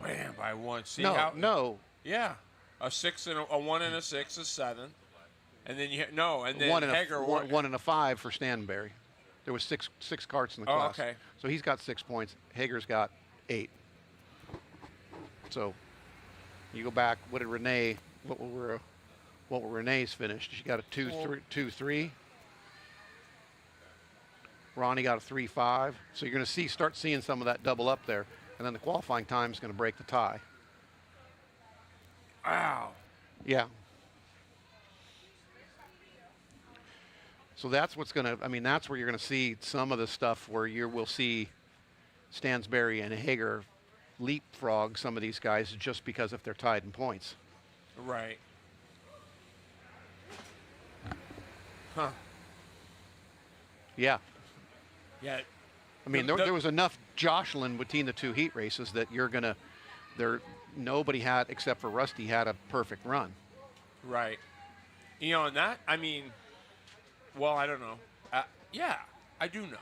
Bam, by 1. See no. Yeah, a 6 and a 1 and a 6 is 7, and then and then 1 and Hager 1 and a 5 for Stanberry. There was six carts in the class. Okay. So he's got 6 points. Hager's got 8. So you go back. What did Renee? What were Renee's finished? She got a 2-3. Ronnie got a 3-5. So you're going to start seeing some of that double up there, and then the qualifying time is going to break the tie. Wow. Yeah. So that's what's going to. I mean, that's where you're going to see some of the stuff where we'll see Stansbury and Hager leapfrog some of these guys just because if they're tied in points. Right. Huh. Yeah. Yeah. I mean, there was enough jostling between the two heat races that nobody had, except for Rusty, had a perfect run. Right. You know, and that, I mean, well, I don't know. Yeah, I do know.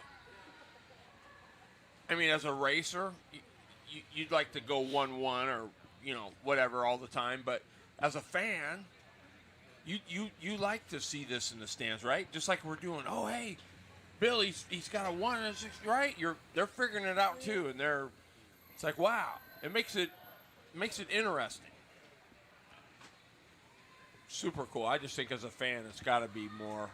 I mean, as a racer, you'd like to go 1-1 or, whatever all the time. But as a fan, you like to see this in the stands, right? Just like we're doing, oh, hey, Bill, he's got a 1 and a 6, right? They're figuring it out, too. And it's like, wow. It makes it interesting. Super cool. I just think as a fan, it's got to be more.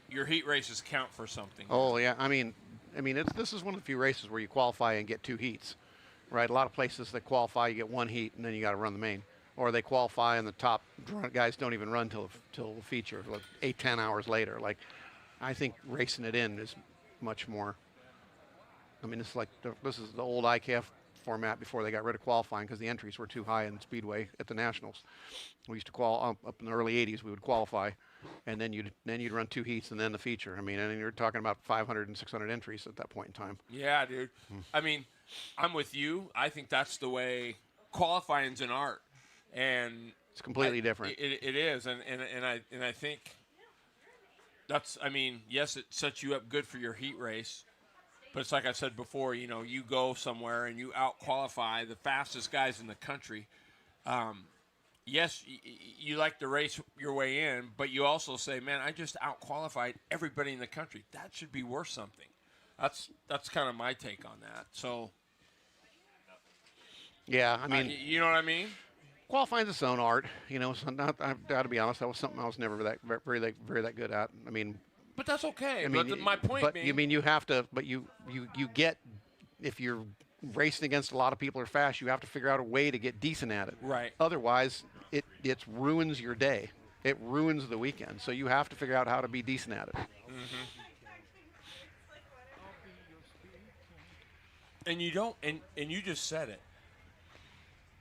Your heat races count for something. Oh yeah, I mean, this is one of the few races where you qualify and get 2 heats, right? A lot of places that qualify, you get 1 heat and then you got to run the main, or they qualify and the top guys don't even run till the feature, like 8-10 hours later. Like, I think racing it in is much more. I mean, this is the old IKF format before they got rid of qualifying because the entries were too high in Speedway at the Nationals. We used to up in the early 80s. We would qualify, and then you'd run 2 heats and then the feature. I mean, and you're talking about 500 and 600 entries at that point in time. Yeah, dude. I mean, I'm with you. I think that's the way qualifying's an art, and it's completely different. It is, and I think that's. I mean, yes, it sets you up good for your heat race. But it's like I said before, you go somewhere and you out-qualify the fastest guys in the country. Yes, you like to race your way in, but you also say, man, I just out-qualified everybody in the country. That should be worth something. That's kind of my take on that. So, yeah, I mean, you know what I mean? Qualifying's its own art. So I've got to be honest, that was something I was never very that good at. I mean. But that's okay. I mean, but my point being, you mean you have to, but you get, if you're racing against a lot of people who are fast, you have to figure out a way to get decent at it. Right. Otherwise, it ruins your day. It ruins the weekend. So you have to figure out how to be decent at it. Mm-hmm. And you don't, and you just said it.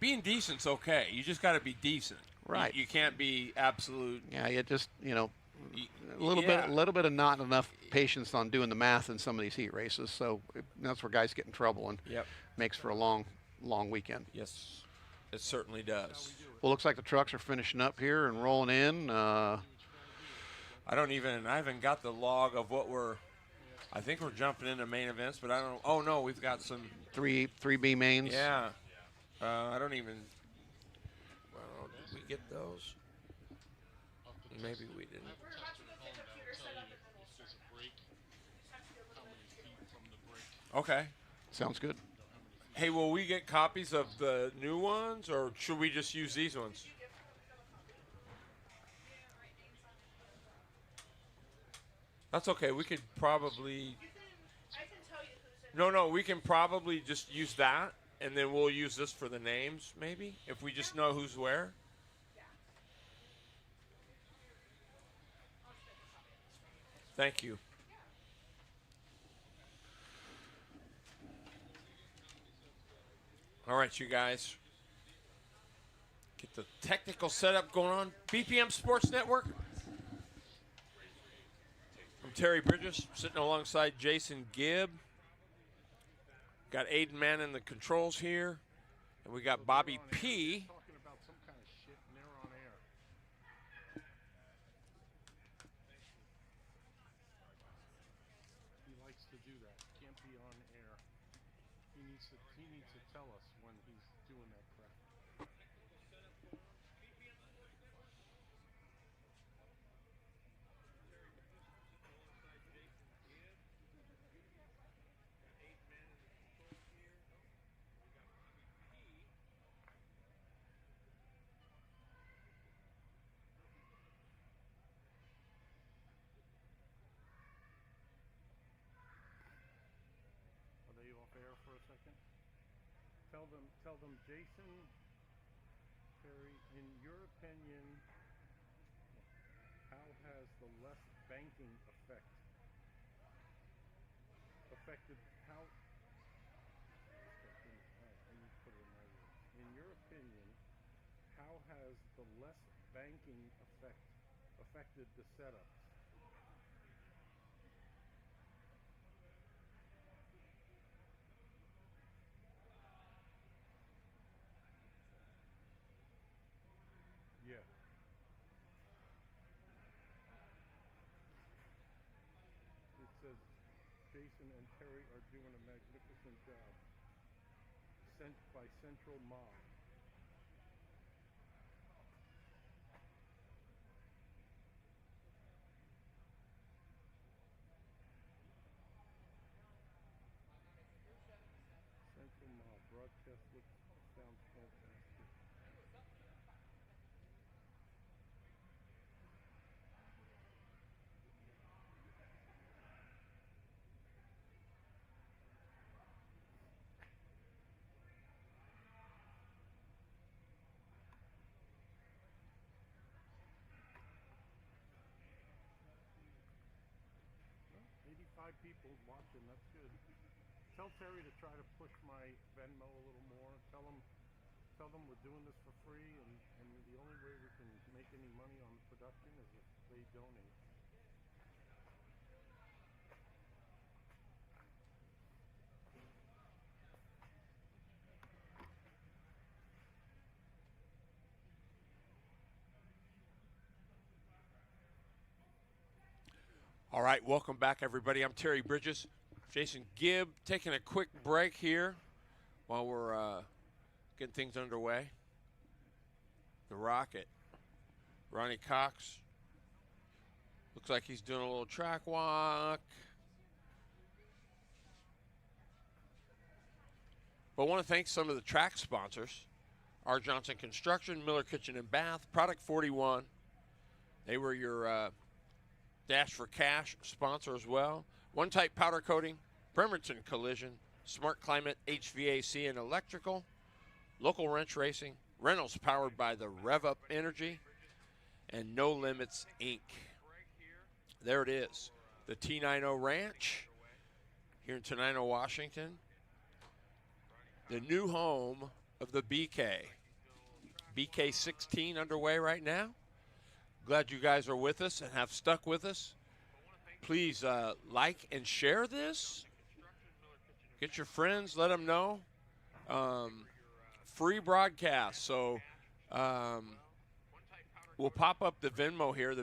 Being decent's okay. You just got to be decent. Right. You can't be absolute. Yeah, you just, a little bit of not enough patience on doing the math in some of these heat races. So that's where guys get in trouble and makes for a long weekend. Yes, it certainly does. Well, looks like the trucks are finishing up here and rolling in. I haven't got the log of what I think we're jumping into main events, but I don't. Oh no, we've got some 3B mains. Yeah, I don't even. Well, did we get those? Maybe we didn't. Okay. Sounds good. Hey, will we get copies of the new ones, or should we just use these ones? That's okay. We could probably. No, we can probably just use that, and then we'll use this for the names, maybe, if we just know who's where. Thank you. All right, you guys. Get the technical setup going on. BPM Sports Network. I'm Terry Bridges, sitting alongside Jason Gibb. Got Aiden Mann in the controls here. And we got Bobby P. Talking about some kind of shit and they're on air. He likes to do that. Can't be on air. He needs to tell us when he's doing that crap. Are they off air for a second? Tell them, Jason, Terry, in your opinion, how has the less banking affected how? I need to put it in my words. In your opinion, how has the less banking affected the setups? Jason and Terry are doing a magnificent job. Sent by Central Mob. Central Mob broadcast sounds fantastic. Well, 85 people watching, that's good. Tell Terry to try to push my Venmo a little more. Tell them we're doing this for free, and the only way we can make any money on the production is if they donate. All right, welcome back, everybody. I'm Terry Bridges. Jason Gibb taking a quick break here while we're getting things underway. The Rocket, Ronnie Cox, looks like he's doing a little track walk. But I want to thank some of the track sponsors. R. Johnson Construction, Miller Kitchen and Bath, Product 41. They were your Dash for Cash sponsor as well. One Type Powder Coating, Bremerton Collision, Smart Climate HVAC and Electrical, Local Wrench Racing, Reynolds powered by the Rev Up Energy, and No Limits Inc. There it is, the T90 Ranch here in Tenino, Washington. The new home of the BK. BK16 underway right now. Glad you guys are with us and have stuck with us. Please like and share this. Get your friends, let them know. Free broadcast, so we'll pop up the Venmo here,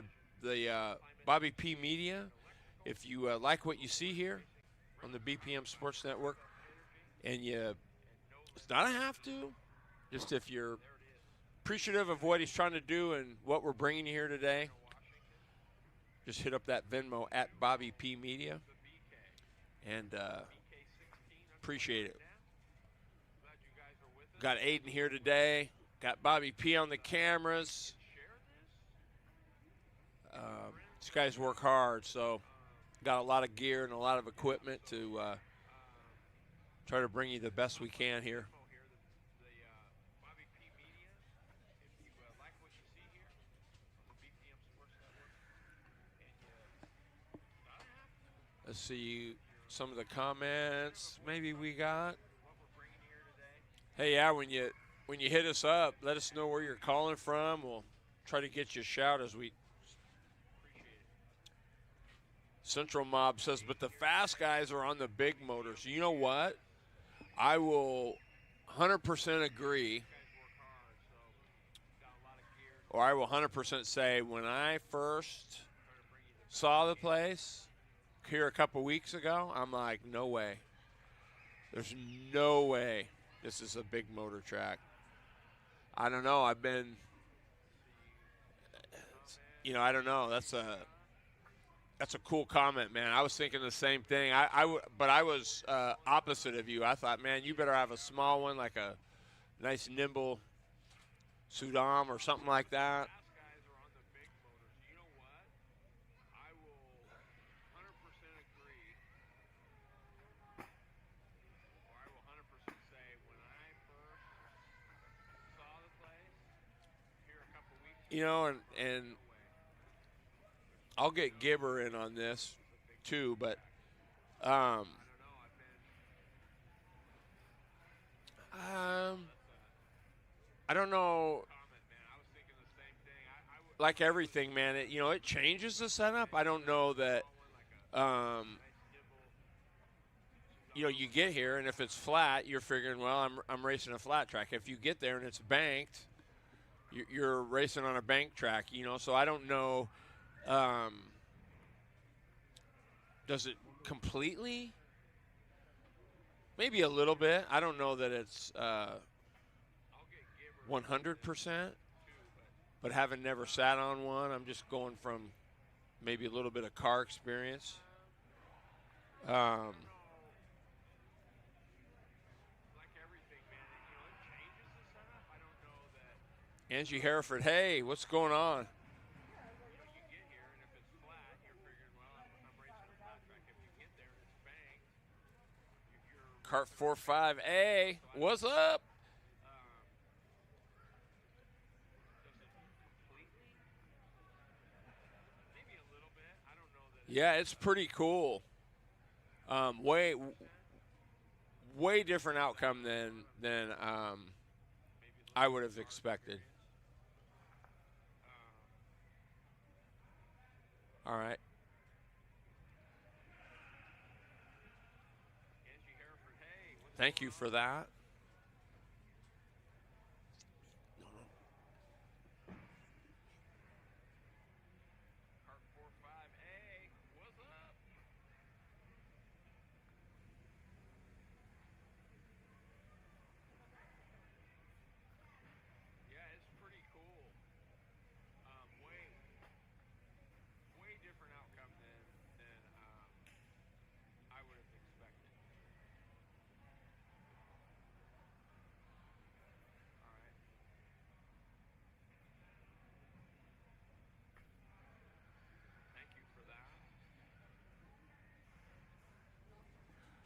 the Bobby P Media. If you like what you see here on the BPM Sports Network, and it's not a have to, just if you're appreciative of what he's trying to do and what we're bringing you here today, just hit up that Venmo at Bobby P Media, and appreciate it. Got Aiden here today. Got Bobby P on the cameras. These guys work hard, so got a lot of gear and a lot of equipment to try to bring you the best we can here. Let's see some of the comments maybe we got. Hey, yeah, when you hit us up, let us know where you're calling from. We'll try to get you a shout as we. Central Mob says, but the fast guys are on the big motors. You know what? I will 100% agree. Or I will 100% say when I first saw the place here a couple weeks ago, I'm like, no way. There's no way this is a big motor track. I don't know. I've been, I don't know. That's a cool comment, man. I was thinking the same thing. But I was opposite of you. I thought, man, you better have a small one, like a nice nimble Sudam or something like that. And I'll get Gibber in on this too, but I don't know. Like everything, man, it changes the setup. I don't know that, you get here, and if it's flat, you're figuring, well, I'm racing a flat track. If you get there and it's banked, you're racing on a bank track, so I don't know. Does it completely? Maybe a little bit. I don't know that it's 100%. But having never sat on one, I'm just going from maybe a little bit of car experience. Angie Hereford, hey, what's going on? Cart 45A, what's up? Yeah, it's pretty cool. Way different outcome than I would have expected. All right. Thank you for that.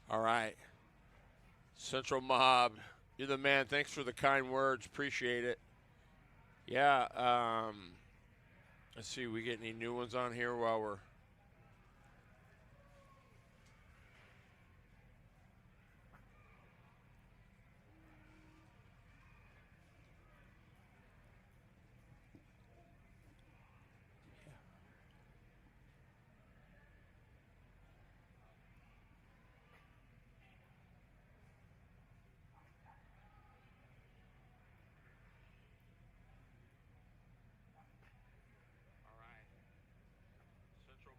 All right. Central Mob, you're the man. Thanks for the kind words. Appreciate it. Yeah. Let's see. We get any new ones on here while we're. Central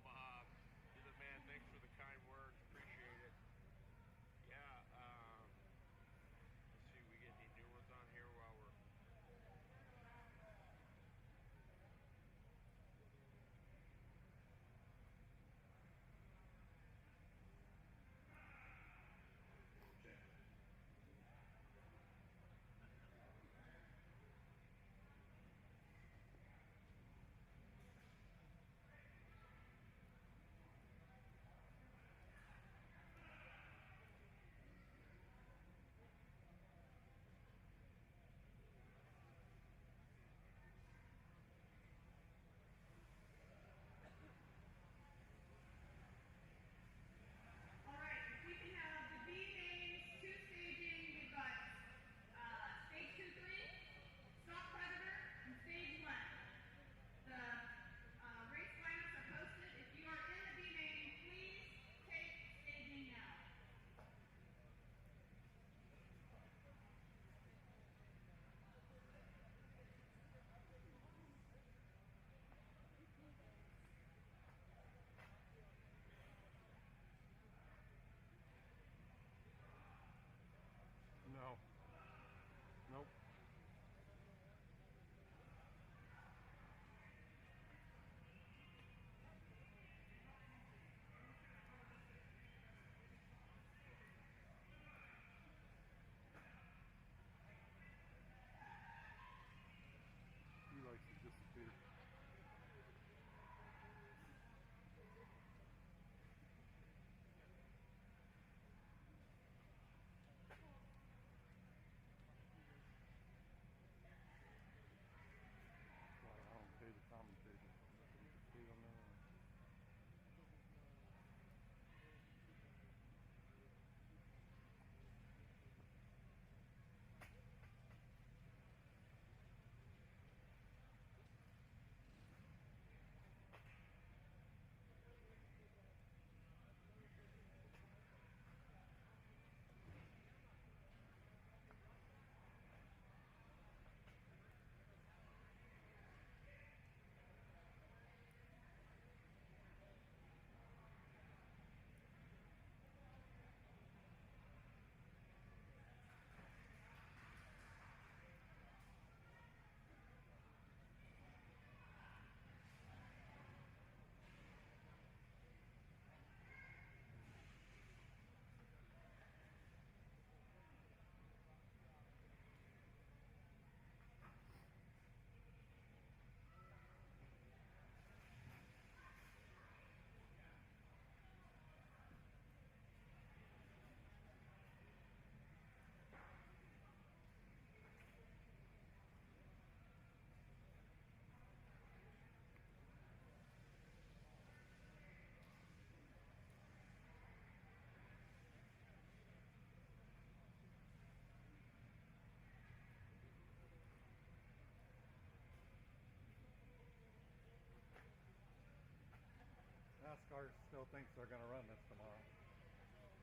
NASCAR still thinks they're going to run this tomorrow.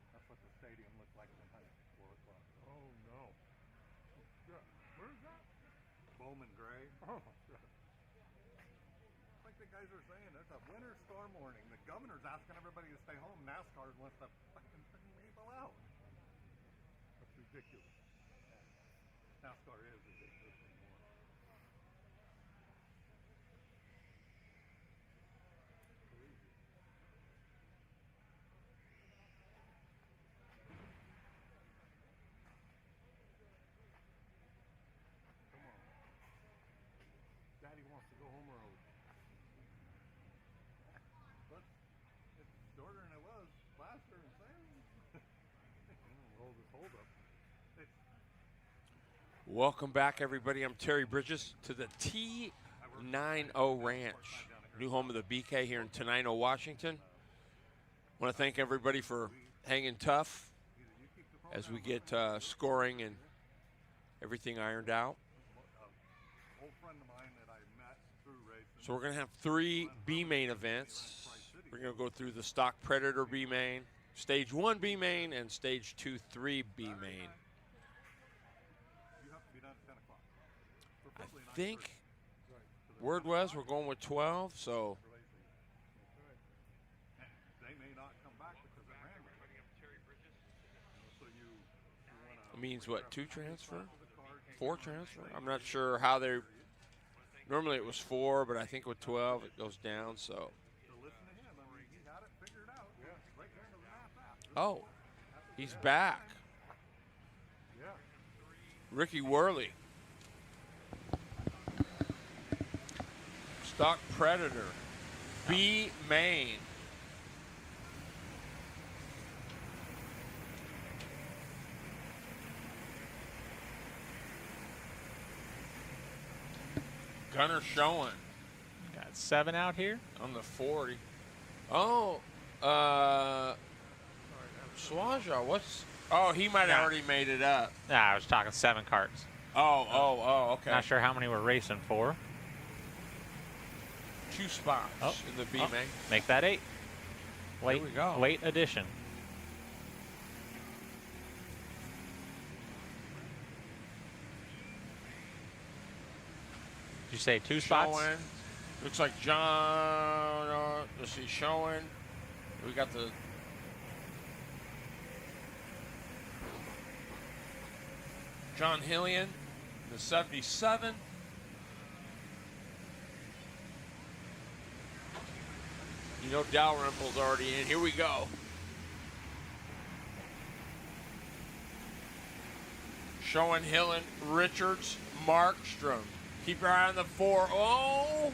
That's what the stadium looked like tonight, 4 o'clock. Oh, no. Yeah. Where's that? Bowman Gray. Oh, shit. Like the guys are saying, it's a winter storm warning. The governor's asking everybody to stay home. NASCAR wants to fucking bring people out. That's ridiculous. NASCAR is ridiculous anymore. Crazy. Come on. Daddy wants to go home early. But it's shorter than it was last year in Sam. Roll this hold up. Welcome back, everybody. I'm Terry Bridges to the T90 Ranch, new home of the BK here in Tenino, Washington. I want to thank everybody for hanging tough as we get scoring and everything ironed out. So we're going to have 3 B main events. We're going to go through the stock Predator B main, stage 1 B main, and stage 2-3 B main. I think word was we're going with 12, so They may not come back because it ran. So it means what, 2 transfer? 4 transfer? I'm not sure how they, normally it was 4, but I think with 12 it goes down, so. Oh, he's back. Ricky Worley. Stock Predator, B main. Gunner showing. Got 7 out here. On the 40. Oh, Swaja, what's, oh, he might have already made it up. Nah, I was talking 7 carts. Oh, okay. Not sure how many we're racing for. 2 spots in the B main. Make that 8. Late, we go. Late addition. Did you say 2 spots? Showing. Looks like John, let's see, showing. We got the John Hillian, the 77. You know Dalrymple's already in. Here we go. Showing Hillen, Richards, Markstrom. Keep your eye on the 4. Oh!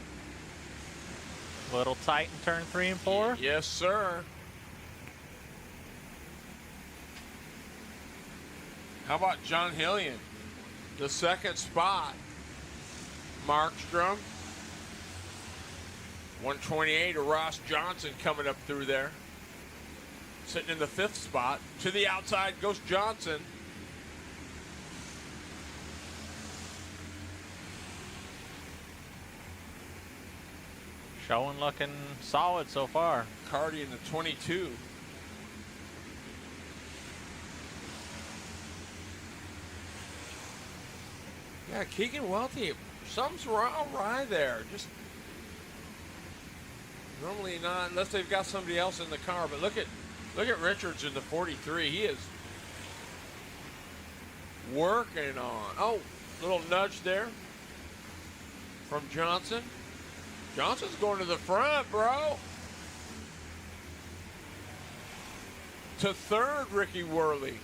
A little tight in turn 3 and 4. Yes, sir. How about John Hillian? The 2nd spot. Markstrom. 128 of Ross Johnson coming up through there. Sitting in the 5th spot. To the outside goes Johnson. Showing looking solid so far. Cardi in the 22. Yeah, Keegan Welty, something's awry there. Just normally not, unless they've got somebody else in the car. But look at Richards in the 43. He is working on. Oh, little nudge there from Johnson. Johnson's going to the front, bro. To 3rd, Ricky Worley.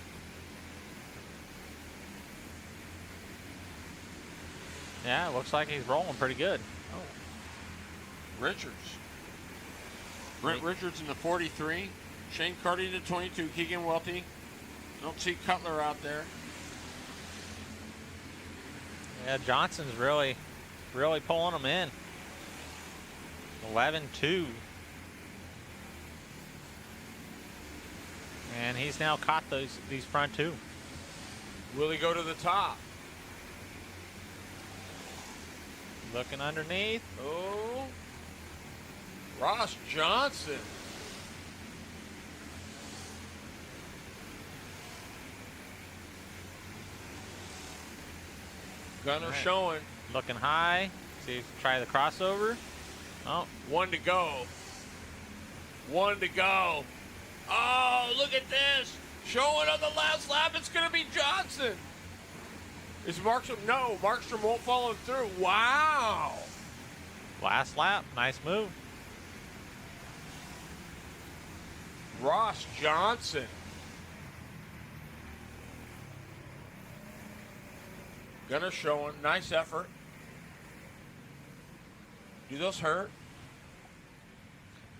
Yeah, it looks like he's rolling pretty good. Oh. Richards. Brent Richards in the 43. Shane Carty in the 22. Keegan Welty. Don't see Cutler out there. Yeah, Johnson's really pulling them in. 11-2. And he's now caught these front 2. Will he go to the top? Looking underneath. Oh. Ross Johnson. Gunner showing. Looking high. See, try the crossover. Oh, 1 to go. 1 to go. Oh, look at this. Showing on the last lap. It's going to be Johnson. Is Markstrom? No, Markstrom won't follow through. Wow. last lap. Nice move. Ross Johnson. Gunner showing. Nice effort. Do those hurt?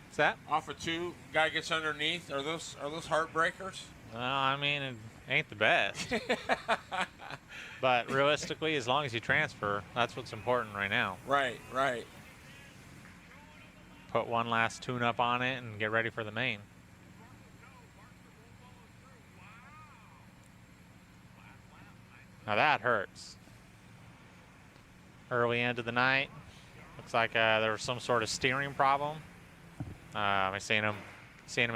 What's that? Off of 2, guy gets underneath. Are those heartbreakers? Well, I mean, it ain't the best. But realistically, as long as you transfer, that's what's important right now. Right, right. Put one last tune-up on it and get ready for the main. Now that hurts. Early end of the night. Looks like there was some sort of steering problem. I seen him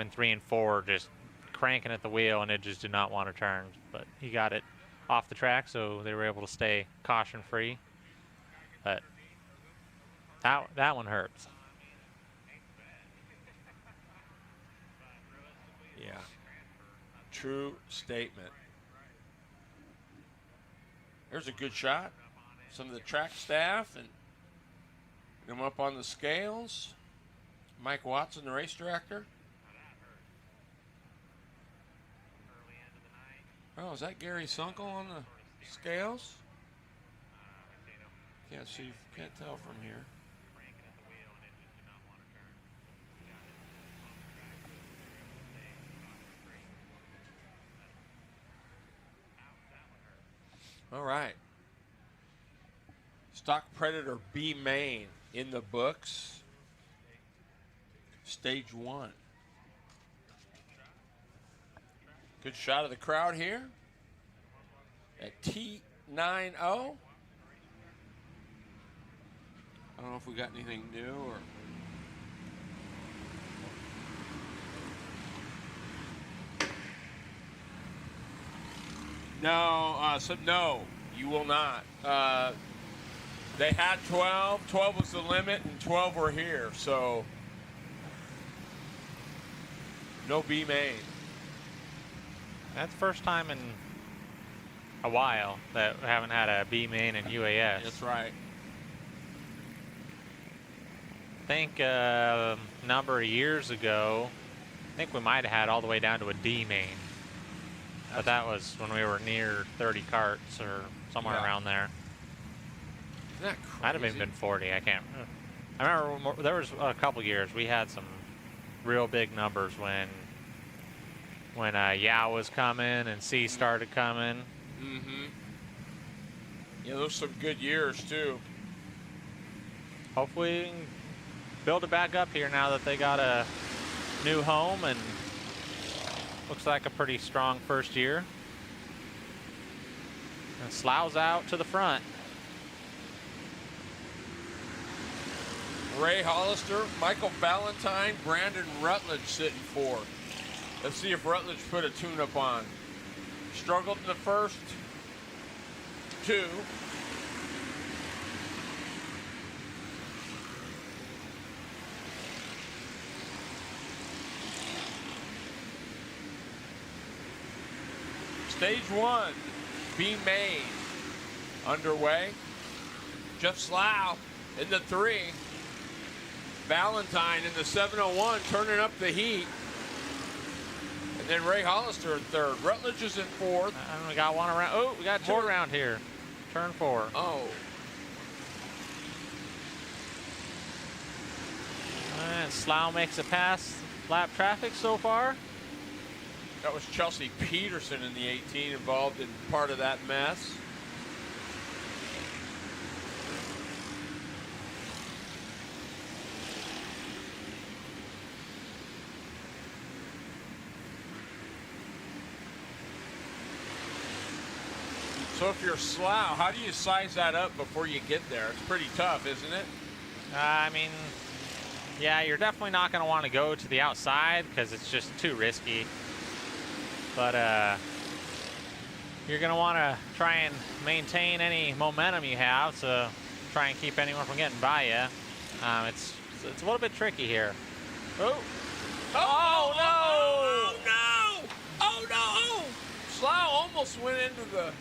in 3 and 4 just cranking at the wheel, and it just did not want to turn. But he got it off the track, so they were able to stay caution-free. But that one hurts. Yeah. True statement. There's a good shot. Some of the track staff and them up on the scales. Mike Watson, the race director. Oh, is that Gary Sunkel on the scales? Can't see, can't tell from here. All right. Stock Predator B main in the books. Stage 1. Good shot of the crowd here at T90. I don't know if we got anything new or. No, no, you will not. They had 12. 12 was the limit, and 12 were here. So no B main. That's the first time in a while that we haven't had a B main in UAS. That's right. I think a number of years ago, I think we might have had all the way down to a D main. But that was when we were near 30 carts or somewhere around there. Isn't that crazy? Might have even been 40. I can't. I remember there was a couple years we had some real big numbers when Yao was coming and C started coming. Mm-hmm. Yeah, those some good years too. Hopefully we can build it back up here now that they got a new home and looks like a pretty strong first year. And Slough's out to the front. Ray Hollister, Michael Valentine, Brandon Rutledge sitting 4. Let's see if Rutledge put a tune-up on. Struggled in the first 2. Stage 1, B main underway. Jeff Slough in the 3. Valentine in the 701 turning up the heat. And then Ray Hollister in 3rd. Rutledge is in 4th. And we got one around. Oh, we got 2 around here. Turn 4. Oh. And Slough makes it past lap traffic so far. That was Chelsea Peterson in the 18 involved in part of that mess. So if you're Slough, how do you size that up before you get there? It's pretty tough, isn't it? I mean, yeah, you're definitely not going to want to go to the outside because it's just too risky. But you're going to want to try and maintain any momentum you have, so try and keep anyone from getting by you. It's a little bit tricky here. Oh, oh, no! Oh, no! Oh, no! Oh! Slough almost went into the...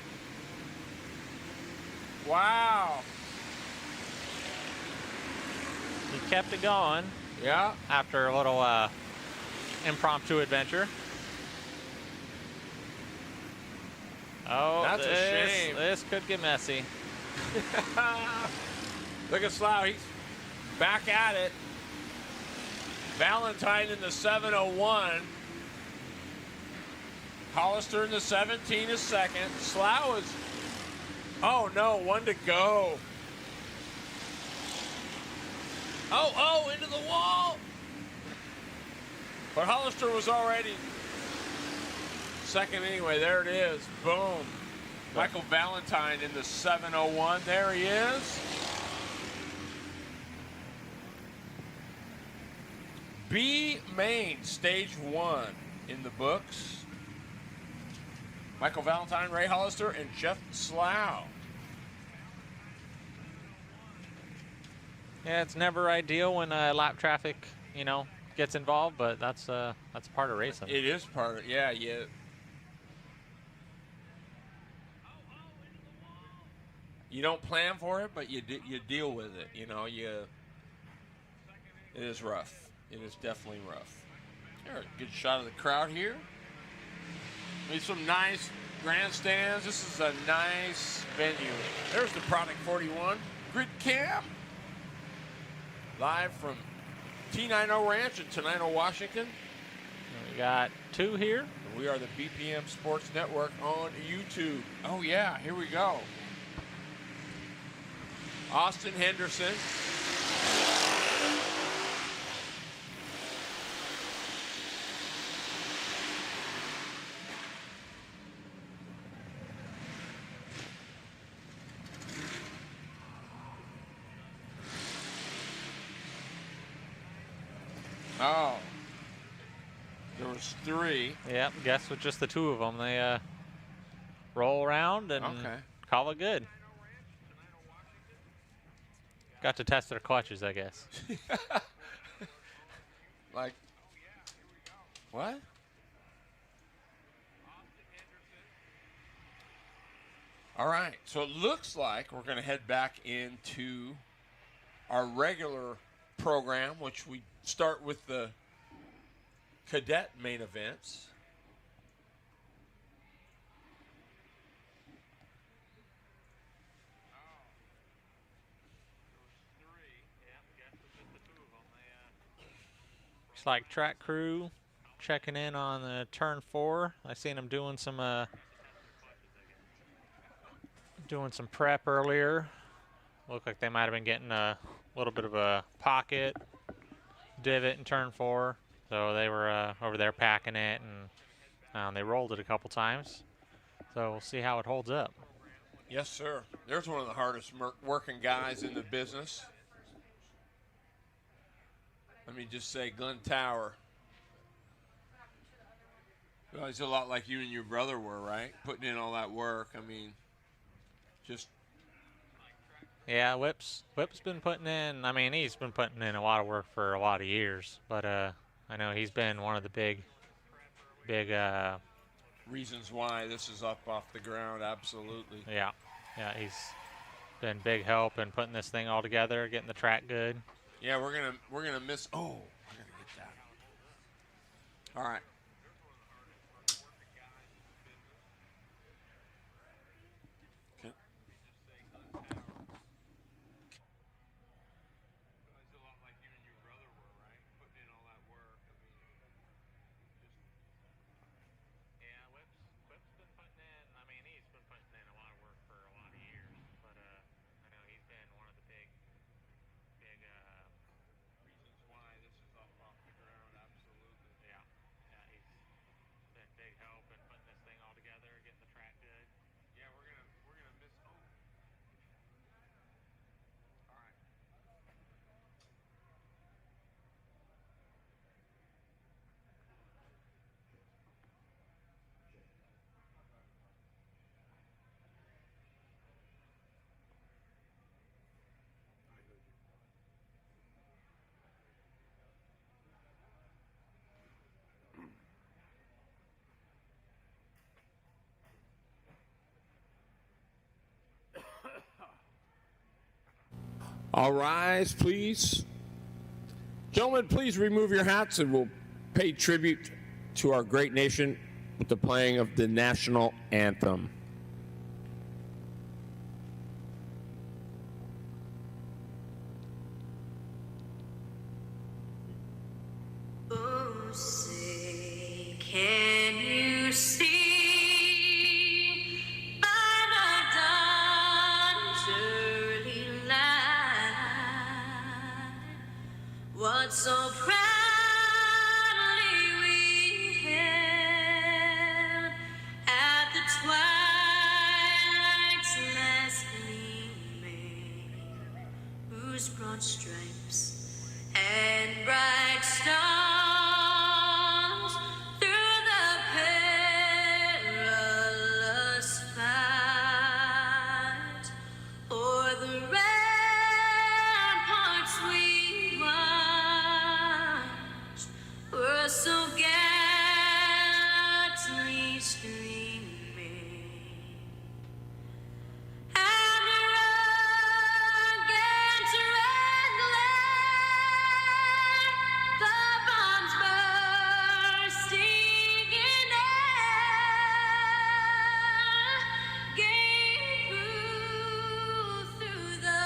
Wow. He kept it going. Yeah. After a little impromptu adventure. Oh, That's a shame. This could get messy. Look at Slough. He's back at it. Valentine in the 701. Hollister in the 17 is second. Slough is... Oh, no. One to go. Oh, into the wall. But Hollister was already second anyway. There it is. Boom. Michael Valentine in the 701. There he is. B Main, stage 1 in the books. Michael Valentine, Ray Hollister, and Jeff Slough. Yeah, it's never ideal when lap traffic, you know, gets involved, but that's part of racing. It is part of, yeah. You don't plan for it, but you deal with it. You know, it is rough. It is definitely rough. There's a good shot of the crowd here. Made some nice grandstands. This is a nice venue. There's the Product 41 Grid Cam. Live from T90 Ranch in Tenino, Washington. We got 2 here. And we are the BPM Sports Network on YouTube. Oh, yeah, here we go. Austin Henderson. Oh. There was 3. Yep, guess with just the 2 of them, they roll around and call it good. Got to test their clutches, I guess. Like, what? All right, so it looks like we're going to head back into our regular program, which we start with the cadet main events. Looks like track crew checking in on the turn 4. I seen them doing some prep earlier. Looked like they might have been getting a little bit of a pocket divot in turn 4, so they were over there packing it, and they rolled it a couple times. So we'll see how it holds up. Yes, sir. There's one of the hardest working guys in the business. Let me just say, Glenn Tower. Well, he's a lot like you and your brother were, right? Putting in all that work. I mean, just... Yeah, Whip's been putting in, I mean, he's been putting in a lot of work for a lot of years, but I know he's been one of the big reasons why this is up off the ground, absolutely. Yeah, he's been big help in putting this thing all together, getting the track good. Yeah, we're gonna miss. Oh, I gotta get that. All right. Okay. All rise, please. Gentlemen, please remove your hats and we'll pay tribute to our great nation with the playing of the national anthem. Oh, say, can you see by the dawn's early light what so proudly we hailed at the twilight's last gleaming, whose broad stripes and bright stars through the perilous fight o'er the ramparts we watched were so gallantly streaming. And the rugged red glare, the bombs bursting in air, gave proof through the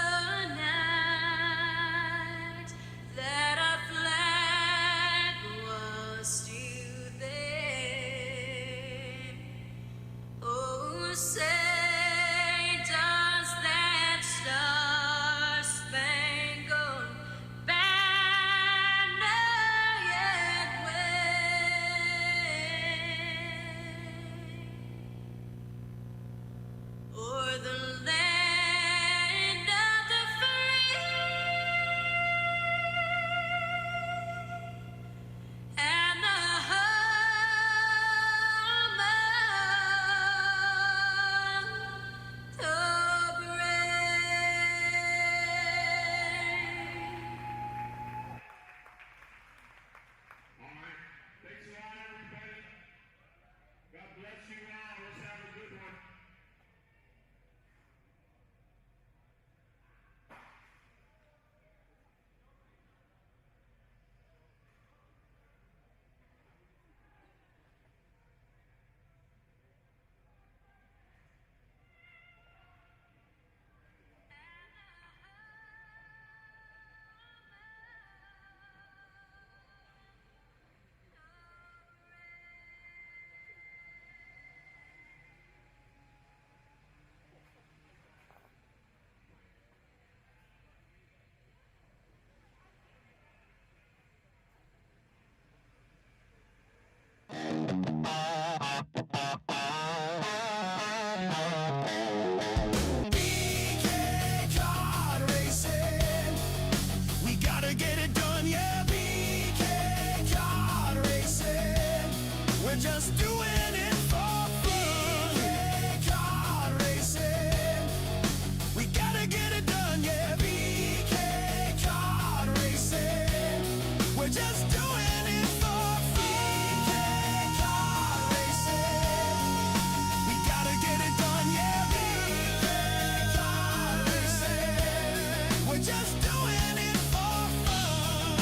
night that our flag was still there. Oh, say, does that star-spangled banner yet wave o'er the land of the free and the home of the All right. Thanks a lot, everybody. God bless you all. Let's have a good one. BK kart racing. We gotta get it done, yeah. BK kart racing. We're just doing it for fun. BK kart racing. We gotta get it done, yeah. BK kart racing. We're just doing it for fun. BK kart racing. We gotta get it done, yeah. BK kart racing. We're just doing it for fun.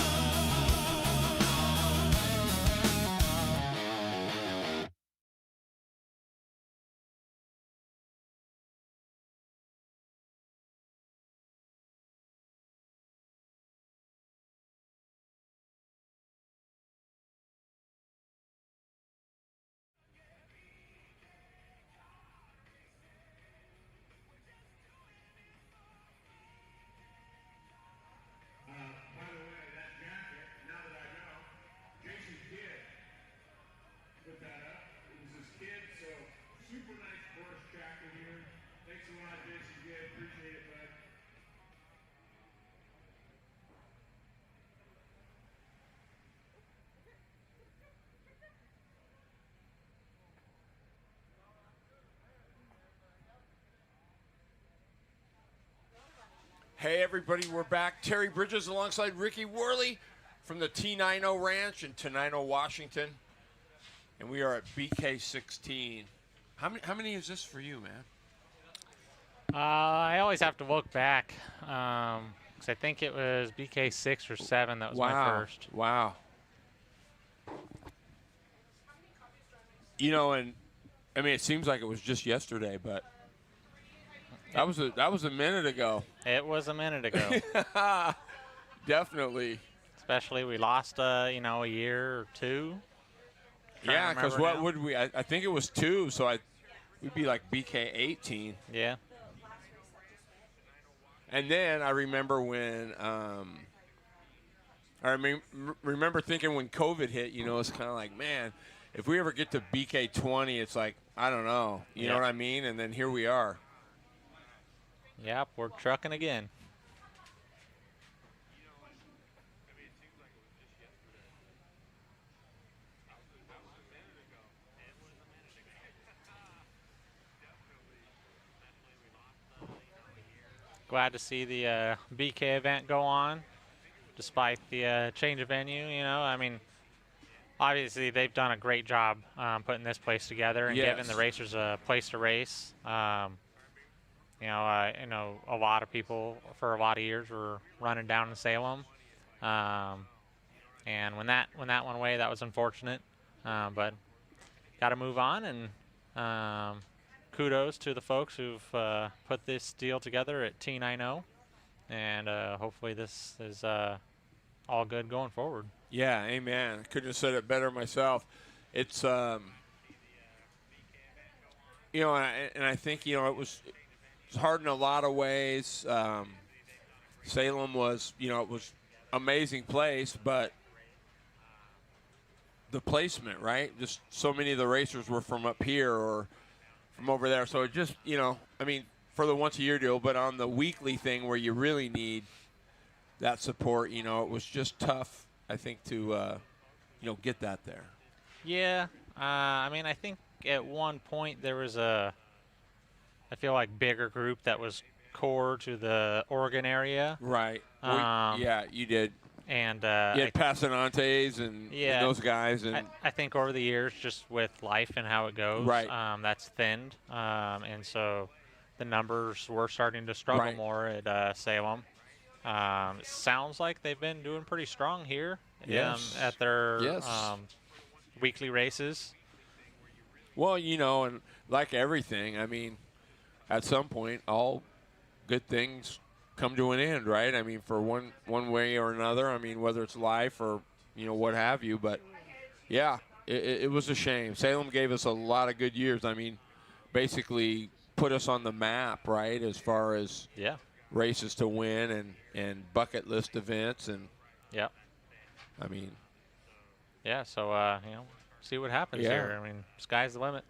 By the way, that jacket, now that I know, Jason's kid put that up. It was his kid, so super nice Porsche jacket here. Thanks a lot, Jason's kid. Appreciate it, bud. Hey, everybody, we're back. Terry Bridges alongside Ricky Worley from the T90 Ranch in Tenino, Washington. And we are at BK16. How many is this for you, man? I always have to look back because 'Cause I think it was BK6 or 7 that was my Wow. first. Wow. You know, and I mean, it seems like it was just yesterday, but that was a minute ago. It was a minute ago. Definitely. Especially we lost, you know, a year or two. Yeah, because what would we? I think it was 2, so we'd be like BK18. Yeah. And then I remember when remember thinking when COVID hit, you know, it's kind of like, man, if we ever get to BK20, it's like, I don't know, you know what I mean? And then here we are. Yep, we're trucking again. Glad to see the BK event go on, despite the change of venue. You know, I mean, obviously they've done a great job putting this place together and giving the racers a place to race. You know, a lot of people for a lot of years were running down in Salem, and when that went away, that was unfortunate. But got to move on, and kudos to the folks who've put this deal together at T90, and hopefully this is all good going forward. Yeah, amen. I couldn't have said it better myself. It's, you know, and I think, you know, it was hard in a lot of ways. Salem was, you know, it was amazing place, but the placement, right? Just so many of the racers were from up here or from over there. So it just, you know, I mean, for the once-a-year deal, but on the weekly thing where you really need that support, you know, it was just tough, I think, to, you know, get that there. Yeah. I mean, I think at one point there was I feel like, bigger group that was core to the Oregon area. Right. Yeah, you did. And you had Pasanantes and those guys. And I think over the years, just with life and how it goes, that's thinned. And so the numbers were starting to struggle more at Salem. It sounds like they've been doing pretty strong here at their weekly races. Well, you know, and like everything, I mean, at some point, all good things come to an end, right? I mean, for one way or another. I mean, whether it's life or, you know, what have you. But, yeah, it was a shame. Salem gave us a lot of good years. I mean, basically put us on the map, right, as far as races to win and bucket list events. And, I mean. Yeah, so, you know, see what happens here. I mean, sky's the limit.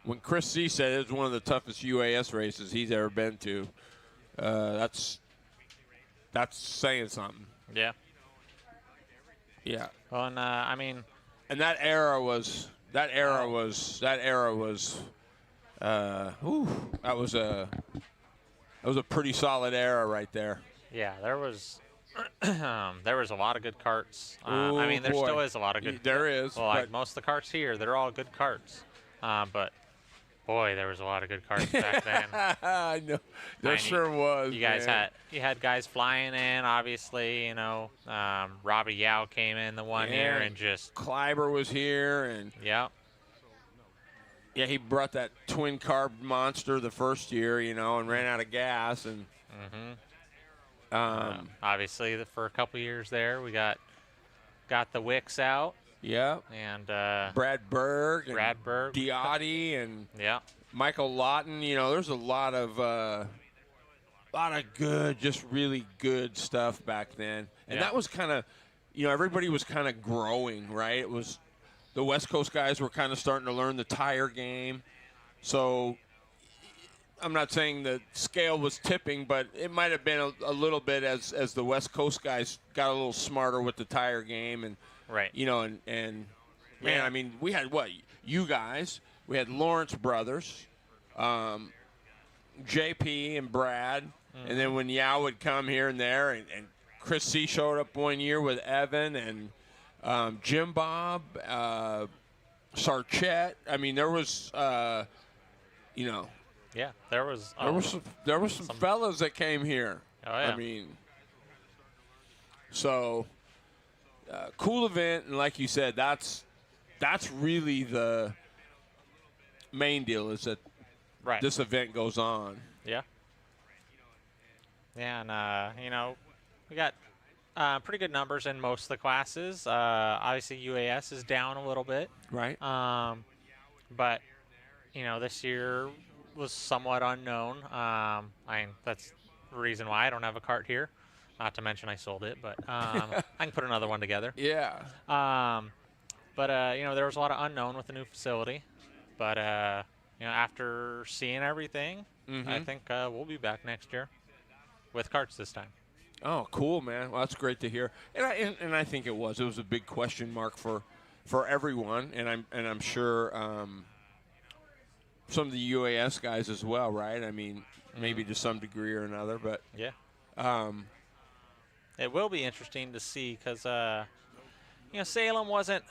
When Chris C. said it was one of the toughest UAS races he's ever been to, that's saying something. Yeah. Yeah. Well, and I mean, and that era was that was a pretty solid era right there. Yeah, there was a lot of good karts. I mean, there still is a lot of good. There is. Well, like most of the karts here, they're all good karts. But boy, there was a lot of good karts back then. I know. There sure was. You guys had guys flying in, obviously. You know, Robbie Yao came in the one year and just. Kleiber was here and. Yeah. Yeah, he brought that twin carb monster the first year, you know, and ran out of gas and. Obviously, for a couple years there, we got the Wicks out. Yeah. And Brad Berg. Diotti and Michael Lawton. You know, there's a lot of good, just really good stuff back then. And that was kind of, you know, everybody was kind of growing, right? It was the West Coast guys were kind of starting to learn the tire game. So I'm not saying the scale was tipping, but it might have been a little bit as the West Coast guys got a little smarter with the tire game and. Right. You know, and man, I mean, we had you guys. We had Lawrence Brothers, JP and Brad. And then when Yao would come here and there, and Chris C. showed up one year with Evan and Jim Bob, Sarchette. I mean, there was, you know. Yeah, there was There were some fellas that came here. Oh, yeah. I mean. So cool event, and like you said, that's really the main deal is that this event goes on. Yeah. Yeah, and we got pretty good numbers in most of the classes. Obviously, UAS is down a little bit. Right. But this year was somewhat unknown. That's the reason why I don't have a cart here. Not to mention I sold it, but I can put another one together. Yeah. But there was a lot of unknown with the new facility. But after seeing everything, I think we'll be back next year with carts this time. Oh, cool, man. Well, that's great to hear. And I think it was a big question mark for everyone, and I'm sure some of the UAS guys as well, right? I mean, maybe to some degree or another, but yeah. It will be interesting to see because Salem wasn't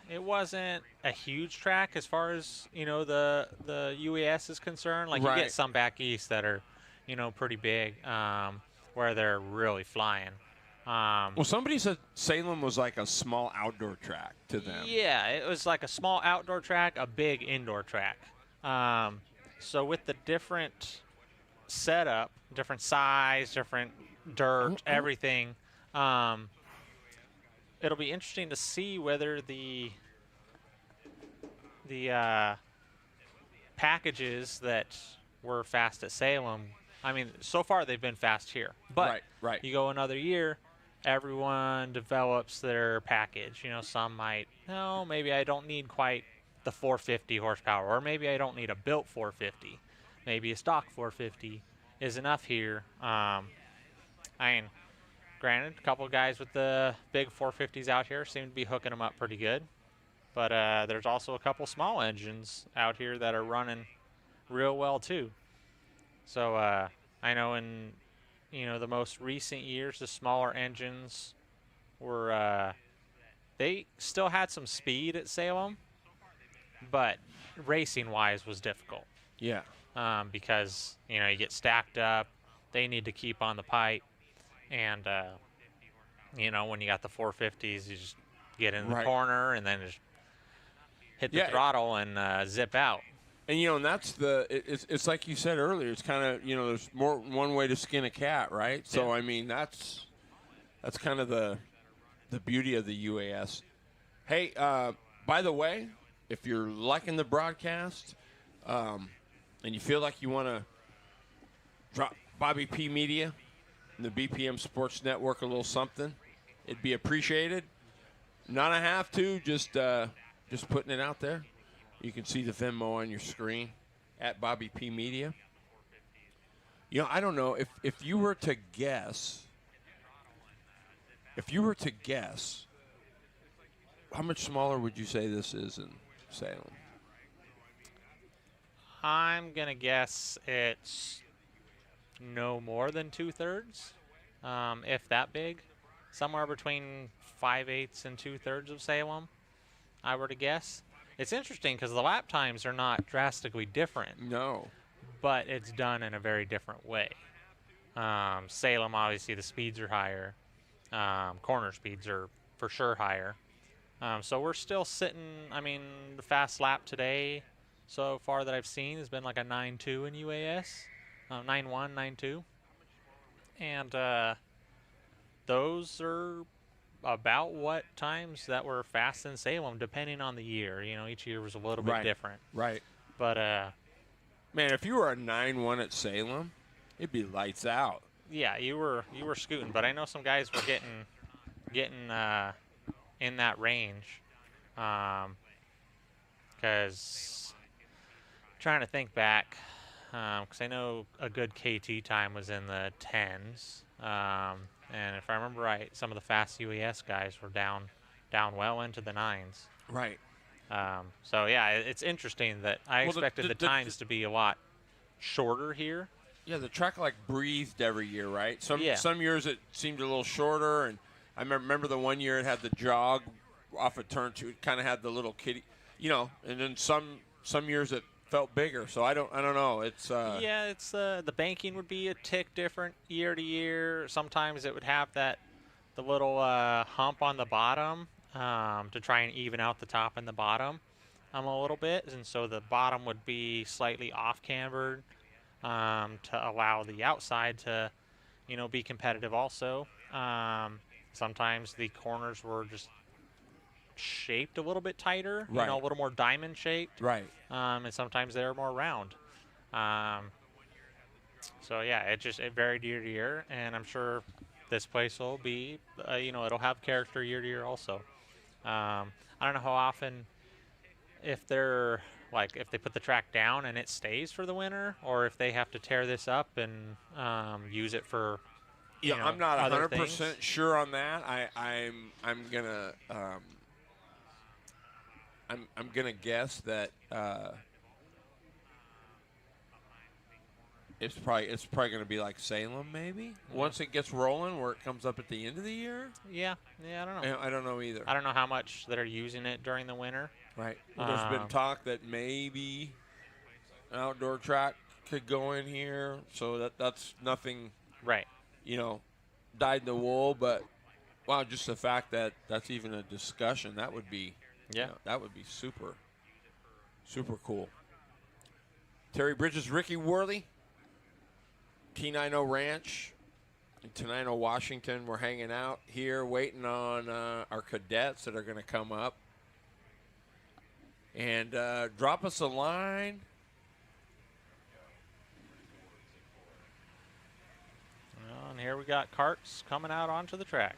a huge track as far as the UAS is concerned. Like you get some back east that are pretty big where they're really flying. Well, somebody said Salem was like a small outdoor track to them. Yeah, it was like a small outdoor track, a big indoor track. So with the different setup, different size, different dirt, everything, it'll be interesting to see whether the packages that were fast at Salem, I mean, so far they've been fast here. But you go another year, everyone develops their package. Some might, maybe I don't need quite the 450 horsepower, or maybe I don't need a built 450. Maybe a stock 450 is enough here. Granted, a couple guys with the big 450s out here seem to be hooking them up pretty good. But there's also a couple small engines out here that are running real well too. So I know in the most recent years, the smaller engines were they still had some speed at Salem, but racing-wise was difficult. Yeah. Because you get stacked up, they need to keep on the pipe, and when you got the 450s, you just get in the corner and then just hit the throttle and zip out. And and that's it's like you said earlier. It's kind of there's more one way to skin a cat, right? So I mean that's kind of the beauty of the UAS. Hey, by the way, if you're liking the broadcast, and you feel like you want to drop Bobby P Media and the BPM Sports Network a little something, it'd be appreciated. Not a have to, just putting it out there. You can see the Venmo on your screen at Bobby P Media. I don't know if you were to guess. If you were to guess, how much smaller would you say this is in Salem? I'm gonna guess it's no more than 2/3, if that big. Somewhere between 5/8 and 2/3 of Salem, I were to guess. It's interesting because the lap times are not drastically different. No. But it's done in a very different way. Salem, obviously, the speeds are higher. Corner speeds are for sure higher. So we're still sitting, the fast lap today so far that I've seen has been like a 9.2 in UAS. 9.1, 9.2. And those are about what times that were fast in Salem, depending on the year. Each year was a little bit different. Right. But man, if you were a 9.1 at Salem, it'd be lights out. Yeah, you were scooting. But I know some guys were getting in that range. Because trying to think back, because I know a good KT time was in the 10s. And if I remember right, some of the fast UAS guys were down well into the 9s. Right. So yeah, it's interesting that I expected the times to be a lot shorter here. Yeah, the track breathed every year, right? Some years it seemed a little shorter, and I remember the one year it had the jog off of turn 2. It kind of had the little kitty, and then some years it felt bigger. So I don't know. It's Yeah, it's the banking would be a tick different year to year. Sometimes it would have the little hump on the bottom to try and even out the top and the bottom a little bit, and so the bottom would be slightly off cambered to allow the outside to, be competitive also. Sometimes the corners were just shaped a little bit tighter, Right. a little more diamond shaped. Right. And sometimes they're more round. So yeah, it varied year to year, and I'm sure this place will be, it'll have character year to year also. I don't know how often, if they're if they put the track down and it stays for the winter, or if they have to tear this up and use it for. I'm not other 100% things. sure on that. I'm gonna I'm gonna guess that it's probably gonna be like Salem maybe once it gets rolling, where it comes up at the end of the year. Yeah, I don't know. I don't know either. I don't know how much they're using it during the winter. Right. There's been talk that maybe an outdoor track could go in here, so that's nothing. Right. Dyed in the wool, but wow, just the fact that that's even a discussion, that would be that would be super, super cool. Terry Bridges, Ricky Worley, T90 Ranch in Tenino, Washington. We're hanging out here waiting on our cadets that are going to come up and drop us a line. And here we got carts coming out onto the track.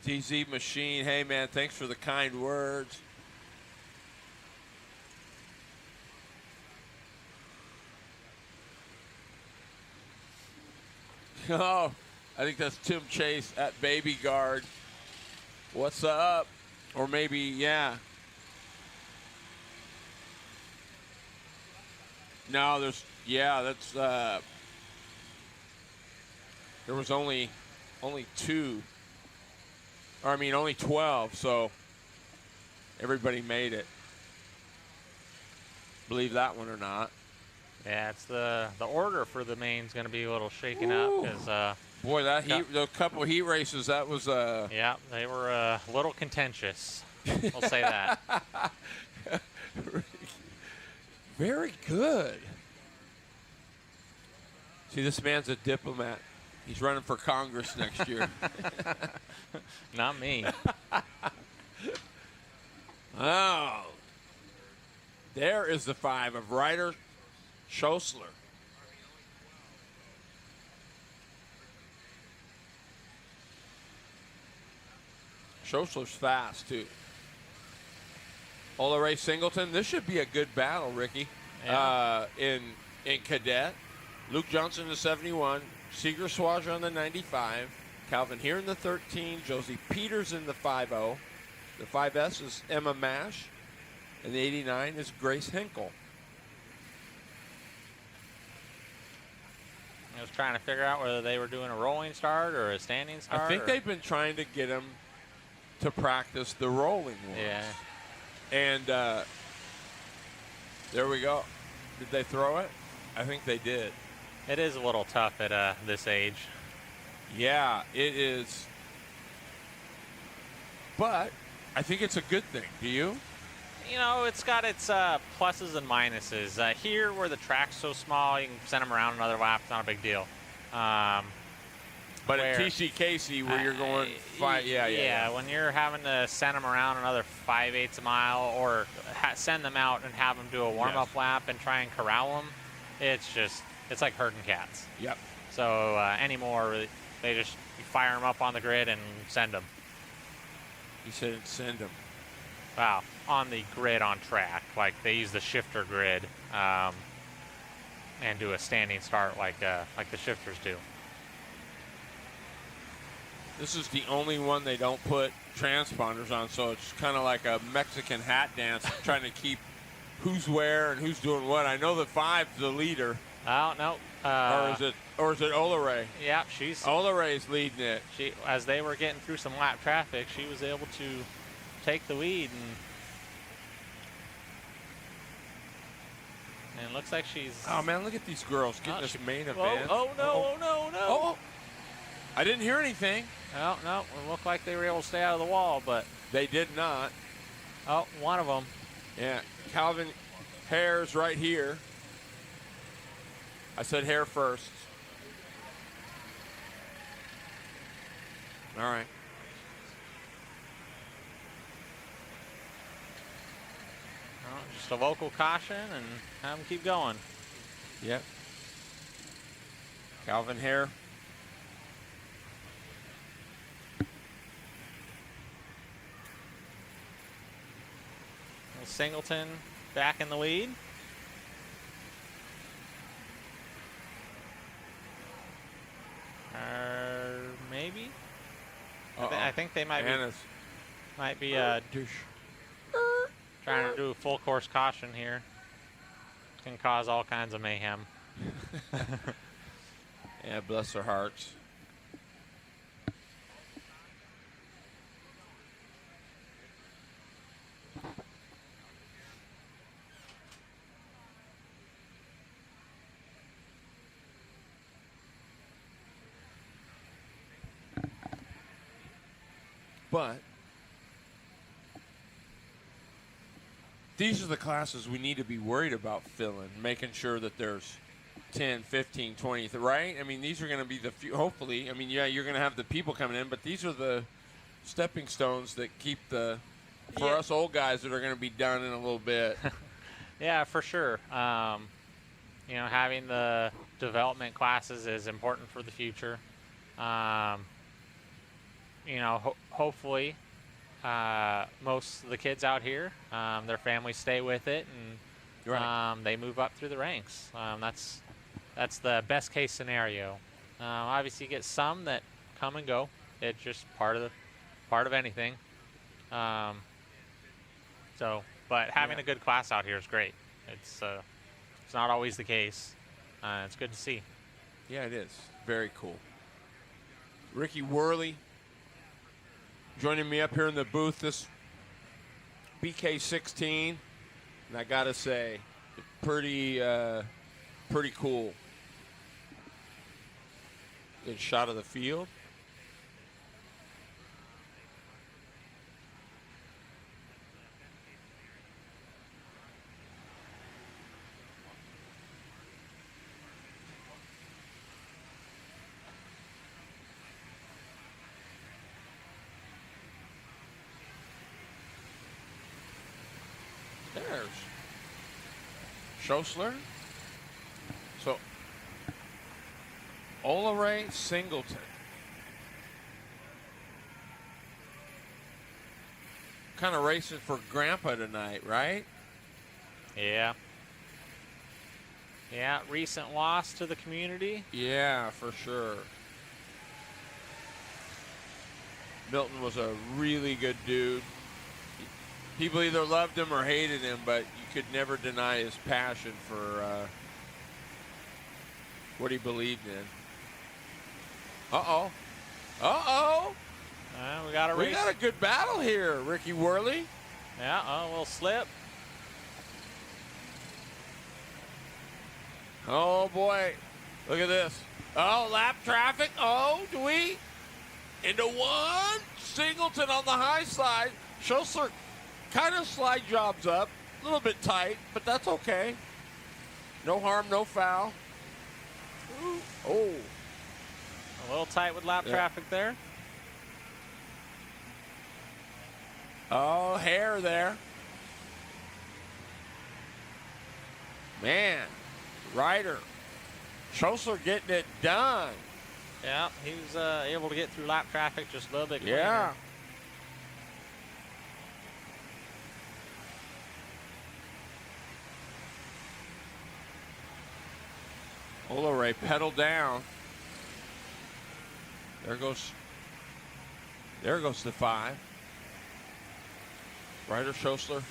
TZ Machine, hey man, thanks for the kind words. Oh, I think that's Tim Chase at Baby Guard. What's up? Or maybe, yeah. No, that's there was only 2. Or I mean only 12, so everybody made it. Believe that one or not. Yeah, it's the order for the main's going to be a little shaken up because boy, the couple heat races, that was yeah, they were a little contentious. We'll say that. Very good. See, this man's a diplomat. He's running for Congress next year. Not me. Oh. There is the 5 of Ryder Schosler. Schosler's fast, too. Ola Ray Singleton. This should be a good battle, Ricky. Yeah. In cadet. Luke Johnson, the 71. Seeger Swaja on the 95. Calvin here in the 13. Josie Peters in the 5-0. The 5S is Emma Mash. And the 89 is Grace Hinkle. I was trying to figure out whether they were doing a rolling start or a standing start. I think they've been trying to get him to practice the rolling ones. Yeah. And there we go. Did they throw it? I think they did. It is a little tough at this age. Yeah, it is. But I think it's a good thing. Do you? It's got its pluses and minuses. Here, where the track's so small, you can send them around another lap. It's not a big deal. But at TC Casey, where you're going 5, yeah. When you're having to send them around another 5/8 a mile, or send them out and have them do a warm-up lap and try and corral them, it's like herding cats. Yep. So anymore, they just fire them up on the grid and send them. He said send them. Wow, on the grid on track, like they use the shifter grid and do a standing start like the shifters do. This is the only one they don't put transponders on, so it's kind of like a Mexican hat dance, trying to keep who's where and who's doing what. I know the 5's the leader. Oh no. Or is it Ola Ray? Yeah, Ola Ray's leading it. As they were getting through some lap traffic, she was able to take the lead, and And it looks like she's... Oh, man, look at these girls getting this main event. Oh, no, oh, no, no. Oh, I didn't hear anything. Oh, no, it looked like they were able to stay out of the wall, but... They did not. Oh, one of them. Yeah, Calvin Hare's right here. I said Hare first. All right. Oh, just a local caution and have them keep going. Yep. Calvin Hare. Singleton back in the lead. Maybe. I think they might be trying to do a full course caution here. Can cause all kinds of mayhem. Yeah, bless their hearts. But these are the classes we need to be worried about filling, making sure that there's 10, 15, 20, right? I mean, these are going to be the few, hopefully. I mean, yeah, you're going to have the people coming in, but these are the stepping stones that keep for us old guys that are going to be done in a little bit. Yeah, for sure. You know, having the development classes is important for the future. You know, hopefully most of the kids out here, their families stay with it and they move up through the ranks. That's the best case scenario. Obviously, you get some that come and go. It's just part of anything. But having a good class out here is great. It's not always the case. It's good to see. Yeah, it is. Very cool. Ricky Worley joining me up here in the booth, this BK16, and I gotta say, pretty cool. Good shot of the field. There's Schosler. So, Olaray Singleton. Kind of racing for Grandpa tonight, right? Yeah. Yeah, recent loss to the community. Yeah, for sure. Milton was a really good dude. People either loved him or hated him, but you could never deny his passion for what he believed in. Uh-oh. Uh-oh. We got a race. We got a good battle here, Ricky Worley. Yeah, a little slip. Oh, boy. Look at this. Oh, lap traffic. Oh, do we? Into one. Singleton on the high slide. Schosler kind of slide jobs up. A little bit tight, but that's okay. No harm, no foul. Ooh. Oh. A little tight with lap traffic there. Oh, hair there. Man, Ryder. Schosler getting it done. Yeah, he was able to get through lap traffic just a little bit cleaner. Yeah. Olaray pedal down. There goes the 5. Ryder Schosler.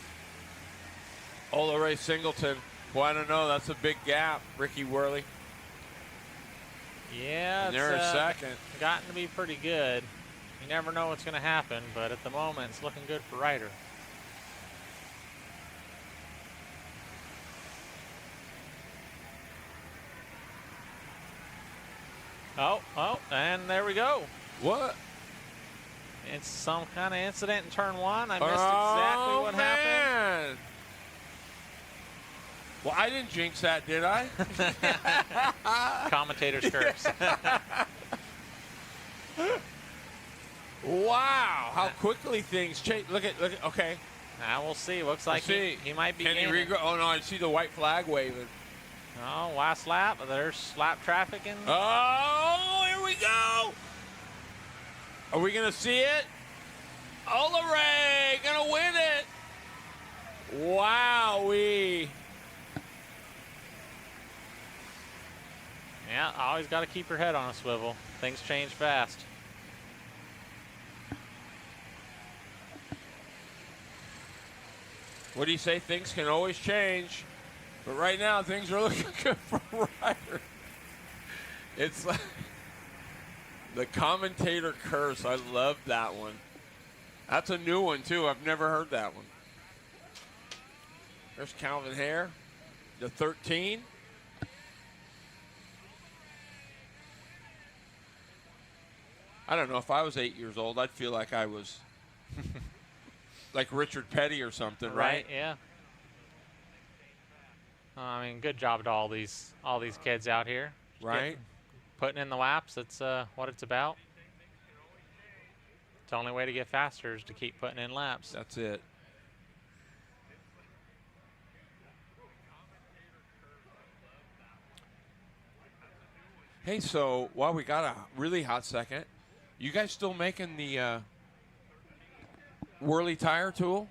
Olaray Singleton. Well, I don't know. That's a big gap, Ricky Worley. Yeah, and they're a second. Gotten to be pretty good. You never know what's going to happen, but at the moment, it's looking good for Ryder. Oh, and there we go. What? It's some kind of incident in turn 1. I missed exactly what happened. Well, I didn't jinx that, did I? Commentator's curse. Wow, how quickly things change. Look at, okay. Now we'll see. Looks like he might be Can he gaining. oh, no, I see the white flag waving. Oh, last lap. There's lap traffic in. Oh, here we go. Are we going to see it? Olaray going to win it. Wowee. Yeah, always got to keep your head on a swivel. Things change fast. What do you say? Things can always change. But right now, things are looking good for Ryder. It's like the commentator curse. I love that one. That's a new one, too. I've never heard that one. There's Calvin Hare, the 13. I don't know. If I was 8 years old, I'd feel like I was like Richard Petty or something, right? Yeah. I mean, good job to all these kids out here. Right. Putting in the laps. That's what it's about. It's the only way to get faster is to keep putting in laps. That's it. Hey, so while we got a really hot second, you guys still making the Whirly tire tool?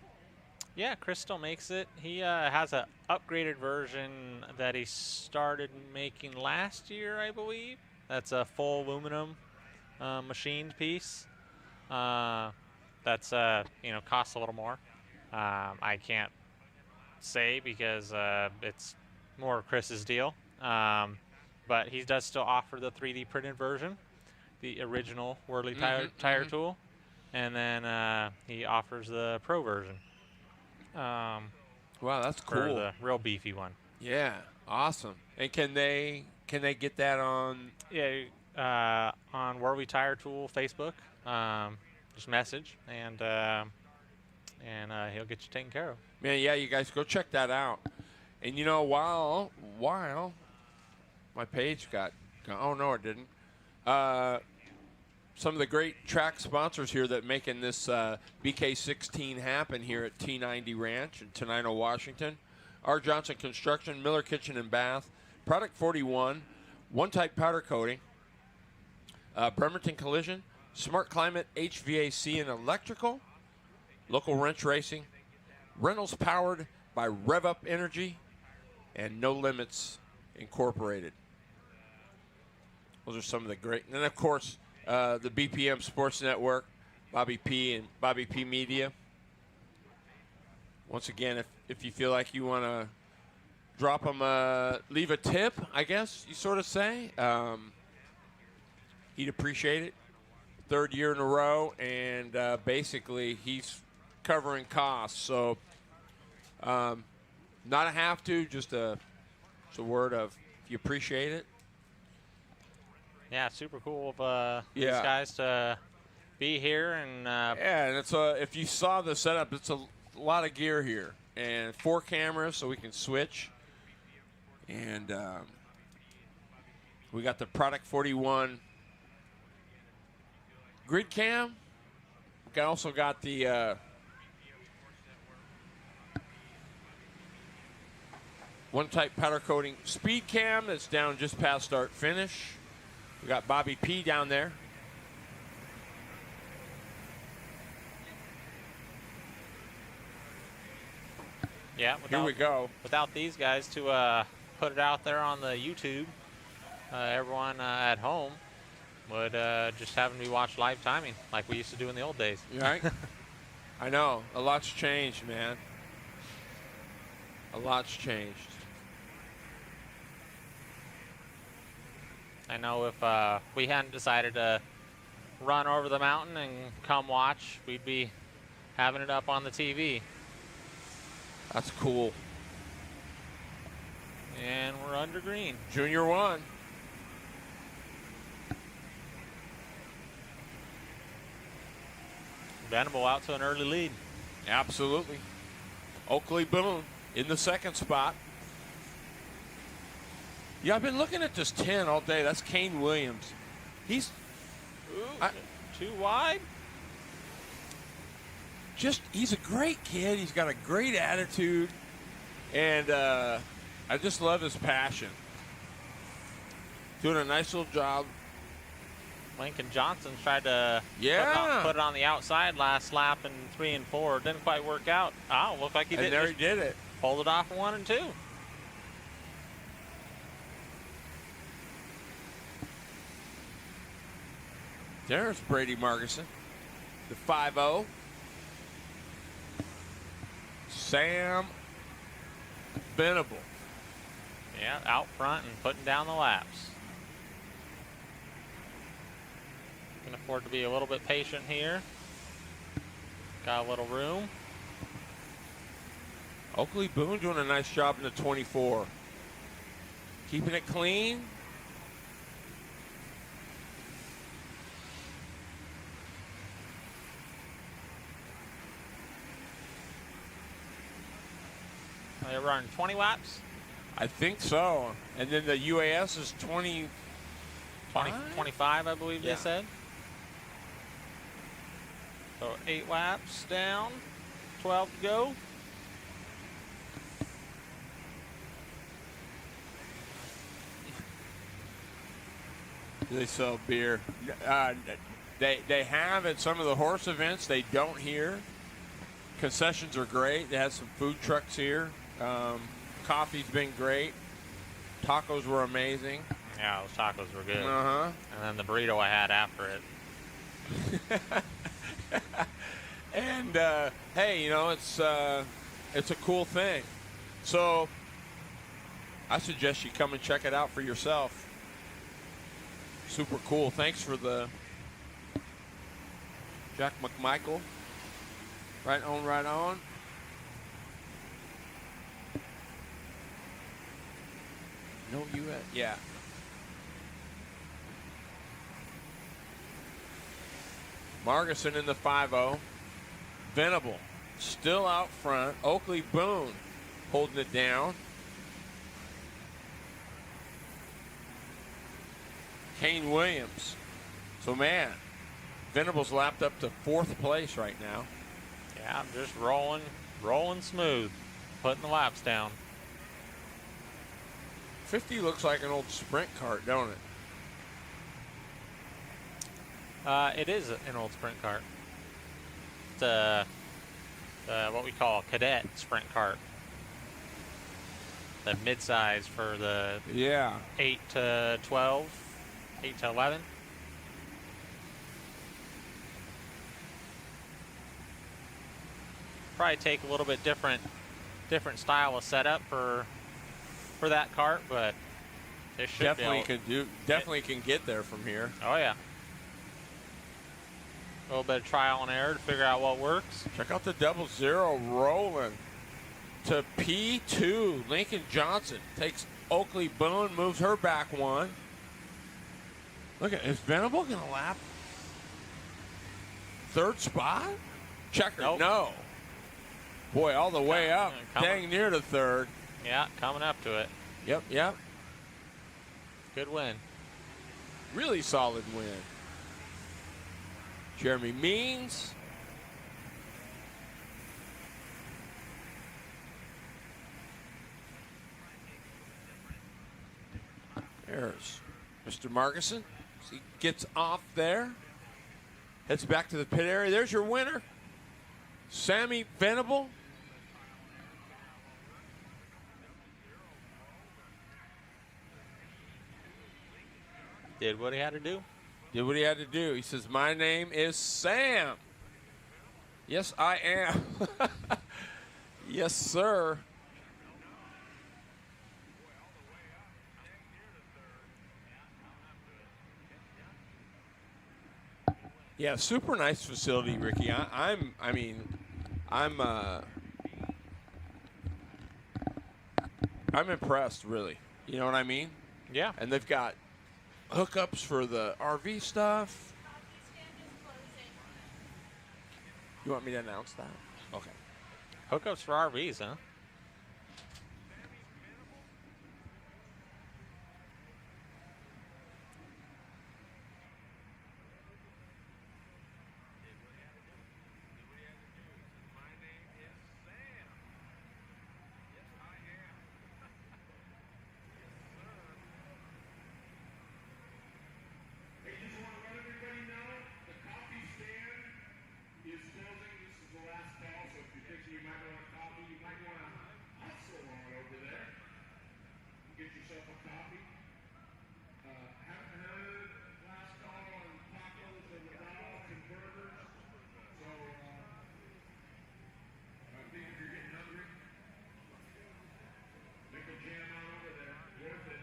Yeah, Chris still makes it. He has an upgraded version that he started making last year, I believe. That's a full aluminum machined piece. That's costs a little more. I can't say because it's more Chris's deal. But he does still offer the 3D printed version, the original Whirly tire tool, and then he offers the Pro version. Wow, that's cool. For the real beefy one. Yeah, awesome. And can they get that on? Yeah, on Whirly Tire Tool Facebook. Just message and he'll get you taken care of. Man, yeah, you guys go check that out. And you know, while my page got oh no, it didn't. Some of the great track sponsors here that making this BK16 happen here at T90 Ranch in Tenino, Washington. R. Johnson Construction, Miller Kitchen and Bath, Product 41, One Type Powder Coating, Bremerton Collision, Smart Climate HVAC and Electrical, Local Wrench Racing, Rentals powered by Rev Up Energy, and No Limits Incorporated. Those are some of the great. And then, of course, the BPM Sports Network, Bobby P and Bobby P Media. Once again, if you feel like you want to drop them, leave a tip, I guess you sort of say, he'd appreciate it. Third year in a row, and basically he's covering costs. So not a have to, just a word of if you appreciate it. Yeah, super cool of these guys to be here. And yeah, and it's if you saw the setup, it's a lot of gear here. And 4 cameras so we can switch. And we got the Product 41 grid cam. We also got the One Type powder coating speed cam that's down just past start finish. We got Bobby P down there. yeah, Here we go. Without these guys to put it out there on the YouTube, everyone at home would just have them be watch live timing like we used to do in the old days. Right? I know. A lot's changed, man. A lot's changed. I know if we hadn't decided to run over the mountain and come watch, we'd be having it up on the TV. That's cool. And we're under green. Junior 1. Venable out to an early lead. Absolutely. Oakley Boone in the second spot. Yeah, I've been looking at this 10 all day. That's Kane Williams. He's too wide. He's a great kid. He's got a great attitude. And I just love his passion. Doing a nice little job. Lincoln Johnson tried to Yeah. put it on the outside last lap in 3 and 4. Didn't quite work out. Oh, looked like he did. And there he did it. Pulled it off in 1 and 2. There's Brady Marguson, the 5-0. Sam Venable. Yeah, out front and putting down the laps. Can afford to be a little bit patient here. Got a little room. Oakley Boone doing a nice job in the 24. Keeping it clean. They're running 20 laps. I think so. And then the UAS is 20. 25, I believe Yeah. they said. So 8 laps down, 12 to go. They sell beer. They have at some of the horse events. They don't here. Concessions are great. They had some food trucks here. Coffee's been great. Tacos were amazing. Yeah, those tacos were good. Uh-huh. And then the burrito I had after it. And hey, you know, it's a cool thing. So I suggest you come and check it out for yourself. Super cool. Thanks for the Jack McMichael. Right on, right on. No U.S. Yeah. Marguson in the 5-0. Venable still out front. Oakley Boone holding it down. Kane Williams. So, man, Venable's lapped up to 4th place right now. Yeah, I'm just rolling smooth, putting the laps down. 50 looks like an old sprint cart, don't it? It is an old sprint cart. It's what we call a cadet sprint cart. The mid-size for the 8 to 12, 8 to 11. Probably take a little bit different style of setup for that cart, but it should definitely can get there from here. Oh yeah. A little bit of trial and error to figure out what works. Check out the 00 rolling to P2. Lincoln Johnson takes Oakley Boone, moves her back 1. Look at, is Venable going to lap 3rd spot? Checker, Nope. no. Boy, all the way up, coming. dang near to 3rd. Yeah, coming up to it. Yep. Good win. Really solid win. Jeremy Means. There's Mr. Marguson. He gets off there. Heads back to the pit area. There's your winner, Sammy Venable. Did what he had to do. Did what he had to do. He says, my name is Sam. Yes, I am. Yes, sir. Yeah, super nice facility, Ricky. I'm impressed, really. You know what I mean? Yeah. And they've got hookups for the RV stuff. You want me to announce that? Okay. Hookups for RVs, huh? Hey, just want to let everybody know the coffee stand is closing. This is the last call, so if you're thinking you might want a coffee, you might want to hustle on over there. Get yourself a coffee. Haven't heard last call on tacos and McDonald's and burgers. So, I think if you're getting hungry, make a jam on over there. Worth it.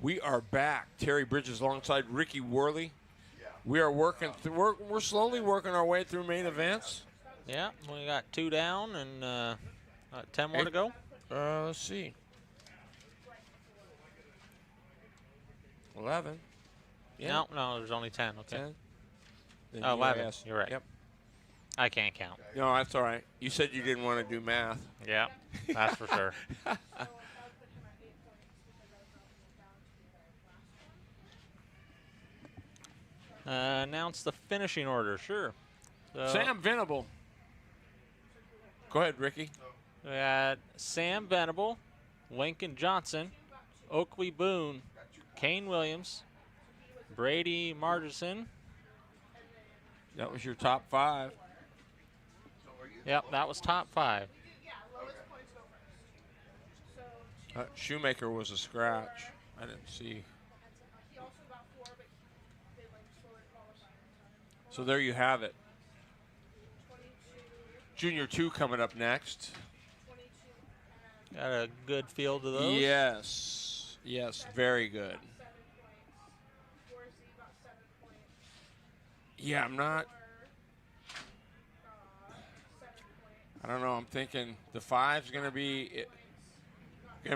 We are back. Terry Bridges alongside Ricky Worley. We are working. We're slowly working our way through main events. Yeah, we got 2 down and 10 more to go. Let's see. 11. Yeah. No, there's only 10. Okay. 10. Then Oh, 11. US. You're right. Yep. I can't count. No, that's all right. You said you didn't want to do math. Yeah, that's for sure. Announce the finishing order, sure. So Sam Venable. Go ahead, Ricky. we got Sam Venable, Lincoln Johnson, Oakley Boone, Kane Williams, Brady Margerson. That was your top 5. Yep, that was top 5. Shoemaker was a scratch. I didn't see. So there you have it. Junior 2 coming up next. Got a good field of those. Yes. Yes, very good. Yeah, I'm not. I don't know. I'm thinking the 5's going to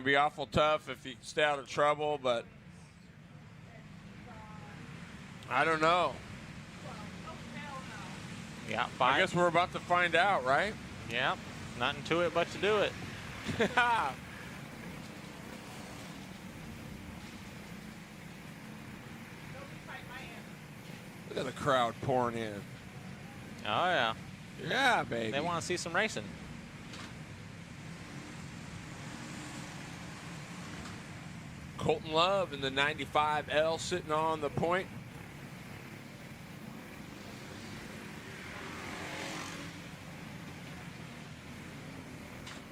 be awful tough if you stay out of trouble, but I don't know. Yeah, 5. I guess we're about to find out, right? Yeah, nothing to it but to do it. Look at the crowd pouring in. Oh, yeah. Yeah, baby. They want to see some racing. Colton Love in the 95L sitting on the point.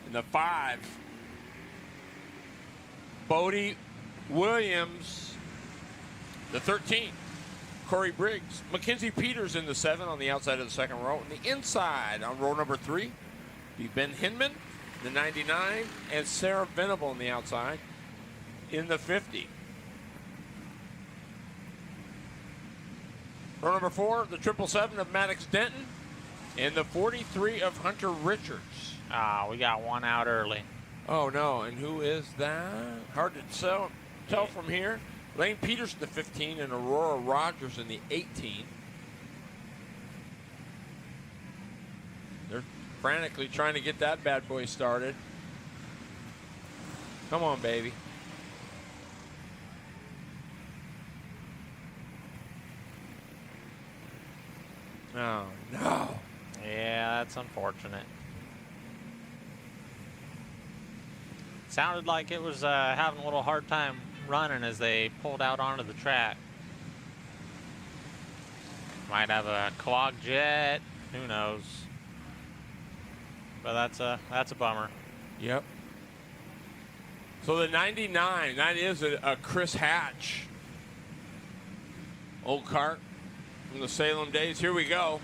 In the 5, Bodie Williams, the 13. Corey Briggs. Mackenzie Peters in the 7 on the outside of the second row. And the inside on row number 3, be Ben Hinman, the 99, and Sarah Venable on the outside in the 50. Row number 4, the 777 of Maddox Denton, and the 43 of Hunter Richards. Ah, we got one out early. Oh, no. And who is that? Hard to tell from here. Lane Peterson, the 15, and Aurora Rogers in the 18. They're frantically trying to get that bad boy started. Come on, baby. Oh, no. Yeah, that's unfortunate. Sounded like it was having a little hard time running as they pulled out onto the track. Might have a clogged jet, who knows. But that's a bummer. Yep. So the 99, that is a Chris Hatch. Old cart. from the Salem days. Here we go.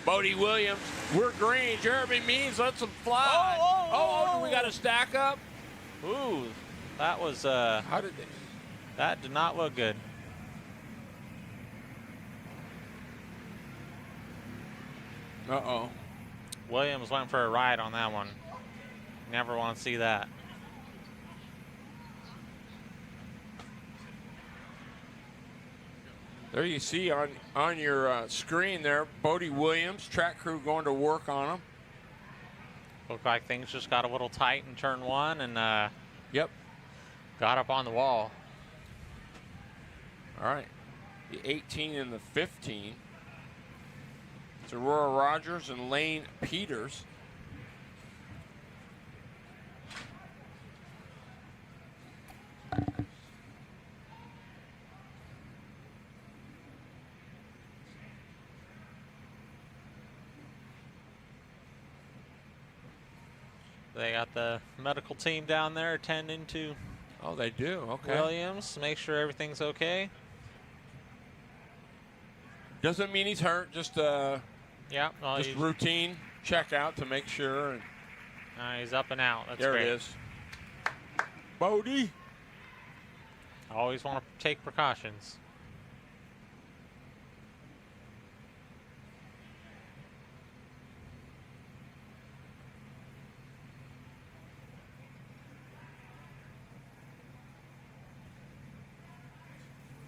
Bodie Williams, we're green. Jeremy Means lets them fly. Oh, we got a stack up. Ooh, that was, How did they? that did not look good. Uh-oh. Williams went for a ride on that one. Never want to see that. There you see on your screen there, Bodie Williams, track crew going to work on him. Looked like things just got a little tight in turn one and Yep. got up on the wall. All right. The 18 and the 15. It's Aurora Rogers and Lane Peters. They got the medical team down there attending to Oh, they do. Okay. Williams, make sure everything's okay. Doesn't mean he's hurt. Just Yeah, well, just routine check out to make sure. And he's up and out. That's there great. it is. Bodie. Always want to take precautions.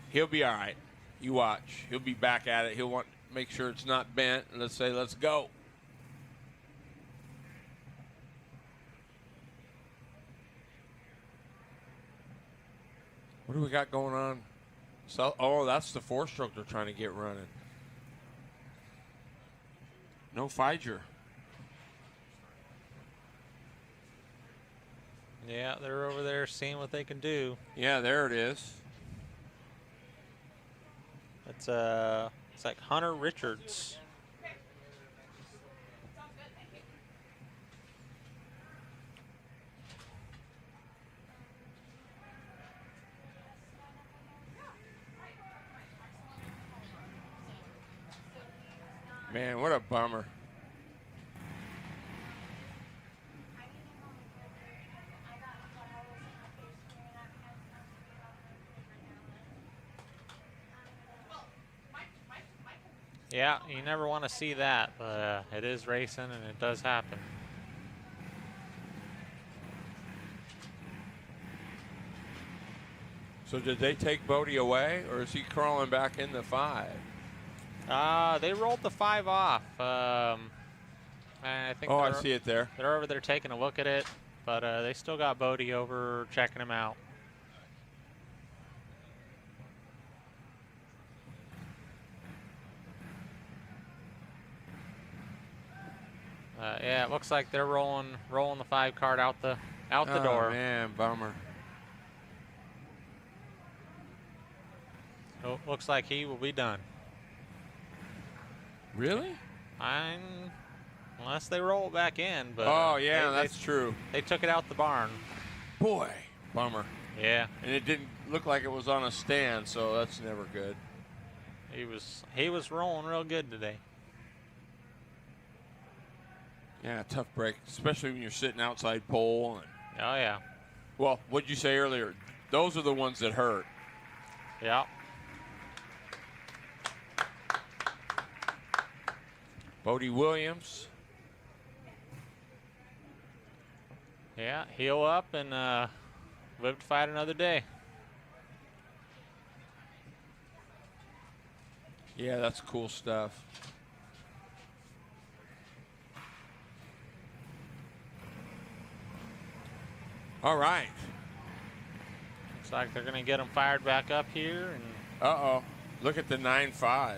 He'll be all right. You watch. He'll be back at it. He'll want to make sure it's not bent. Let's say, let's go. What do we got going on? So, oh, that's the four-stroke they're trying to get running. No Figer. Yeah, they're over there seeing what they can do. Yeah, there it is. It's like Hunter Richards. Man, what a bummer. Yeah, you never want to see that, but it is racing and it does happen. So did they take Bodie away, or is he crawling back in the 5? They rolled the 5 off. And I think. Oh, I see it there. They're over there taking a look at it, but they still got Bodie over checking him out. Yeah, it looks like they're rolling the 5 card out the door. Oh man, bummer. So looks like he will be done. Really? Unless they roll it back in, but oh yeah, that's true. They took it out the barn. Boy, bummer. Yeah. And it didn't look like it was on a stand, so that's never good. He was rolling real good today. Yeah, tough break, especially when you're sitting outside pole. And, oh yeah. well, what'd you say earlier? Those are the ones that hurt. Yeah. Bodie Williams. Yeah, heal up and live to fight another day. Yeah, that's cool stuff. All right. Looks like they're going to get them fired back up here. And uh-oh. Look at the 9.5.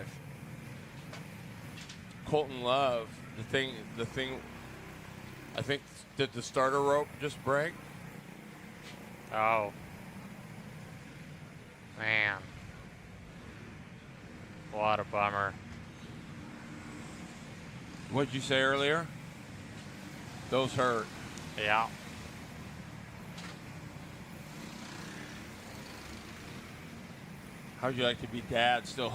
Colton Love. The thing, I think, did the starter rope just break? Oh. Man. What a bummer. What'd you say earlier? Those hurt. Yeah. How'd you like to be dad? Still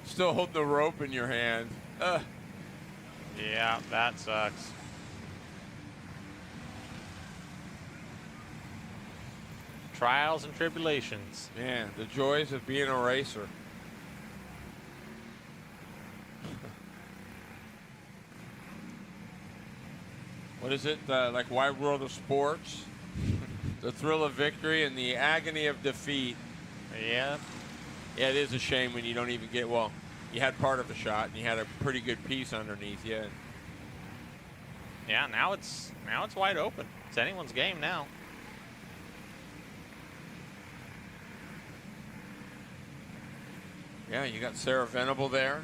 Still holding the rope in your hand. Yeah, that sucks. Trials and tribulations. Man, the joys of being a racer. What is it? Like Wide World of Sports? The thrill of victory and the agony of defeat. Yeah. Yeah, it is a shame when you don't even get, well, you had part of a shot and you had a pretty good piece underneath you. Yeah, now it's wide open. It's anyone's game now. Yeah, you got Sarah Venable there.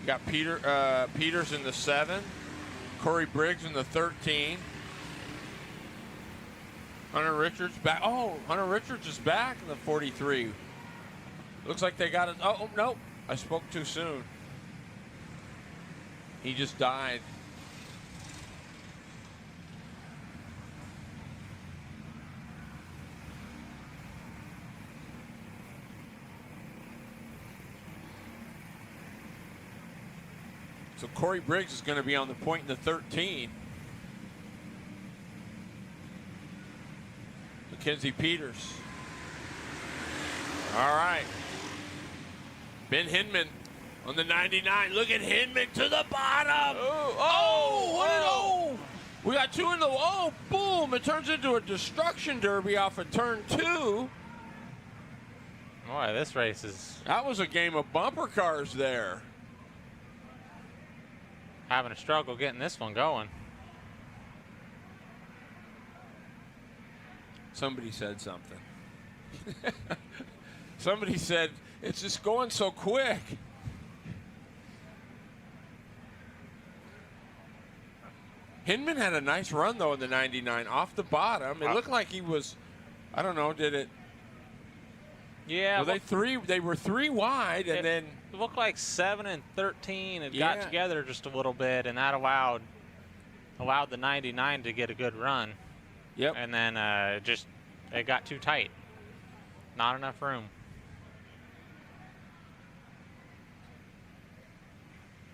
You got Peters in the 7. Corey Briggs in the 13. Hunter Richards back. Oh, Hunter Richards is back in the 43. Looks like they got it. Oh, no. I spoke too soon. He just died. So Corey Briggs is going to be on the point in the 13. Mackenzie Peters. All right. Ben Hinman on the 99. Look at Hinman to the bottom. Oh, we got 2 in the, boom. It turns into a destruction derby off of turn 2. Boy, this race is... That was a game of bumper cars there. Having a struggle getting this one going. Somebody said something. Somebody said, it's just going so quick. Hinman had a nice run, though, in the 99 off the bottom. It looked like he was, I don't know, did it? Yeah. Well, they were 3 wide, and then it looked like 7 and 13 had got together just a little bit, and that allowed the 99 to get a good run. Yep. And then it got too tight. Not enough room.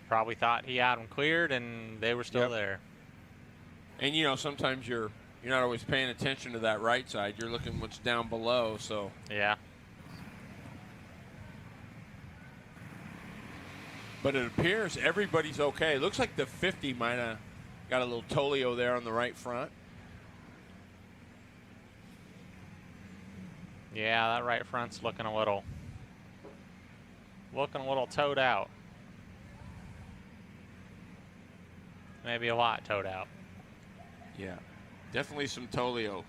Probably thought he had them cleared, and they were still there. And you know, sometimes you're not always paying attention to that right side. You're looking what's down below. So yeah. But it appears everybody's okay. Looks like the 50 might have got a little Tolio there on the right front. Yeah, that right front's looking a little towed out. Maybe a lot towed out. Yeah, definitely some Tolio.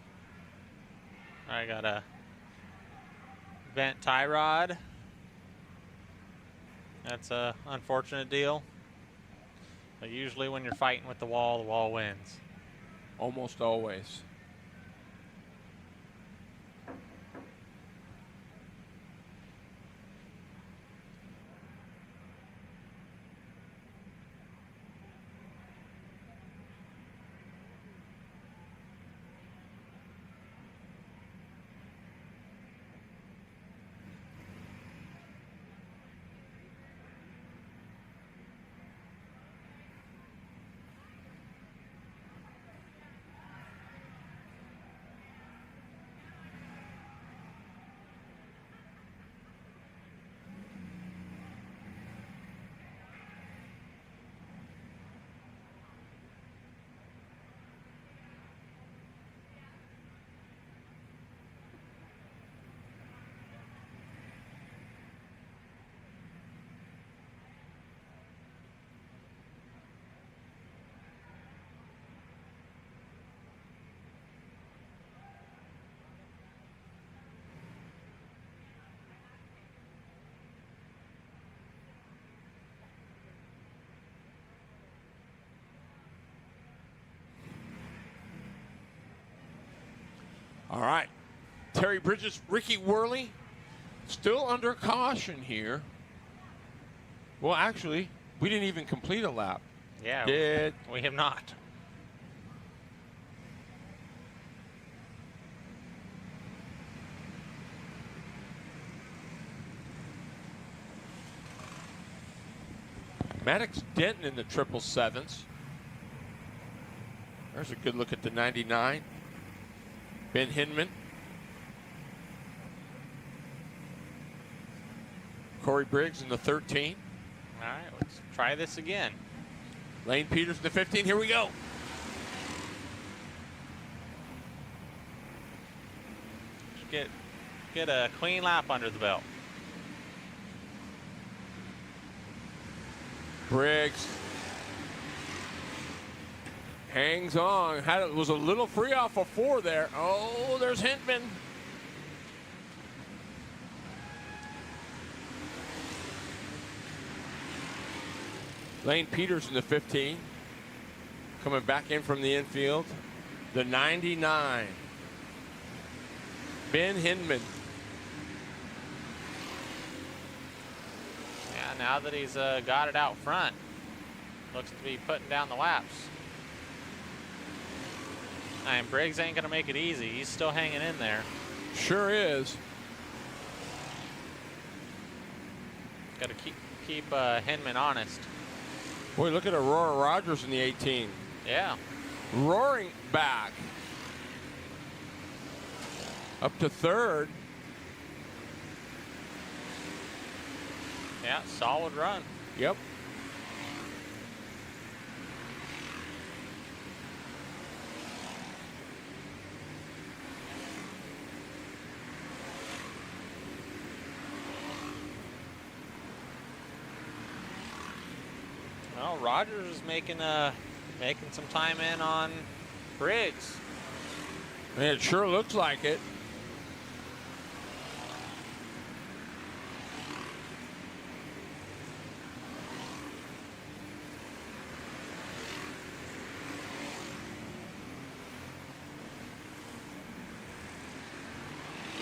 I got a bent tie rod. That's a unfortunate deal. But usually when you're fighting with the wall wins. Almost always. All right. Terry Bridges, Ricky Worley, still under caution here. Well, actually, we didn't even complete a lap. Yeah, we have not. Maddox Denton in the 777s. There's a good look at the 99. Ben Hinman. Corey Briggs in the 13. All right, let's try this again. Lane Peters in the 15. Here we go. Get a clean lap under the belt. Briggs hangs on. Was a little free off of 4 there. Oh, there's Hinman. Lane Peters in the 15. Coming back in from the infield. The 99. Ben Hinman. Yeah, now that he's got it out front, looks to be putting down the laps. And Briggs ain't gonna make it easy. He's still hanging in there. Sure is. Got to keep Hinman honest. Boy, look at Aurora Rogers in the 18. Yeah. Roaring back. Up to 3rd. Yeah, solid run. Yep. Well, Rogers is making some time in on Briggs. And it sure looks like it.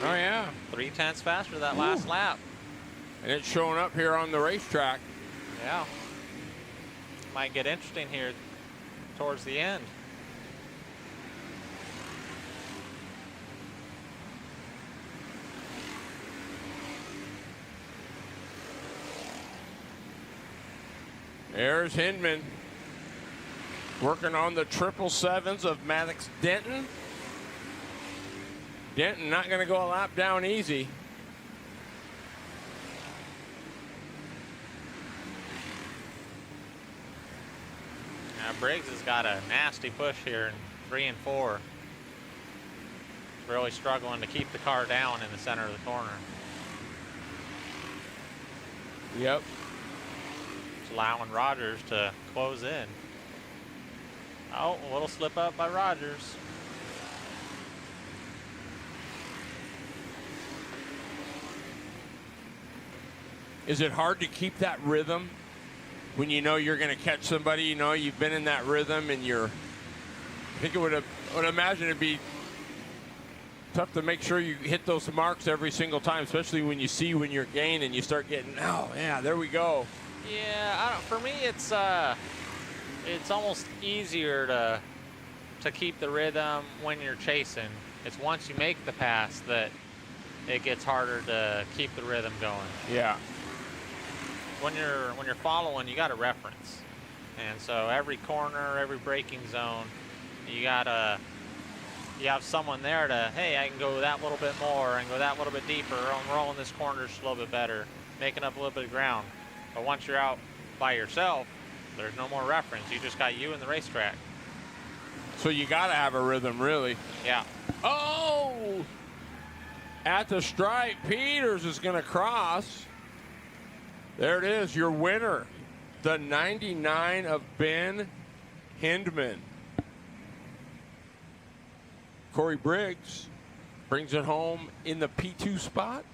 Oh, yeah. 3/10 faster that last lap. And it's showing up here on the racetrack. Yeah. Might get interesting here towards the end. There's Hinman working on the 777s of Maddox Denton. Denton not going to go a lap down easy. Now Briggs has got a nasty push here in 3 and 4. Really struggling to keep the car down in the center of the corner. Yep. It's allowing Rogers to close in. Oh, a little slip up by Rogers. Is it hard to keep that rhythm when you know you're going to catch somebody? You know you've been in that rhythm, and I think I would imagine it'd be tough to make sure you hit those marks every single time, especially when you see when you're gaining and you start getting, oh yeah, there we go. Yeah, for me it's almost easier to keep the rhythm when you're chasing. It's once you make the pass that it gets harder to keep the rhythm going. Yeah. When you're following, you got a reference, and so every corner, every braking zone, you have someone there to, hey, I can go that little bit more, I can go that little bit deeper. I'm rolling this corner just a little bit better, making up a little bit of ground. But once you're out by yourself, there's no more reference. You just got you and the racetrack. So you got to have a rhythm, really. Yeah. Oh! At the stripe, Peters is going to cross. There it is, your winner, the 99 of Ben Hinman. Corey Briggs brings it home in the P2 spot.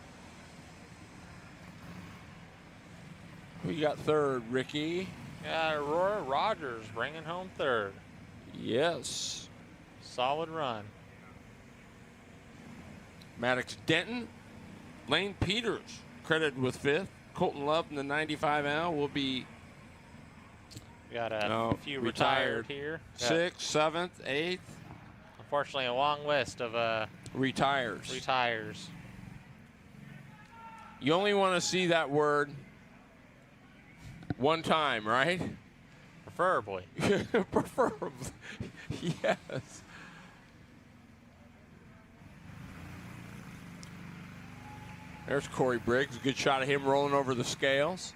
Who you got 3rd, Ricky? Yeah, Aurora Rogers bringing home 3rd. Yes. Solid run. Maddox Denton, Lane Peters credited with 5th. Colton Love in the 95L will be got a few retired here. 6th, 7th, 8th. Unfortunately, a long list of retires. You only want to see that word one time, right? Preferably. Preferably. Yes. There's Corey Briggs. Good shot of him rolling over the scales.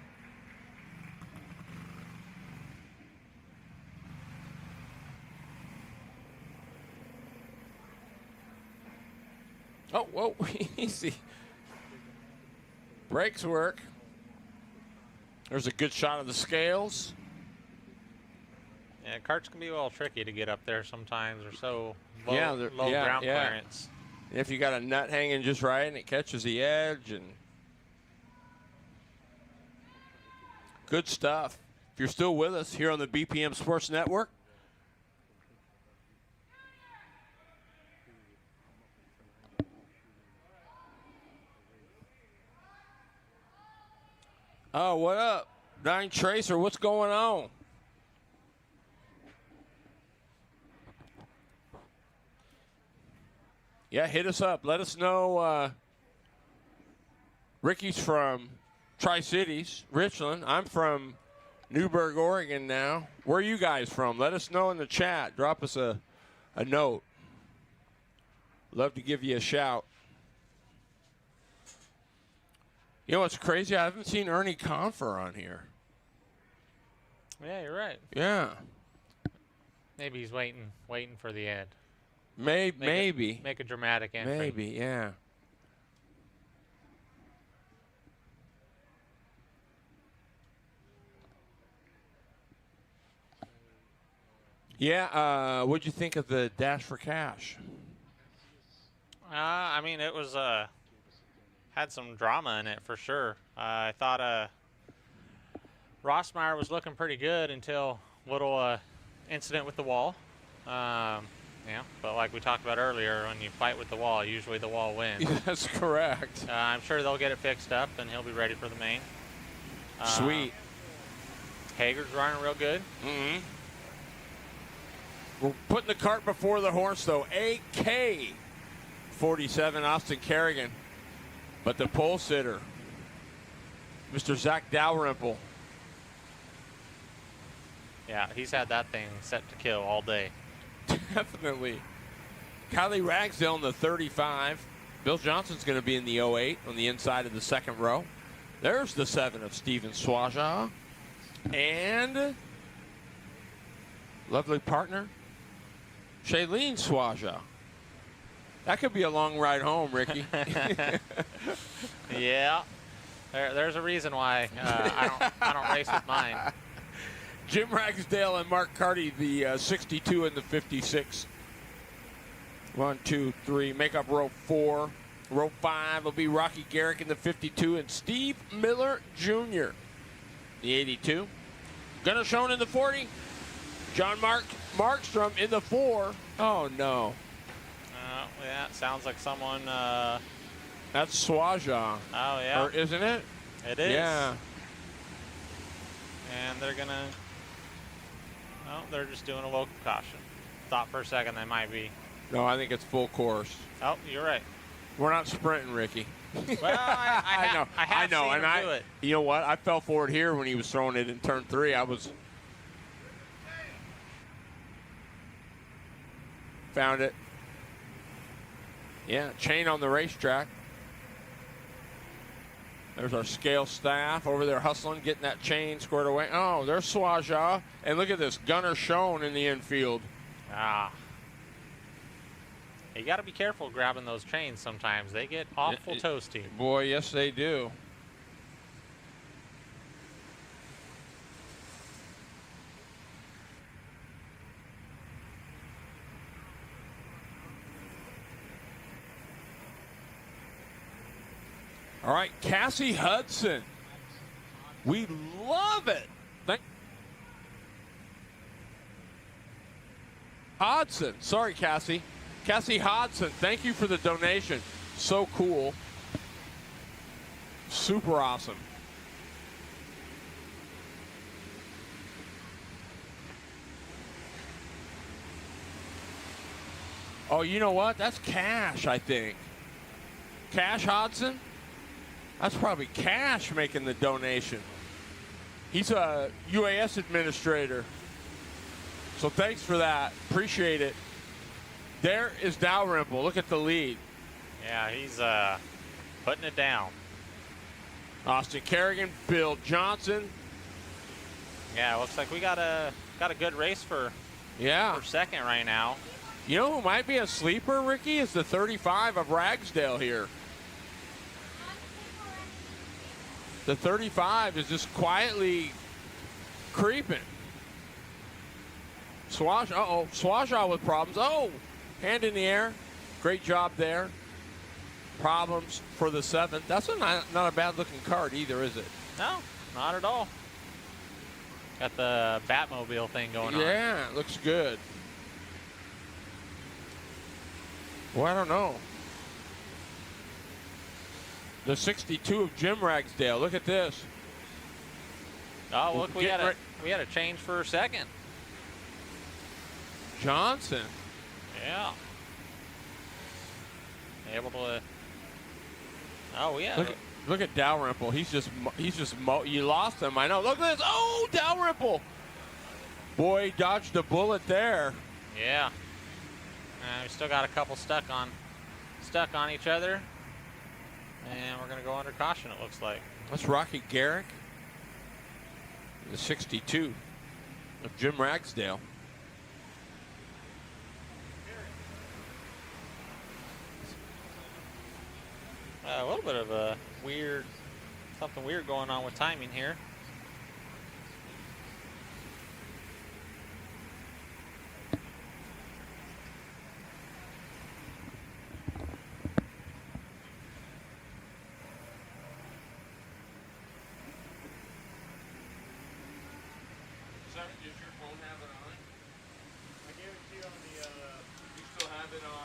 Oh, whoa, easy. Brakes work. There's a good shot of the scales. Yeah, carts can be a little tricky to get up there sometimes. They're so low, Yeah, low ground clearance. If you got a nut hanging just right and it catches the edge, and good stuff. If you're still with us here on the BPM Sports Network, oh, what up? Nine Tracer, what's going on? Yeah, hit us up. Let us know. Ricky's from Tri-Cities, Richland. I'm from Newburgh, Oregon now. Where are you guys from? Let us know in the chat. Drop us a note. Love to give you a shout. You know what's crazy? I haven't seen Ernie Confer on here. Yeah, you're right. Yeah. Maybe he's waiting for the end. Maybe. Make a dramatic entry. Maybe, yeah. Yeah, what'd you think of the Dash for Cash? I mean, it was had some drama in it for sure. I thought Rossmeyer was looking pretty good until little incident with the wall. Yeah, but like we talked about earlier, when you fight with the wall, usually the wall wins. That's correct. I'm sure they'll get it fixed up, and he'll be ready for the main. Sweet. Hager's running real good. Mm-hmm. We're putting the cart before the horse, though. AK-47, Austin Kerrigan. But the pole sitter, Mr. Zach Dalrymple. Yeah, he's had that thing set to kill all day. Definitely. Kylie Ragsdale in the 35. Bill Johnson's going to be in the 08 on the inside of the second row. There's the 7 of Steven Swaja. And lovely partner, Shailene Swaja. That could be a long ride home, Ricky. Yeah. There's a reason why I don't race with mine. Jim Ragsdale and Mark Carty, the 62 and the 56. 1, 2, 3. Make up row 4. Row 5 will be Rocky Garrick in the 52 and Steve Miller Jr. the 82. Gunnar Schoen in the 40. John Markstrom in the 4. Oh, no. Yeah, it sounds like someone... That's Swaja. Oh, yeah. Or isn't it? It is. Yeah. And they're going to... Oh, they're just doing a local caution. Thought for a second they might be. No, I think it's full course. Oh, you're right. We're not sprinting, Ricky. Well, I know. I have know, seen and him do it. You know what? I fell for it here when he was throwing it in turn 3. I was... Found it. Yeah, chain on the racetrack. There's our scale staff over there hustling, getting that chain squared away. Oh, there's Swaja. And look at this, Gunnar Schoen in the infield. Ah. You got to be careful grabbing those chains sometimes. They get awful toasty. Boy, yes, they do. All right, Cassie Hudson. We love it. Hodson. Sorry, Cassie. Cassie Hodson, thank you for the donation. So cool. Super awesome. Oh, you know what? That's Cash, I think. Cash Hodson? That's probably Cash making the donation. He's a UAS administrator. So thanks for that. Appreciate it. There is Dalrymple. Look at the lead. Yeah, he's putting it down. Austin Kerrigan, Bill Johnson. Yeah, looks like we got a good race for second right now. You know who might be a sleeper, Ricky, is the 35 of Ragsdale here. The 35 is just quietly creeping. Swaja with problems. Oh, hand in the air. Great job there. Problems for the 7th. That's not a bad-looking card either, is it? No, not at all. Got the Batmobile thing going on. Yeah, it looks good. Well, I don't know. The 62 of Jim Ragsdale. Look at this. Oh, look, we had a change for a second. Johnson. Yeah. Able to. Oh yeah. Look at Dalrymple. He's just you lost him. I know. Look at this. Oh, Dalrymple. Boy, he dodged a bullet there. Yeah. We still got a couple stuck on each other, and we're gonna go under caution. It looks like. That's Rocky Garrick. The 62 of Jim Ragsdale. A little bit of a something weird going on with timing here. Does your phone have it on? I gave it to you on the. You still have it on.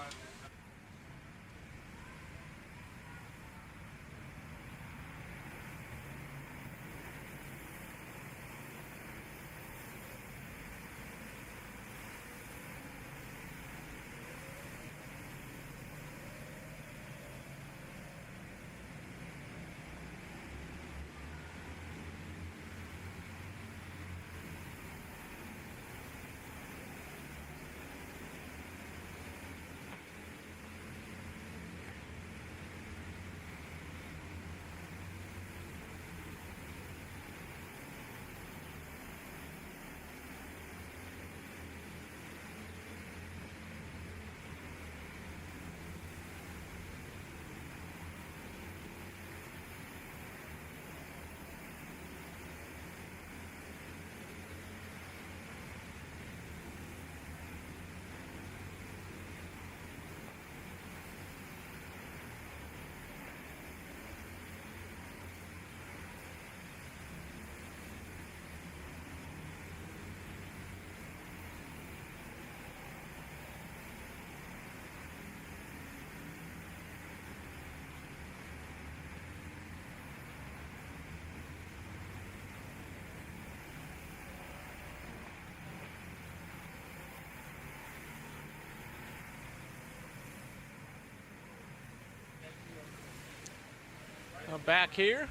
Back here,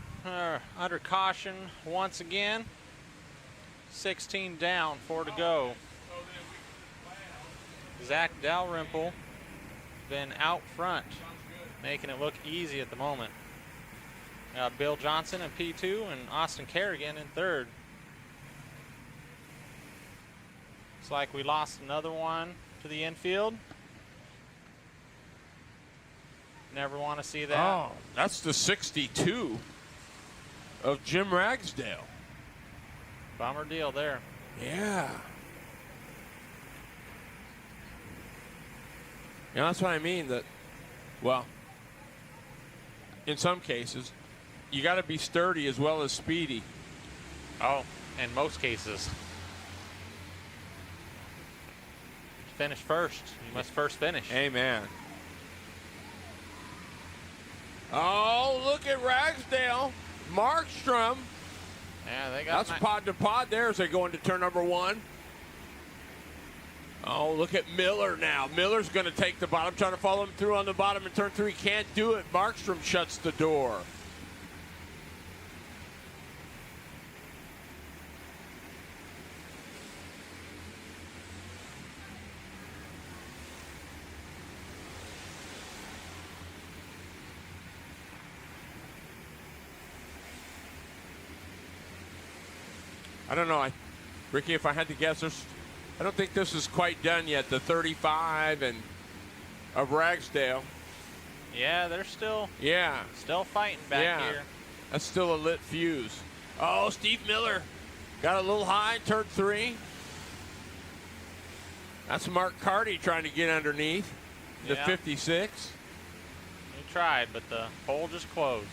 under caution once again. 16 down, 4 to go. Zach Dalrymple been out front, making it look easy at the moment. Bill Johnson in P2 and Austin Kerrigan in 3rd. Looks like we lost another one to the infield. Never want to see that. Oh, that's the 62 of Jim Ragsdale. Bummer deal there. Yeah. Yeah, that's what I mean. That, well, in some cases, you got to be sturdy as well as speedy. Oh, in most cases. Finish first. You must first finish. Amen. Oh, look at Ragsdale. Markstrom. Yeah, they got that's pod to pod there as they go into turn number 1. Oh, look at Miller now. Miller's going to take the bottom, trying to follow him through on the bottom in turn 3. Can't do it. Markstrom shuts the door. I don't know, Ricky, if I had to guess, I don't think this is quite done yet. The 35 of Ragsdale. Yeah, they're still fighting back here. That's still a lit fuse. Oh, Steve Miller got a little high, turned 3. That's Mark Carty trying to get underneath the 56. He tried, but the hole just closed.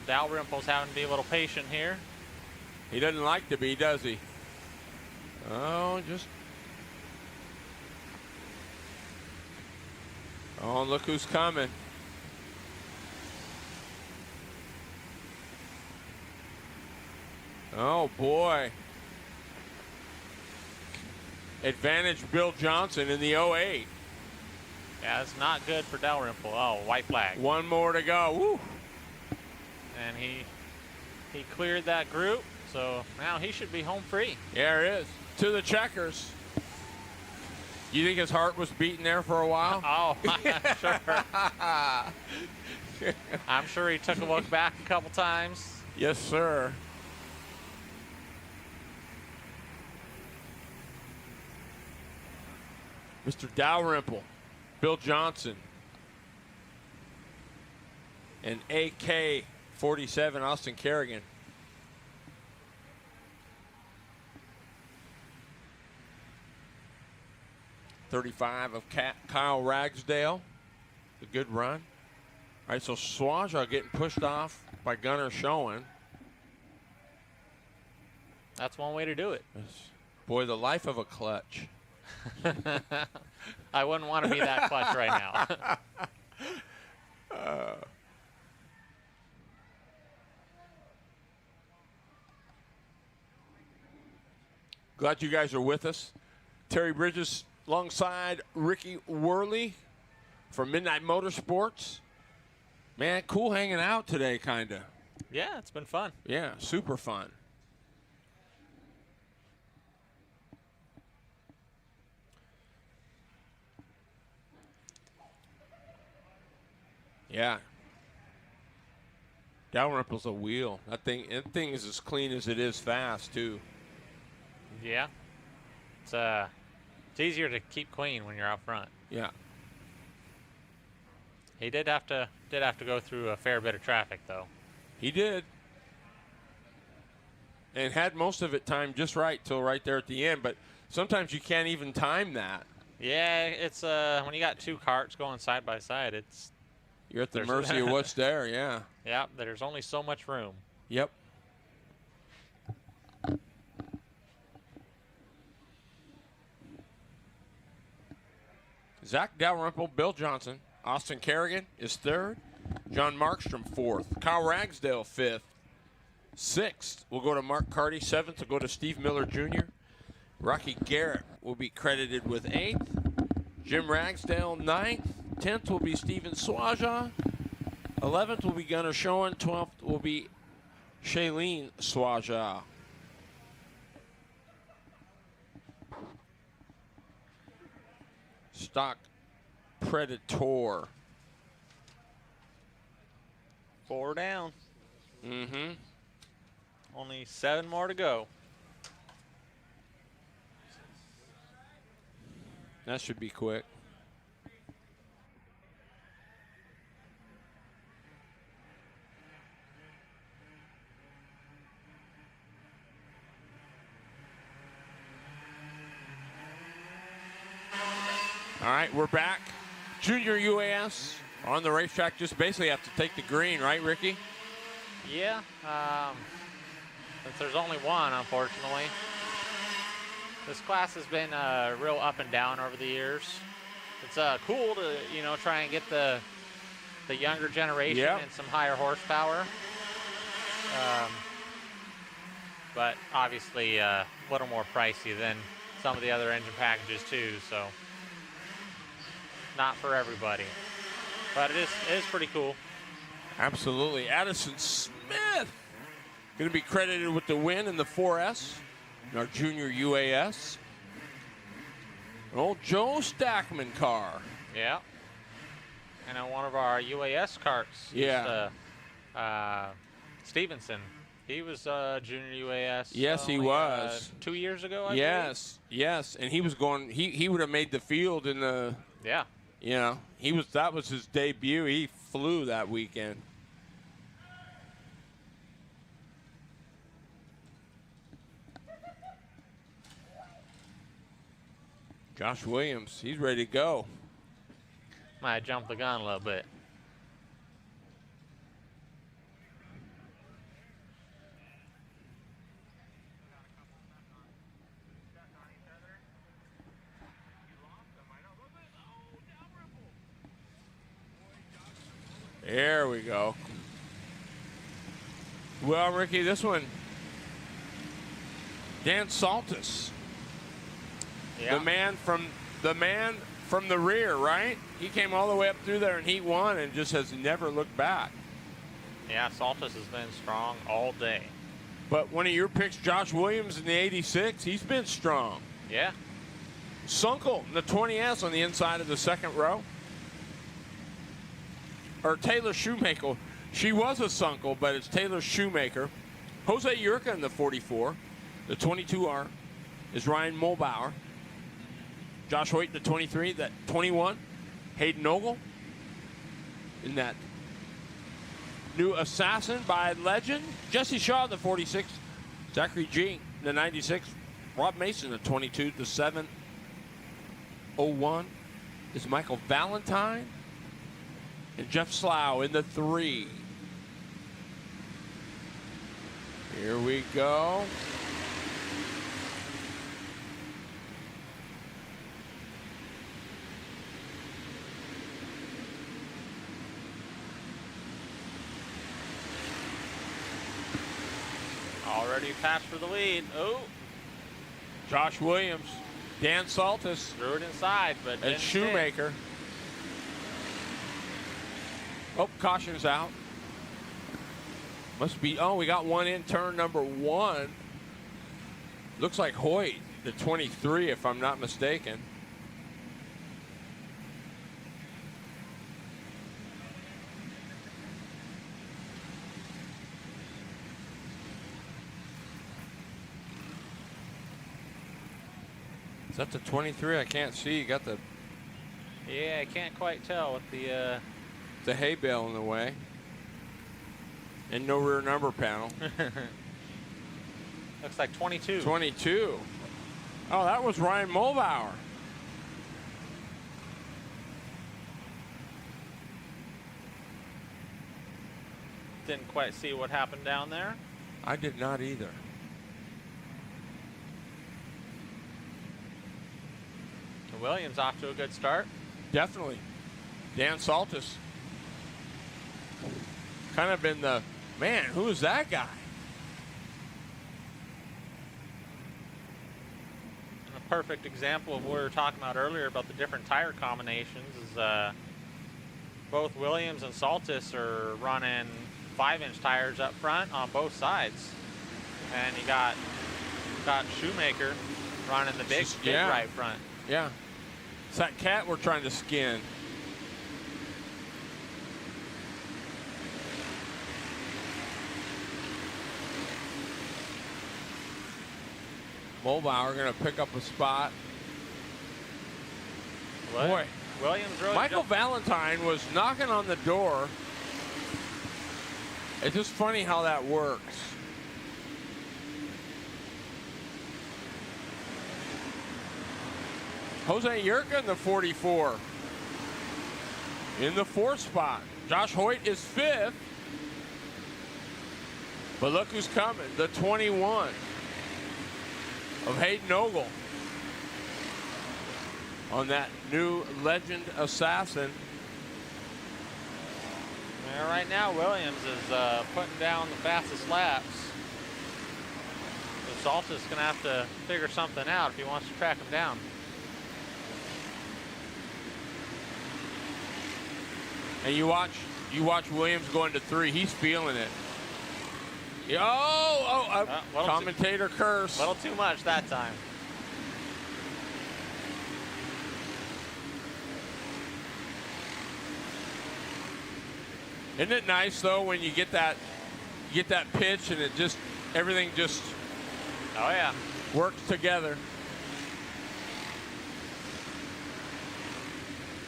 Dalrymple's having to be a little patient here. He doesn't like to be, does he? Oh, oh, look who's coming. Oh, boy. Advantage Bill Johnson in the 08. Yeah, it's not good for Dalrymple. Oh, white flag. One more to go. Woo. And he cleared that group, so now he should be home free. Yeah, it is. To the checkers. You think his heart was beating there for a while? Oh, sure. I'm sure he took a look back a couple times. Yes, sir. Mr. Dalrymple, Bill Johnson, and AK-47 Austin Kerrigan. .35 of Kyle Ragsdale. A good run. All right, so Swaja getting pushed off by Gunnar Schoen. That's one way to do it. Boy, the life of a clutch. I wouldn't want to be that clutch right now. Glad you guys are with us. Terry Bridges alongside Ricky Worley from Midnight Motorsports. Man, cool hanging out today, kind of. Yeah, it's been fun. Yeah, super fun. Yeah. Dalrymple's a wheel. That thing is as clean as it is fast, too. Yeah. It's easier to keep clean when you're out front. Yeah. He did have to go through a fair bit of traffic, though. He did. And had most of it timed just right till right there at the end, but sometimes you can't even time that. Yeah, it's when you got two carts going side by side, you're at the mercy of what's there, yeah. Yeah, there's only so much room. Yep. Zach Dalrymple, Bill Johnson, Austin Kerrigan is 3rd, John Markstrom 4th, Kyle Ragsdale 5th, 6th will go to Mark Carty, 7th will go to Steve Miller Jr., Rocky Garrett will be credited with 8th, Jim Ragsdale 9th, 10th will be Steven Swaja, 11th will be Gunnar Schoen, 12th will be Shailene Swaja. Stock Predator. 4 down. Mm-hmm. Only 7 more to go. That should be quick. All right, we're back. Junior UAS on the racetrack. Just basically have to take the green, right, Ricky? Yeah. Since there's only one, unfortunately. This class has been real up and down over the years. It's cool to try and get the younger generation and some higher horsepower. But obviously a little more pricey than some of the other engine packages too. So not for everybody, but it is pretty cool. Absolutely. Addison Smith going to be credited with the win in the 4S in our junior UAS. An old Joe Stackman car. Yeah. And on one of our UAS carts. Yeah. Stevenson He was junior UAS. Yes, he only, was. 2 years ago, I Yes, yes, and he was going. He would have made the field in the. believe. Yeah. You know, that was his debut. He flew that weekend. Josh Williams, he's ready to go. Might jump the gun a little bit. There we go. Well, Ricky, this one, Dan Saltis, Yeah. the man from the rear, right? He came all the way up through there in Heat 1 and just has never looked back. Yeah, Saltis has been strong all day. But one of your picks, Josh Williams in the 86, he's been strong. Yeah. Sunkel, the 20S on the inside of the second row. Or Taylor Shoemaker. She was a Sunkel, but it's Taylor Shoemaker. Jose Yurka in the 44. The 22R is Ryan Mulbauer. Josh Hoyt, the 23. That 21, Hayden Ogle. In that new Assassin by Legend. Jesse Shaw, the 46. Zachary G, the 96. Rob Mason, the 22. The 701 is Michael Valentine. And Jeff Slough in the 3. Here we go. Already passed for the lead. Oh. Josh Williams, Dan Saltis. Threw it inside, but And didn't Shoemaker. Oh, caution's out. Must be, we got one in turn number 1. Looks like Hoyt, the 23, if I'm not mistaken. Is that the 23? I can't see. You got the Yeah, I can't quite tell with the hay bale in the way. And no rear number panel. looks like 22. 22. Oh, that was Ryan Mulbauer. Didn't quite see what happened down there. I did not either. Williams off to a good start. Definitely. Dan Saltis. Kind of been the, man, who is that guy? A perfect example of what we were talking about earlier about the different tire combinations is both Williams and Saltis are running 5-inch tires up front on both sides. And you got Shoemaker running the big right front. Yeah. It's that cat we're trying to skin. Mulbauer going to pick up a spot. Boy. Williams really Michael Valentine was knocking on the door. It's just funny how that works. Jose Yurka in the 44. In the 4th spot. Josh Hoyt is 5th. But look who's coming. The 21 of Hayden Ogle. On that new Legend Assassin. Yeah, right now Williams is putting down the fastest laps. So Saltis is going to have to figure something out if he wants to track him down. And you watch Williams going to 3. He's feeling it. Commentator curse. A little too much that time. Isn't it nice though when you get get that pitch, and everything just Oh, yeah. works together.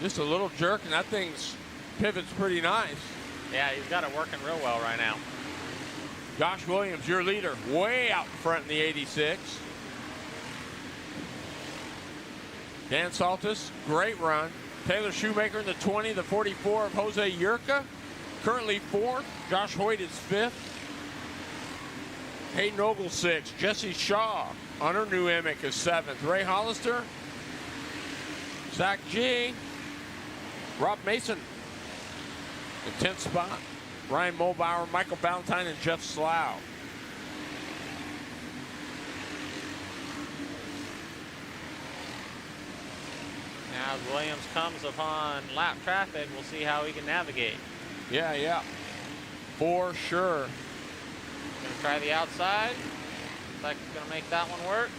Just a little jerk, and that thing's pivots pretty nice. Yeah, he's got it working real well right now. Josh Williams, your leader, way out in front in the 86. Dan Saltis, great run. Taylor Shoemaker in the 20, the 44 of Jose Yurka, currently 4th. Josh Hoyt is 5th. Hayden Ogle 6th. Jesse Shaw, Hunter Newemick is 7th. Ray Hollister, Zach G, Rob Mason in 10th spot. Ryan Mulbauer, Michael Valentine, and Jeff Slough. Now as Williams comes upon lap traffic, we'll see how he can navigate. Yeah, for sure. Gonna try the outside. Looks like he's gonna make that one work.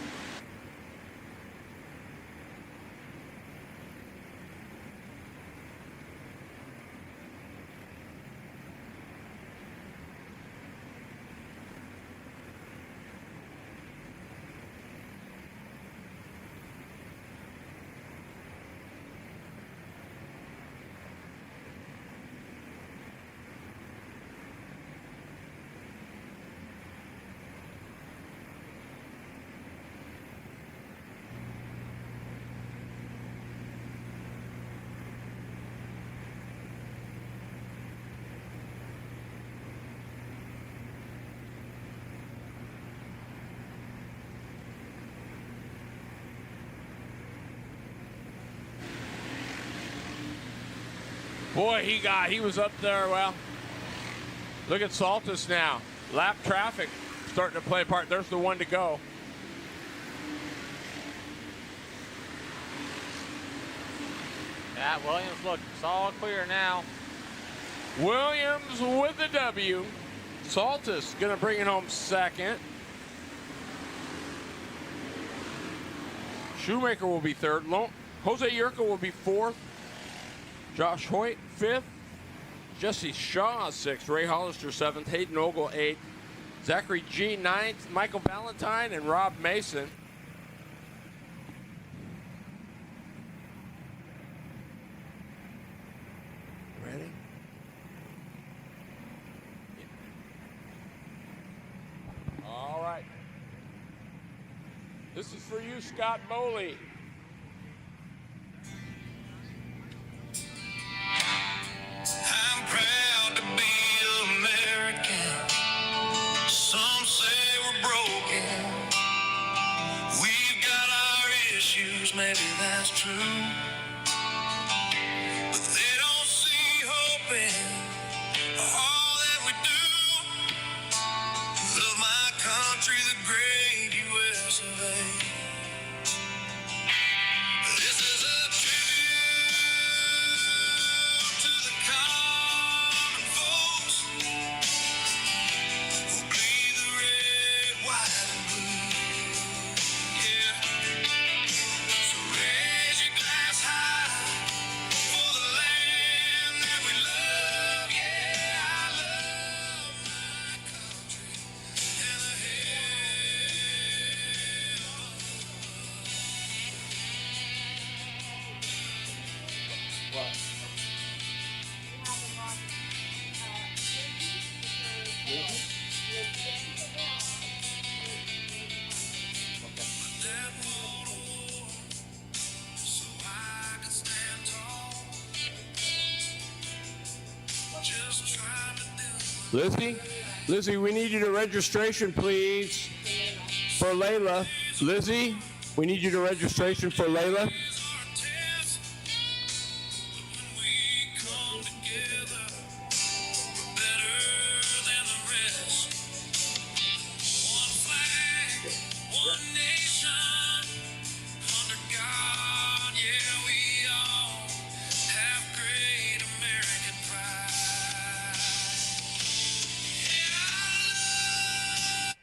Boy, he was up there. Well, look at Saltis now. Lap traffic starting to play a part. There's the one to go. Yeah, Williams looks all clear now. Williams with the W. Saltis gonna bring it home 2nd. Shoemaker will be 3rd. Jose Yurka will be 4th. Josh Hoyt 5th. Jesse Shaw 6th. Ray Hollister 7th. Hayden Ogle 8th. Zachary G 9th. Michael Valentine and Rob Mason. Ready? All right. This is for you, Scott Bowley. I'm proud to be American. Some say we're broken. We've got our issues, maybe that's true. But they don't see hope in all that we do. Love my country, the great US of A. This is a tribute to the common folks who bleed the red, white, and blue. Yeah. So raise your glass high for the land that we love. Yeah, I love my country and the so I could stand tall. Just trying to do Lizzie, we need you to registration, please, for Layla. Lizzie, we need you to registration for Layla. our test. But when we come together, we're better than the rest. One flag, one nation, under God, yeah, we all have great American pride. Yeah, I love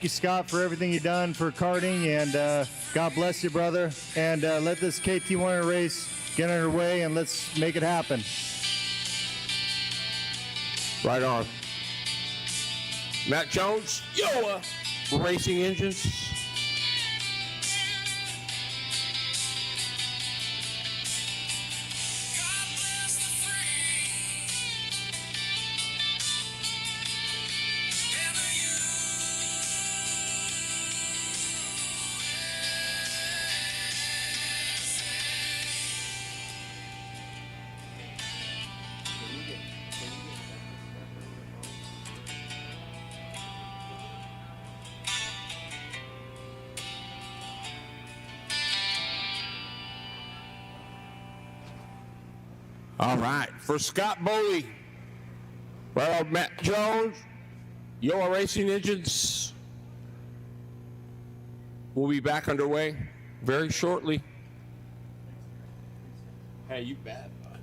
you, Scott, for everything you've done for karting, and God bless you, brother. And let this KT100 race get underway, and let's make it happen. Right on. Matt Jones, Yoa Racing Engines. All right, for Scott Bowley, well, Matt Jones, Yoa Racing Engines will be back underway very shortly. Hey, you bet, bud.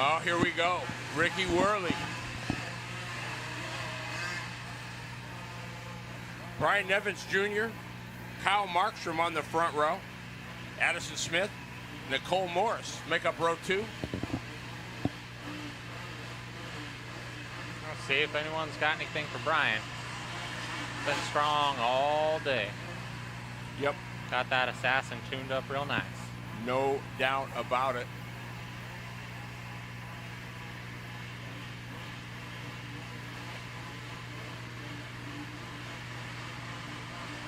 Oh, here we go. Ricky Worley. Brian Nevins Jr., Kyle Markstrom on the front row. Addison Smith, Nicole Morris make up row 2. Let's see if anyone's got anything for Brian. Been strong all day. Yep. Got that assassin tuned up real nice. No doubt about it.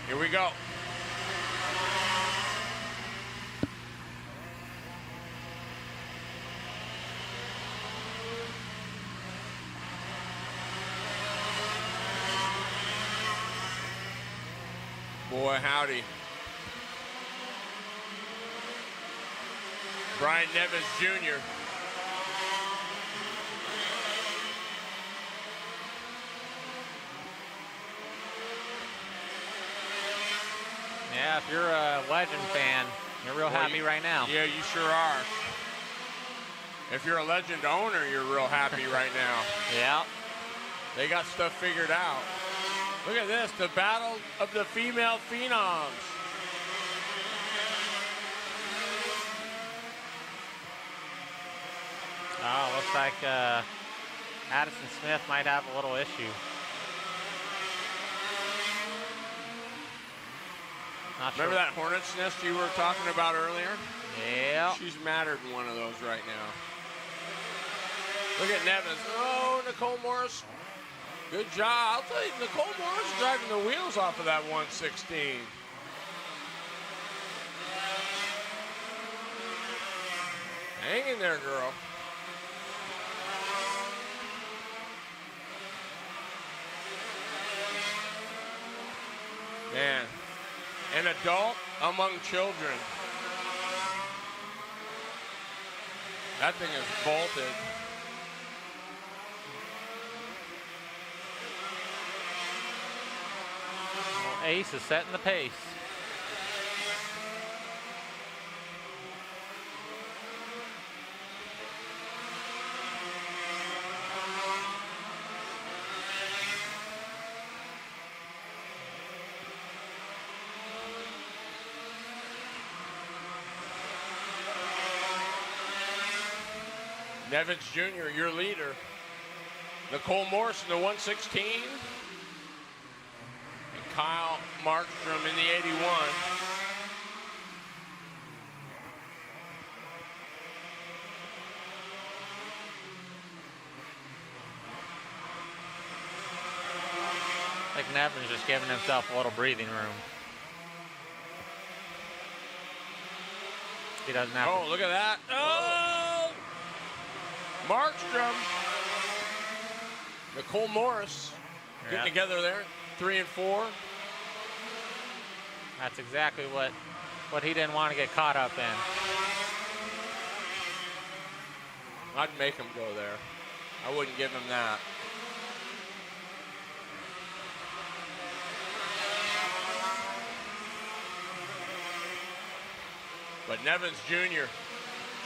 Here we go. Boy, howdy. Brian Nevins Jr. Yeah, if you're a Legend fan, you're real happy right now. Yeah, you sure are. If you're a Legend owner, you're real happy right now. Yeah. They got stuff figured out. Look at this, the battle of the female phenoms. Oh, looks like Addison Smith might have a little issue. Not Remember sure. that hornet's nest you were talking about earlier? Yeah. She's mattered in one of those right now. Look at Nevins. Oh, Nicole Morris. Good job. I'll tell you, Nicole Morris is driving the wheels off of that 116. Hang in there, girl. Man, an adult among children. That thing is bolted. Well, Ace is setting the pace. Nevins Jr., your leader. Nicole Morris in the 116. And Kyle Markstrom in the 81. I think Nevin's just giving himself a little breathing room. He doesn't have Oh, to. look at that. Oh! Markstrom. Nicole Morris getting Yeah. together there. 3 and 4. That's exactly what he didn't want to get caught up in. I'd make him go there. I wouldn't give him that. But Nevins Jr.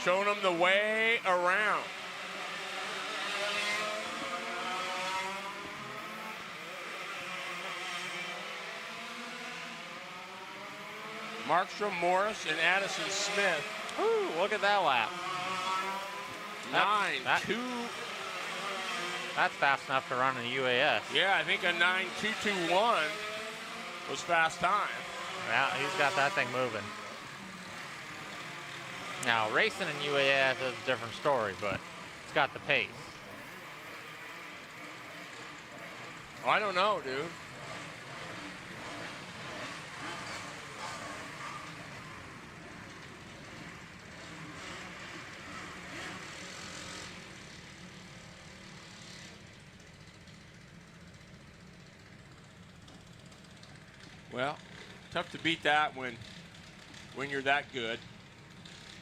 showing him the way around. Markstrom, Morris, and Addison Smith. Ooh, look at that lap. 9-2. That's fast enough to run in the UAS. Yeah, I think a 9.221 was fast time. Yeah, he's got that thing moving. Now, racing in UAS is a different story, but it's got the pace. Oh, I don't know, dude. Well, tough to beat that when you're that good.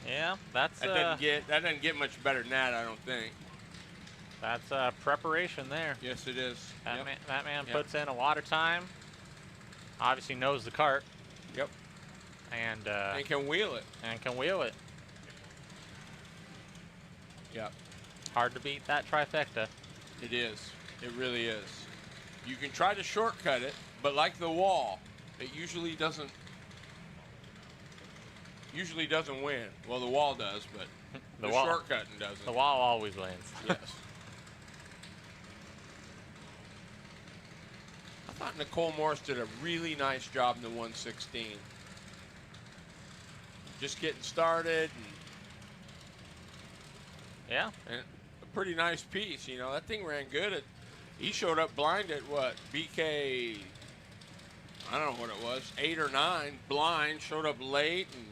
Yeah, that's that doesn't get much better than that, I don't think. That's preparation there. Yes, it is. That man puts in a lot of time. Obviously knows the cart. Yep. And can wheel it. And can wheel it. Yep. Hard to beat that trifecta. It is. It really is. You can try to shortcut it, but like the wall, it usually doesn't win. Well, the wall does, but the shortcutting doesn't. The wall always wins. Yes. I thought Nicole Morris did a really nice job in the 116. Just getting started. And a pretty nice piece. You know, that thing ran good. He showed up blind at what? BK, I don't know what it was, 8 or 9. Blind, showed up late and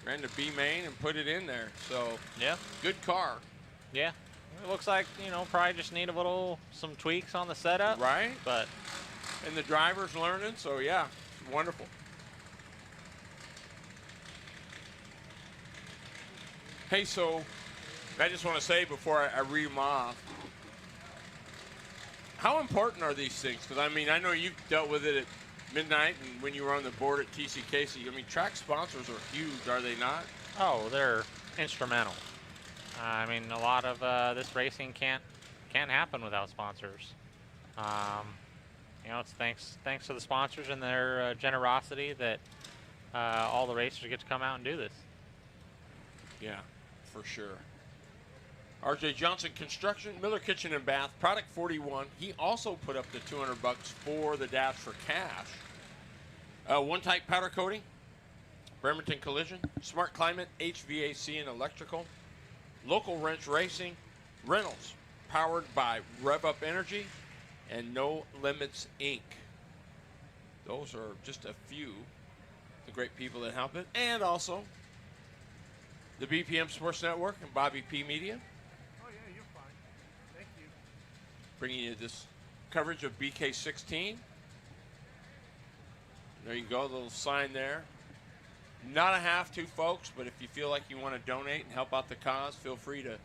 ran to B main and put it in there. So, yeah, good car. Yeah. It looks like, you know, probably just need some tweaks on the setup. Right. But. And the driver's learning, so yeah, wonderful. Hey, so I just want to say before I read them off, how important are these things? Because, I mean, I know you've dealt with it at midnight and when you were on the board at TCKC. I mean, track sponsors are huge, are they not? Oh, they're instrumental. I mean, a lot of this racing can't happen without sponsors. You know, it's thanks to the sponsors and their generosity that all the racers get to come out and do this. Yeah, for sure. RJ Johnson Construction, Miller Kitchen and Bath, Product 41. He also put up the $200 for the Dash for Cash. One Type Powder Coating, Bremerton Collision, Smart Climate, HVAC and Electrical, Local Wrench Racing, Reynolds, powered by Rev Up Energy, and No Limits Inc. Those are just a few of the great people that help it. And also the BPM Sports Network and Bobby P Media. Oh, yeah, you're fine. Thank you. Bringing you this coverage of BK16. There you go, a little sign there. Not a have to, folks, but if you feel like you want to donate and help out the cause, feel free to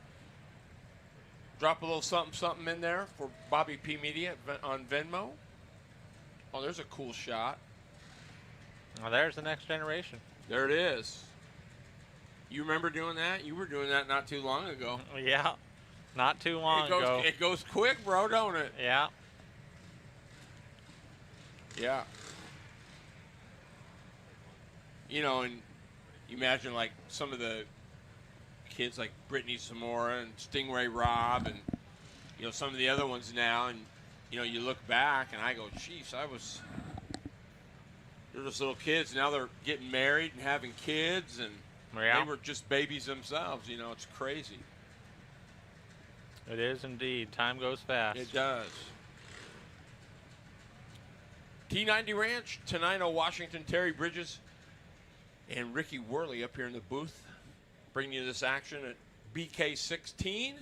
drop a little something in there for Bobby P Media on Venmo. Oh, there's a cool shot. Well, there's the next generation. There it is. You remember doing that? You were doing that not too long ago. Yeah, not too long ago. It goes quick, bro, don't it? Yeah. Yeah. You know, and you imagine like some of the kids like Brittany Zamora and Stingray Rob and, you know, some of the other ones now, and, you know, you look back and I go, geez, they're just little kids. Now they're getting married and having kids, and they were just babies themselves. You know, it's crazy. It is indeed. Time goes fast. It does. T90 Ranch, Tenino, Washington, Terry Bridges, and Ricky Worley up here in the booth, bringing you this action at BK16.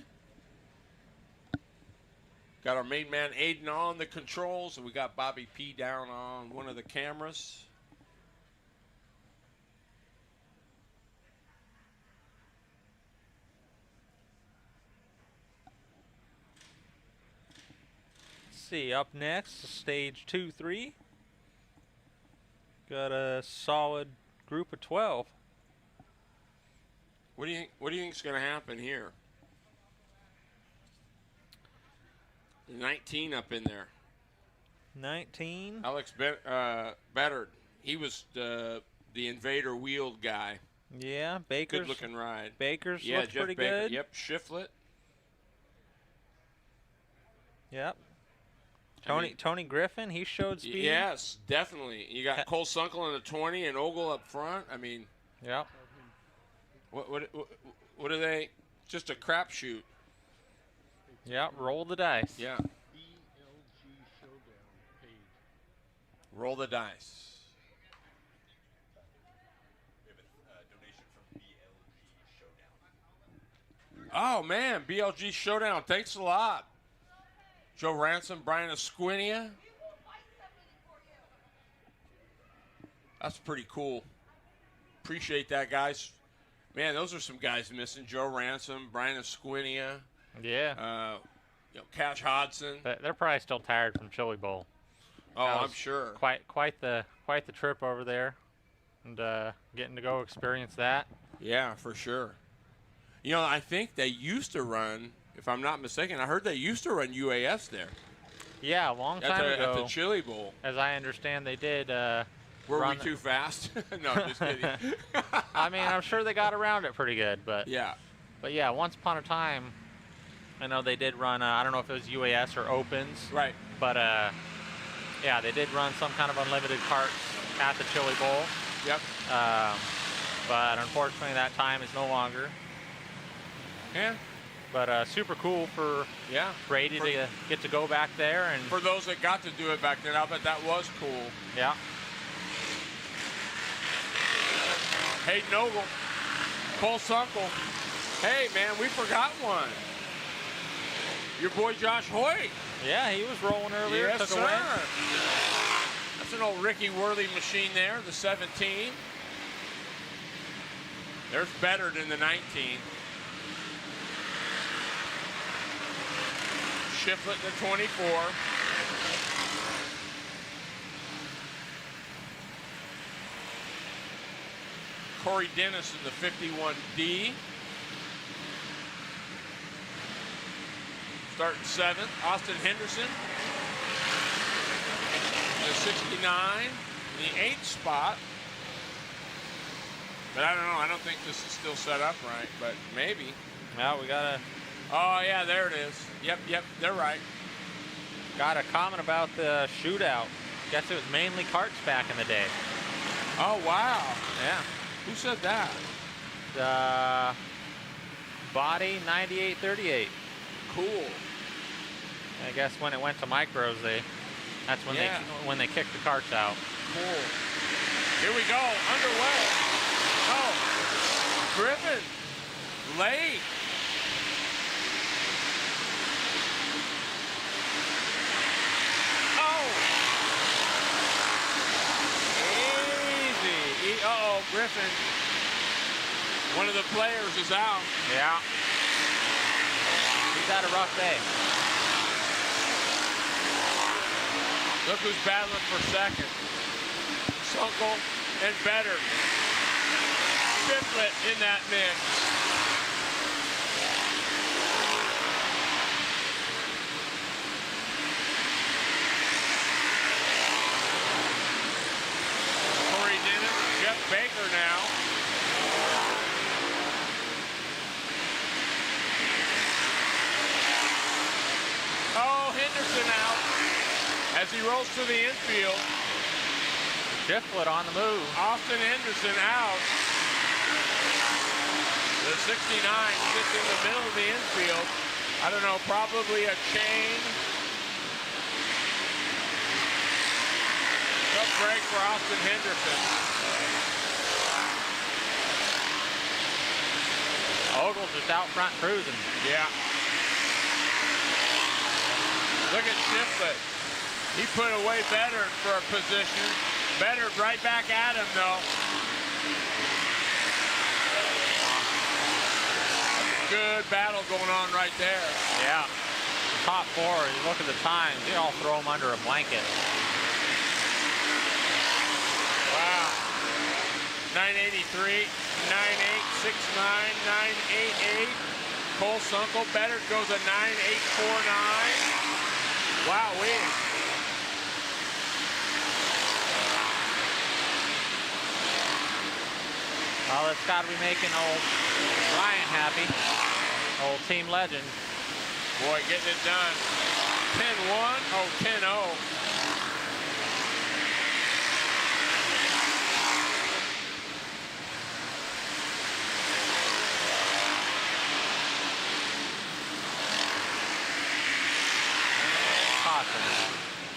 Got our main man Aiden on the controls, and we got Bobby P down on one of the cameras. see. Up next, stage 2-3. Got a solid group of 12. What do you think's going to happen here? 19 up in there. 19. Alex Bettard. He was the invader wheeled guy. Yeah, Baker's. Good looking ride. Baker's yeah, looks Jeff pretty Baker. good. Yep, Shiflett. Yep. Tony Griffin, he showed speed. Yes, definitely. You got Cole Sunkel in the 20 and Ogle up front. I mean, yep. What are they? Just a crapshoot. Yep, roll the dice. Yeah. BLG Showdown page. Roll the dice. Oh, man, BLG Showdown. Thanks a lot. Joe Ransom, Brian Esquinia. That's pretty cool. Appreciate that, guys. Man, those are some guys missing. Joe Ransom, Brian Esquinia. Yeah. Cash Hodson. But they're probably still tired from Chili Bowl. Oh, I'm sure. Quite the trip over there, and getting to go experience that. Yeah, for sure. I think they used to run, if I'm not mistaken, I heard they used to run UAS there. Yeah, a long time ago. At the Chili Bowl. As I understand, they did. Were we too fast? No, just kidding. I mean, I'm sure they got around it pretty good, but yeah. But yeah, once upon a time, I know they did run. I don't know if it was UAS or Opens. Right. But yeah, they did run some kind of unlimited carts at the Chili Bowl. Yep. But unfortunately, that time is no longer. Yeah. But super cool for Brady to get to go back there. And for those that got to do it back then, I bet that was cool. Yeah. Hayden Ogle, Cole Sunkel. Hey, man, we forgot one. Your boy Josh Hoyt. Yeah, he was rolling earlier. Yes, took sir. a win. That's an old Ricky Worthy machine there, the 17. There's Bettard in the 19. Shiflett in the 24. Corey Dennis in the 51D. Starting 7th, Austin Henderson. The 69, the 8th spot. But I don't know, I don't think this is still set up right, but maybe. Well, we got a... Oh, yeah, there it is. Yep, they're right. Got a comment about the shootout. Guess it was mainly carts back in the day. Oh, wow. Yeah. Who said that? The Body 9838. Cool. I guess when it went to micros, that's when they kicked the carts out. Cool. Here we go, underway. Oh, Griffin, late. Oh. Easy. Uh-oh, Griffin. One of the players is out. Yeah. He's had a rough day. Look who's battling for second. Sunkel and Bettard. Shiflett in that mix. Corey Dennis, Jeff Baker now. Oh, Henderson out. As he rolls to the infield. Shiflett on the move. Austin Henderson out. The 69 sits in the middle of the infield. I don't know, probably a chain. Tough break for Austin Henderson. Ogle's just out front cruising. Yeah. Look at Shiflett. He put away Bettard for a position. Bettard right back at him, though. Good battle going on right there. Yeah. top four, you look at the times, you all throw them under a blanket. Wow. 983, 9869, 988. Cole Sunkel better goes a 9849. Wow, Well, it's got to be making old Ryan happy. Old team legend. Boy, getting it done. 10-1, oh, 10-0.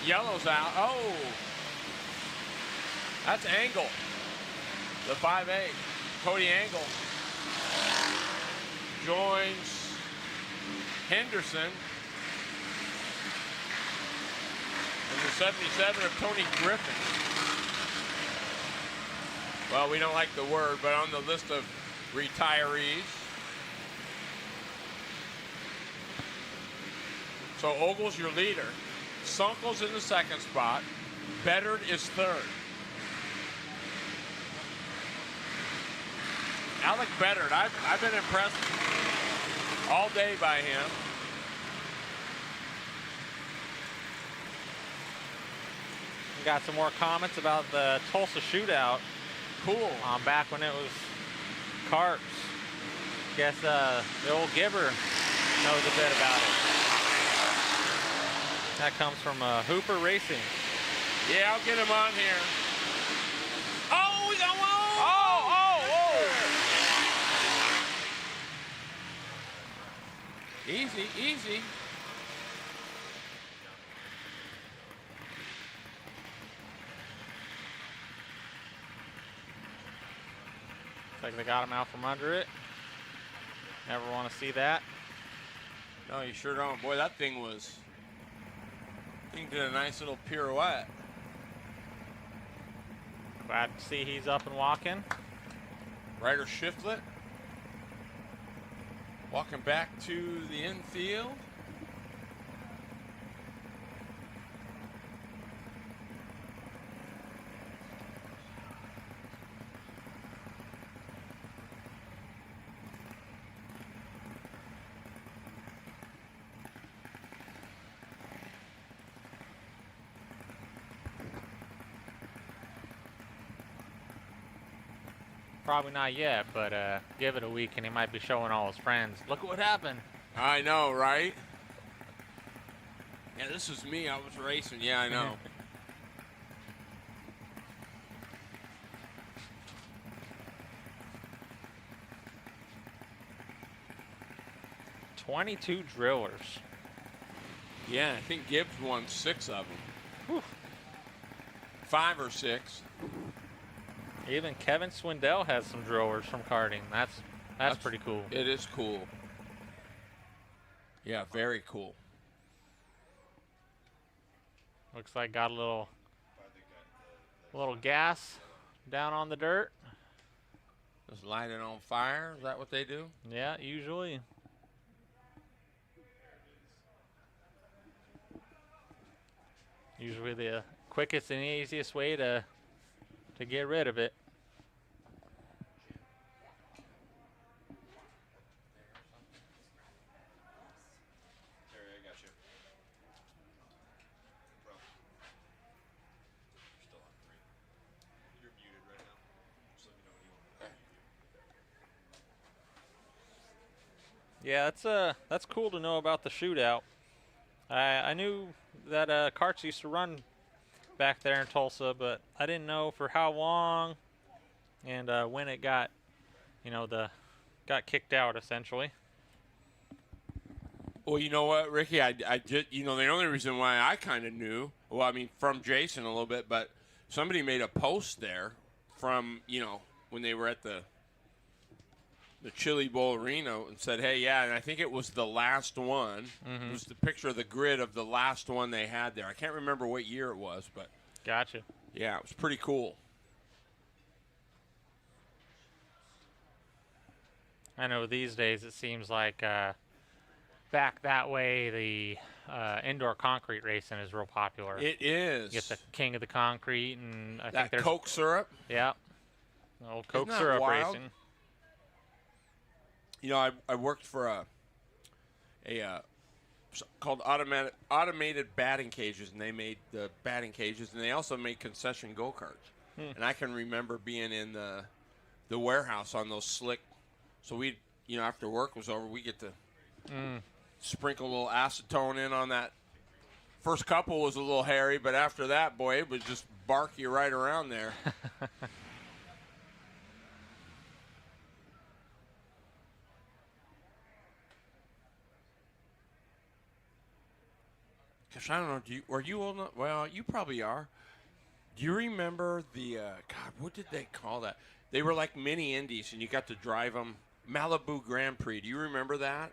Yellow's out. Oh, that's Angle. The 5'8", Cody Angle, joins Henderson. And the 77 of Tony Griffin. Well, we don't like the word, but on the list of retirees. So Ogle's your leader. Sunkel's in the second spot. Beddard is third. Alec Beddard, I've been impressed all day by him. We got some more comments about the Tulsa shootout. Cool. Back when it was carts. Guess the old Giver knows a bit about it. That comes from Hooper Racing. Yeah, I'll get him on here. Oh, we got one. Oh. Easy, easy. Looks like they got him out from under it. Never want to see that. No, you sure don't. Boy, that thing did a nice little pirouette. Glad to see he's up and walking. Ryder Shiflett walking back to the infield. Probably not yet, but give it a week and he might be showing all his friends. Look at what happened. I know, right? Yeah, this was me. I was racing. Yeah, I know. $22 drillers. Yeah, I think Gibbs won 6 of them. Whew. 5 or 6. Even Kevin Swindell has some drillers from karting. That's pretty cool. It is cool. Yeah, very cool. Looks like got a little gas down on the dirt. Just light it on fire. Is that what they do? Yeah, usually. Usually the quickest and easiest way to get rid of it. Yeah, that's cool to know about the shootout. I knew that carts used to run back there in Tulsa, but I didn't know for how long and when it got, got kicked out essentially. Well, you know what, Ricky? I did. The only reason why I kind of knew, well, I mean, from Jason a little bit, but somebody made a post there from, when they were at the Chili Bowl Arena and said, hey, yeah, and I think it was the last one. Mm-hmm. It was the picture of the grid of the last one they had there. I can't remember what year it was, but. Gotcha. Yeah, it was pretty cool. I know these days it seems like back that way indoor concrete racing is real popular. It is. You get the king of the concrete, and I think That there's Coke syrup. Yeah, old Coke Isn't that syrup wild? racing. You know, I worked for a called automated batting cages, and they made the batting cages, and they also made concession go-karts. And I can remember being in the warehouse on those slick. So we, you know, after work was over, we get to sprinkle a little acetone in on that. First couple was a little hairy, but after that, boy, it would just bark you right around there. Gosh, I don't know. Are you old enough? Well, you probably are. Do you remember the, God, what did they call that? They were like mini indies, and you got to drive them. Malibu Grand Prix. Do you remember that?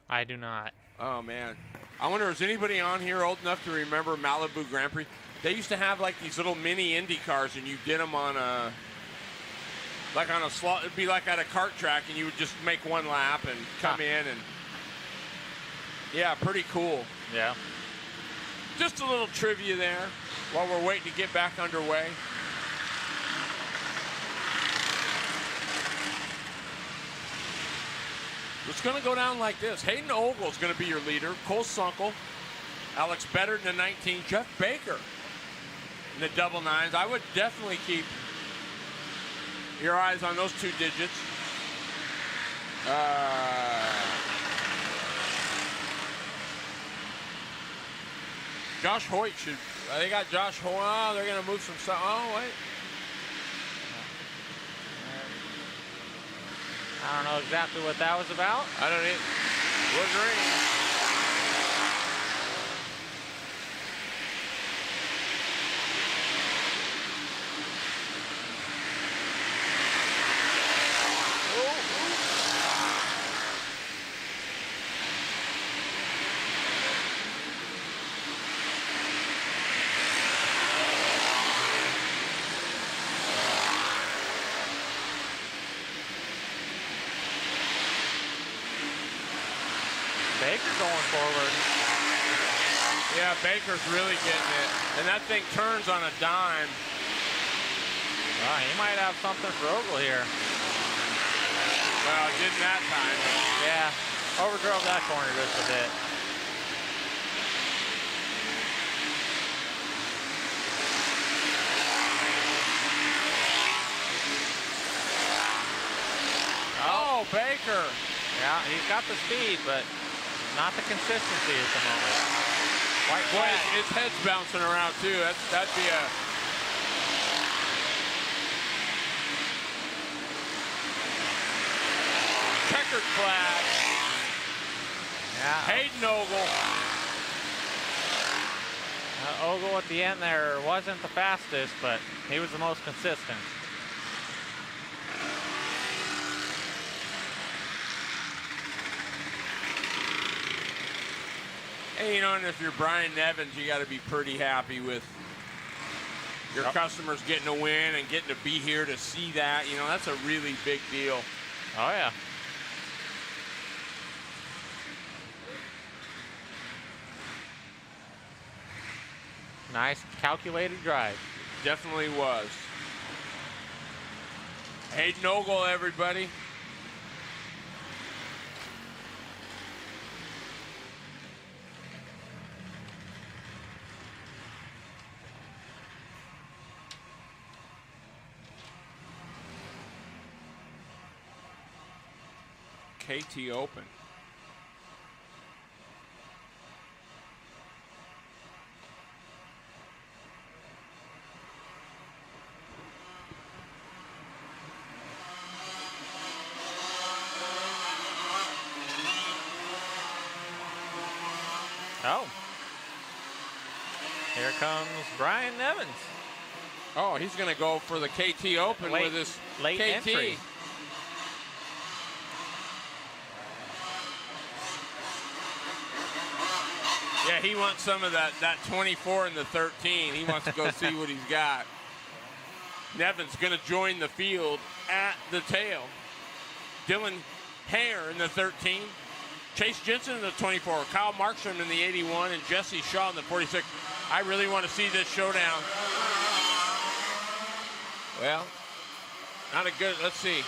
I do not. Oh, man. I wonder, is anybody on here old enough to remember Malibu Grand Prix? They used to have like these little mini Indy cars, and you did them on a, like on a slot. It'd be like at a kart track, and you would just make one lap and come in, and yeah, pretty cool. Yeah. Just a little trivia there while we're waiting to get back underway. It's going to go down like this. Hayden Ogle is going to be your leader. Cole Sunkel, Alex Better in the 19, Jeff Baker in the double nines. I would definitely keep your eyes on those two digits. Josh Hoyt should. They got Josh Hoyt. Oh, they're going to move some stuff. Oh, wait. I don't know exactly what that was about. I don't even. Wood Green. Baker going forward. Yeah, Baker's really getting it. And that thing turns on a dime. Well, he might have something for Ogle here. Well, didn't that time. Yeah, overdrove that corner just a bit. Oh, Baker. Yeah, he's got the speed, but not the consistency at the moment. White Boy, flag. his head's bouncing around, too. That'd be a... checkered flag. Yeah. Hayden Ogle. Ogle at the end there wasn't the fastest, but he was the most consistent. Hey, you know, and if you're Brian Nevins, you got to be pretty happy with your customers getting a win and getting to be here to see that. You know, that's a really big deal. Oh, yeah. Nice calculated drive. Definitely was. Hayden Ogle, everybody. KT Open. Oh. Here comes Brian Nevins. Oh, he's going to go for the KT Open with his late KT. entry. Yeah, he wants some of that 24 and the 13. He wants to go see what he's got. Nevin's going to join the field at the tail. Dylan Hare in the 13. Chase Jensen in the 24, Kyle Markstrom in the 81, and Jesse Shaw in the 46. I really want to see this showdown. Well, not a good, let's see.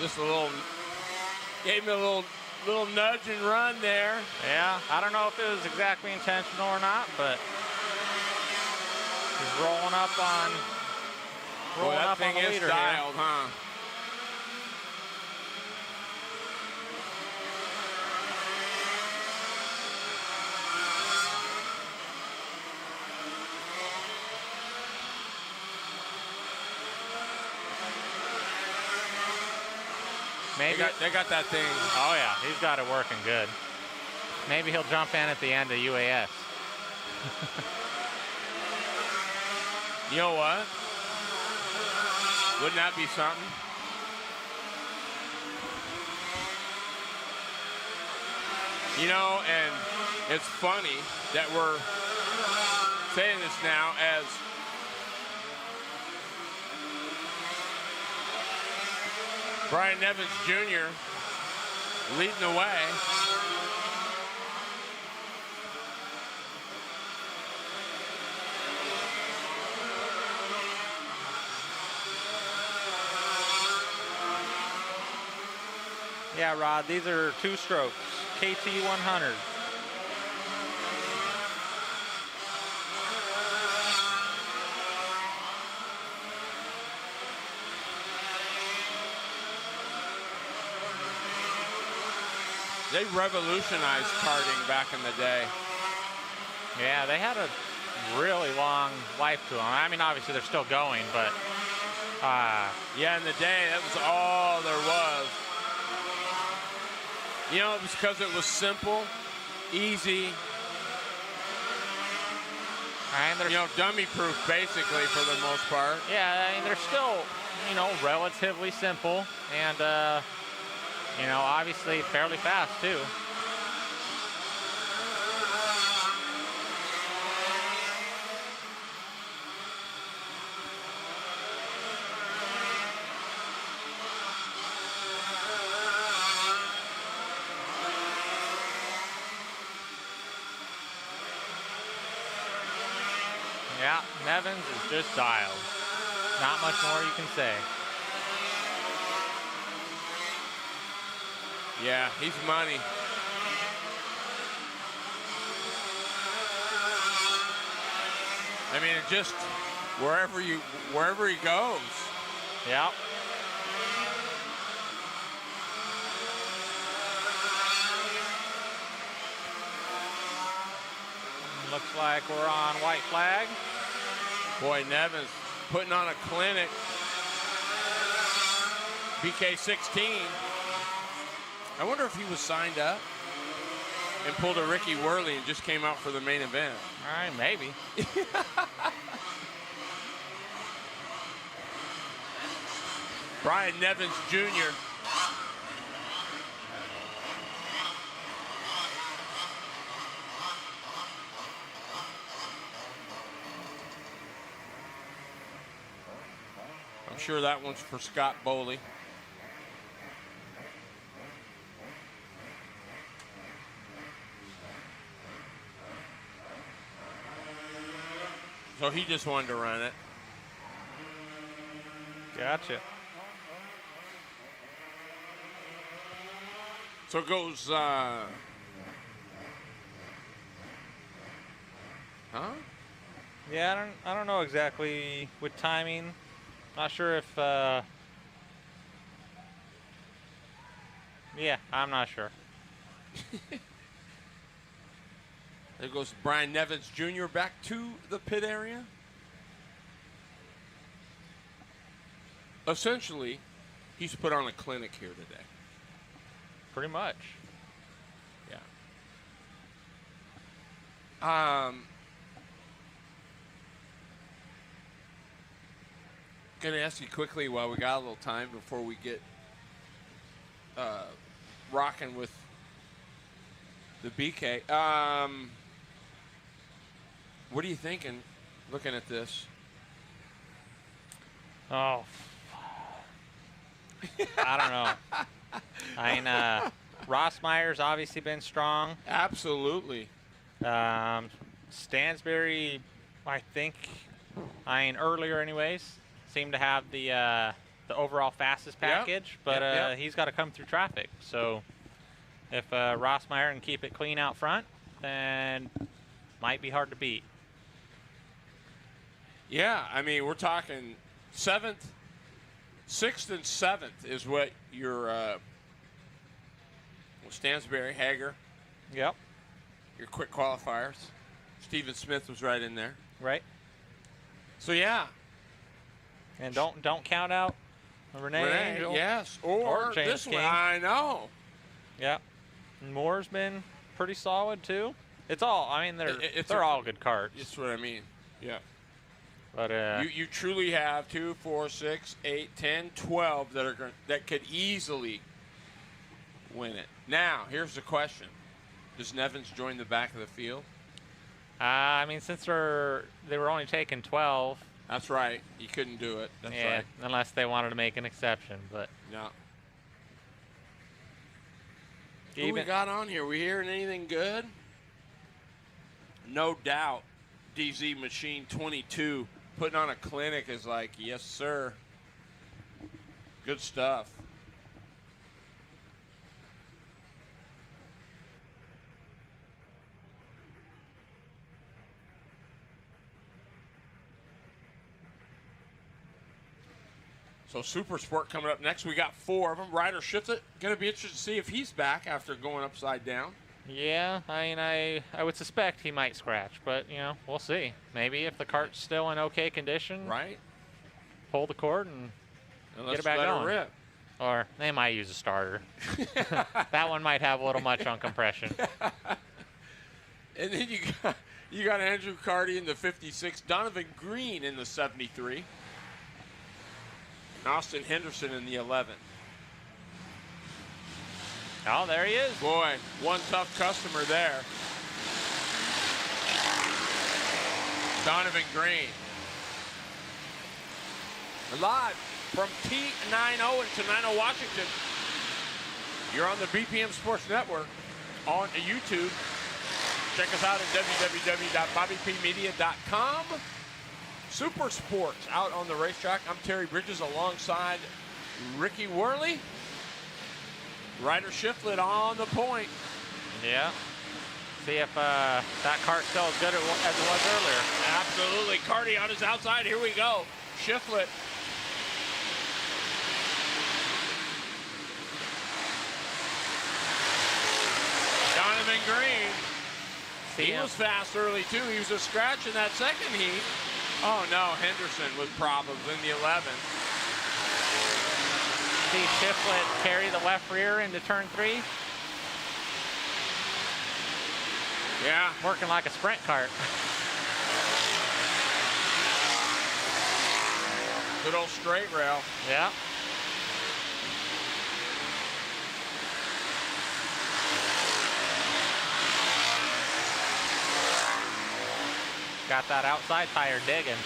Just a little, gave me a little nudge and run there. Yeah, I don't know if it was exactly intentional or not, but he's rolling up on That thing the is leader dialed, here. huh? Maybe They got that thing. Oh yeah, he's got it working good. Maybe he'll jump in at the end of UAS. You know what? Wouldn't that be something? You know, and it's funny that we're saying this now as Brian Nevins Jr. leading the way. Yeah, Rod, these are 2 strokes, KT 100. They revolutionized karting back in the day. Yeah, they had a really long life to them. I mean, obviously they're still going, but yeah, in the day, that was all there was. You know, it was because it was simple, easy, and they're, you know, dummy-proof basically for the most part. yeah, I mean, they're still, you know, relatively simple and, you know, obviously fairly fast too. Yeah, Nevins is just dialed. Not much more you can say. Yeah, he's money. I mean, it just wherever he goes. Yeah. Looks like we're on white flag. Boy, Nevins putting on a clinic. BK16. I wonder if he was signed up and pulled a Ricky Worley and just came out for the main event. All right, maybe. Brian Nevins Jr. I'm sure that one's for Scott Bowley. So he just wanted to run it. Gotcha. So it goes, huh? Yeah, I don't know exactly with timing. Not sure if, yeah, I'm not sure. There goes Brian Nevins Jr. back to the pit area. Essentially, he's put on a clinic here today. Pretty much. Yeah. Gonna ask you quickly while we got a little time before we get rocking with the BK. What are you thinking, looking at this? Oh, I don't know. I mean, Rossmeyer's obviously been strong. Absolutely. Stansberry, I think, earlier anyways, seemed to have the overall fastest package, but he's got to come through traffic. So if Rossmeyer can keep it clean out front, then might be hard to beat. Yeah, I mean, we're talking 7th, 6th, and 7th is what your Stansberry, Hager. Yep. Your quick qualifiers. Steven Smith was right in there. Right. So yeah. And don't count out Renee Angel. Yes. Or James this King. one. I know. Yep. And Moore's been pretty solid too. It's all. I mean, they're all good carts. That's what I mean. Yeah. But you truly have 2, 4, 6, 8, 10, 12 that could easily win it. Now, here's the question: does Nevins join the back of the field? I mean, since they were only taking 12. That's right. You couldn't do it. That's yeah, right. Unless they wanted to make an exception, but no. Who we got on here? We hearing anything good? No doubt. DZ Machine 22 putting on a clinic is like, yes, sir. Good stuff. So Super Sport coming up next. We got 4 of them. Ryder Shiflett, going to be interested to see if he's back after going upside down. yeah, I mean, I would suspect he might scratch, but we'll see. Maybe if the cart's still in okay condition, right? Pull the cord and let's get it back let going. It rip. Or they might use a starter. That one might have a little much on compression. And then you got Andrew Carty in the 56, Donovan Green in the 73. And Austin Henderson in the 11. Oh, there he is. Boy, one tough customer there. Donovan Green. Live from T90 in Tenino, Washington. You're on the BPM Sports Network on YouTube. Check us out at www.bobbypmedia.com. Super Sports out on the racetrack. I'm Terry Bridges alongside Ricky Worley. Ryder Shiflett on the point. Yeah. See if that cart's still as good as it was earlier. Absolutely. Carty on his outside. Here we go. Shiflett. Donovan Green. He was fast early, too. He was a scratch in that second heat. Oh, no. Henderson was problems in the 11th. See Shiflett carry the left rear into turn 3. Yeah. Working like a sprint cart. Good old straight rail. Yeah. Got that outside tire digging.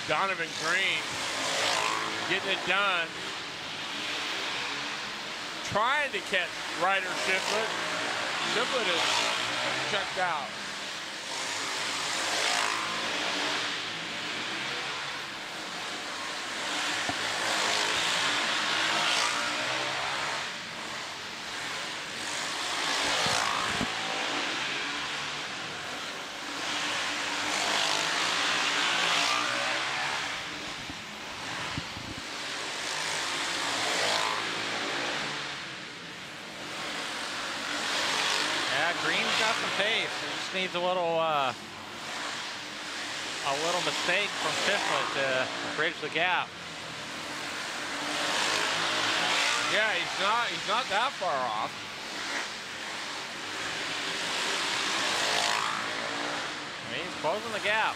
Donovan Green getting it done. Trying to catch Ryder Shiflett. Shiflett is checked out. Green's got some pace. He just needs a little mistake from Shiflett to bridge the gap. Yeah, he's not that far off. He's closing the gap.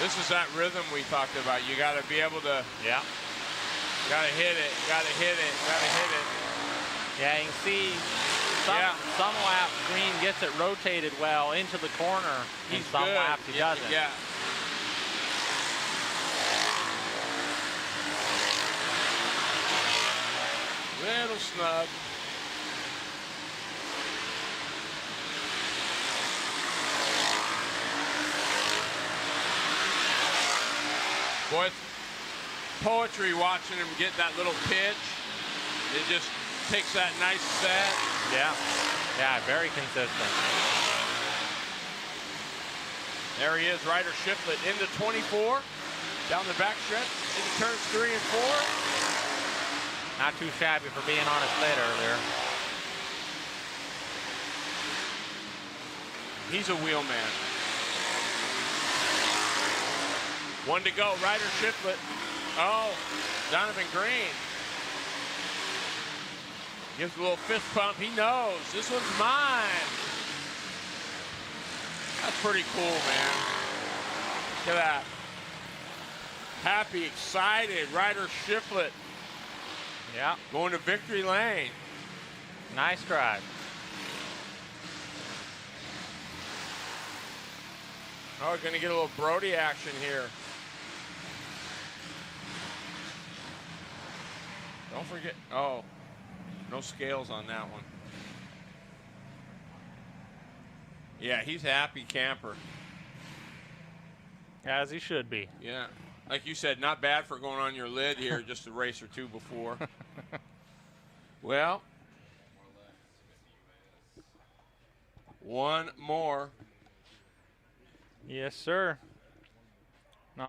This is that rhythm we talked about. You got to be able to. Yeah. Got to hit it. Got to hit it. Got to hit it. Yeah, you can see some laps Green gets it rotated well into the corner, and some good. laps he doesn't. Yeah. Little snug. Boy, it's poetry watching him get that little pitch. It just takes that nice set. Yeah. Yeah, very consistent. There he is, Ryder Shiflett into 24. Down the backstretch, into turns 3 and 4. Not too shabby for being on his bed earlier. He's a wheelman. 1 to go, Ryder Shiflett. Oh, Donovan Green. Gives a little fist pump. He knows this one's mine. That's pretty cool, man. Look at that. Happy, excited, Ryder Shiflett. Yeah. Going to victory lane. Nice drive. Oh, we're going to get a little Brody action here. Don't forget. Oh, no scales on that one. Yeah, he's happy camper. As he should be. Yeah. Like you said, not bad for going on your lid here just a race or two before. Well, one more. Yes, sir. No.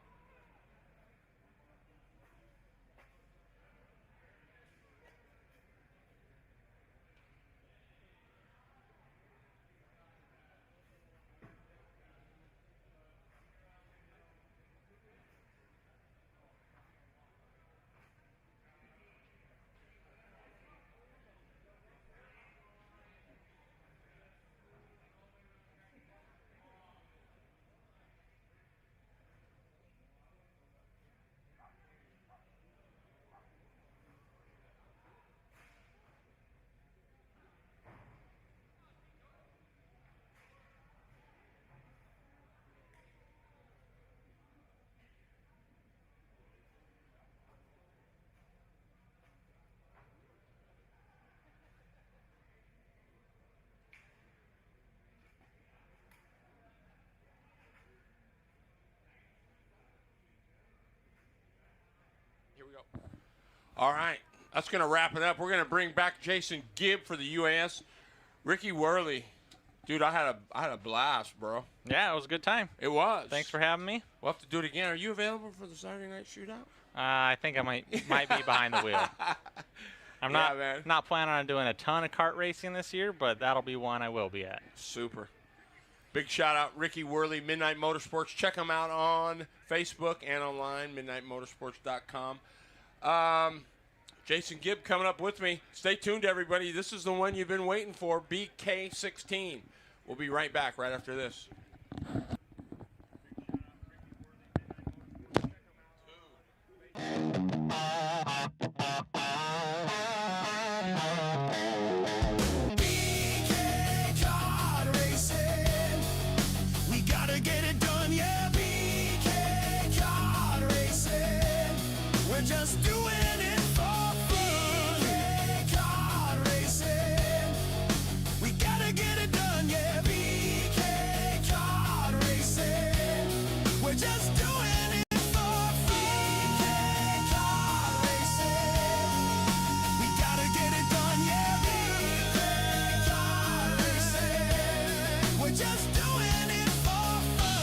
Here we go. All right, that's going to wrap it up. We're going to bring back Jason Gibb for the UAS. Ricky Worley, dude, I had a blast, bro. Yeah, it was a good time. It was. Thanks for having me. We'll have to do it again. Are you available for the Saturday night shootout? I think I might be behind the wheel. I'm not planning on doing a ton of kart racing this year, but that'll be one I will be at. Super. Big shout out, Ricky Worley, Midnight Motorsports. Check him out on Facebook and online, midnightmotorsports.com. Jason Gibb coming up with me. Stay tuned, everybody. This is the one you've been waiting for, BK16. We'll be right back right after this. BK kart racing. We gotta get it done, yeah. BK kart racing. We're just doing it for fun. BK kart racing. We gotta get it done, yeah. BK kart racing. We're just doing it for fun. BK kart racing. We gotta get it done, yeah. BK kart racing. We're just doing it for fun.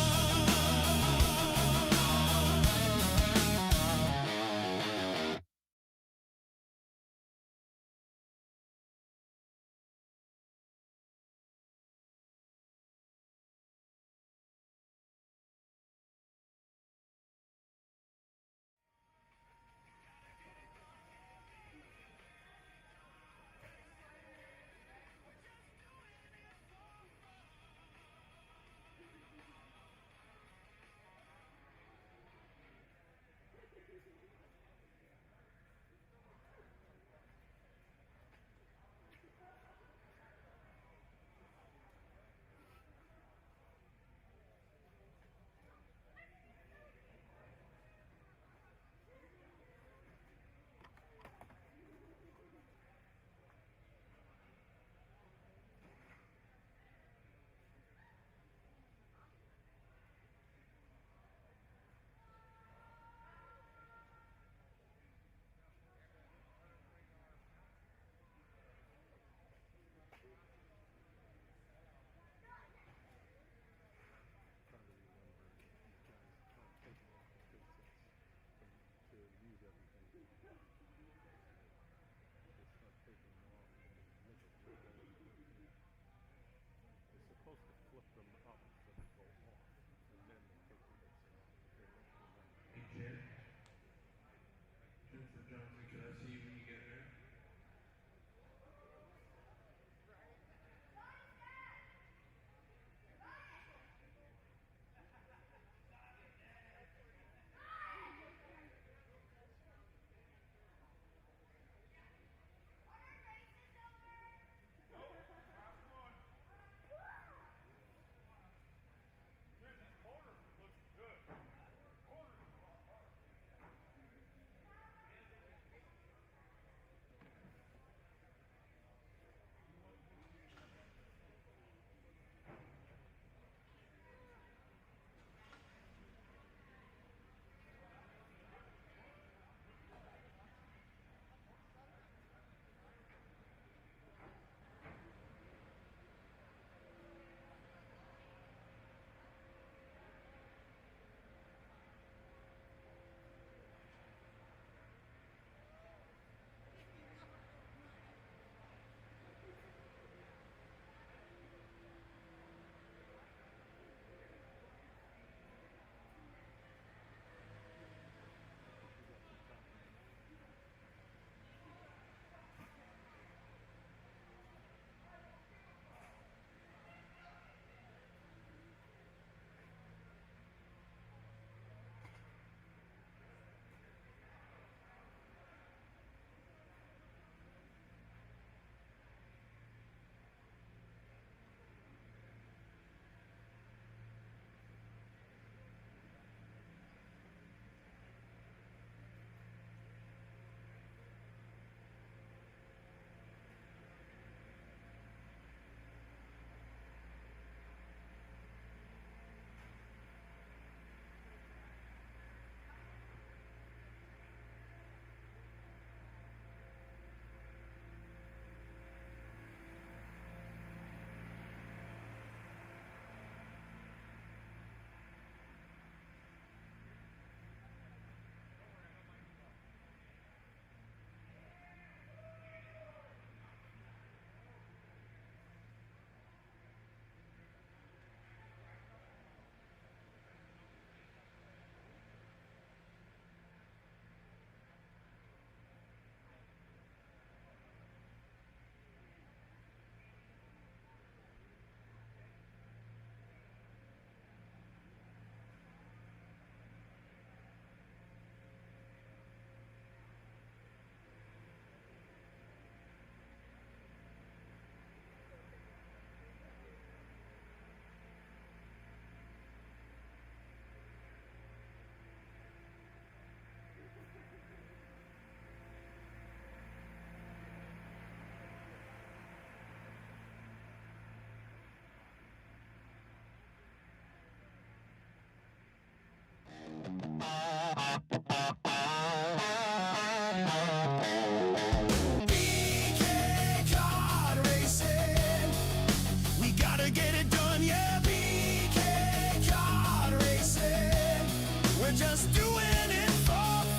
We're just doing it for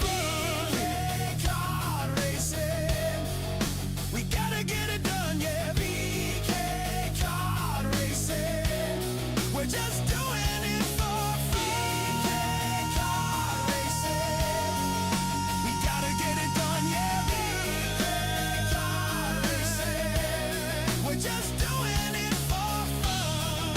fun. BK kart racing. We gotta get it done, yeah. BK kart racing. We're just doing it for fun. BK kart racing. We gotta get it done, yeah. BK kart racing. We're just doing it for fun.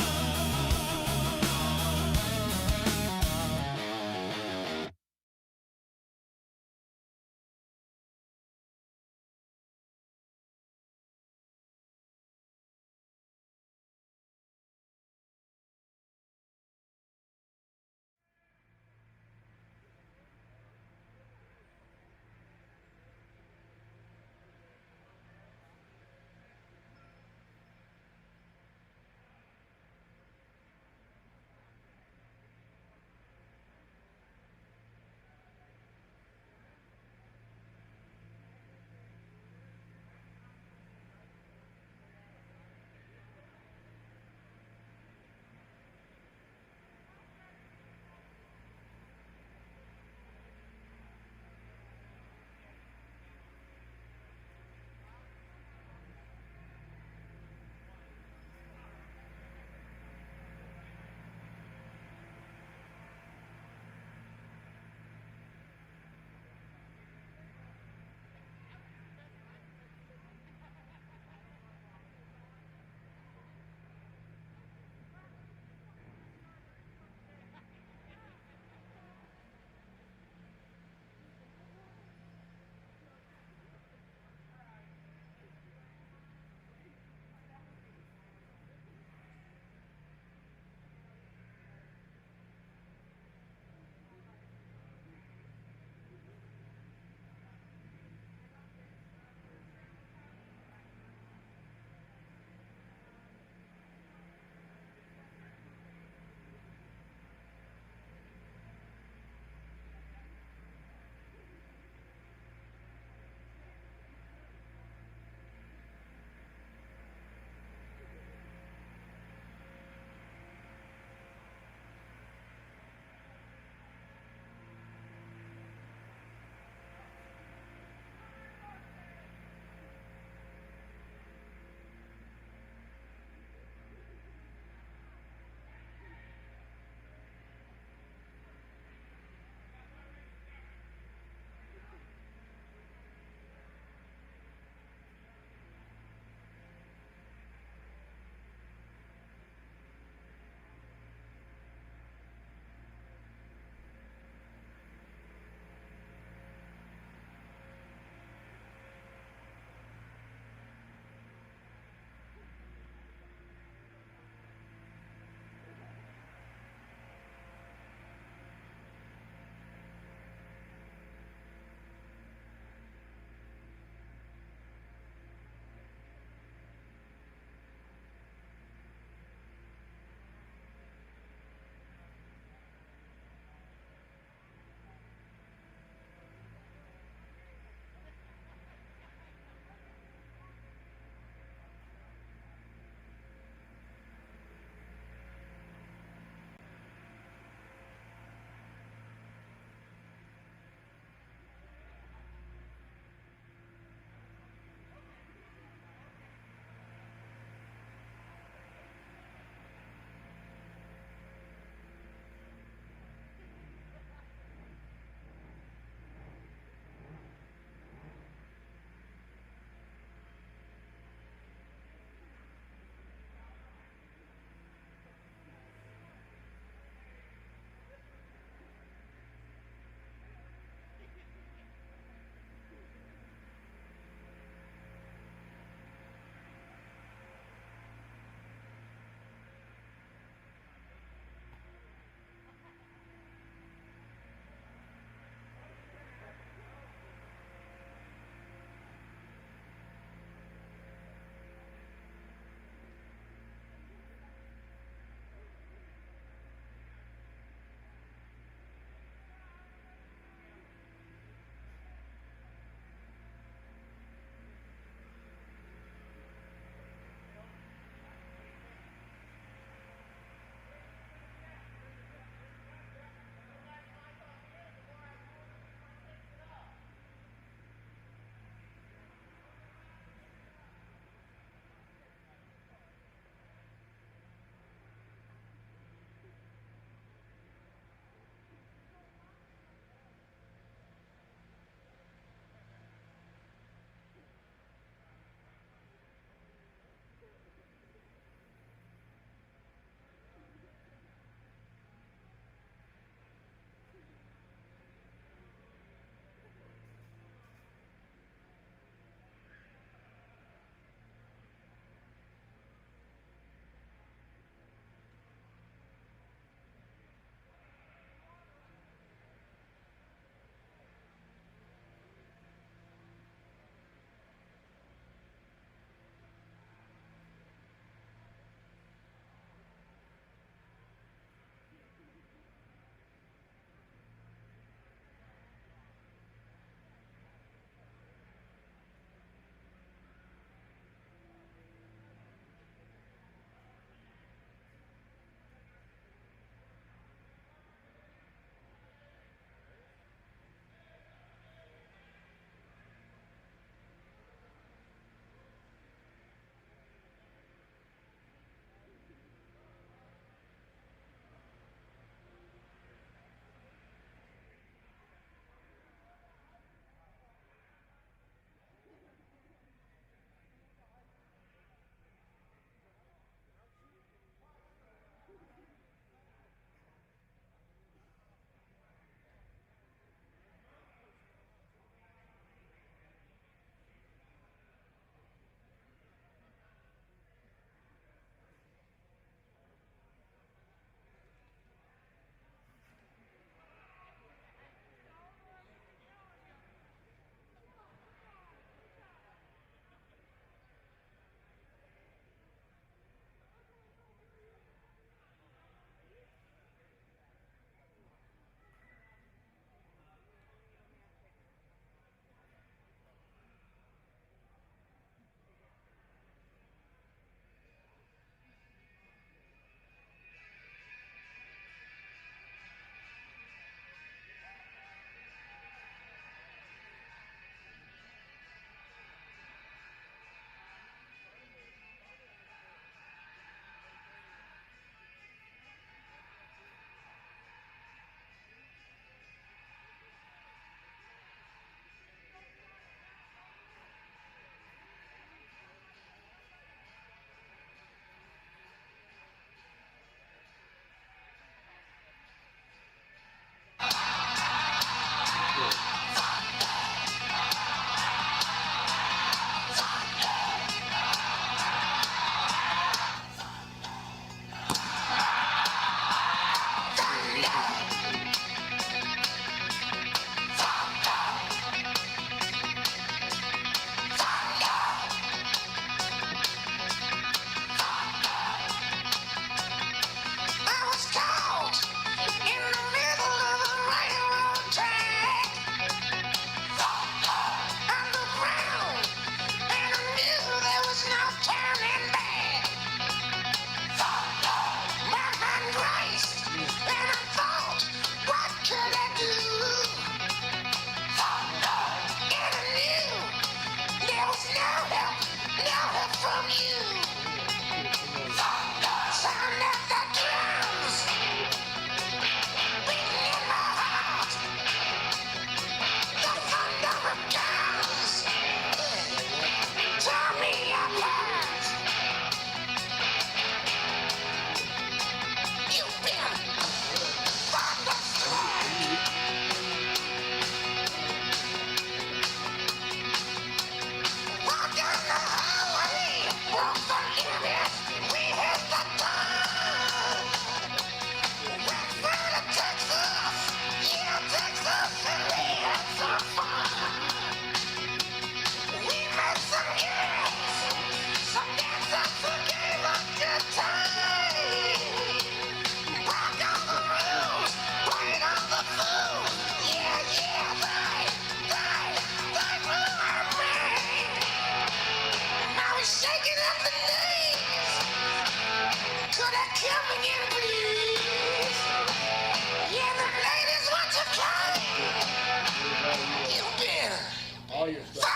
all your stuff.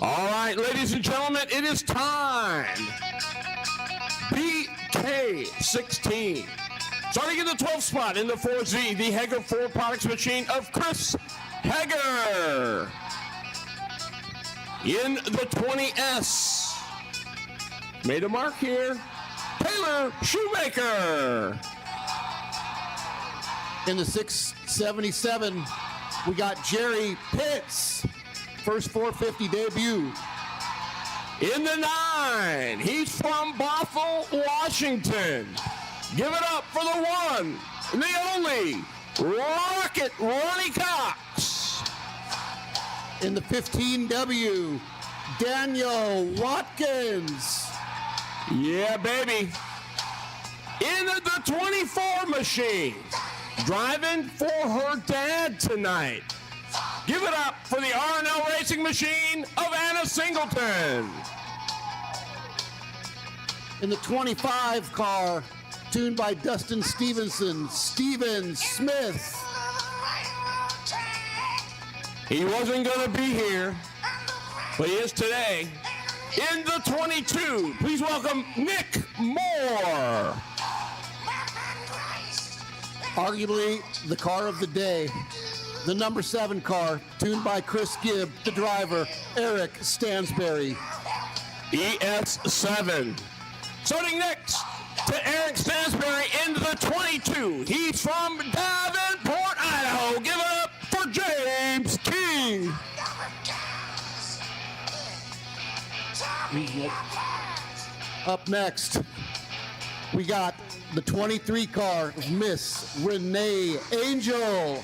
All right, ladies and gentlemen, it is time. BK16. Starting in the 12th spot in the 4Z, the Hager 4 Products machine of Chris Hager. In the 20S, made a mark here, Taylor Shoemaker. In the 677, we got Jerry Pitts, first 450 debut. In the 9, he's from Bothell, Washington. Give it up for the one, the only, Rocket Ronnie Cox. In the 15W, Daniel Watkins. Yeah, baby. In the 24 machine, driving for her dad tonight. Give it up for the R&L Racing Machine of Anna Singleton. In the 25 car, tuned by Dustin Stevenson, Steven Smith. He wasn't going to be here, but he is today. In the 22, please welcome Nick Moore. Arguably the car of the day. The number 7 car, tuned by Chris Gibb, the driver, Eric Stansberry. ES7. Starting next to Eric Stansberry into the 22. He's from Davenport, Idaho. Give it up for James King. Up next, we got the 23 car of Miss Renee Angel.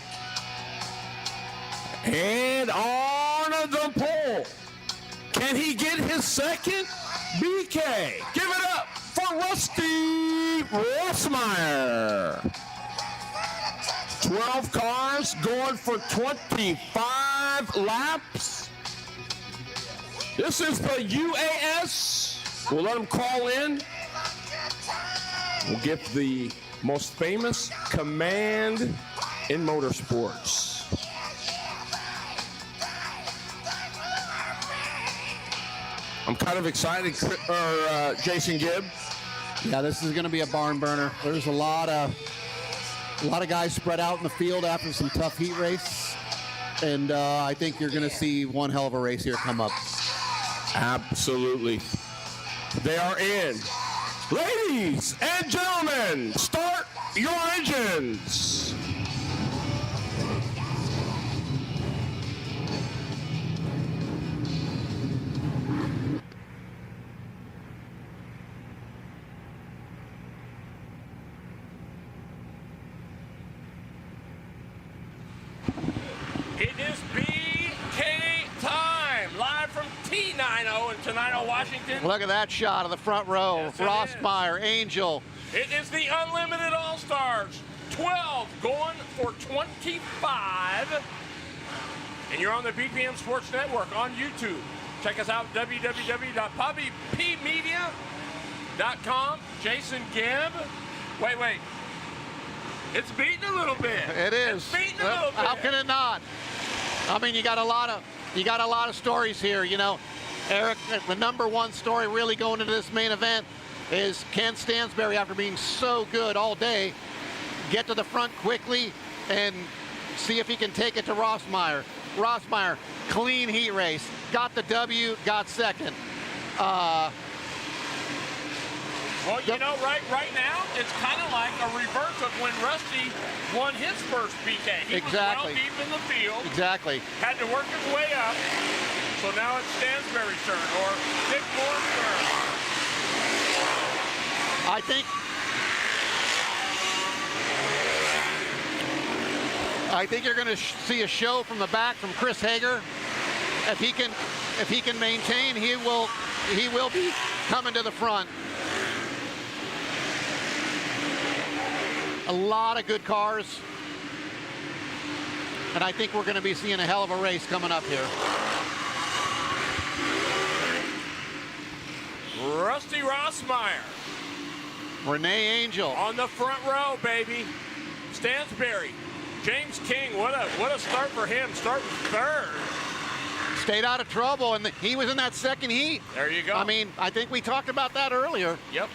And on the pole, can he get his second? BK, give it up for Rusty Rossmeyer. 12 cars going for 25 laps. This is the UAS. We'll let him call in. We'll get the most famous command in motorsports. I'm kind of excited, Jason Gibb. Yeah, this is going to be a barn burner. There's a lot of guys spread out in the field after some tough heat race, and I think you're going to see one hell of a race here come up. Absolutely. They are in Ladies and gentlemen, start your engines. It is BK time, live from T90 in Tenino, Washington. Look at that shot of the front row. Yes, it Rossmeyer, Angel. It is the Unlimited All-Stars. 12 going for 25. And you're on the BPM Sports Network on YouTube. Check us out, www.poppypmedia.com. Jason Gibb. Wait. It's beating a little bit. It is. It's beating a little bit. How can it not? I mean, you got a lot of stories here. You know, Eric, the number one story really going into this main event is Ken Stansberry, after being so good all day, get to the front quickly and see if he can take it to Rossmeyer. Rossmeyer, clean heat race, got the W, got second. Well, you know, right now, it's kind of like a reverse of when Rusty won his first BK. He was well deep in the field. Exactly. Had to work his way up. So now it's Stansberry's turn, or Dick Moore's turn. I think you're going to see a show from the back from Chris Hager. If he can maintain, he will be coming to the front. A lot of good cars, and I think we're going to be seeing a hell of a race coming up here. Rusty Rossmeyer. Renee Angel. On the front row, baby. Stansberry. James King, what a start for him, starting third. Stayed out of trouble, and he was in that second heat. There you go. I mean, I think we talked about that earlier. Yep.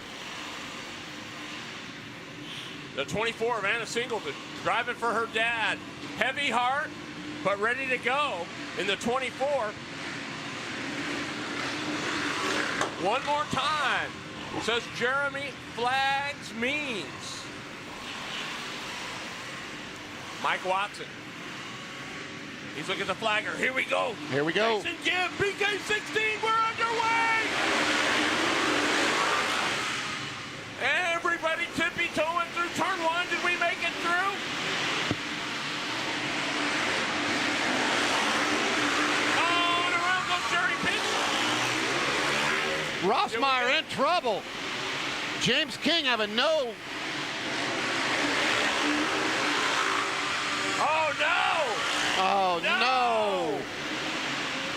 The 24 of Anna Singleton, driving for her dad. Heavy heart, but ready to go in the 24. One more time, says Jeremy Flags Means. Mike Watson. He's looking at the flagger. Here we go. Here we go. Jason Gibb, BK16, we're underway. Everybody tippy-toeing through turn one. Did we make it through? Oh, and around goes Jerry Pitts. Rossmeyer in trouble. James King having no. Oh, no. Oh, no.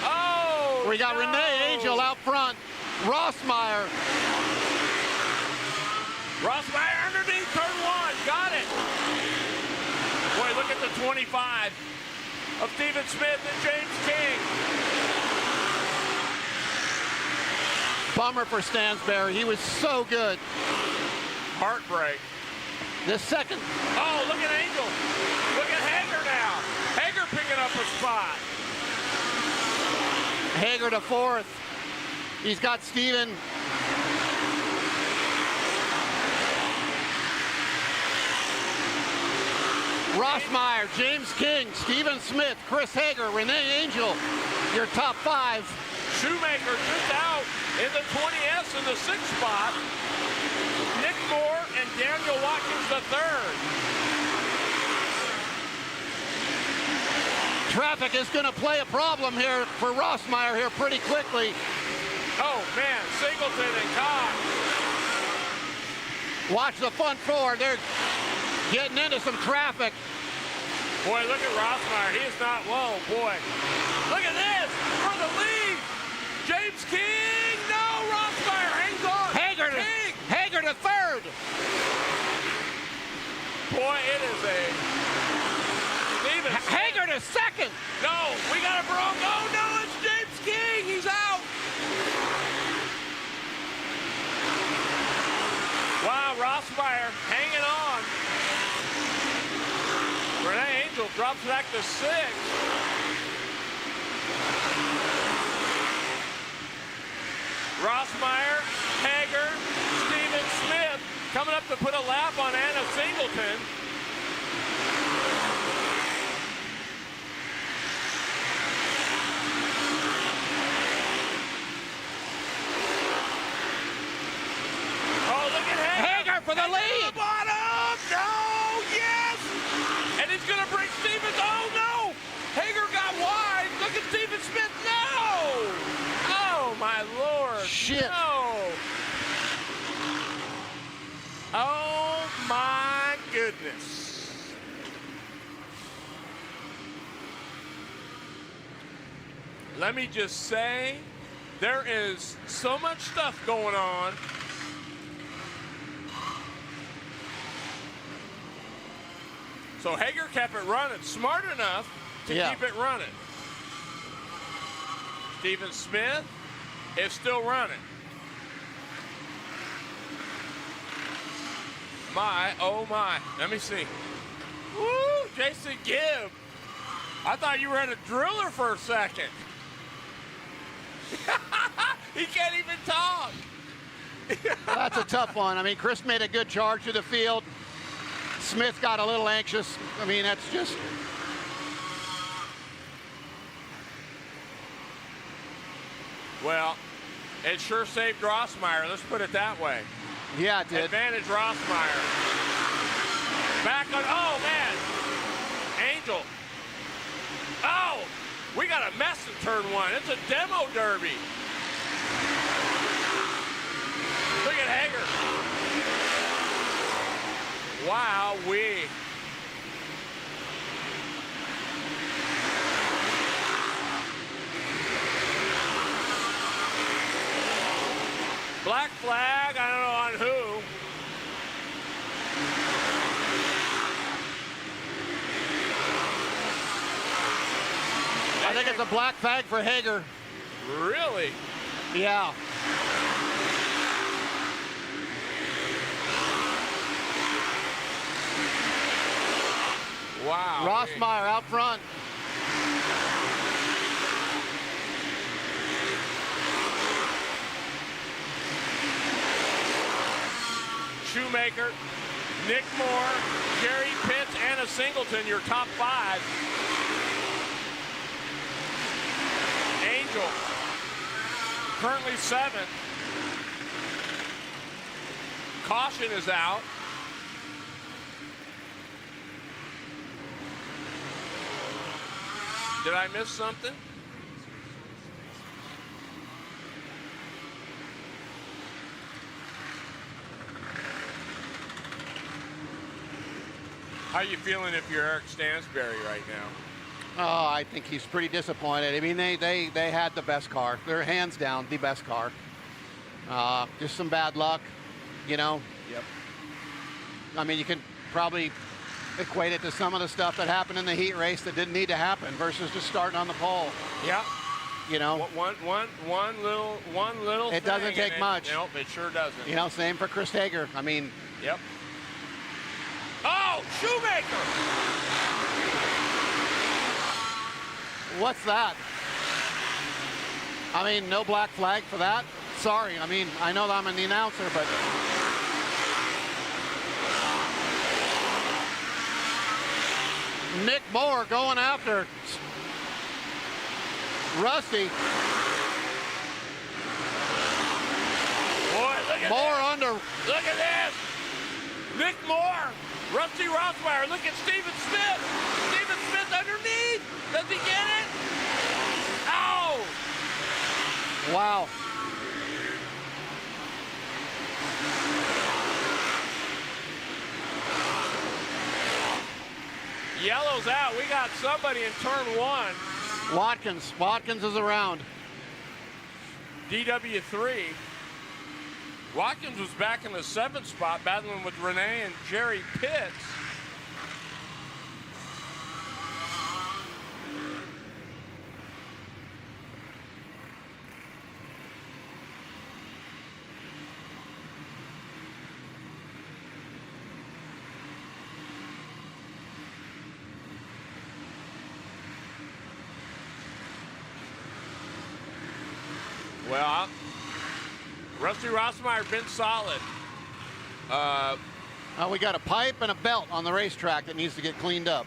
Oh, we got no. Renee Angel out front. Rossmeyer. Rossmeyer underneath turn one. Got it. Boy, look at the 25 of Stephen Smith and James King. Bummer for Stansberry. He was so good. Heartbreak. The second. Oh, look at Angel. Look at Hager now. Hager picking up a spot. Hager to fourth. He's got Steven. Rossmeyer, James King, Stephen Smith, Chris Hager, Renee Angel, your top five. Shoemaker just out in the 20S in the sixth spot. Nick Moore and Daniel Watkins the third. Traffic is going to play a problem here for Rossmeyer here pretty quickly. Oh man, Singleton and Cox. Watch the front four. They're getting into some traffic. Boy, look at Rossmeyer. He is not low, boy. Look at this for the lead. James King. No, Rossmeyer hangs on. Hager to third. Boy, it is a. Hager to second. No, we got a Bronco. Oh, no, it's James King. He's out. Wow, Rossmeyer hanging on. Renee Angel drops back to sixth. Rossmeyer, Hager, Stephen coming up to put a lap on Anna Singleton. Oh, look at Hager. Hager for the lead. Bottom. No. Yes. And he's going to bring Stevens. Oh, no. Hager got wide. Look at Steven Smith. No. Oh, my Lord. Shit. No. Oh, my goodness. Let me just say, there is so much stuff going on. So Hager kept it running, smart enough to keep it running. Steven Smith is still running. My, oh my. Let me see. Woo, Jason Gibb. I thought you were at a driller for a second. He can't even talk. That's a tough one. I mean, Chris made a good charge to the field. Smith got a little anxious. I mean, that's just... Well, it sure saved Rossmeyer. Let's put it that way. Yeah, it did. Advantage Rossmeyer. Back on, oh man. Angel. Oh, we got a mess in turn one. It's a demo derby. Look at Hager. Wow-wee. Black flag, I don't know on who. I think it's a black flag for Hager. Really? Yeah. Wow. Rossmeyer out front. Shoemaker, Nick Moore, Jerry Pitts, Anna Singleton, your top five. Angel, currently seventh. Caution is out. Did I miss something? How you feeling if you're Eric Stansberry right now? Oh, I think he's pretty disappointed. I mean, they had the best car. They're hands down the best car. Just some bad luck, you know. Yep. I mean, you can probably equate it to some of the stuff that happened in the heat race that didn't need to happen versus just starting on the pole. Yeah. You know. One little. It doesn't thing take and much. Nope, it sure doesn't. You know, same for Chris Hager. I mean. Yep. Oh, Shoemaker! What's that? I mean, no black flag for that? Sorry, I mean, I know that I'm the announcer, but... Nick Moore going after Rusty. Boy, look at Moore this. under. Look at this. Nick Moore. Rusty Rossmeyer. Look at Steven Smith. Steven Smith underneath. Does he get it? Oh! Wow. Yellow's out. We got somebody in turn one. Watkins. Watkins is around. DW3. Watkins was back in the 7th spot battling with Renee and Jerry Pitts. Well, Rusty Rossmeyer been solid. We got a pipe and a belt on the racetrack that needs to get cleaned up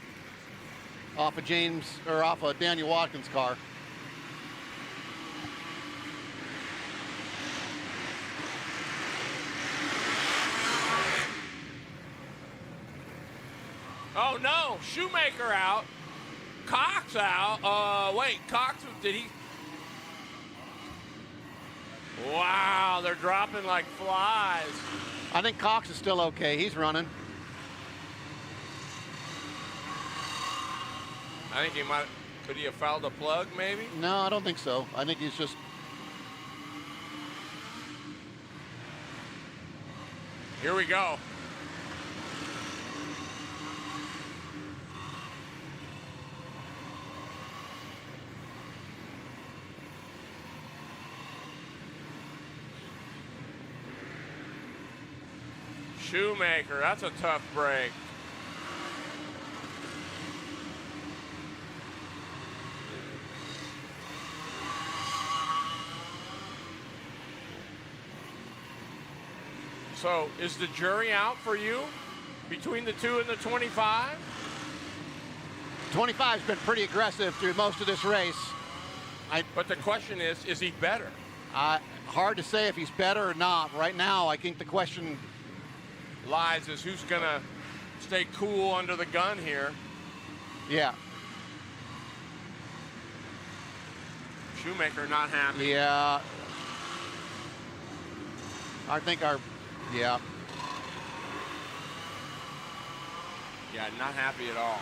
off of Daniel Watkins' car. Oh no, Shoemaker out. Cox out. Wait, Cox, did he? Wow, they're dropping like flies. I think Cox is still okay. He's running. I think could he have fouled a plug maybe? No, I don't think so. I think he's just. Here we go. Shoemaker, that's a tough break. So, is the jury out for you between the 2 and the 25? 25's been pretty aggressive through most of this race. But the question is he better? Hard to say if he's better or not. Right now, I think the question lies is who's going to stay cool under the gun here. Yeah. Shoemaker not happy. Yeah. I think yeah. Yeah, not happy at all.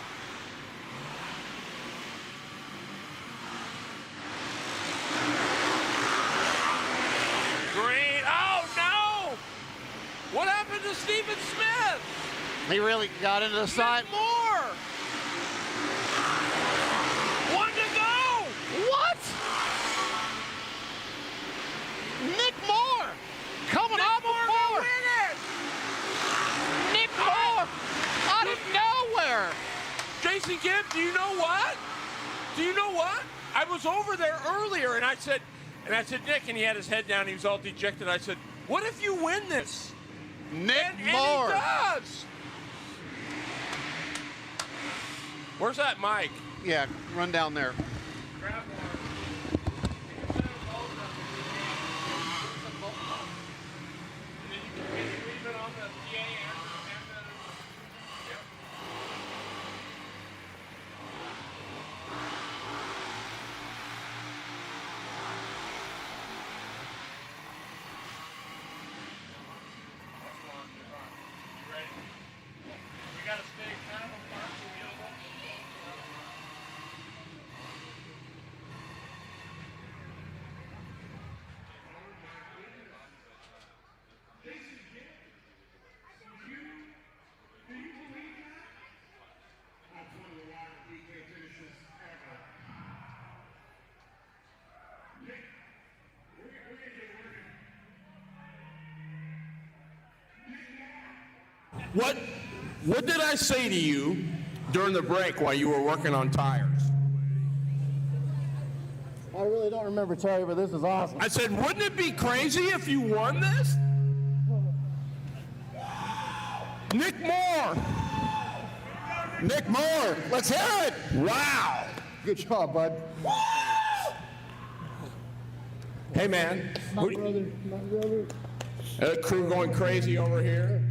Green. Oh, no! What happened to Stephen Smith? He really got into the side. More! One to go! What? Nick Moore coming off the floor. Nick Moore out of nowhere. Jason Gibb, do you know what? I was over there earlier and I said, Nick, and he had his head down, he was all dejected. I said, what if you win this? Nick And Moore. he does. Where's that mic? Yeah, run down there. Grab one. What did I say to you during the break while you were working on tires? I really don't remember, Terry, but this is awesome. I said, wouldn't it be crazy if you won this? Nick Moore. Nick Moore, let's hear it. Wow. Good job, bud. Hey, man. My brother. Crew going crazy over here.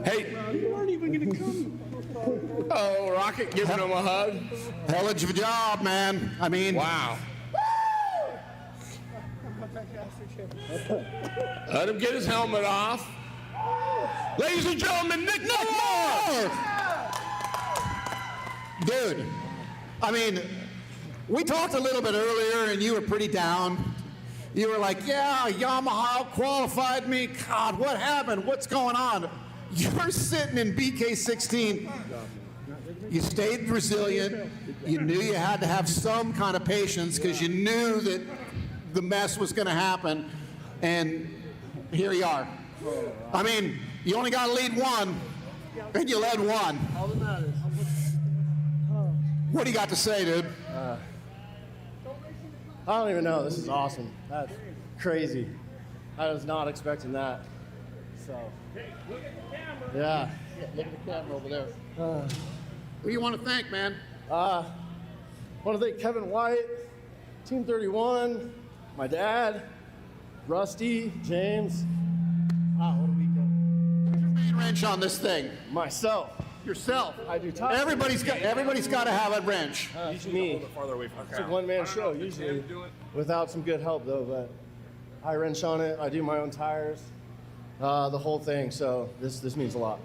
Hey. You weren't even going to come. Oh, Rocket giving him a hug. Hell of a job, man. I mean. Wow. Let him get his helmet off. Ladies and gentlemen, Nick Moore! Dude, I mean, we talked a little bit earlier and you were pretty down. You were like, yeah, Yamaha qualified me. God, what happened? What's going on? You're sitting in BK16. You stayed resilient. You knew you had to have some kind of patience because you knew that the mess was going to happen. And here you are. I mean, you only got to lead one, and you led one. All that matters. What do you got to say, dude? I don't even know. This is awesome. That's crazy. I was not expecting that. So. Yeah. Look at the camera over there. Who do you want to thank, man? Want to thank Kevin White, Team 31, my dad, Rusty, James. What a weekend. Who's your main wrench on this thing? Myself. Yourself. I do top. Everybody's got to have a wrench. It's me. It's a one-man show usually, without some good help though. But I wrench on it. I do my own tires, the whole thing. So this means a lot.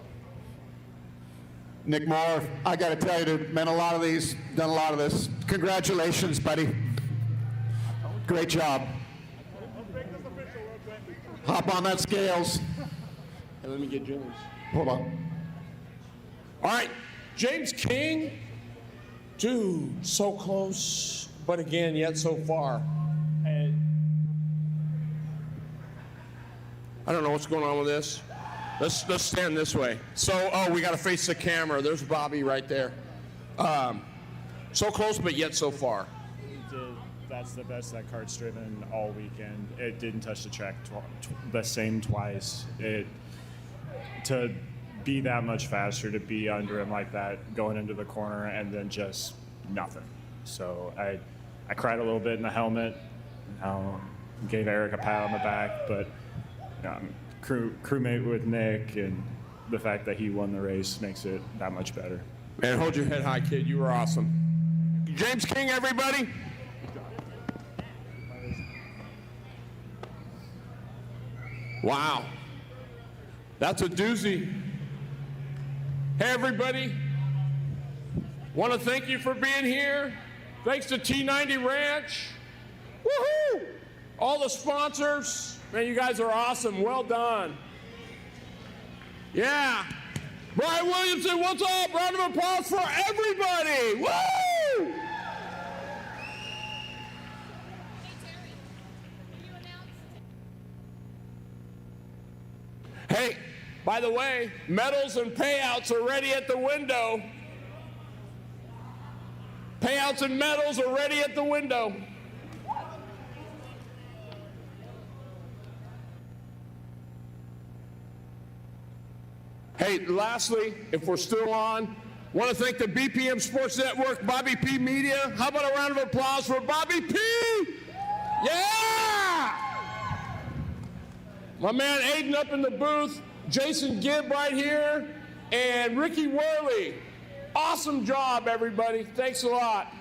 Nick Moore, I got to tell you, meant a lot of these, done a lot of this. Congratulations, buddy. Great job. Hop on that scales. Hey, let me get James. Hold on. All right, James King. Dude, so close, but again, yet so far. I don't know what's going on with this. Let's stand this way. So, we got to face the camera. There's Bobby right there. So close, but yet so far. That's the best that kart's driven all weekend. It didn't touch the track the same twice. To be that much faster, to be under him like that, going into the corner, and then just nothing. So I cried a little bit in the helmet. Gave Eric a pat on the back, but crewmate with Nick, and the fact that he won the race makes it that much better. Man, hold your head high, kid. You were awesome. James King, everybody. Wow. That's a doozy. Hey, everybody. Want to thank you for being here. Thanks to T90 Ranch. Woohoo! All the sponsors. Man, you guys are awesome. Well done. Yeah. Brian Williamson, what's up? Round of applause for everybody. Woo! Hey, by the way, medals and payouts are ready at the window. Payouts and medals are ready at the window. Hey, lastly, if we're still on, want to thank the BPM Sports Network, Bobby P Media. How about a round of applause for Bobby P? Yeah! My man Aiden up in the booth, Jason Gibb right here, and Ricky Worley. Awesome job, everybody. Thanks a lot.